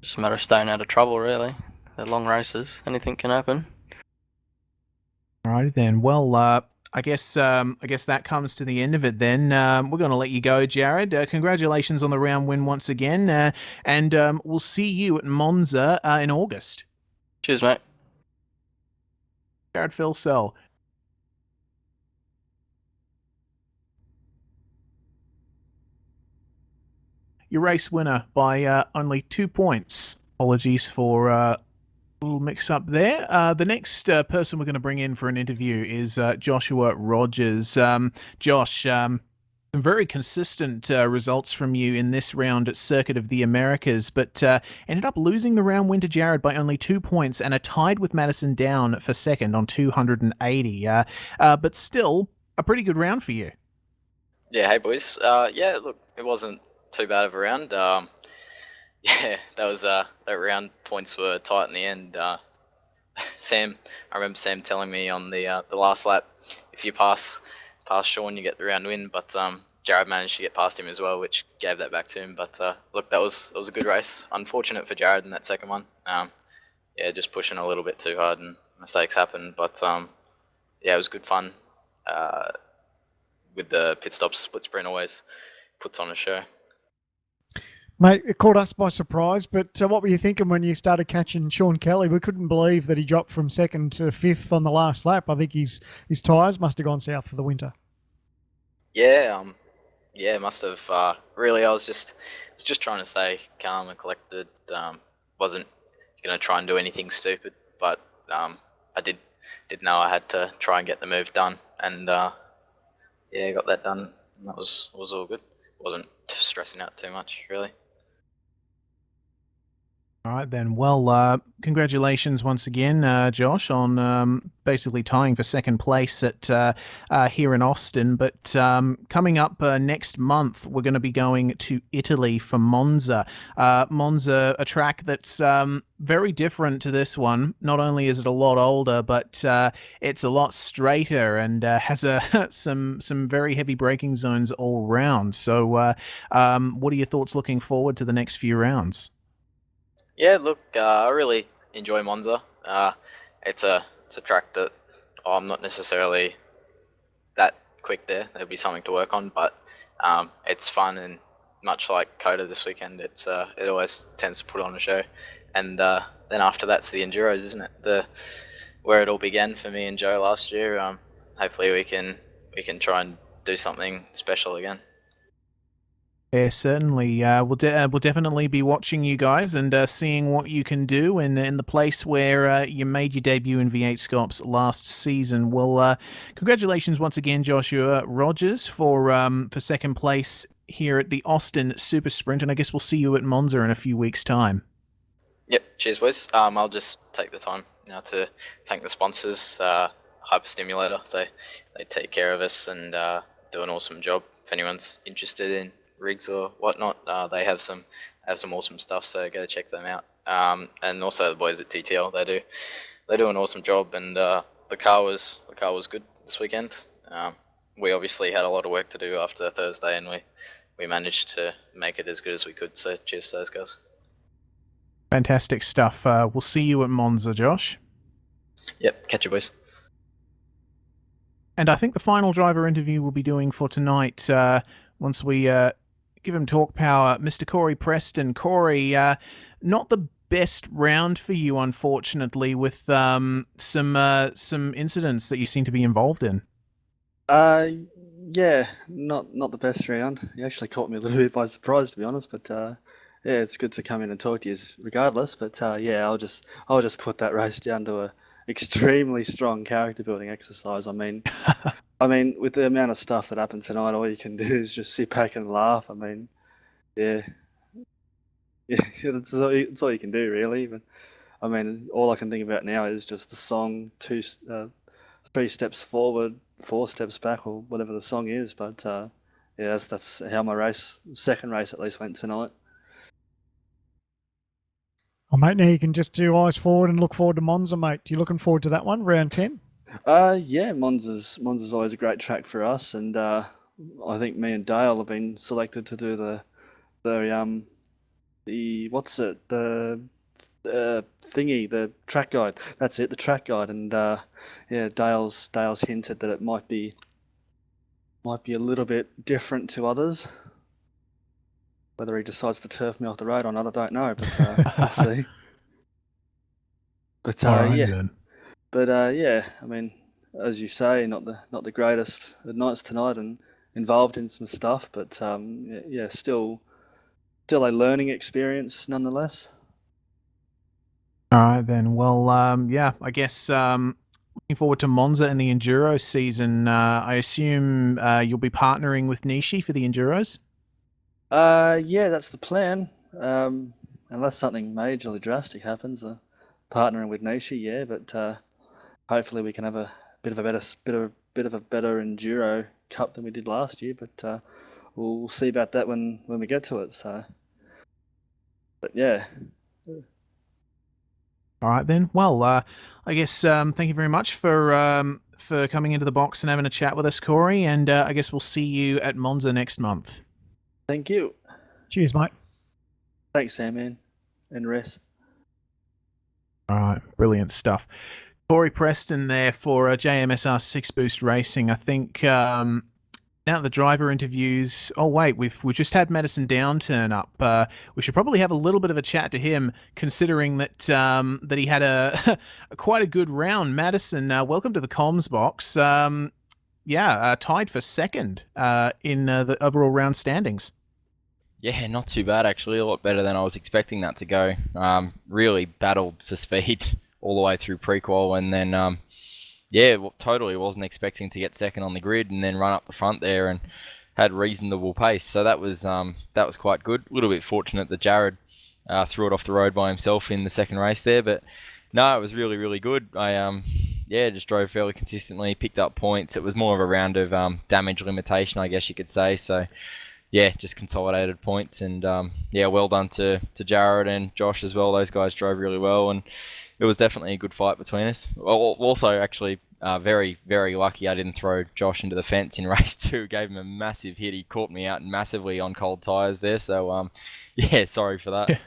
Just a matter of staying out of trouble, really. They're long races. Anything can happen. Alrighty then. Well, I guess that comes to the end of it then. We're going to let you go, Jared. Congratulations on the round win once again, and we'll see you at Monza in August. Cheers, mate. Jared Filsell. Your race winner by only 2 points. Apologies for little mix up there. The next person we're going to bring in for an interview is Joshua Rogers. Josh, Some very consistent results from you in this round at Circuit of the Americas, but ended up losing the round win to Jared by only 2 points and are tied with Madison down for second on 280. But still, a pretty good round for you. Yeah, hey boys. Yeah, look, it wasn't too bad of a round. Yeah, that round points were tight in the end. Sam, I remember Sam telling me on the last lap, if you pass Sean, you get the round win. But Jared managed to get past him as well, which gave that back to him. But look, that was a good race. Unfortunate for Jared in that second one. Yeah, just pushing a little bit too hard and mistakes happened. But yeah, it was good fun. With the pit stops, split sprint always puts on a show. Mate, it caught us by surprise, but what were you thinking when you started catching Sean Kelly? We couldn't believe that he dropped from second to fifth on the last lap. I think his tyres must have gone south for the winter. Yeah, yeah, must have. Really, I was just trying to stay calm and collected. Wasn't gonna try and do anything stupid, but I did know I had to try and get the move done, and yeah, got that done. And that was all good. Wasn't stressing out too much, really. All right, then. Well, congratulations once again, Josh, on basically tying for second place at here in Austin. But coming up next month, we're going to be going to Italy for Monza. Monza, a track that's very different to this one. Not only is it a lot older, but it's a lot straighter and has some very heavy braking zones all round. So what are your thoughts looking forward to the next few rounds? Yeah, look, I really enjoy Monza. It's a track that I'm not necessarily that quick there. There'll be something to work on, but it's fun, and much like Cota this weekend, it always tends to put on a show. And then after that's the Enduros, isn't it? Where it all began for me and Joe last year. Hopefully we can try and do something special again. Yeah, certainly. We'll definitely be watching you guys and seeing what you can do in the place where you made your debut in V8SCOPS last season. Well, congratulations once again, Joshua Rogers, for second place here at the Austin Super Sprint, and I guess we'll see you at Monza in a few weeks' time. Yep, cheers, boys. I'll just take the time now to thank the sponsors, Hyperstimulator. They take care of us and do an awesome job. If anyone's interested in rigs or whatnot, they have some awesome stuff, so go check them out. And also the boys at TTL, they do an awesome job, and the car was good this weekend. We obviously had a lot of work to do after Thursday, and we managed to make it as good as we could, so cheers to those guys. Fantastic stuff. We'll see you at Monza, Josh. Yep, catch you, boys. And I think the final driver interview we'll be doing for tonight, once we give him talk power, Mr. Corey Preston. Corey, not the best round for you, unfortunately, with some incidents that you seem to be involved in. Yeah, not the best round. He actually caught me a little bit by surprise, to be honest. But yeah, it's good to come in and talk to you regardless. But yeah, I'll just put that race down to a extremely strong character building exercise. I mean, with the amount of stuff that happened tonight, all you can do is just sit back and laugh. I mean, yeah, it's all you can do, really. But I mean, all I can think about now is just the song, 3 steps forward, 4 steps back, or whatever the song is. But yeah, that's how my second race at least went tonight. Oh, mate, now you can just do eyes forward and look forward to Monza, mate. You looking forward to that one, round 10? Yeah, Monza's always a great track for us, and I think me and Dale have been selected to do the thingy, the track guide. That's it, the track guide. And yeah, Dale's hinted that it might be a little bit different to others. Whether he decides to turf me off the road or not, I don't know, but we'll see. But yeah. Then. But yeah, I mean, as you say, not the greatest nights tonight, and involved in some stuff, but yeah, still a learning experience nonetheless. All right then. Well, yeah, I guess Looking forward to Monza and the Enduro season. I assume you'll be partnering with Nishi for the Enduros? Yeah, that's the plan. Unless something majorly drastic happens, partnering with Nishi, yeah. But hopefully we can have a bit of a better enduro cup than we did last year. But we'll see about that when we get to it. So, but yeah. All right then. Well, I guess thank you very much for coming into the box and having a chat with us, Corey. And I guess we'll see you at Monza next month. Thank you. Cheers, mate. Thanks, Sam, man, and Ress. All right, brilliant stuff. Corey Preston there for JMSR 6 Boost Racing. I think now the driver interviews. Oh wait, we've just had Madison Down turn up. We should probably have a little bit of a chat to him, considering that that he had a quite a good round. Madison, welcome to the comms box. Tied for second in the overall round standings. Yeah, not too bad actually. A lot better than I was expecting that to go. Really battled for speed all the way through pre-qual, and then totally wasn't expecting to get second on the grid and then run up the front there, and had reasonable pace. So that was quite good. A little bit fortunate that Jared threw it off the road by himself in the second race there, but no, it was really, really good. I just drove fairly consistently, picked up points. It was more of a round of damage limitation, I guess you could say. So yeah, just consolidated points, and well done to Jared and Josh as well. Those guys drove really well, and it was definitely a good fight between us. Also, actually, very, very lucky I didn't throw Josh into the fence in race 2. Gave him a massive hit. He caught me out massively on cold tyres there. So, sorry for that.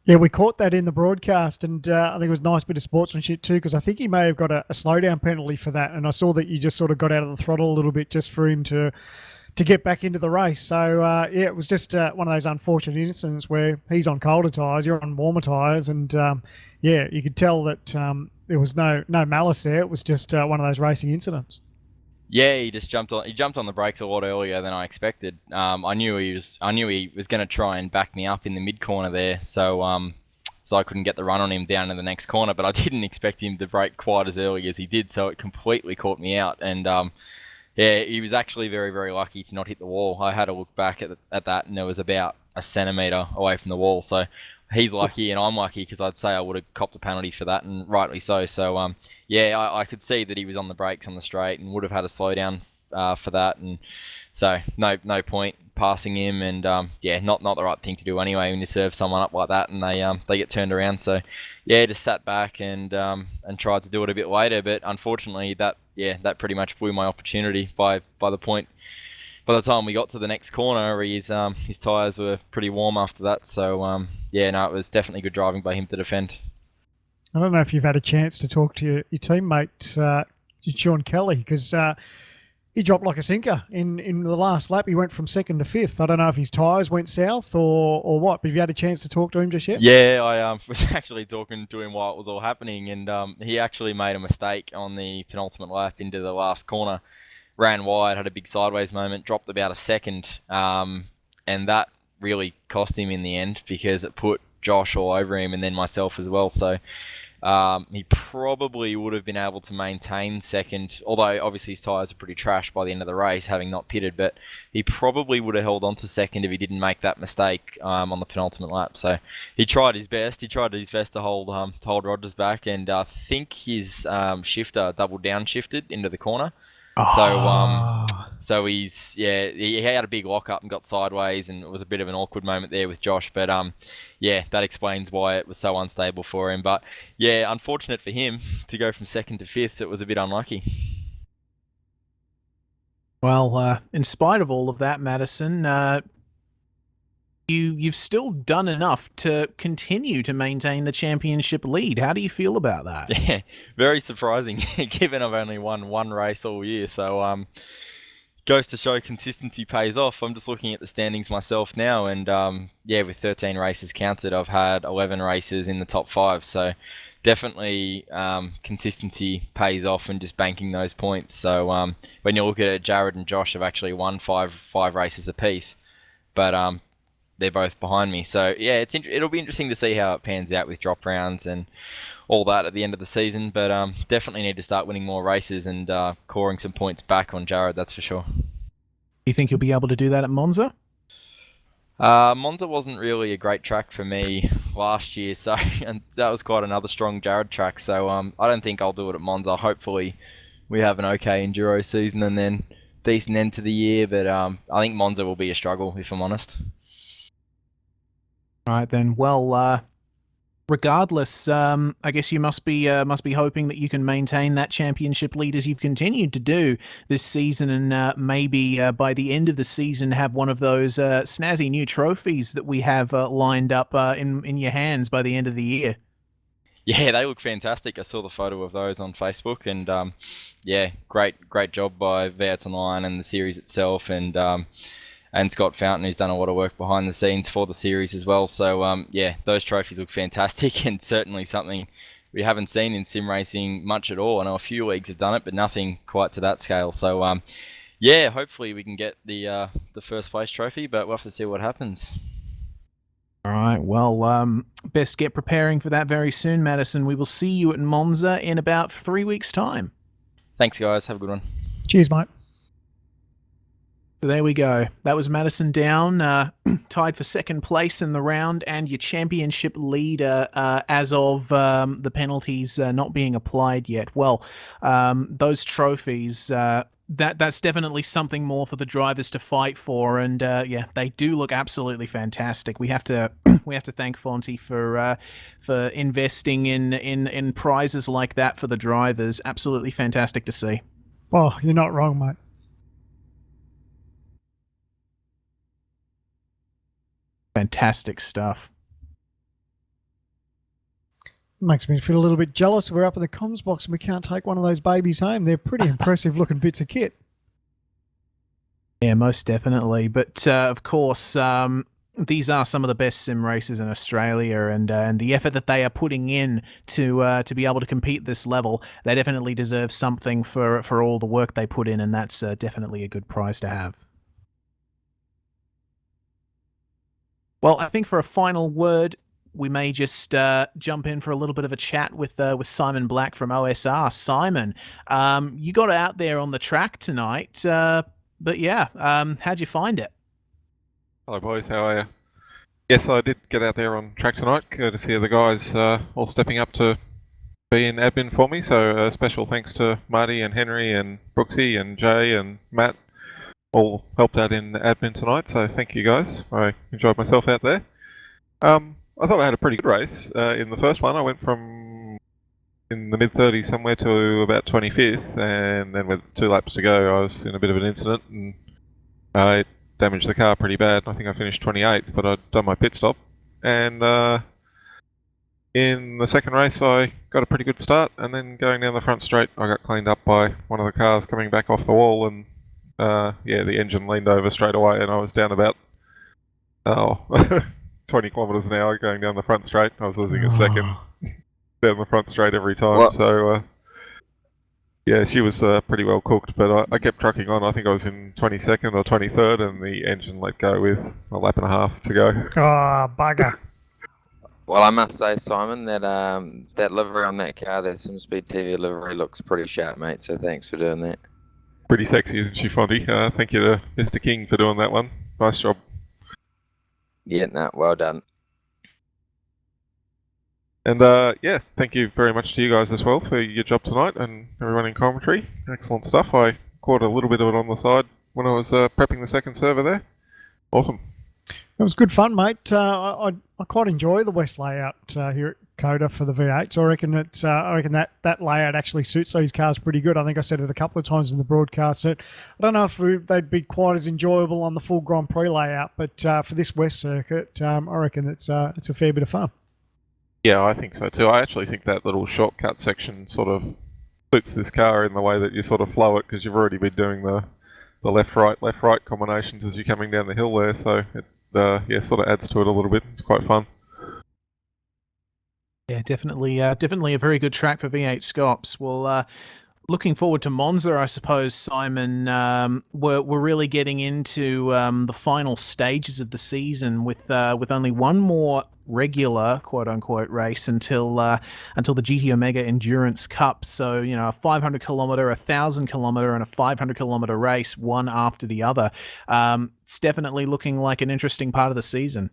Yeah, we caught that in the broadcast, and I think it was a nice bit of sportsmanship too, because I think he may have got a slowdown penalty for that, and I saw that you just sort of got out of the throttle a little bit just for him to get back into the race. So, it was just one of those unfortunate incidents where he's on colder tyres, you're on warmer tyres, and you could tell that there was no malice there. It was just one of those racing incidents. Yeah, he jumped on the brakes a lot earlier than I expected. I knew he was going to try and back me up in the mid corner there, so I couldn't get the run on him down to the next corner. But I didn't expect him to brake quite as early as he did, so it completely caught me out. And he was actually very, very lucky to not hit the wall. I had a look back at that, and it was about a centimetre away from the wall. So he's lucky, and I'm lucky, because I'd say I would have copped a penalty for that, and rightly so. So I could see that he was on the brakes on the straight and would have had a slowdown for that, and so no point passing him, and not the right thing to do anyway when you serve someone up like that and they get turned around. So just sat back and tried to do it a bit later, but unfortunately that pretty much blew my opportunity by the point. By the time we got to the next corner, his tyres were pretty warm after that. So it was definitely good driving by him to defend. I don't know if you've had a chance to talk to your teammate Sean Kelly, because he dropped like a sinker in the last lap. He went from second to fifth. I don't know if his tyres went south or what, but have you had a chance to talk to him just yet? Yeah, I was actually talking to him while it was all happening, and he actually made a mistake on the penultimate lap into the last corner. Ran wide, had a big sideways moment, dropped about a second, and that really cost him in the end, because it put Josh all over him and then myself as well. So he probably would have been able to maintain second, although obviously his tyres are pretty trash by the end of the race, having not pitted, but he probably would have held on to second if he didn't make that mistake on the penultimate lap. So he tried his best. He tried his best to hold Rogers back, and I think his shifter double downshifted into the corner. So he had a big lock up and got sideways, and it was a bit of an awkward moment there with Josh. But that explains why it was so unstable for him. But unfortunate for him to go from second to fifth. It was a bit unlucky. Well, in spite of all of that, Madison, you've still done enough to continue to maintain the championship lead. How do you feel about that? Yeah, very surprising, given I've only won one race all year. So goes to show consistency pays off. I'm just looking at the standings myself now, and with 13 races counted, I've had 11 races in the top 5. So definitely consistency pays off, and just banking those points. So when you look at it, Jared and Josh have actually won five races apiece, but they're both behind me. So yeah, it'll be interesting to see how it pans out with drop rounds and all that at the end of the season. But definitely need to start winning more races and coring some points back on Jared. That's for sure. You think you'll be able to do that at Monza? Monza wasn't really a great track for me last year, so and that was quite another strong Jared track. So I don't think I'll do it at Monza. Hopefully, we have an okay enduro season and then decent end to the year. But I think Monza will be a struggle, if I'm honest. All right then. Well, regardless, I guess you must be hoping that you can maintain that championship lead as you've continued to do this season, and maybe by the end of the season have one of those snazzy new trophies that we have lined up in your hands by the end of the year. Yeah, they look fantastic. I saw the photo of those on Facebook, and yeah, great job by V8sonline and the series itself, and Scott Fountain, who's done a lot of work behind the scenes for the series as well. So yeah, those trophies look fantastic, and certainly something we haven't seen in sim racing much at all. I know a few leagues have done it, but nothing quite to that scale. So yeah, hopefully we can get the first place trophy, but we'll have to see what happens. All right, well, best get preparing for that very soon, Madison. We will see you at Monza in about 3 weeks' time. Thanks, guys. Have a good one. Cheers, mate. So there we go. That was Madison Down, tied for second place in the round, and your championship leader as of the penalties not being applied yet. Well, those trophies, that's definitely something more for the drivers to fight for, and yeah, they do look absolutely fantastic. We have to thank Fonty for investing in prizes like that for the drivers. Absolutely fantastic to see. Well, you're not wrong, mate. Fantastic stuff. Makes me feel a little bit jealous. We're up in the comms box and we can't take one of those babies home. They're pretty impressive looking bits of kit. Yeah, most definitely. But of course, these are some of the best sim races in Australia, and the effort that they are putting in to be able to compete at this level, they definitely deserve something for all the work they put in, and that's definitely a good prize to have. Well, I think for a final word, we may just jump in for a little bit of a chat with Simon Black from OSR. Simon, you got out there on the track tonight, but yeah, how'd you find it? Hello, boys. How are you? Yes, I did get out there on track tonight, courtesy of the guys all stepping up to be in admin for me. So special thanks to Marty and Henry and Brooksy and Jay and Matt. All helped out in admin tonight, so thank you guys. I enjoyed myself out there. I thought I had a pretty good race in the first one. I went from in the mid-30s somewhere to about 25th, and then with 2 laps to go I was in a bit of an incident and I damaged the car pretty bad. I think I finished 28th, but I'd done my pit stop. And in the second race I got a pretty good start, and then going down the front straight I got cleaned up by one of the cars coming back off the wall, and yeah, the engine leaned over straight away and I was down about 20 kilometres an hour going down the front straight. I was losing a second down the front straight every time. What? So yeah, she was pretty well cooked, but I kept trucking on. I think I was in 22nd or 23rd, and the engine let go with a lap and a half to go. Oh, bugger. Well, I must say, Simon, that that livery on that car, that Sim Speed TV livery, looks pretty sharp, mate, so thanks for doing that. Pretty sexy, isn't she, Fonty? Thank you to Mr. King for doing that one. Nice job. Yeah, no, well done. And yeah, thank you very much to you guys as well for your job tonight and everyone in commentary. Excellent stuff. I caught a little bit of it on the side when I was prepping the second server there. Awesome. It was good fun, mate. I quite enjoy the West layout here at Cota for the V8. So I reckon that layout actually suits these cars pretty good. I think I said it a couple of times in the broadcast. That I don't know if they'd be quite as enjoyable on the full Grand Prix layout, but for this West circuit, I reckon it's a fair bit of fun. Yeah, I think so too. I actually think that little shortcut section sort of suits this car in the way that you sort of flow it, because you've already been doing the left-right combinations as you're coming down the hill there. So it yeah, sort of adds to it a little bit. It's quite fun. Yeah, definitely a very good track for V8 SCOPS. Well, Looking forward to Monza, I suppose, Simon. We're really getting into the final stages of the season with only one more regular quote unquote race until the GT Omega Endurance Cup. So a 500 kilometer, a 1,000 kilometer, and a 500 kilometer race, one after the other. It's definitely looking like an interesting part of the season.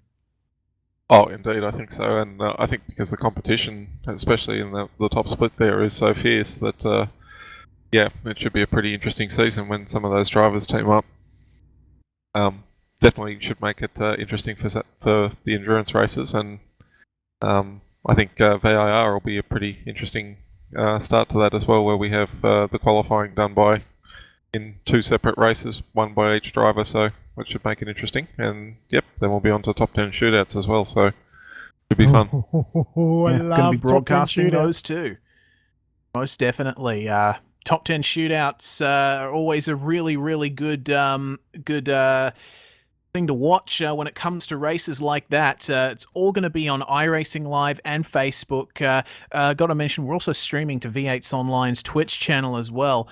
Oh, indeed, I think so, and I think because the competition, especially in the top split there, is so fierce that. Yeah, it should be a pretty interesting season when some of those drivers team up. Definitely should make it interesting for the endurance races, and I think VIR will be a pretty interesting start to that as well, where we have the qualifying done in 2 separate races, one by each driver, so it should make it interesting. And yep, then we'll be on to top 10 shootouts as well, so it should be fun. I love going to be top 10 broadcasting shootout. those too. Most definitely. Top 10 shootouts are always a really, really good thing to watch when it comes to races like that. It's all going to be on iRacing Live and Facebook. Got to mention, we're also streaming to V8sonline's Twitch channel as well.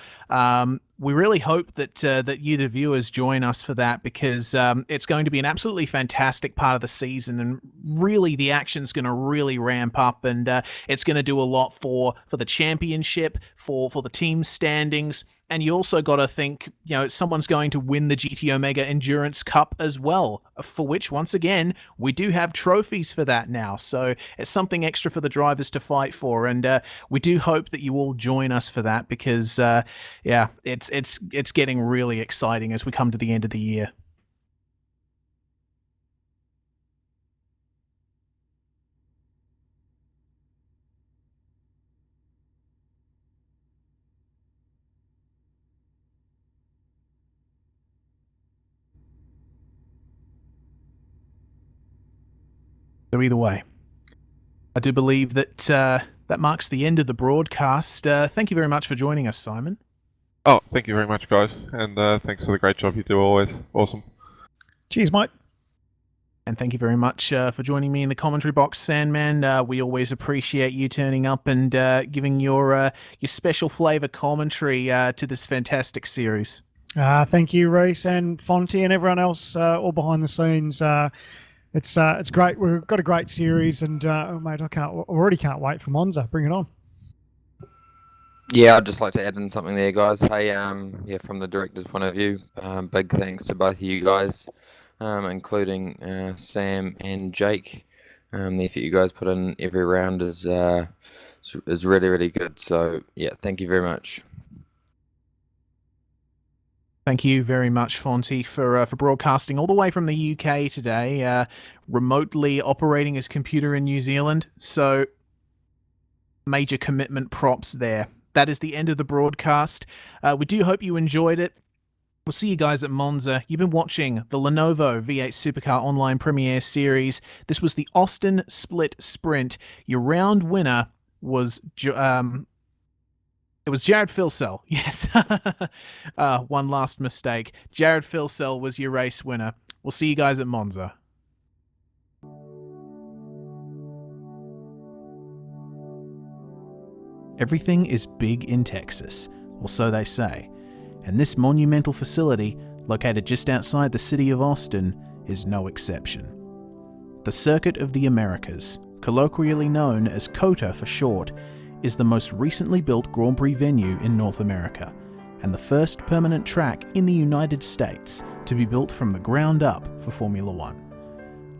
We really hope that you, the viewers, join us for that, because it's going to be an absolutely fantastic part of the season, and really the action's going to really ramp up, and it's going to do a lot for the championship, for the team standings. And you also got to think, someone's going to win the GT Omega Endurance Cup as well, for which, once again, we do have trophies for that now. So it's something extra for the drivers to fight for. And we do hope that you all join us for that, because, it's getting really exciting as we come to the end of the year. So either way, I do believe that that marks the end of the broadcast. Thank you very much for joining us, Simon. Oh, thank you very much, guys, and thanks for the great job you do always. Awesome. Cheers, mate. And thank you very much for joining me in the commentary box, Sandman. We always appreciate you turning up and giving your special flavour commentary to this fantastic series. Thank you, Reese and Fonty and everyone else all behind the scenes. It's great. We've got a great series, and mate, I already can't wait for Monza. Bring it on. Yeah, I'd just like to add in something there, guys. Hey, from the director's point of view, big thanks to both of you guys, including Sam and Jake. The effort you guys put in every round is really, really good. So, yeah, thank you very much. Thank you very much, Fonty, for broadcasting all the way from the UK today, remotely operating his computer in New Zealand. So, major commitment props there. That is the end of the broadcast. We do hope you enjoyed it. We'll see you guys at Monza. You've been watching the Lenovo V8 Supercar Online Premiere Series. This was the Austin Split Sprint. Your round winner was it was Jared Filsell. Yes. One last mistake. Jared Filsell was your race winner. We'll see you guys at Monza. Everything is big in Texas, or so they say, and this monumental facility, located just outside the city of Austin, is no exception. The Circuit of the Americas, colloquially known as Cota for short, is the most recently built Grand Prix venue in North America, and the first permanent track in the United States to be built from the ground up for Formula One.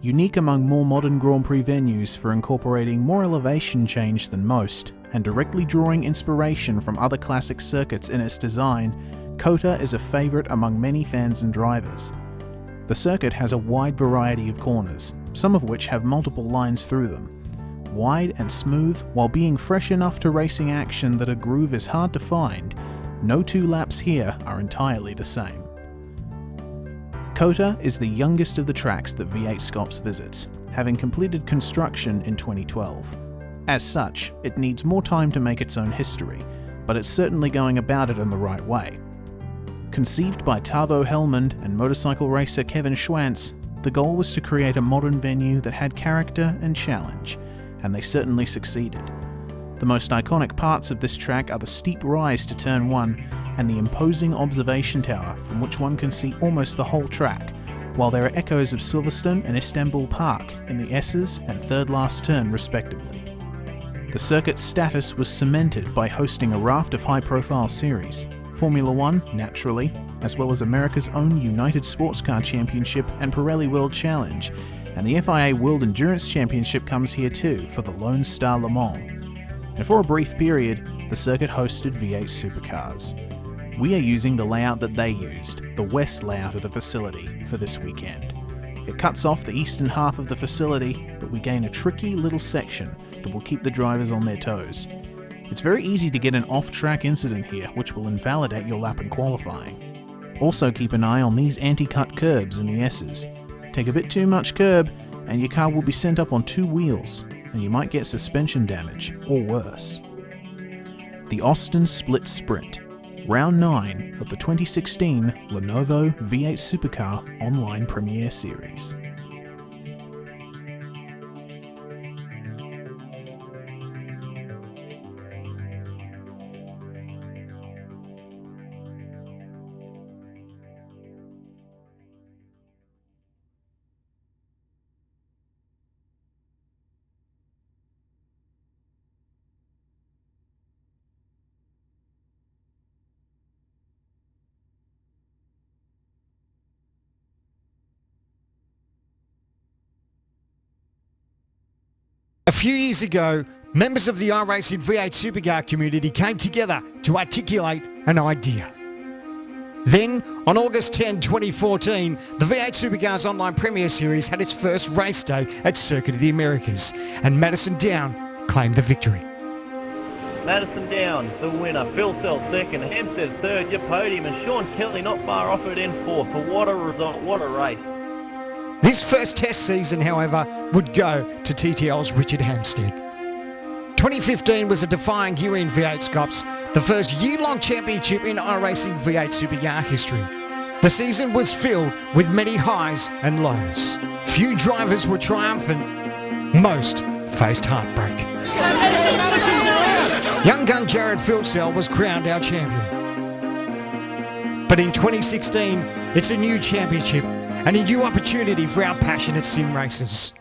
Unique among more modern Grand Prix venues for incorporating more elevation change than most, and directly drawing inspiration from other classic circuits in its design, Cota is a favourite among many fans and drivers. The circuit has a wide variety of corners, some of which have multiple lines through them. Wide and smooth, while being fresh enough to racing action that a groove is hard to find, no two laps here are entirely the same. Cota is the youngest of the tracks that V8SCOPS visits, having completed construction in 2012. As such, it needs more time to make its own history, but it's certainly going about it in the right way. Conceived by Tavo Helmond and motorcycle racer Kevin Schwantz, the goal was to create a modern venue that had character and challenge, and they certainly succeeded. The most iconic parts of this track are the steep rise to Turn 1 and the imposing observation tower from which one can see almost the whole track, while there are echoes of Silverstone and Istanbul Park in the S's and third last turn respectively. The circuit's status was cemented by hosting a raft of high-profile series, Formula 1, naturally, as well as America's own United Sports Car Championship and Pirelli World Challenge, and the FIA World Endurance Championship comes here too for the Lone Star Le Mans. And for a brief period, the circuit hosted V8 supercars. We are using the layout that they used, the west layout of the facility, for this weekend. It cuts off the eastern half of the facility, but we gain a tricky little section that will keep the drivers on their toes. It's very easy to get an off-track incident here, which will invalidate your lap in qualifying. Also keep an eye on these anti-cut curbs in the S's. Take a bit too much curb, and your car will be sent up on 2 wheels, and you might get suspension damage, or worse. The Austin Split Sprint, Round 9 of the 2016 Lenovo V8 Supercar Online Premiere Series. A few years ago, members of the iRacing V8 Supercar community came together to articulate an idea. Then, on August 10, 2014, the V8 Supercars Online Premiere Series had its first race day at Circuit of the Americas, and Madison Down claimed the victory. Madison Down, the winner. Phil Sells second. Hampstead third. Your podium. And Sean Kelly not far off it in fourth. For what a result. What a race. This first test season, however, would go to TTL's Richard Hampstead. 2015 was a defining year in V8SCOPS, the first year-long championship in iRacing V8 Supercar history. The season was filled with many highs and lows. Few drivers were triumphant. Most faced heartbreak. Young gun Jared Filsell was crowned our champion. But in 2016, it's a new championship and a new opportunity for our passionate sim racers.